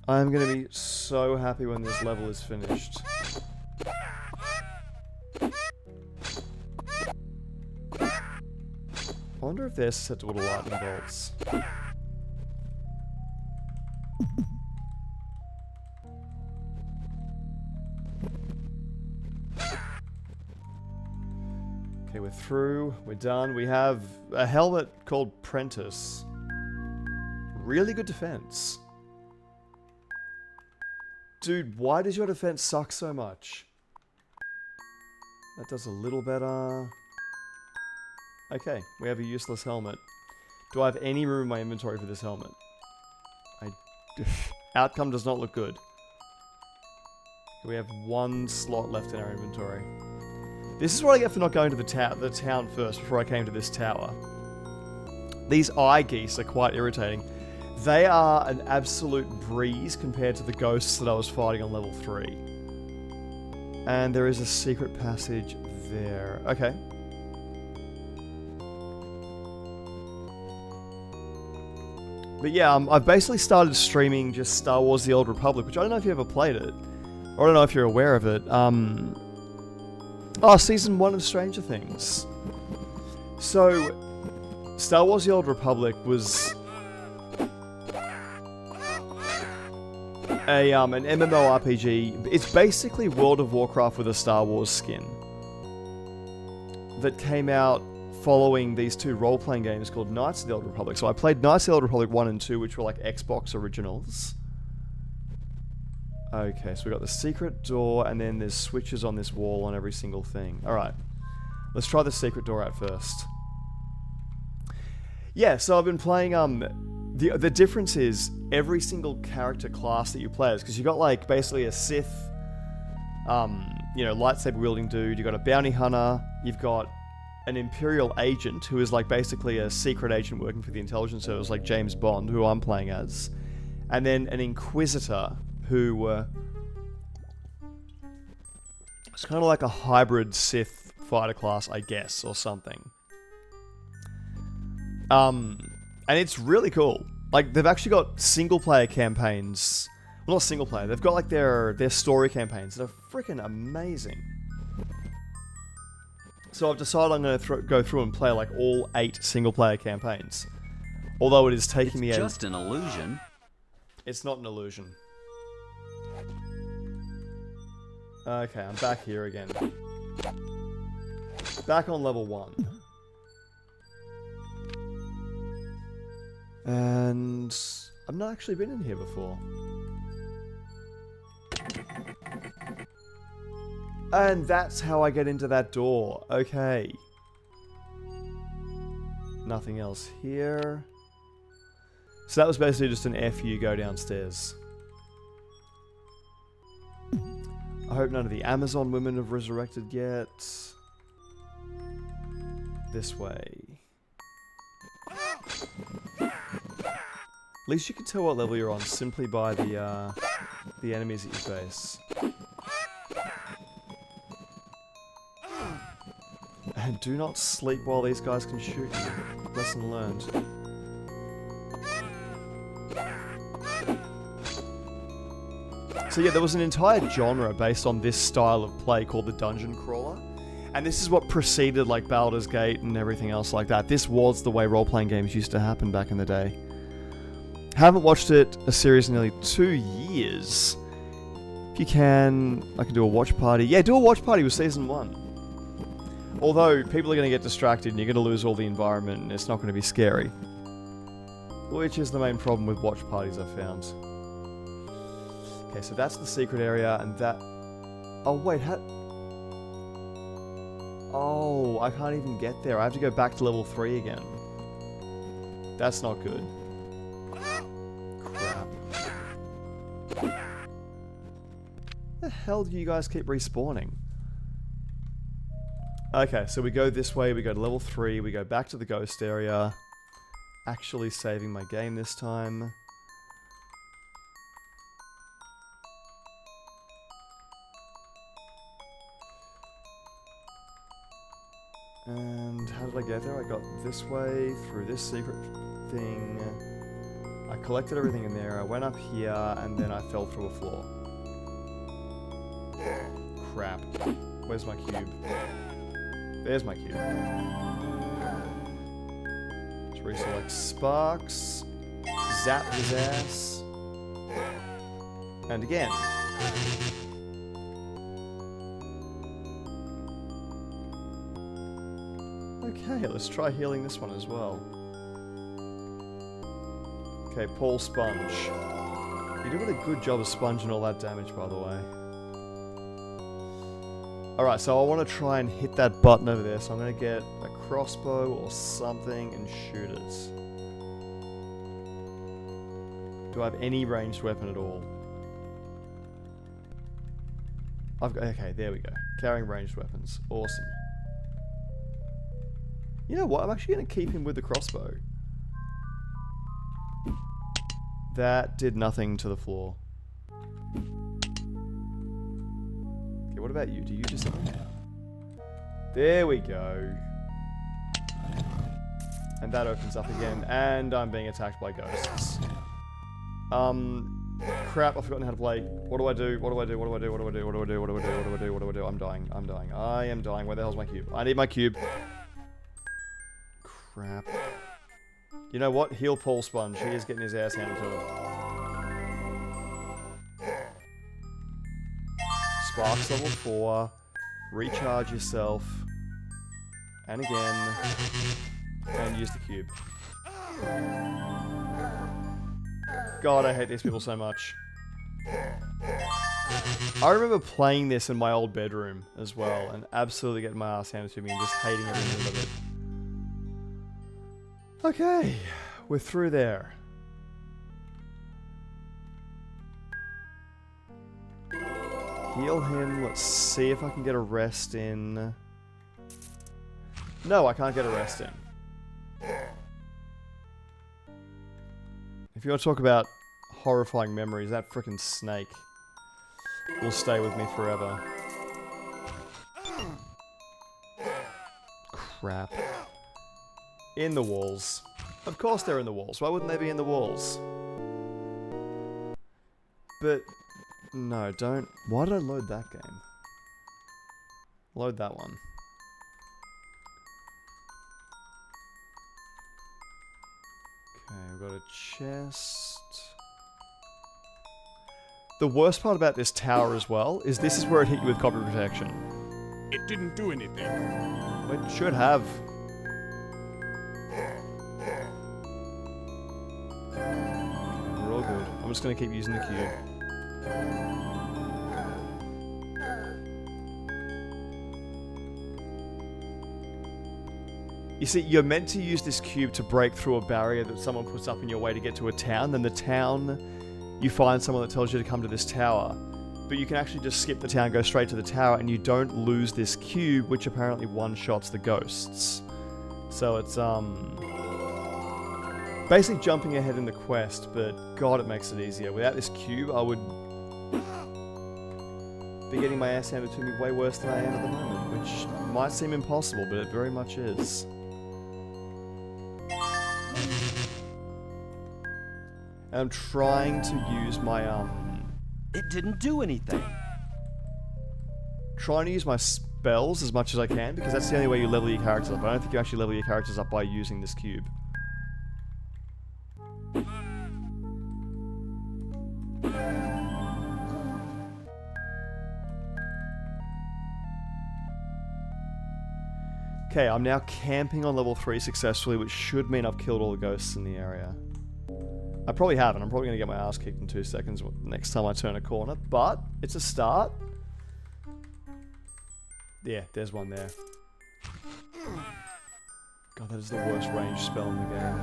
I'm gonna be so happy when this level is finished. I wonder if they're susceptible to lightning bolts. Okay, we're through. We're done. We have a helmet called Prentice. Really good defense. Dude, why does your defense suck so much? That does a little better. Okay, we have a useless helmet. Do I have any room in my inventory for this helmet? Outcome does not look good. We have 1 slot left in our inventory. This is what I get for not going to the town first before I came to this tower. These eye geese are quite irritating. They are an absolute breeze compared to the ghosts that I was fighting on level 3. And there is a secret passage there. Okay. But yeah, I've basically started streaming just Star Wars The Old Republic, which I don't know if you ever played it. Or I don't know if you're aware of it. Oh, Season 1 of Stranger Things. So, Star Wars The Old Republic was an MMORPG. It's basically World of Warcraft with a Star Wars skin. That came out following these 2 role-playing games called Knights of the Old Republic. So I played Knights of the Old Republic 1 and 2, which were like Xbox originals. Okay, so we got the secret door, and then there's switches on this wall on every single thing. Alright, let's try the secret door out first. Yeah, so I've been playing, the difference is every single character class that you play is, because you got like basically a Sith, you know, lightsaber wielding dude, you got a bounty hunter, you've got an Imperial agent who is like basically a secret agent working for the intelligence service, like James Bond, who I'm playing as, and then an Inquisitor who it's kind of like a hybrid Sith fighter class, I guess, or something. And it's really cool. Like, they've actually got single-player campaigns. Well, not single-player. They've got, like, their story campaigns that are freaking amazing. So I've decided I'm going to go through and play, like, all 8 single-player campaigns. Although it is taking me... It's just an illusion. It's not an illusion. Okay, I'm back here again. Back on level 1. And I've not actually been in here before. And that's how I get into that door. Okay. Nothing else here. So that was basically just an F you go downstairs. I hope none of the Amazon women have resurrected yet. This way. At least you can tell what level you're on simply by the enemies that you face. And do not sleep while these guys can shoot you. Lesson learned. So yeah, there was an entire genre based on this style of play called the Dungeon Crawler. And this is what preceded like Baldur's Gate and everything else like that. This was the way role-playing games used to happen back in the day. Haven't watched it a series in nearly 2 years. If you can, I can do a watch party. Yeah, do a watch party with Season 1. Although, people are going to get distracted and you're going to lose all the environment and it's not going to be scary. Which is the main problem with watch parties I've found. Okay, so that's the secret area, and that... Oh, wait, how... Oh, I can't even get there. I have to go back to level 3 again. That's not good. Crap. The hell do you guys keep respawning? Okay, so we go this way, we go to level 3, we go back to the ghost area. Actually saving my game this time. And how did I get there? I got this way, through this secret thing. I collected everything in there, I went up here, and then I fell through a floor. Crap. Where's my cube? There's my cube. Let's reselect Sparks. Zap his ass. And again. Okay, let's try healing this one as well. Okay, Paul Sponge. You're doing a good job of sponging all that damage, by the way. Alright, so I want to try and hit that button over there, so I'm going to get a crossbow or something and shoot it. Do I have any ranged weapon at all? I've got, okay, there we go. Carrying ranged weapons. Awesome. You know what? I'm actually going to keep him with the crossbow. That did nothing to the floor. Okay, what about you? Do you just... There we go. And that opens up again, and I'm being attacked by ghosts. Crap, I've forgotten how to play. What do I do? What do I do? What do I do? What do I do? What do I do? What do I do? What do I do? What do I do? I'm dying. I'm dying. I am dying. Where the hell's my cube? I need my cube. Crap. You know what? Heal Paul Sponge. He is getting his ass handed to him. Sparks level 4. Recharge yourself. And again. And use the cube. God, I hate these people so much. I remember playing this in my old bedroom as well, and absolutely getting my ass handed to me and just hating every minute of it. Okay, we're through there. Heal him, let's see if I can get a rest in. No, I can't get a rest in. If you want to talk about horrifying memories, that frickin' snake will stay with me forever. Crap. In the walls. Of course they're in the walls. Why wouldn't they be in the walls? But, no, don't. Why did I load that game? Load that one. Okay, we've got a chest. The worst part about this tower as well is this is where it hit you with copy protection. It didn't do anything. It should have. We're all good. I'm just going to keep using the cube. You see, you're meant to use this cube to break through a barrier that someone puts up in your way to get to a town. Then the town, you find someone that tells you to come to this tower. But you can actually just skip the town, go straight to the tower, and you don't lose this cube, which apparently one-shots the ghosts. So it's, basically jumping ahead in the quest, but God, it makes it easier. Without this cube, I would be getting my ass handed to me way worse than I am at the moment, which might seem impossible, but it very much is. And I'm trying to use my, It didn't do anything. Trying to use my spells as much as I can, because that's the only way you level your characters up. I don't think you actually level your characters up by using this cube. Okay, I'm now camping on level 3 successfully, which should mean I've killed all the ghosts in the area. I probably haven't. I'm probably going to get my ass kicked in 2 seconds next time I turn a corner. But it's a start. Yeah, there's one there. God, that is the worst range spell in the game.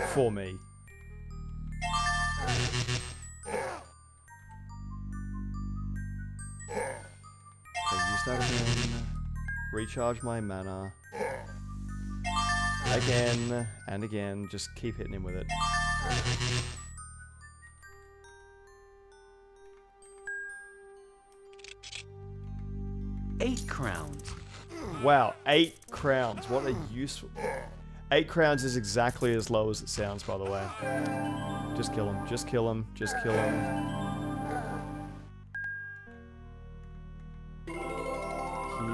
For me. Okay, use that again. Recharge my mana. Again and again. Just keep hitting him with it. Eight crowns. Wow, 8 crowns. What a useful... 8 crowns is exactly as low as it sounds, by the way. Just kill him. Just kill him. Just kill him.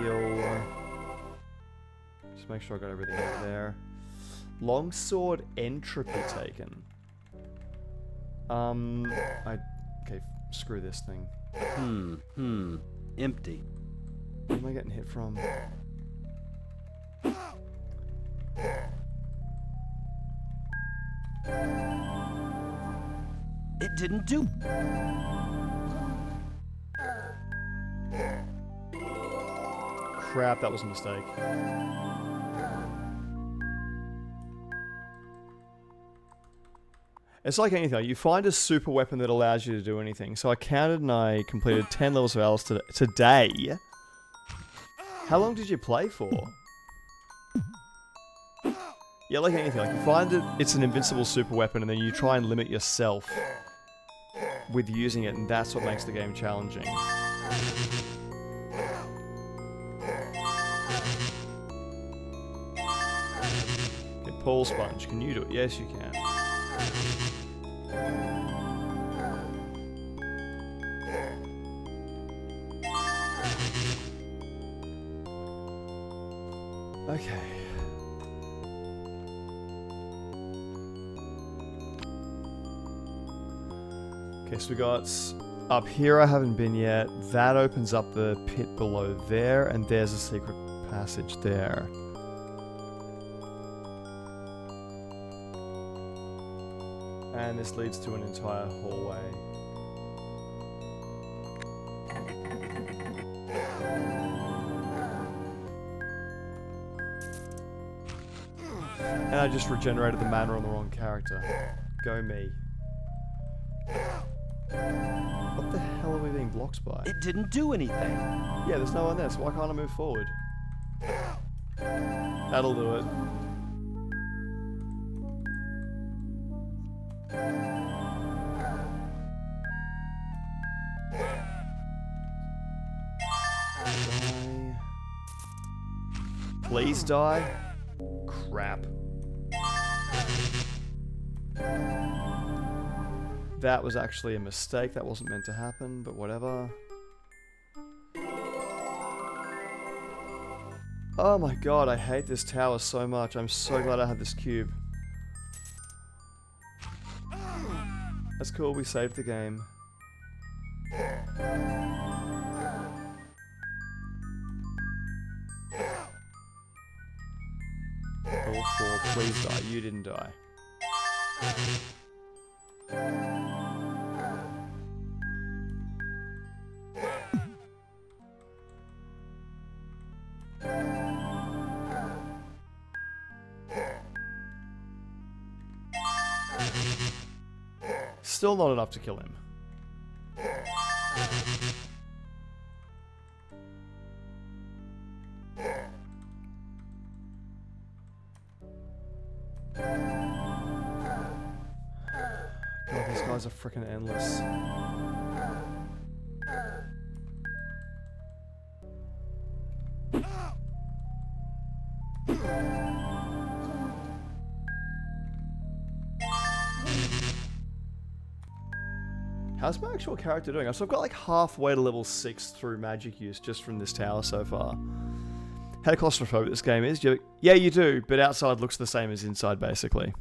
Heal. Just make sure I got everything out there. Longsword entropy taken. Okay, screw this thing. Empty. Where am I getting hit from? It didn't do. Crap, that was a mistake. It's like anything. You find a super weapon that allows you to do anything. So I counted and I completed 10 levels of Alice today. How long did you play for? Yeah, like anything. Like you find it's an invincible super weapon and then you try and limit yourself with using it, and that's what makes the game challenging. Okay, Paul Sponge, can you do it? Yes, you can. Okay. Okay, so we got up here I haven't been yet. That opens up the pit below there, and there's a secret passage there. And this leads to an entire hallway. And I just regenerated the mana on the wrong character. Go me. What the hell are we being blocked by? It didn't do anything. Yeah, there's no one there, so why can't I move forward? That'll do it. Die. Please die. Crap. That was actually a mistake. That wasn't meant to happen, but whatever. Oh my god, I hate this tower so much. I'm so glad I had this cube. That's cool, we saved the game. All 4, please die. You didn't die. Still not enough to kill him. God, these guys are freaking endless. How's my actual character doing? So I've got like halfway to level 6 through magic use just from this tower so far. How claustrophobic this game is? Yeah, you do, but outside looks the same as inside, basically.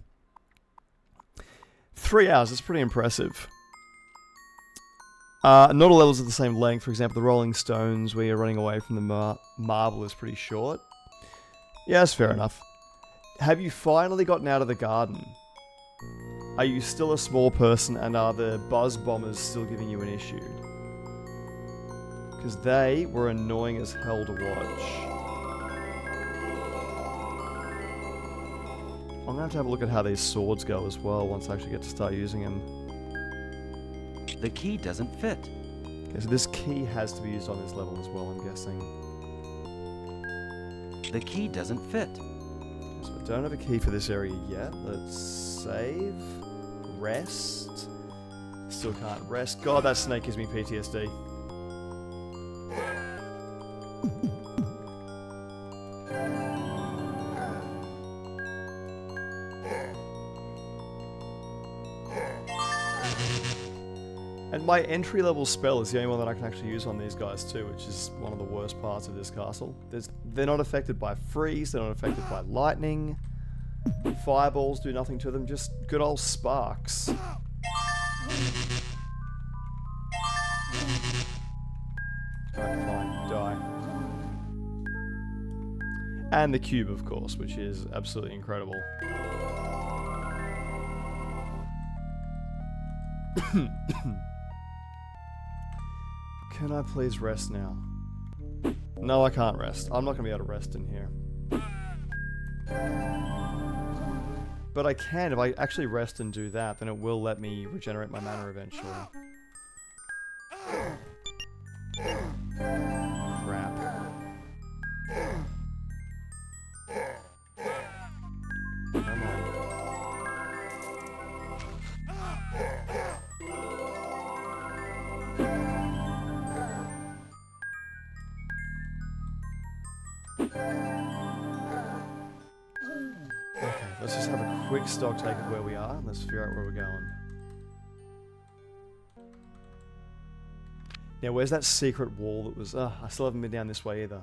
3 hours, that's pretty impressive. Not all levels are the same length. For example, the Rolling Stones, where you're running away from the marble, is pretty short. Yeah, that's fair enough. Have you finally gotten out of the garden? Are you still a small person, and are the buzz bombers still giving you an issue? Because they were annoying as hell to watch. I'm going to have a look at how these swords go as well once I actually get to start using them. The key doesn't fit. Okay, so this key has to be used on this level as well, I'm guessing. The key doesn't fit. So I don't have a key for this area yet. Let's save. Rest. Still can't rest. God, that snake gives me PTSD. And my entry-level spell is the only one that I can actually use on these guys too, which is one of the worst parts of this castle. They're not affected by freeze, they're not affected by lightning. Fireballs do nothing to them, just good old sparks. Alright, fine, die. And the cube, of course, which is absolutely incredible. Can I please rest now? No, I can't rest. I'm not going to be able to rest in here. But I can. If I actually rest and do that, then it will let me regenerate my mana eventually. Crap. Come on. Okay, let's just have a quick stock take of where we are, and let's figure out where we're going. Now, where's that secret wall that was... I still haven't been down this way either.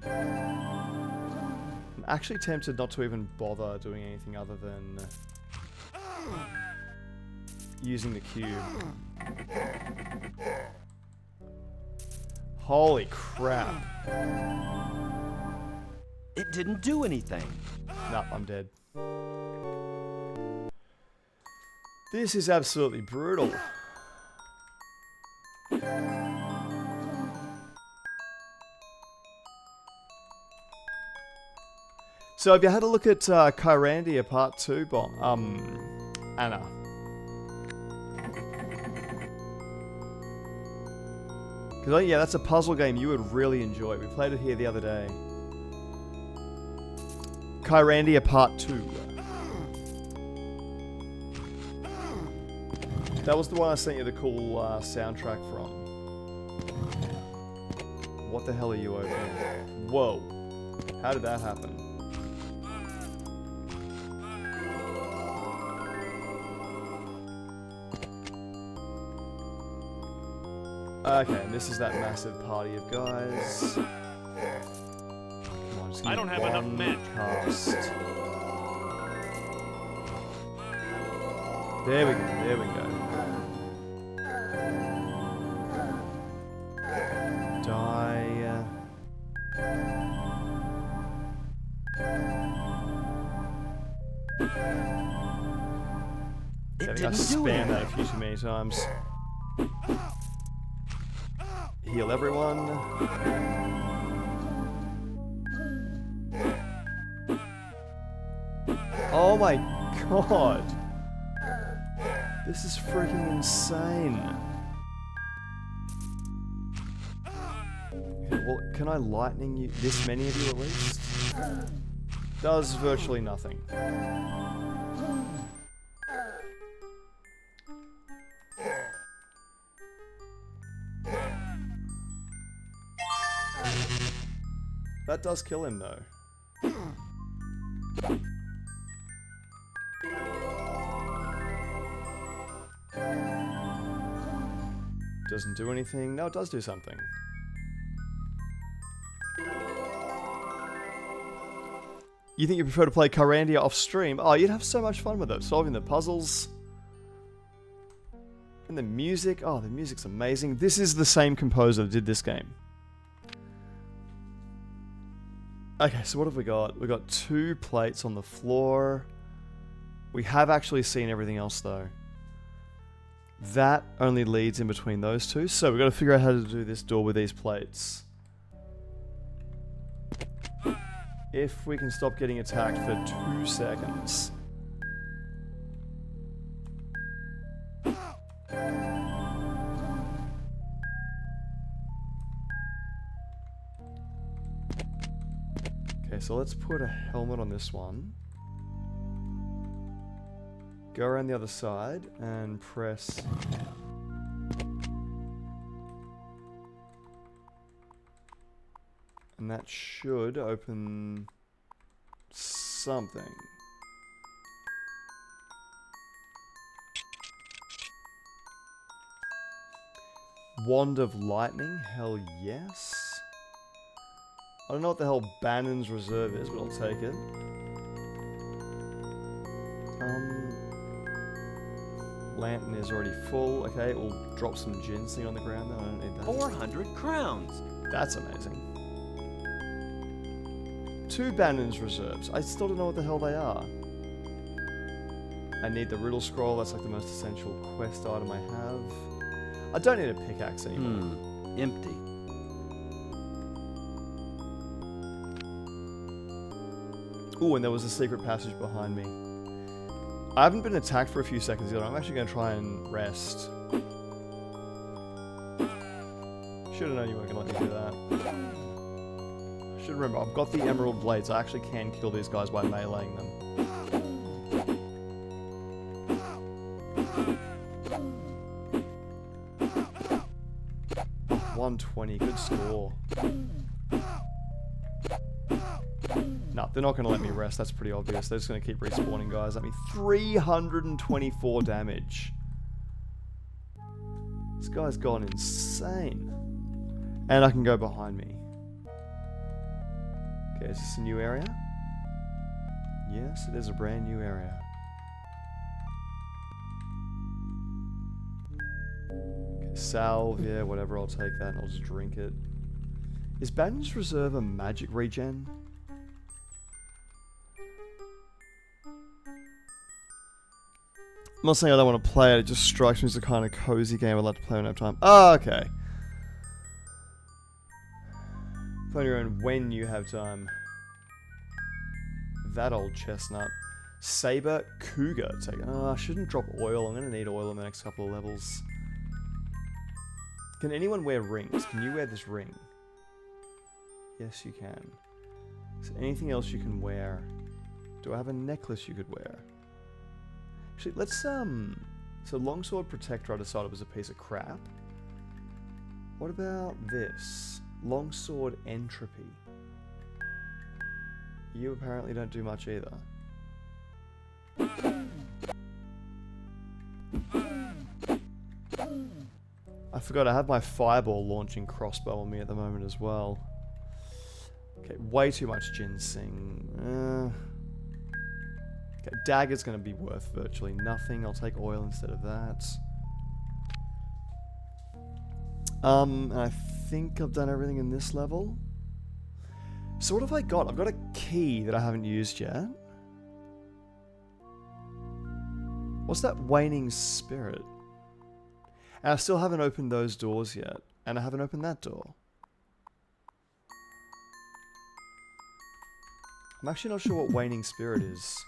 I'm actually tempted not to even bother doing anything other than... using the cube. Holy crap. It didn't do anything. Nah, I'm dead. This is absolutely brutal. So have you had a look at Kyrandia Part 2, Anna? Because yeah, that's a puzzle game you would really enjoy. We played it here the other day. Kyrandia Part 2. That was the one I sent you the cool soundtrack from. What the hell are you over here? Whoa. How did that happen? Okay, and this is that massive party of guys. Come on, just I don't have enough men. Cast. There we go, there we go. Die. I think I spammed that a few too many times. Heal everyone. Oh my god. This is freaking insane. Okay, well, can I lightning you, this many of you at least? Does virtually nothing. That does kill him though. Doesn't do anything. No, it does do something. You think you prefer to play Kyrandia off stream? Oh, you'd have so much fun with it. Solving the puzzles. And the music. Oh, the music's amazing. This is the same composer that did this game. Okay, so what have we got? We've got 2 plates on the floor. We have actually seen everything else, though. That only leads in between those 2, so we've got to figure out how to do this door with these plates. If we can stop getting attacked for 2 seconds. Okay, so let's put a helmet on this one. Go around the other side and press. And that should open something. Wand of Lightning, hell yes. I don't know what the hell Bannon's Reserve is, but I'll take it. Lantern is already full. Okay, we'll drop some ginseng on the ground then. I don't need that. 400 crowns. That's amazing. 2 Bannon's Reserves. I still don't know what the hell they are. I need the riddle scroll. That's like the most essential quest item I have. I don't need a pickaxe anymore. Empty. Ooh, and there was a secret passage behind me. I haven't been attacked for a few seconds yet. I'm actually going to try and rest. Should have known you weren't going to let me do that. I should remember, I've got the emerald blades. I actually can kill these guys by meleeing them. 120, good score. No, they're not going to let me rest. That's pretty obvious. They're just going to keep respawning guys at me. 324 damage. This guy's gone insane. And I can go behind me. Okay, is this a new area? Yes, it is a brand new area. Okay, salve, yeah, whatever, I'll take that and I'll just drink it. Is Bannon's Reserve a magic regen? I'm not saying I don't want to play it, it just strikes me as a kind of cozy game I'd like to play when I have time. Oh, okay. Play on your own when you have time. That old chestnut. Saber Cougar. Take it. Oh, I shouldn't drop oil. I'm going to need oil in the next couple of levels. Can anyone wear rings? Can you wear this ring? Yes, you can. Is there anything else you can wear? Do I have a necklace you could wear? Actually, let's, so Longsword Protector I decided was a piece of crap. What about this? Longsword Entropy. You apparently don't do much either. I forgot I have my fireball launching crossbow on me at the moment as well. Okay, way too much ginseng. Okay, dagger's going to be worth virtually nothing. I'll take oil instead of that. And I think I've done everything in this level. So what have I got? I've got a key that I haven't used yet. What's that waning spirit? And I still haven't opened those doors yet. And I haven't opened that door. I'm actually not sure what waning spirit is.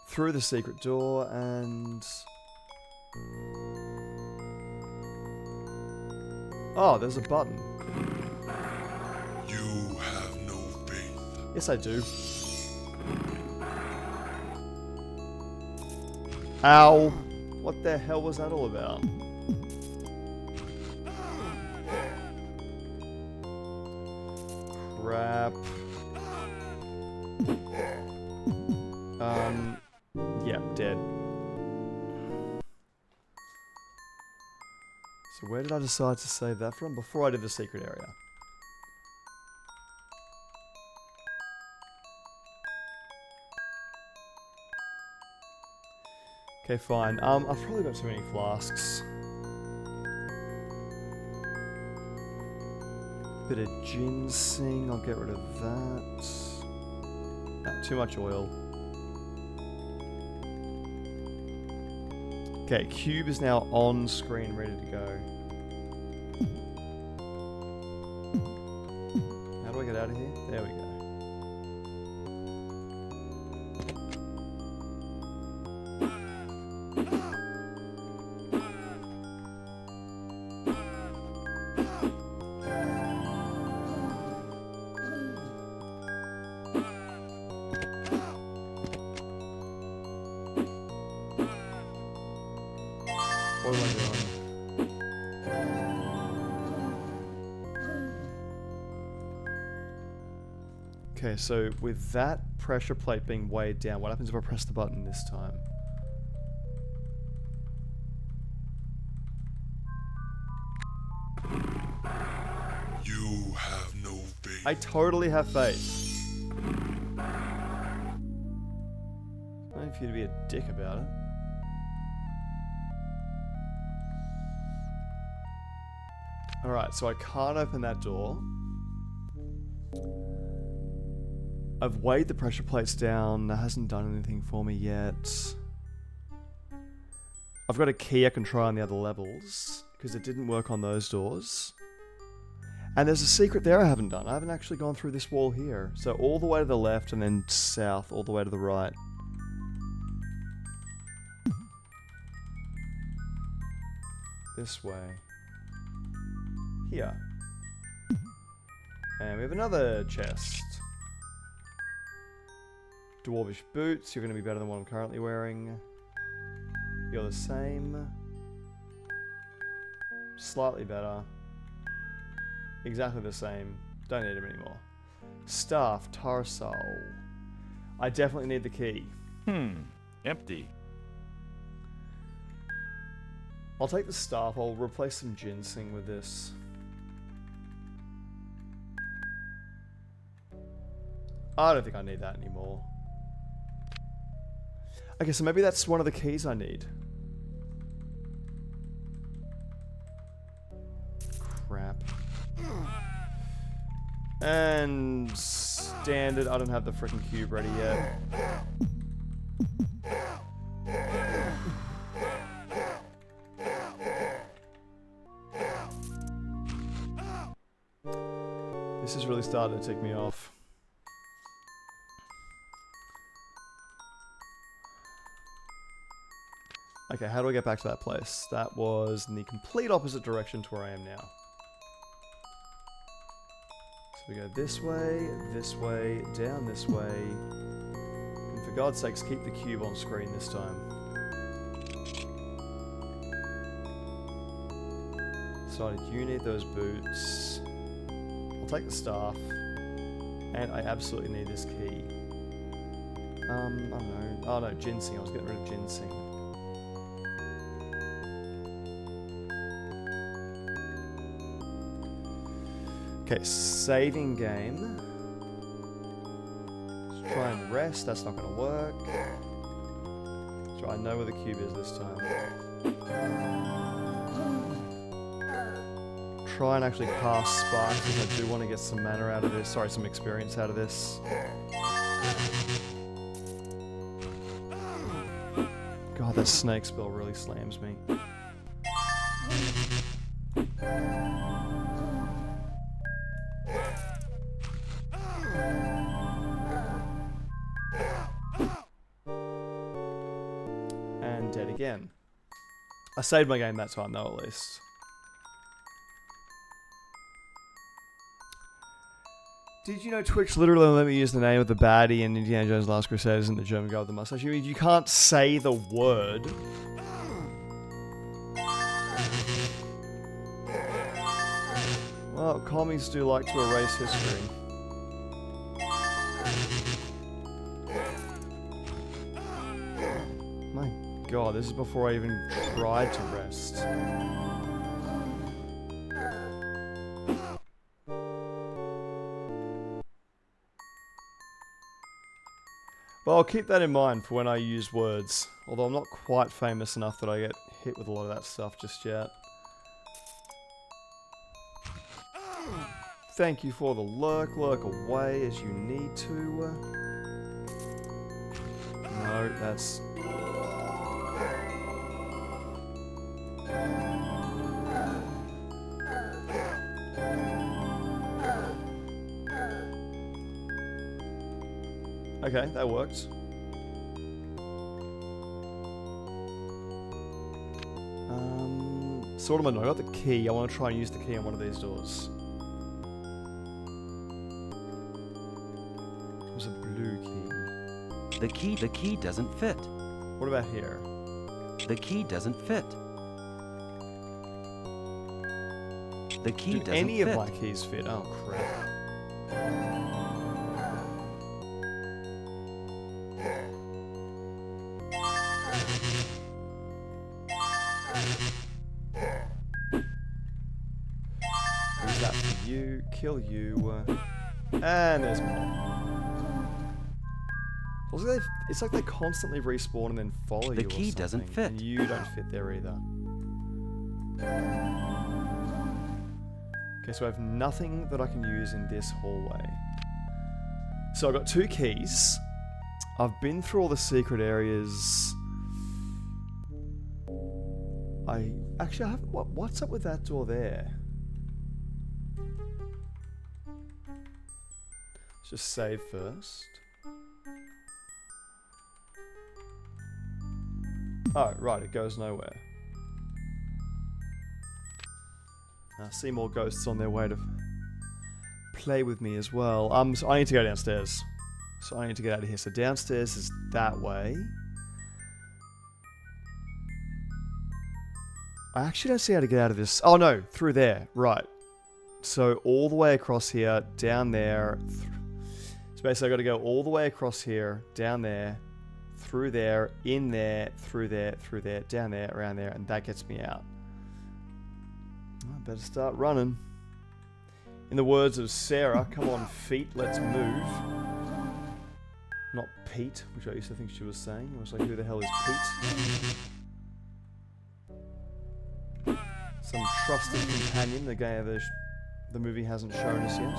Through the secret door and... Oh, there's a button. You have no faith. Yes, I do. Ow! What the hell was that all about? Crap. Yeah, dead. So where did I decide to save that from? Before I did the secret area. Okay, fine. I've probably got too many flasks. Bit of ginseng, I'll get rid of that. Nah, too much oil. Okay, cube is now on screen, ready to go. How do I get out of here? There we go. What am I doing? Okay, so with that pressure plate being weighed down, what happens if I press the button this time? You have no faith. I totally have faith. I don't for you to be a dick about it. Alright, so I can't open that door. I've weighed the pressure plates down. That hasn't done anything for me yet. I've got a key I can try on the other levels, because it didn't work on those doors. And there's a secret there I haven't done. I haven't actually gone through this wall here. So all the way to the left and then south, all the way to the right. This way. Here. And we have another chest. Dwarvish boots, you're going to be better than what I'm currently wearing. You're the same. Slightly better. Exactly the same. Don't need them anymore. Staff, Tarsal. I definitely need the key. Empty. I'll take the staff, I'll replace some ginseng with this. I don't think I need that anymore. Okay, so maybe that's one of the keys I need. Crap. And standard, I don't have the freaking cube ready yet. This is really starting to tick me off. Okay, how do I get back to that place? That was in the complete opposite direction to where I am now. So we go this way, down this way. And for God's sakes, keep the cube on screen this time. Decided you need those boots. I'll take the staff. And I absolutely need this key. I don't know. Oh no, ginseng. I was getting rid of ginseng. Okay, saving game. Let's try and rest, that's not gonna work. Let's try and know where the cube is this time. Try and actually pass sparks because I do want to get some mana out of this. Sorry, some experience out of this. God, that snake spell really slams me. And dead again. I saved my game that time though, at least. Did you know Twitch literally let me use the name of the baddie in Indiana Jones' Last Crusade isn't the German guy with the mustache? You mean you can't say the word? Well, commies do like to erase history. My God, this is before I even tried to rest. Well, I'll keep that in mind for when I use words. Although I'm not quite famous enough that I get hit with a lot of that stuff just yet. Thank you for the lurk. Lurk away as you need to. No, that's... Okay, that worked. So what am I doing? I got the key. I want to try and use the key on one of these doors. There's a blue key. The key doesn't fit. What about here? The key doesn't fit. The key doesn't fit. Do any of my keys fit? Oh, crap. Use that for you. Kill you. And there's more. It's like they constantly respawn and then follow you. The key doesn't fit. And you don't fit there either. Okay, so I have nothing that I can use in this hallway. So I've got 2 keys. I've been through all the secret areas. I haven't. What's up with that door there? Let's just save first. Oh, right, it goes nowhere. I see more ghosts on their way to play with me as well. So I need to go downstairs. So I need to get out of here. So downstairs is that way. I actually don't see how to get out of this. Oh no, through there. Right. So all the way across here, down there. So basically I've got to go all the way across here, down there, through there, in there, through there, down there, around there, and that gets me out. I better start running. In the words of Sarah, come on feet, let's move. Not Pete, which I used to think she was saying. I was like, who the hell is Pete? Some trusted companion the guy the movie hasn't shown us yet.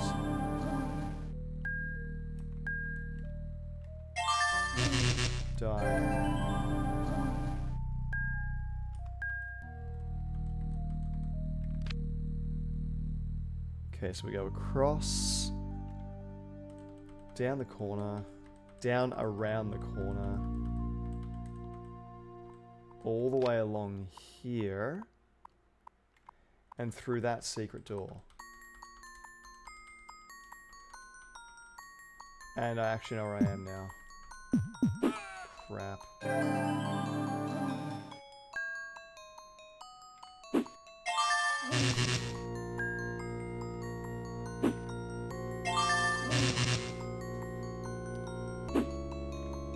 Die. Okay, so we go across, down the corner, down around the corner, all the way along here, and through that secret door. And I actually know where I am now. Crap.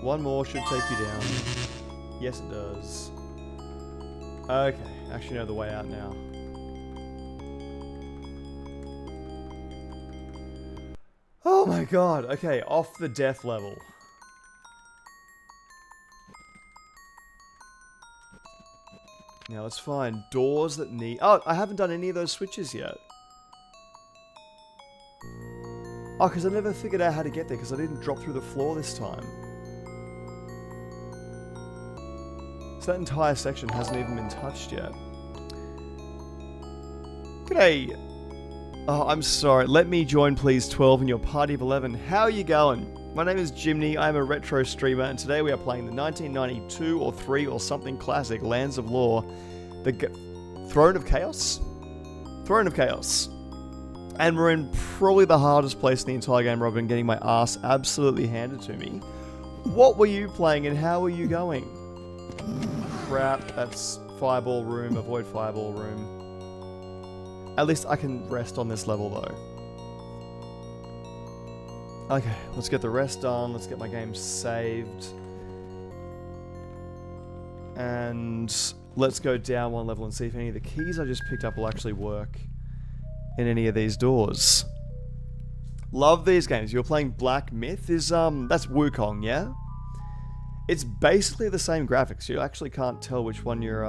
One more should take you down. Yes, it does. Okay, actually know the way out now. Oh my god, okay, off the death level. Now let's find doors that need... Oh, I haven't done any of those switches yet. Oh, because I never figured out how to get there because I didn't drop through the floor this time. So that entire section hasn't even been touched yet. G'day. Oh, I'm sorry. Let me join please 12 in your party of 11. How are you going? My name is Jimni. I'm a retro streamer and today we are playing the 1992 or 3 or something classic Lands of Lore. The Throne of Chaos? Throne of Chaos. And we're in probably the hardest place in the entire game where I've been getting my ass absolutely handed to me. What were you playing and how are you going? Crap, that's Fireball Room. Avoid Fireball Room. At least I can rest on this level though. Okay, let's get the rest done. Let's get my game saved. And let's go down one level and see if any of the keys I just picked up will actually work in any of these doors. Love these games. You're playing Black Myth. That's Wukong, yeah? It's basically the same graphics. You actually can't tell which one you're,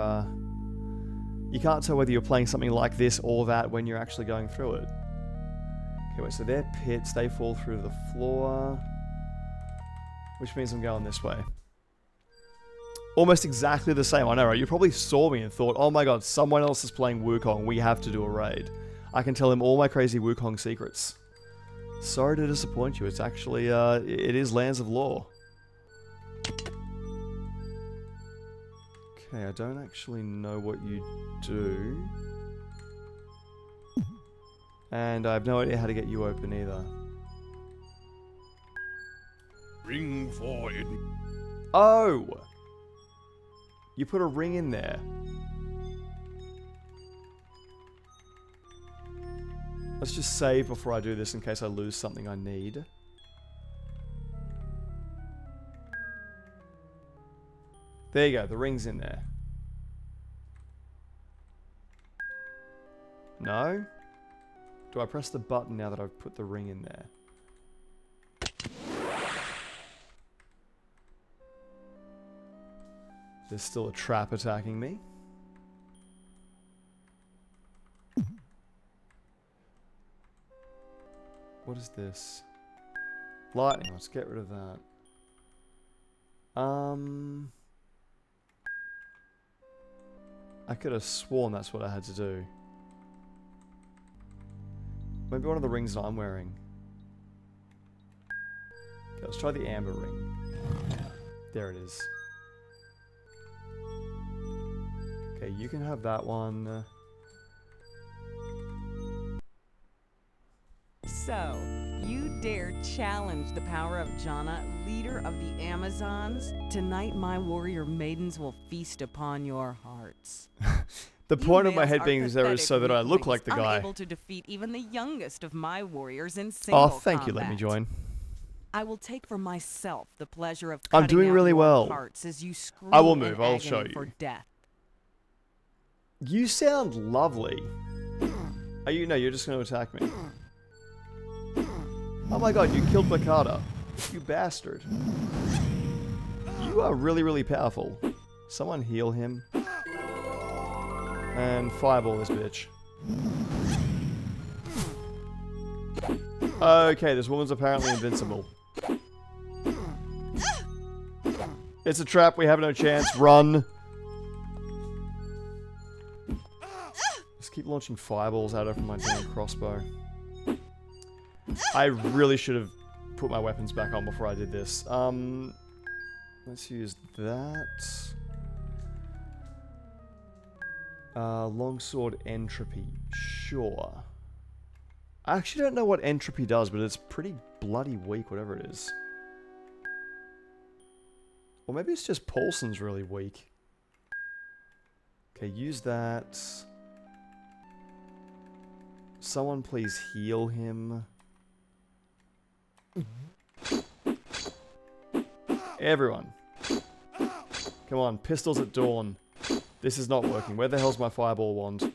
you can't tell whether you're playing something like this or that when you're actually going through it. Okay, wait, so they're pits. They fall through the floor. Which means I'm going this way. Almost exactly the same. I know, right? You probably saw me and thought, oh my god, someone else is playing Wukong. We have to do a raid. I can tell him all my crazy Wukong secrets. Sorry to disappoint you. It's actually, it is Lands of Lore. Okay, I don't actually know what you do. And I have no idea how to get you open either. Ring for it. Oh! You put a ring in there. Let's just save before I do this in case I lose something I need. There you go, the ring's in there. No? Do I press the button now that I've put the ring in there? There's still a trap attacking me. What is this? Lightning. Let's get rid of that. I could have sworn that's what I had to do. Maybe one of the rings that I'm wearing. Okay, let's try the amber ring. There it is. Okay, you can have that one. So, you dare challenge the power of Jana, leader of the Amazons? Tonight my warrior maidens will feast upon your hearts. The point of my head being there is pathetic so that I look like the guy. Unable to defeat even the youngest of my warriors in single Thank you, let me combat. join. I will take for myself the pleasure of I'm cutting doing out really your well. hearts as you scream I will in move, I'll agony show you. for death. You sound lovely. Are you? No, you're just going to attack me. Oh my god, you killed Bakata. You bastard. You are really, really powerful. Someone heal him. And fireball this bitch. Okay, this woman's apparently invincible. It's a trap, we have no chance. Run! Just keep launching fireballs at her from my damn crossbow. I really should have put my weapons back on before I did this. Let's use that. Longsword entropy. Sure. I actually don't know what entropy does, but it's pretty bloody weak, whatever it is. Or maybe it's just Paulson's really weak. Okay, use that. Someone please heal him. Everyone. Come on, pistols at dawn. This is not working. Where the hell's my fireball wand?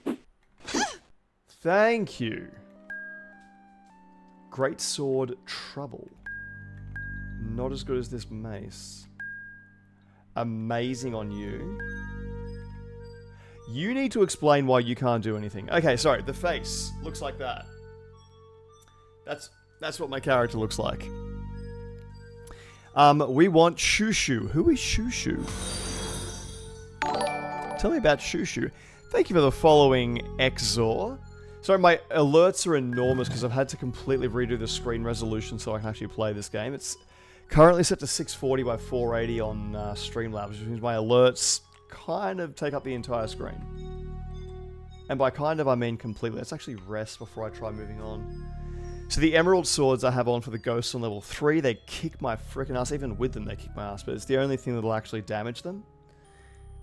Thank you. Great sword, trouble. Not as good as this mace. Amazing on you. You need to explain why you can't do anything. Okay, sorry. The face looks like that. That's what my character looks like. We want Shushu. Who is Shushu? Tell me about Shushu. Thank you for the following, Exor. Sorry, my alerts are enormous because I've had to completely redo the screen resolution so I can actually play this game. It's currently set to 640 by 480 on Streamlabs, which means my alerts kind of take up the entire screen. And by kind of, I mean completely. Let's actually rest before I try moving on. So the emerald swords I have on for the ghosts on level 3, they kick my freaking ass. Even with them, they kick my ass, but it's the only thing that'll actually damage them.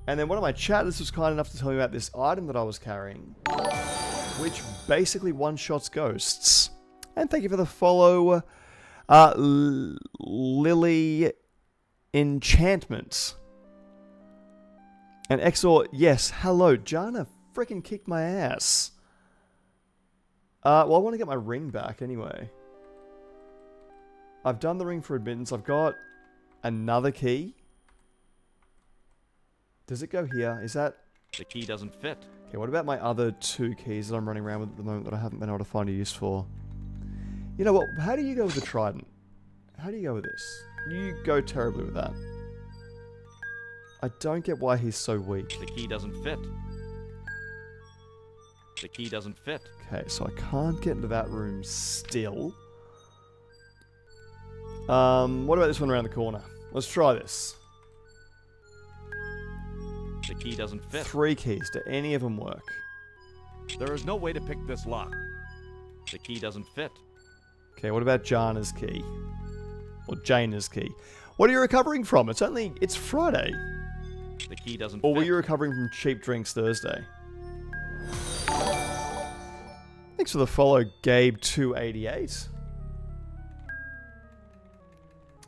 And then one of my chatters was kind enough to tell me about this item that I was carrying, which basically one-shots ghosts. And thank you for the follow, Lily Enchantment. And Exor, yes, hello, Jana freaking kicked my ass. Well, I want to get my ring back anyway. I've done the ring for admittance. I've got another key. Does it go here? Is that... The key doesn't fit. Okay, what about my other 2 keys that I'm running around with at the moment that I haven't been able to find a use for? You know what? How do you go with the trident? How do you go with this? You go terribly with that. I don't get why he's so weak. The key doesn't fit. The key doesn't fit. Okay, so I can't get into that room still. What about this one around the corner? Let's try this. The key doesn't fit. 3 keys. Do any of them work? There is no way to pick this lock. The key doesn't fit. Okay, what about Jana's key? Or Jaina's key? What are you recovering from? It's Friday. The key doesn't Or fit. were you recovering from Cheap Drinks Thursday? Thanks for the follow, Gabe288.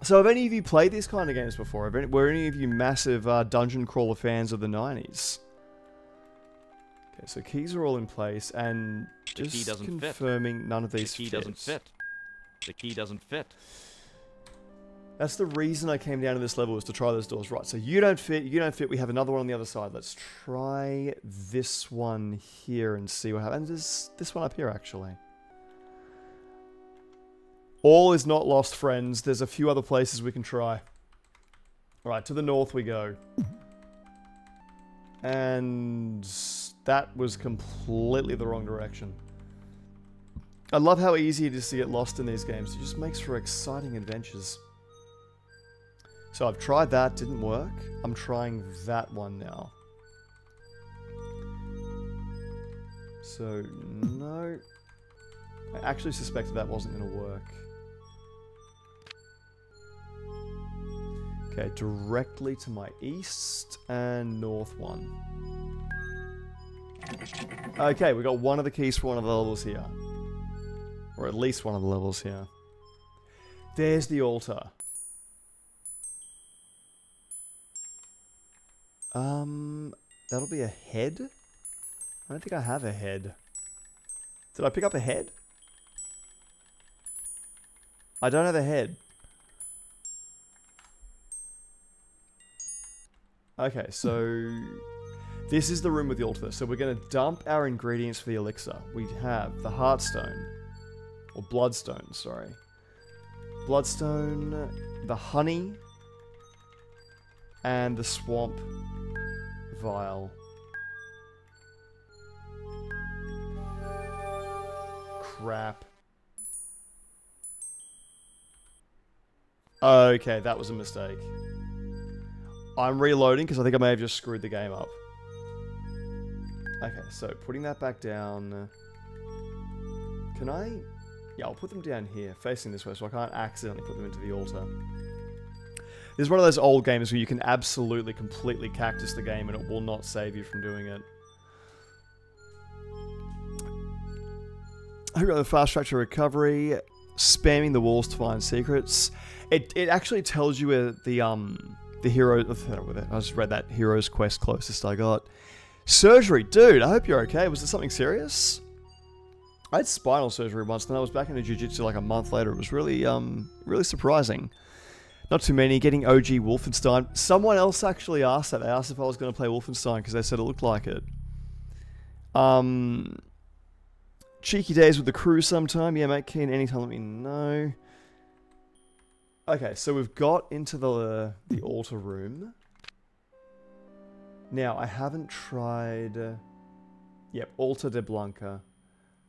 So have any of you played these kind of games before? Were any of you massive dungeon crawler fans of the 90s? Okay, so keys are all in place, and The key just doesn't fit. confirming none of these The key fit. doesn't fit. The key doesn't fit. That's the reason I came down to this level, was to try those doors. Right, so you don't fit, we have another one on the other side. Let's try this one here and see what happens. There's this one up here, actually. All is not lost, friends. There's a few other places we can try. Alright, to the north we go. And that was completely the wrong direction. I love how easy it is to get lost in these games. It just makes for exciting adventures. So I've tried that, didn't work. I'm trying that one now. So, no. I actually suspected that wasn't going to work. Okay, directly to my east and north one. Okay, we got one of the keys for one of the levels here. Or at least one of the levels here. There's the altar. That'll be a head? I don't think I have a head. Did I pick up a head? I don't have a head. Okay, so this is the room with the altar. So we're going to dump our ingredients for the elixir. We have the heartstone. Or bloodstone, sorry. Bloodstone, the honey, and the swamp vial. Crap. Okay, that was a mistake. I'm reloading because I think I may have just screwed the game up. Okay, so putting that back down. Can I? Yeah, I'll put them down here, facing this way, so I can't accidentally put them into the altar. This is one of those old games where you can absolutely, completely cactus the game and it will not save you from doing it. I got the fast track to recovery, spamming the walls to find secrets. It actually tells you where the hero. I just read that hero's quest closest I got. Surgery, dude. I hope you're okay. Was it something serious? I had spinal surgery once, then I was back into jiu-jitsu like a month later. It was really, really surprising. Not too many. Getting OG Wolfenstein. Someone else actually asked that. They asked if I was going to play Wolfenstein because they said it looked like it. Cheeky days with the crew sometime. Yeah, mate, keen anytime, let me know. Okay, so we've got into the altar room. Now, I haven't tried... Yep, Altar de Blanca.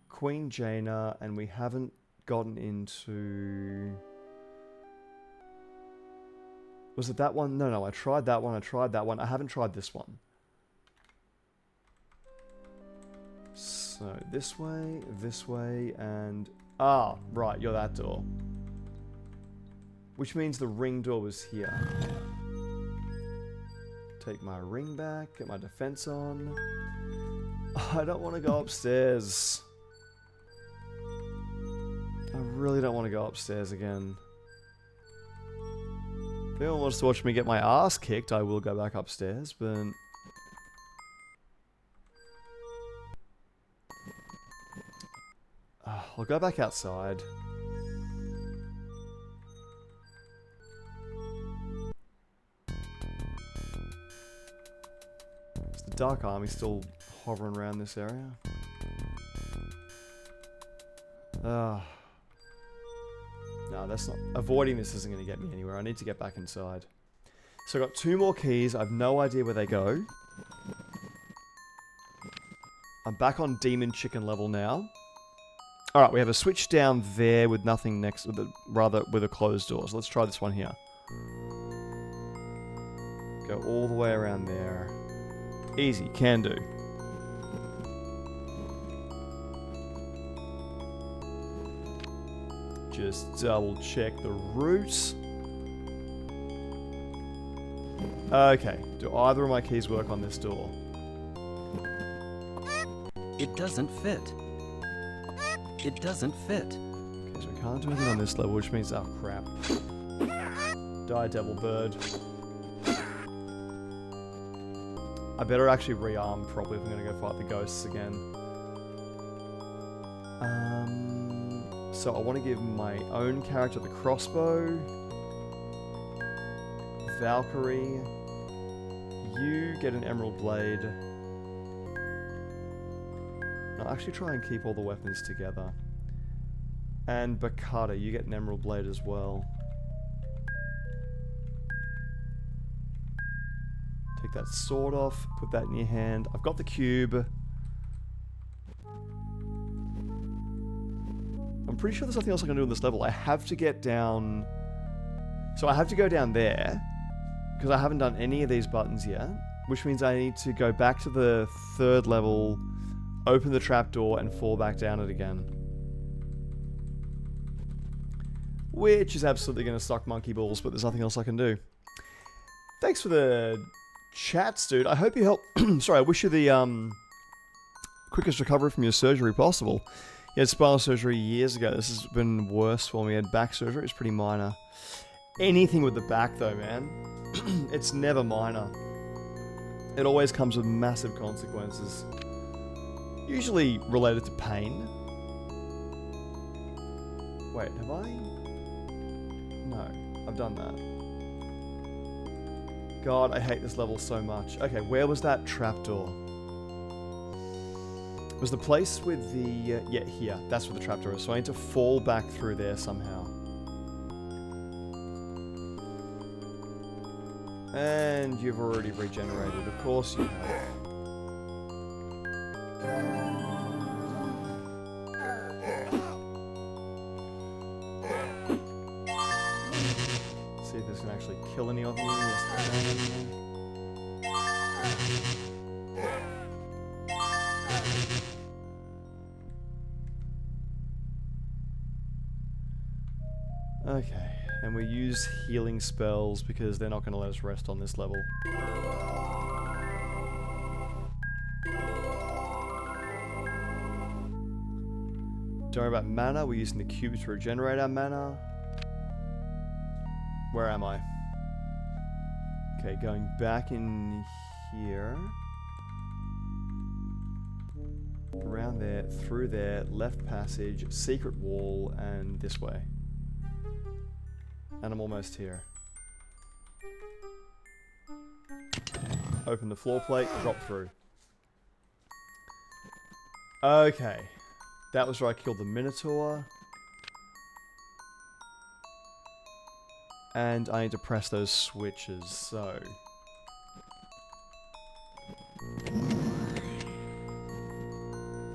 Queen Jaina, and we haven't gotten into... Was it that one? No, I tried that one, I haven't tried this one. So, this way, and... Ah, right, you're that door. Which means the ring door was here. Take my ring back, get my defense on. I don't want to go upstairs. I really don't want to go upstairs again. If anyone wants to watch me get my ass kicked, I will go back upstairs, but... I'll go back outside. Is the Dark Army still hovering around this area? No, that's not... Avoiding this isn't going to get me anywhere. I need to get back inside. So I've got 2 more keys. I have no idea where they go. I'm back on Demon Chicken level now. Alright, we have a switch down there with nothing next... Rather, with a closed door. So let's try this one here. Go all the way around there. Easy, can do. Just double check the route. Okay, do either of my keys work on this door? It doesn't fit. It doesn't fit. Okay, so we can't do anything on this level, which means... Oh, crap. Die, devil bird. I better actually rearm probably if I'm going to go fight the ghosts again. So I want to give my own character the crossbow. Valkyrie. You get an emerald blade. I'll actually try and keep all the weapons together. And Bakata, you get an emerald blade as well. Take that sword off, put that in your hand. I've got the cube. I'm pretty sure there's nothing else I can do on this level. I have to get down... So I have to go down there, because I haven't done any of these buttons yet, which means I need to go back to the 3rd level, open the trapdoor, and fall back down it again. Which is absolutely going to suck monkey balls, but there's nothing else I can do. Thanks for the chats, dude. I hope you help... Sorry, I wish you the quickest recovery from your surgery possible. You had spinal surgery years ago. This has been worse when we had back surgery. It's pretty minor. Anything with the back, though, man. It's never minor. It always comes with massive consequences. Usually related to pain. Wait, have I? No, I've done that. God, I hate this level so much. Okay, where was that trapdoor? Was the place with the... yeah, here. That's where the trapdoor is. So I need to fall back through there somehow. And you've already regenerated. Of course you have. See if this can actually kill any of you. Yes, it can. Okay, and we use healing spells because they're not going to let us rest on this level. Don't worry about mana, we're using the cube to regenerate our mana. Where am I? Okay, going back in here. Around there, through there, left passage, secret wall, and this way. And I'm almost here. Open the floor plate, drop through. Okay. That was where I killed the Minotaur. And I need to press those switches, so...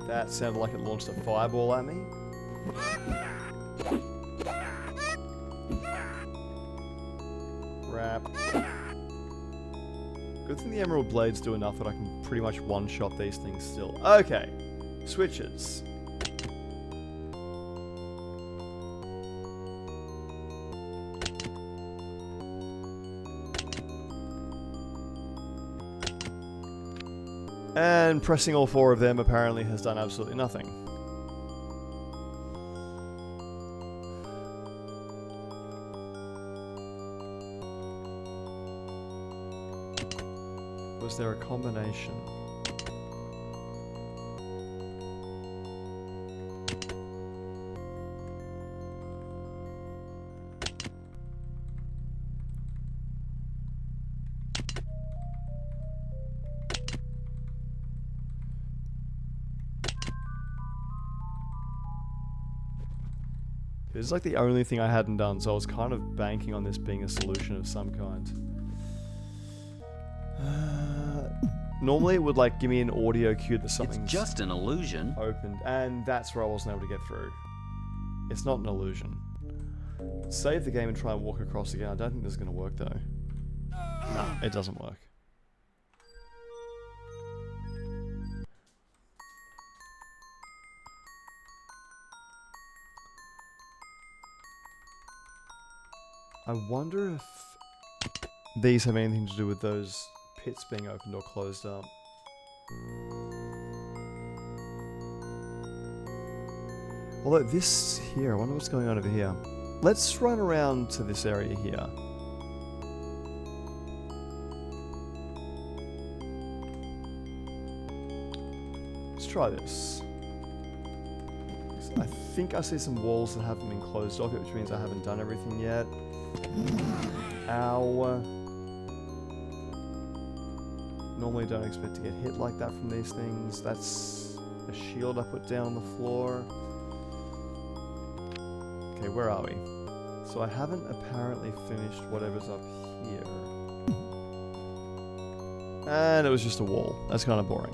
That sounded like it launched a fireball at me. Crap. Good thing the Emerald Blades do enough that I can pretty much one-shot these things still. Okay. Switches. And pressing all four of them apparently has done absolutely nothing. Was there a combination? This is like the only thing I hadn't done, so I was kind of banking on this being a solution of some kind. Normally it would like give me an audio cue that something's It's just an illusion. opened, and that's where I wasn't able to get through. It's not an illusion. Save the game and try and walk across again. I don't think this is going to work though. No, it doesn't work. I wonder if these have anything to do with those pits being opened or closed up. Although this here, I wonder what's going on over here. Let's run around to this area here. Let's try this. I think I see some walls that haven't been closed off yet, which means I haven't done everything yet. Ow. Normally don't expect to get hit like that from these things. That's a shield I put down on the floor. Okay, where are we? So I haven't apparently finished whatever's up here. And it was just a wall. That's kind of boring.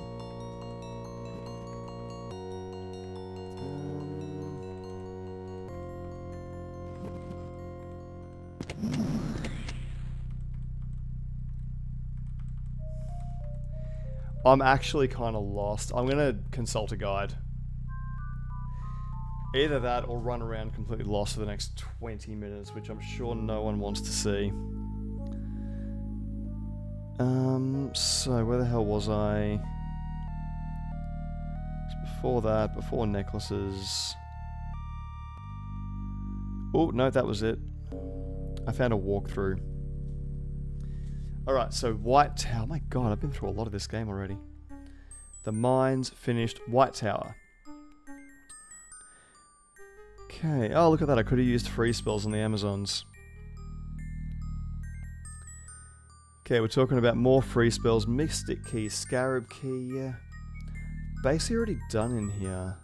I'm actually kind of lost. I'm going to consult a guide. Either that or run around completely lost for the next 20 minutes, which I'm sure no one wants to see. So where the hell was I? Before that, before necklaces. Oh, no, that was it. I found a walkthrough. Alright, so White Tower. Oh my god, I've been through a lot of this game already. The mines finished. White Tower. Okay. Oh, look at that. I could have used free spells on the Amazons. Okay, we're talking about more free spells. Mystic Key, Scarab Key. Yeah. Basically already done in here.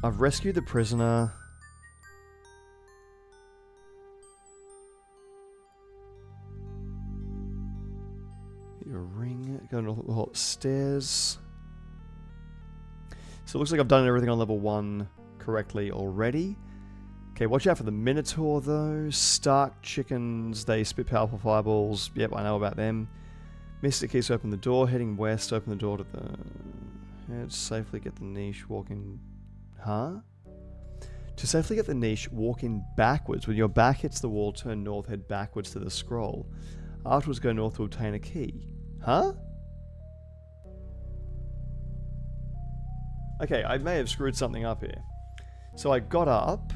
I've rescued the prisoner. Your ring. Going upstairs. So it looks like I've done everything on level 1 correctly already. Okay, watch out for the Minotaur though. Stark chickens, they spit powerful fireballs. Yep, I know about them. Mystic Keys open the door. Heading west, open the door to the head. Safely get the niche, walk in. Huh? To safely get the niche, walk in backwards. When your back hits the wall, turn north, head backwards to the scroll. Afterwards, go north to obtain a key. Huh? Okay, I may have screwed something up here. So I got up.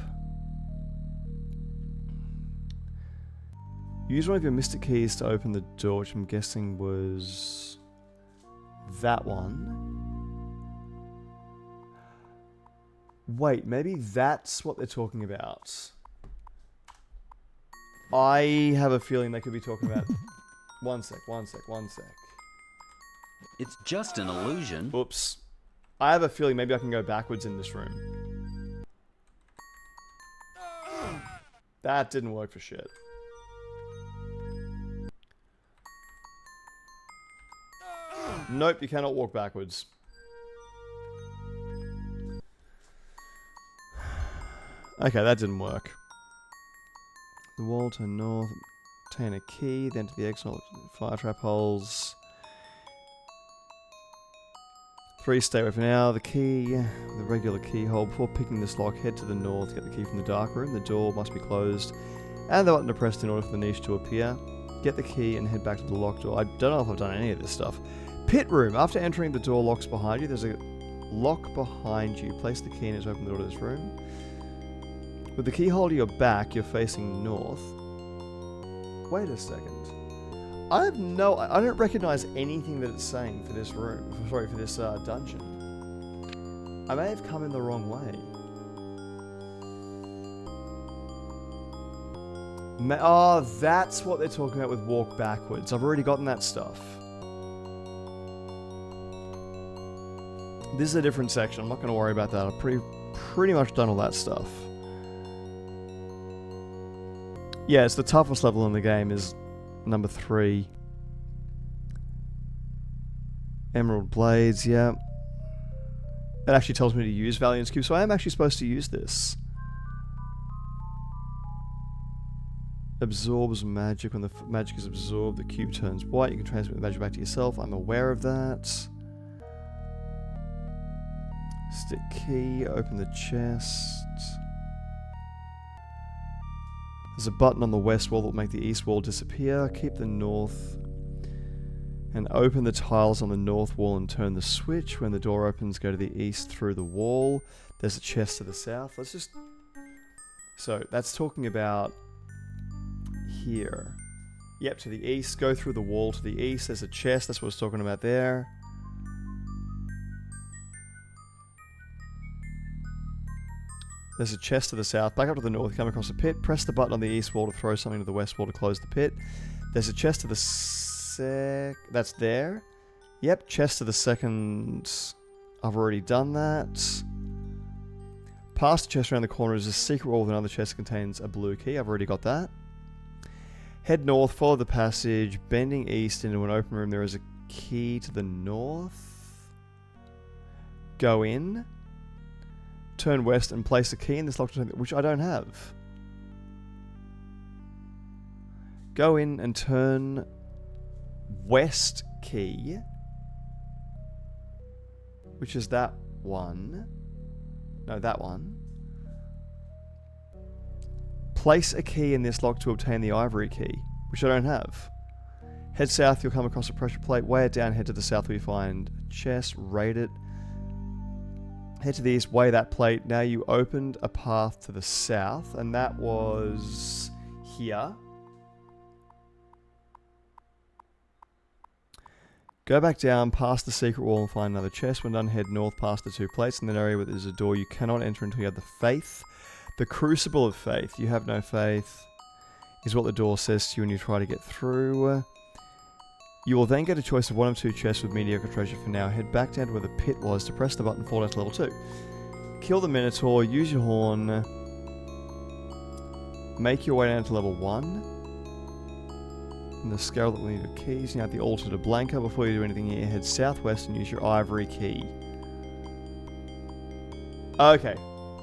Use one of your Mystic Keys to open the door, which I'm guessing was that one. Wait, maybe that's what they're talking about. I have a feeling they could be talking about... One sec. It's just an illusion. Oops. I have a feeling maybe I can go backwards in this room. That didn't work for shit. Nope, you cannot walk backwards. Okay, that didn't work. The wall to north, obtain a key, then to the exit, fire trap holes. 3, stay away for now. The key, the regular keyhole. Before picking this lock, head to the north, get the key from the dark room. The door must be closed, and the button depressed in order for the niche to appear. Get the key and head back to the locked door. I don't know if I've done any of this stuff. Pit room. After entering, the door locks behind you. There's a lock behind you. Place the key and it's open the door to this room. With the keyhole to your back, you're facing north. Wait a second. I don't recognize anything that it's saying for this room. Sorry, for this dungeon. I may have come in the wrong way. Oh, that's what they're talking about with walk backwards. I've already gotten that stuff. This is a different section. I'm not going to worry about that. I've pretty much done all that stuff. Yeah, it's the toughest level in the game is number 3. Emerald Blades, yeah. It actually tells me to use Valiant's Cube, so I am actually supposed to use this. Absorbs magic. When the magic is absorbed, the cube turns white. You can transmit the magic back to yourself. I'm aware of that. Stick key. Open the chest. There's a button on the west wall that will make the east wall disappear. Keep the north. And open the tiles on the north wall and turn the switch. When the door opens, go to the east through the wall. There's a chest to the south. Let's just... So, that's talking about... here. Yep, to the east. Go through the wall to the east. There's a chest. That's what I was talking about there. There's a chest to the south. Back up to the north. Come across a pit. Press the button on the east wall to throw something to the west wall to close the pit. There's a chest to the that's there. Yep, chest to the second. I've already done that. Past the chest around the corner is a secret wall with another chest that contains a blue key. I've already got that. Head north, follow the passage, bending east into an open room. There is a key to the north. Go in. Turn west and place a key in this locked room, which I don't have. Go in and turn west key, which is that one. No, that one. Place a key in this lock to obtain the ivory key, which I don't have. Head south, you'll come across a pressure plate. Weigh it down, head to the south where you find a chest, raid it. Head to the east, weigh that plate. Now you opened a path to the south, and that was here. Go back down, past the secret wall and find another chest. When done, head north past the 2 plates in an area where there's a door you cannot enter until you have the faith. The Crucible of Faith. You have no faith is what the door says to you when you try to get through. You will then get a choice of 1 of 2 chests with mediocre treasure for now. Head back down to where the pit was to press the button, fall down to level 2. Kill the Minotaur, use your horn. Make your way down to level 1. And the scarab will need your keys. You have the altar to Blanca. Before you do anything here, head southwest and use your ivory key. Okay.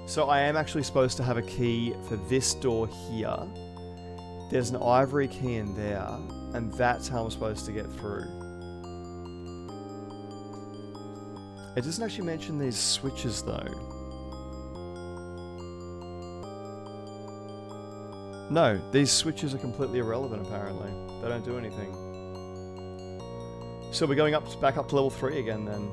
So I am actually supposed to have a key for this door here. There's an ivory key in there, and that's how I'm supposed to get through. It doesn't actually mention these switches though. No, these switches are completely irrelevant apparently. They don't do anything. So we're going back up to level 3 again then.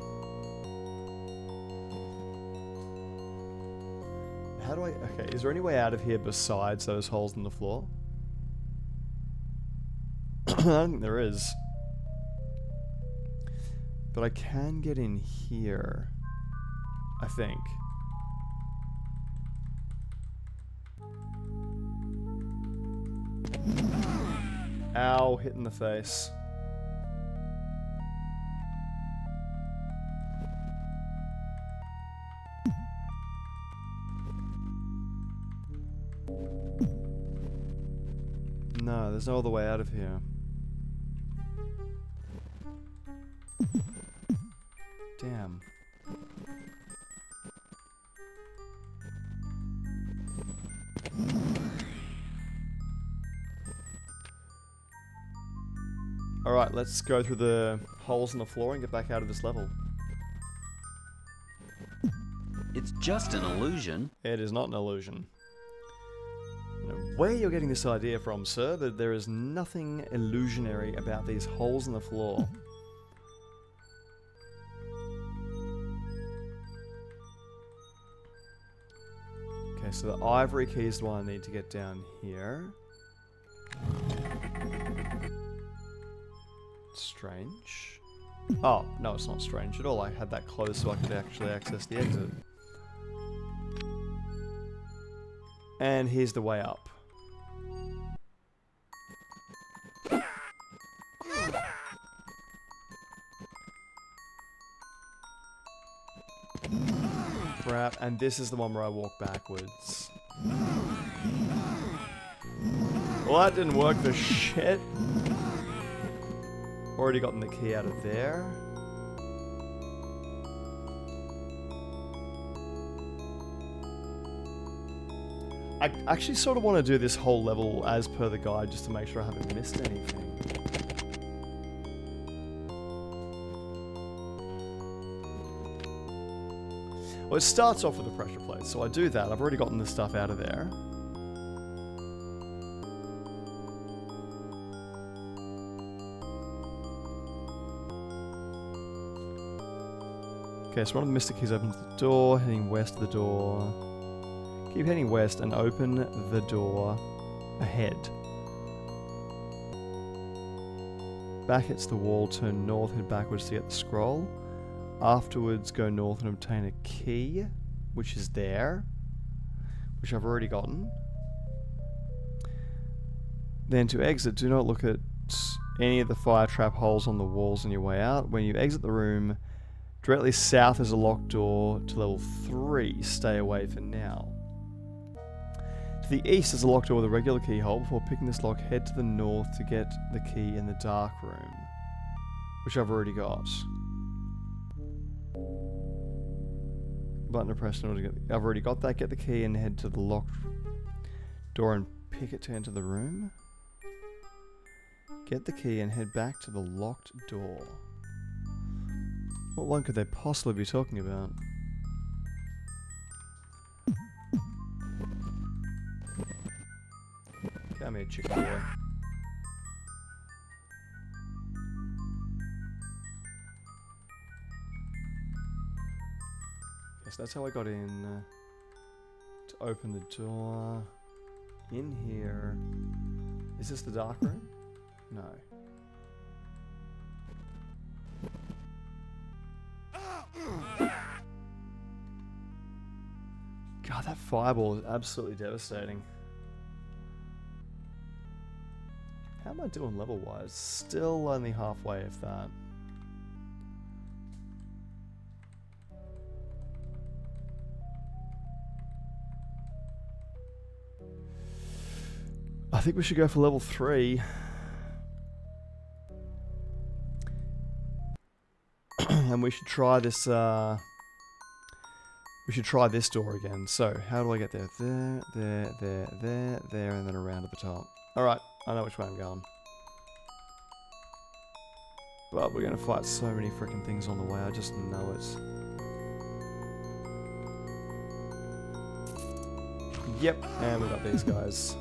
How do I... Okay, is there any way out of here besides those holes in the floor? I don't think there is. But I can get in here. I think. Ow, hit in the face. No, there's no other way out of here. Damn. Alright, let's go through the holes in the floor and get back out of this level. It's just an illusion. It is not an illusion. I don't know where you're getting this idea from, sir, but there is nothing illusionary about these holes in the floor. Okay, so the ivory key is the one I need to get down here. Strange. Oh, no, it's not strange at all. I had that closed so I could actually access the exit. And here's the way up. Right, and this is the one where I walk backwards. Well, that didn't work for shit. Already gotten the key out of there. I actually sort of want to do this whole level as per the guide just to make sure I haven't missed anything. Well, it starts off with a pressure plate, so I do that. I've already gotten the stuff out of there. Okay, so one of the Mystic Keys opens the door, heading west of the door. Keep heading west and open the door ahead. Back hits the wall, turn north, head backwards to get the scroll. Afterwards, go north and obtain a key, which is there, which I've already gotten. Then to exit, do not look at any of the fire trap holes on the walls on your way out. When you exit the room, directly south is a locked door to level 3. Stay away for now. To the east is a locked door with a regular keyhole. Before picking this lock, head to the north to get the key in the dark room, which I've already got. Button to press in order to get... I've already got that. Get the key and head to the locked door and pick it to enter the room. Get the key and head back to the locked door. What one could they possibly be talking about? Come here, chicken boy. Yes, that's how I got in. To open the door. In here. Is this the dark room? No. God, that fireball is absolutely devastating. How am I doing level-wise? Still only halfway, if that. I think we should go for level 3. And we should try this, we should try this door again. So, how do I get there? There, and then around to the top. Alright, I know which way I'm going. But we're gonna fight so many freaking things on the way, I just know it. Yep, and we got these guys.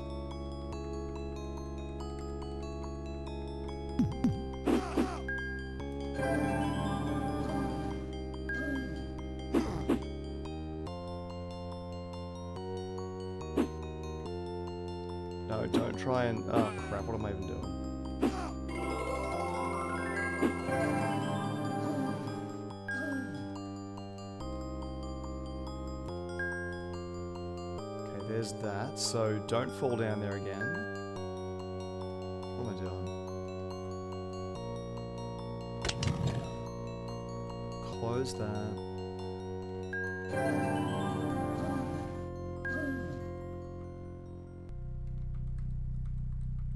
No, don't try and... Oh crap, what am I even doing? Okay, there's that. So don't fall down there again. What am I doing? Close that.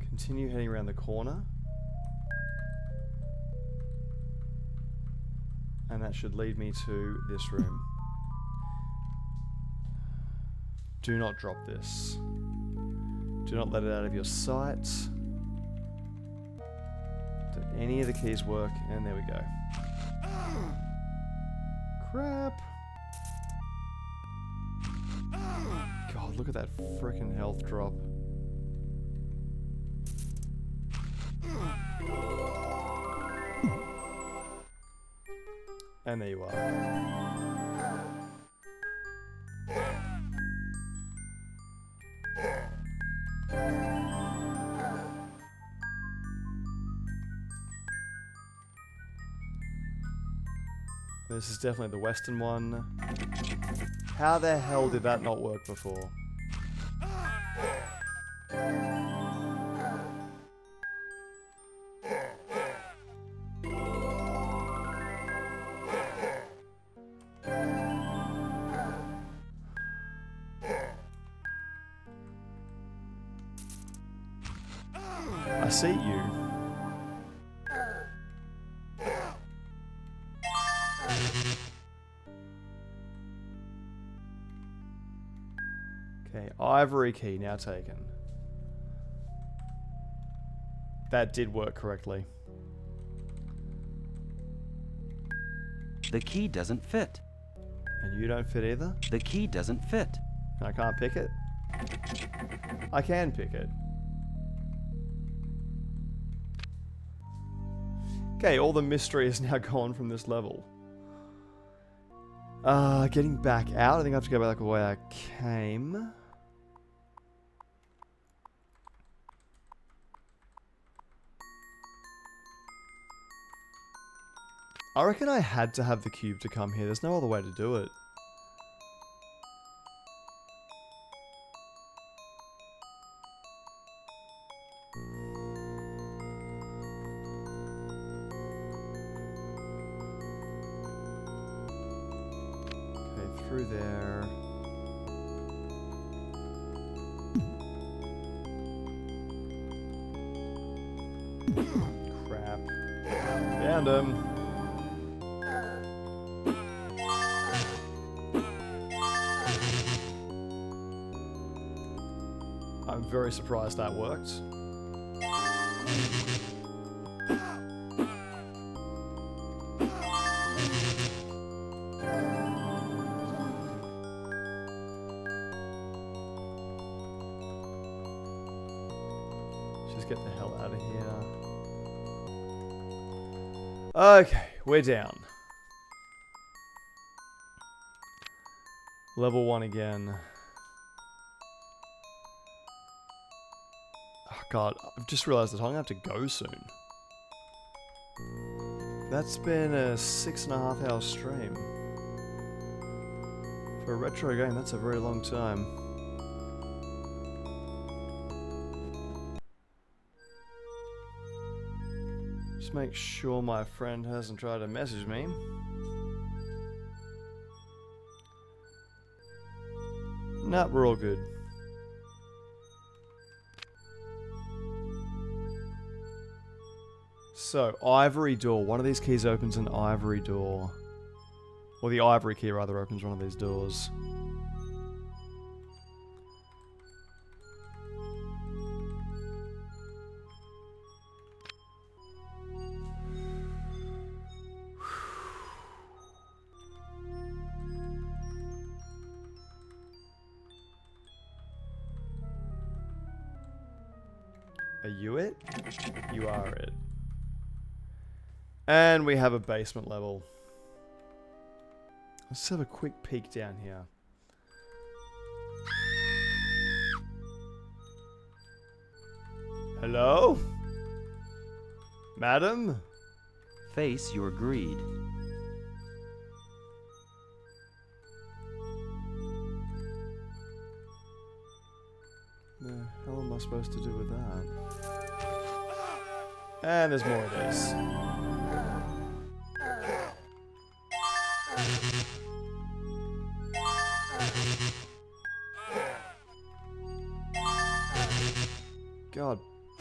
Continue heading around the corner. And that should lead me to this room. Do not drop this. Do not let it out of your sight. Do any of the keys work? And there we go. Crap. God, look at that frickin' health drop. And there you are. This is definitely the western one. How the hell did that not work before? I see you. Okay, ivory key now taken. That did work correctly. The key doesn't fit. And you don't fit either? The key doesn't fit. I can't pick it? I can pick it. Okay, all the mystery is now gone from this level. Getting back out. I think I have to go back the way I came. I reckon I had to have the cube to come here. There's no other way to do it. Okay, through there. Crap. Found him. I'm very surprised that worked. Just get the hell out of here. Okay, we're down. Level 1 again. Oh god, I've just realised that I'm gonna have to go soon. That's been a 6.5 hour stream. For a retro game, that's a very long time. Just make sure my friend hasn't tried to message me. Nah, we're all good. So, ivory door. One of these keys opens an ivory door. Or the ivory key, rather, opens one of these doors. Are you it? You are it. And we have a basement level. Let's have a quick peek down here. Hello? Madam? Face your greed. The hell am I supposed to do with that? And there's more of this. God,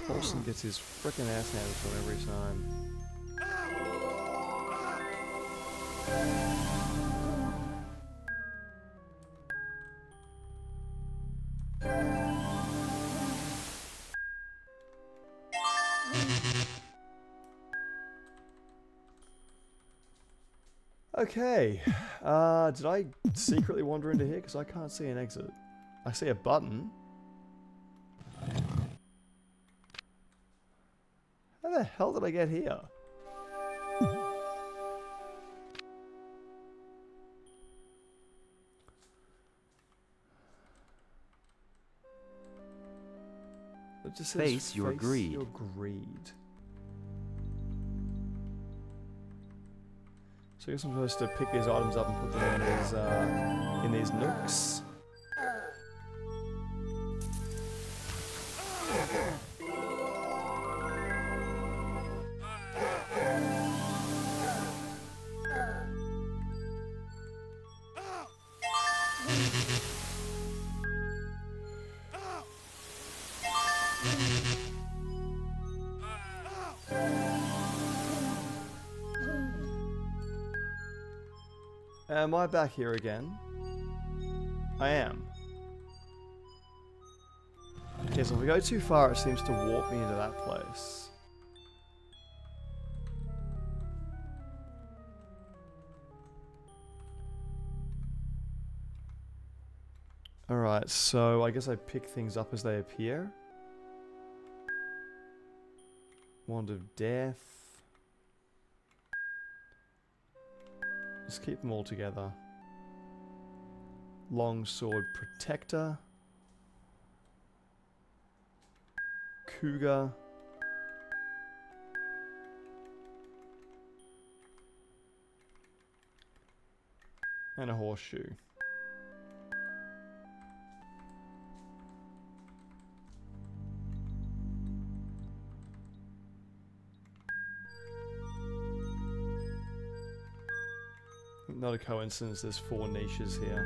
Paulson gets his frickin' ass handed to him every time. Okay, did I secretly wander into here? Because I can't see an exit. I see a button. How the hell did I get here? It just says Face your greed. Your greed. So I guess I'm supposed to pick these items up and put them in these nooks. Am I back here again? I am. Okay, so if we go too far, it seems to warp me into that place. Alright, so I guess I pick things up as they appear. Wand of Death. Let's keep them all together. Longsword Protector. Cougar. And a horseshoe. Not a coincidence, there's 4 niches here.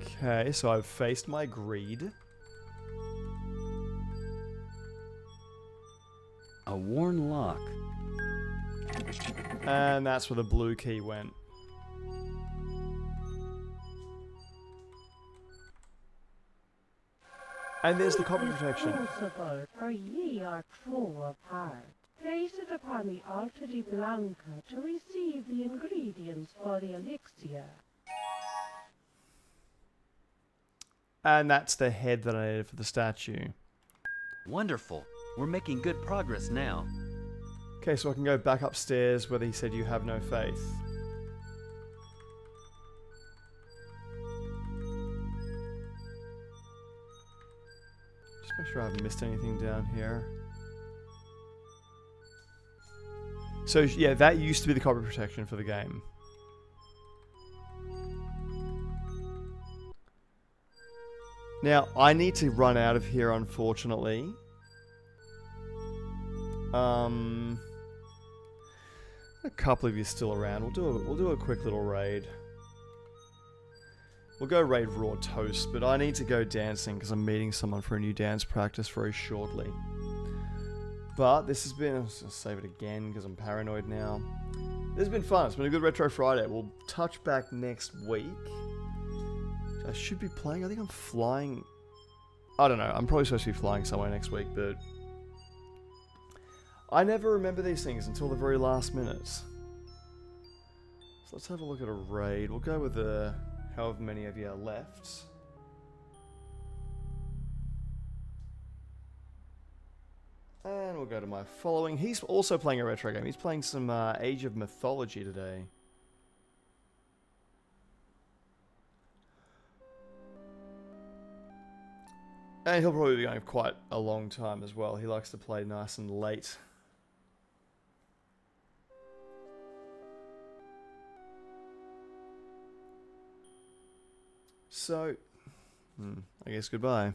Okay, so I've faced my greed. A worn lock. And that's where the blue key went. And there's the copy protection. Crucible, for ye are true of heart. Place it upon the altar di Blanca to receive the ingredients for the elixir. And that's the head that I needed for the statue. Wonderful. We're making good progress now. Okay, so I can go back upstairs where he said you have no faith. Just make sure I haven't missed anything down here. So yeah, that used to be the copy protection for the game. Now, I need to run out of here, unfortunately. A couple of you still around. We'll do a quick little raid. We'll go raid Raw Toast, but I need to go dancing because I'm meeting someone for a new dance practice very shortly. But this has been... I'm just going to save it again because I'm paranoid now. This has been fun. It's been a good Retro Friday. We'll touch back next week. I should be playing. I think I'm flying. I don't know. I'm probably supposed to be flying somewhere next week, but I never remember these things until the very last minute. So let's have a look at a raid. We'll go with the however many of you are left. And we'll go to my following. He's also playing a retro game. He's playing some Age of Mythology today. And he'll probably be going for quite a long time as well. He likes to play nice and late. So, I guess goodbye.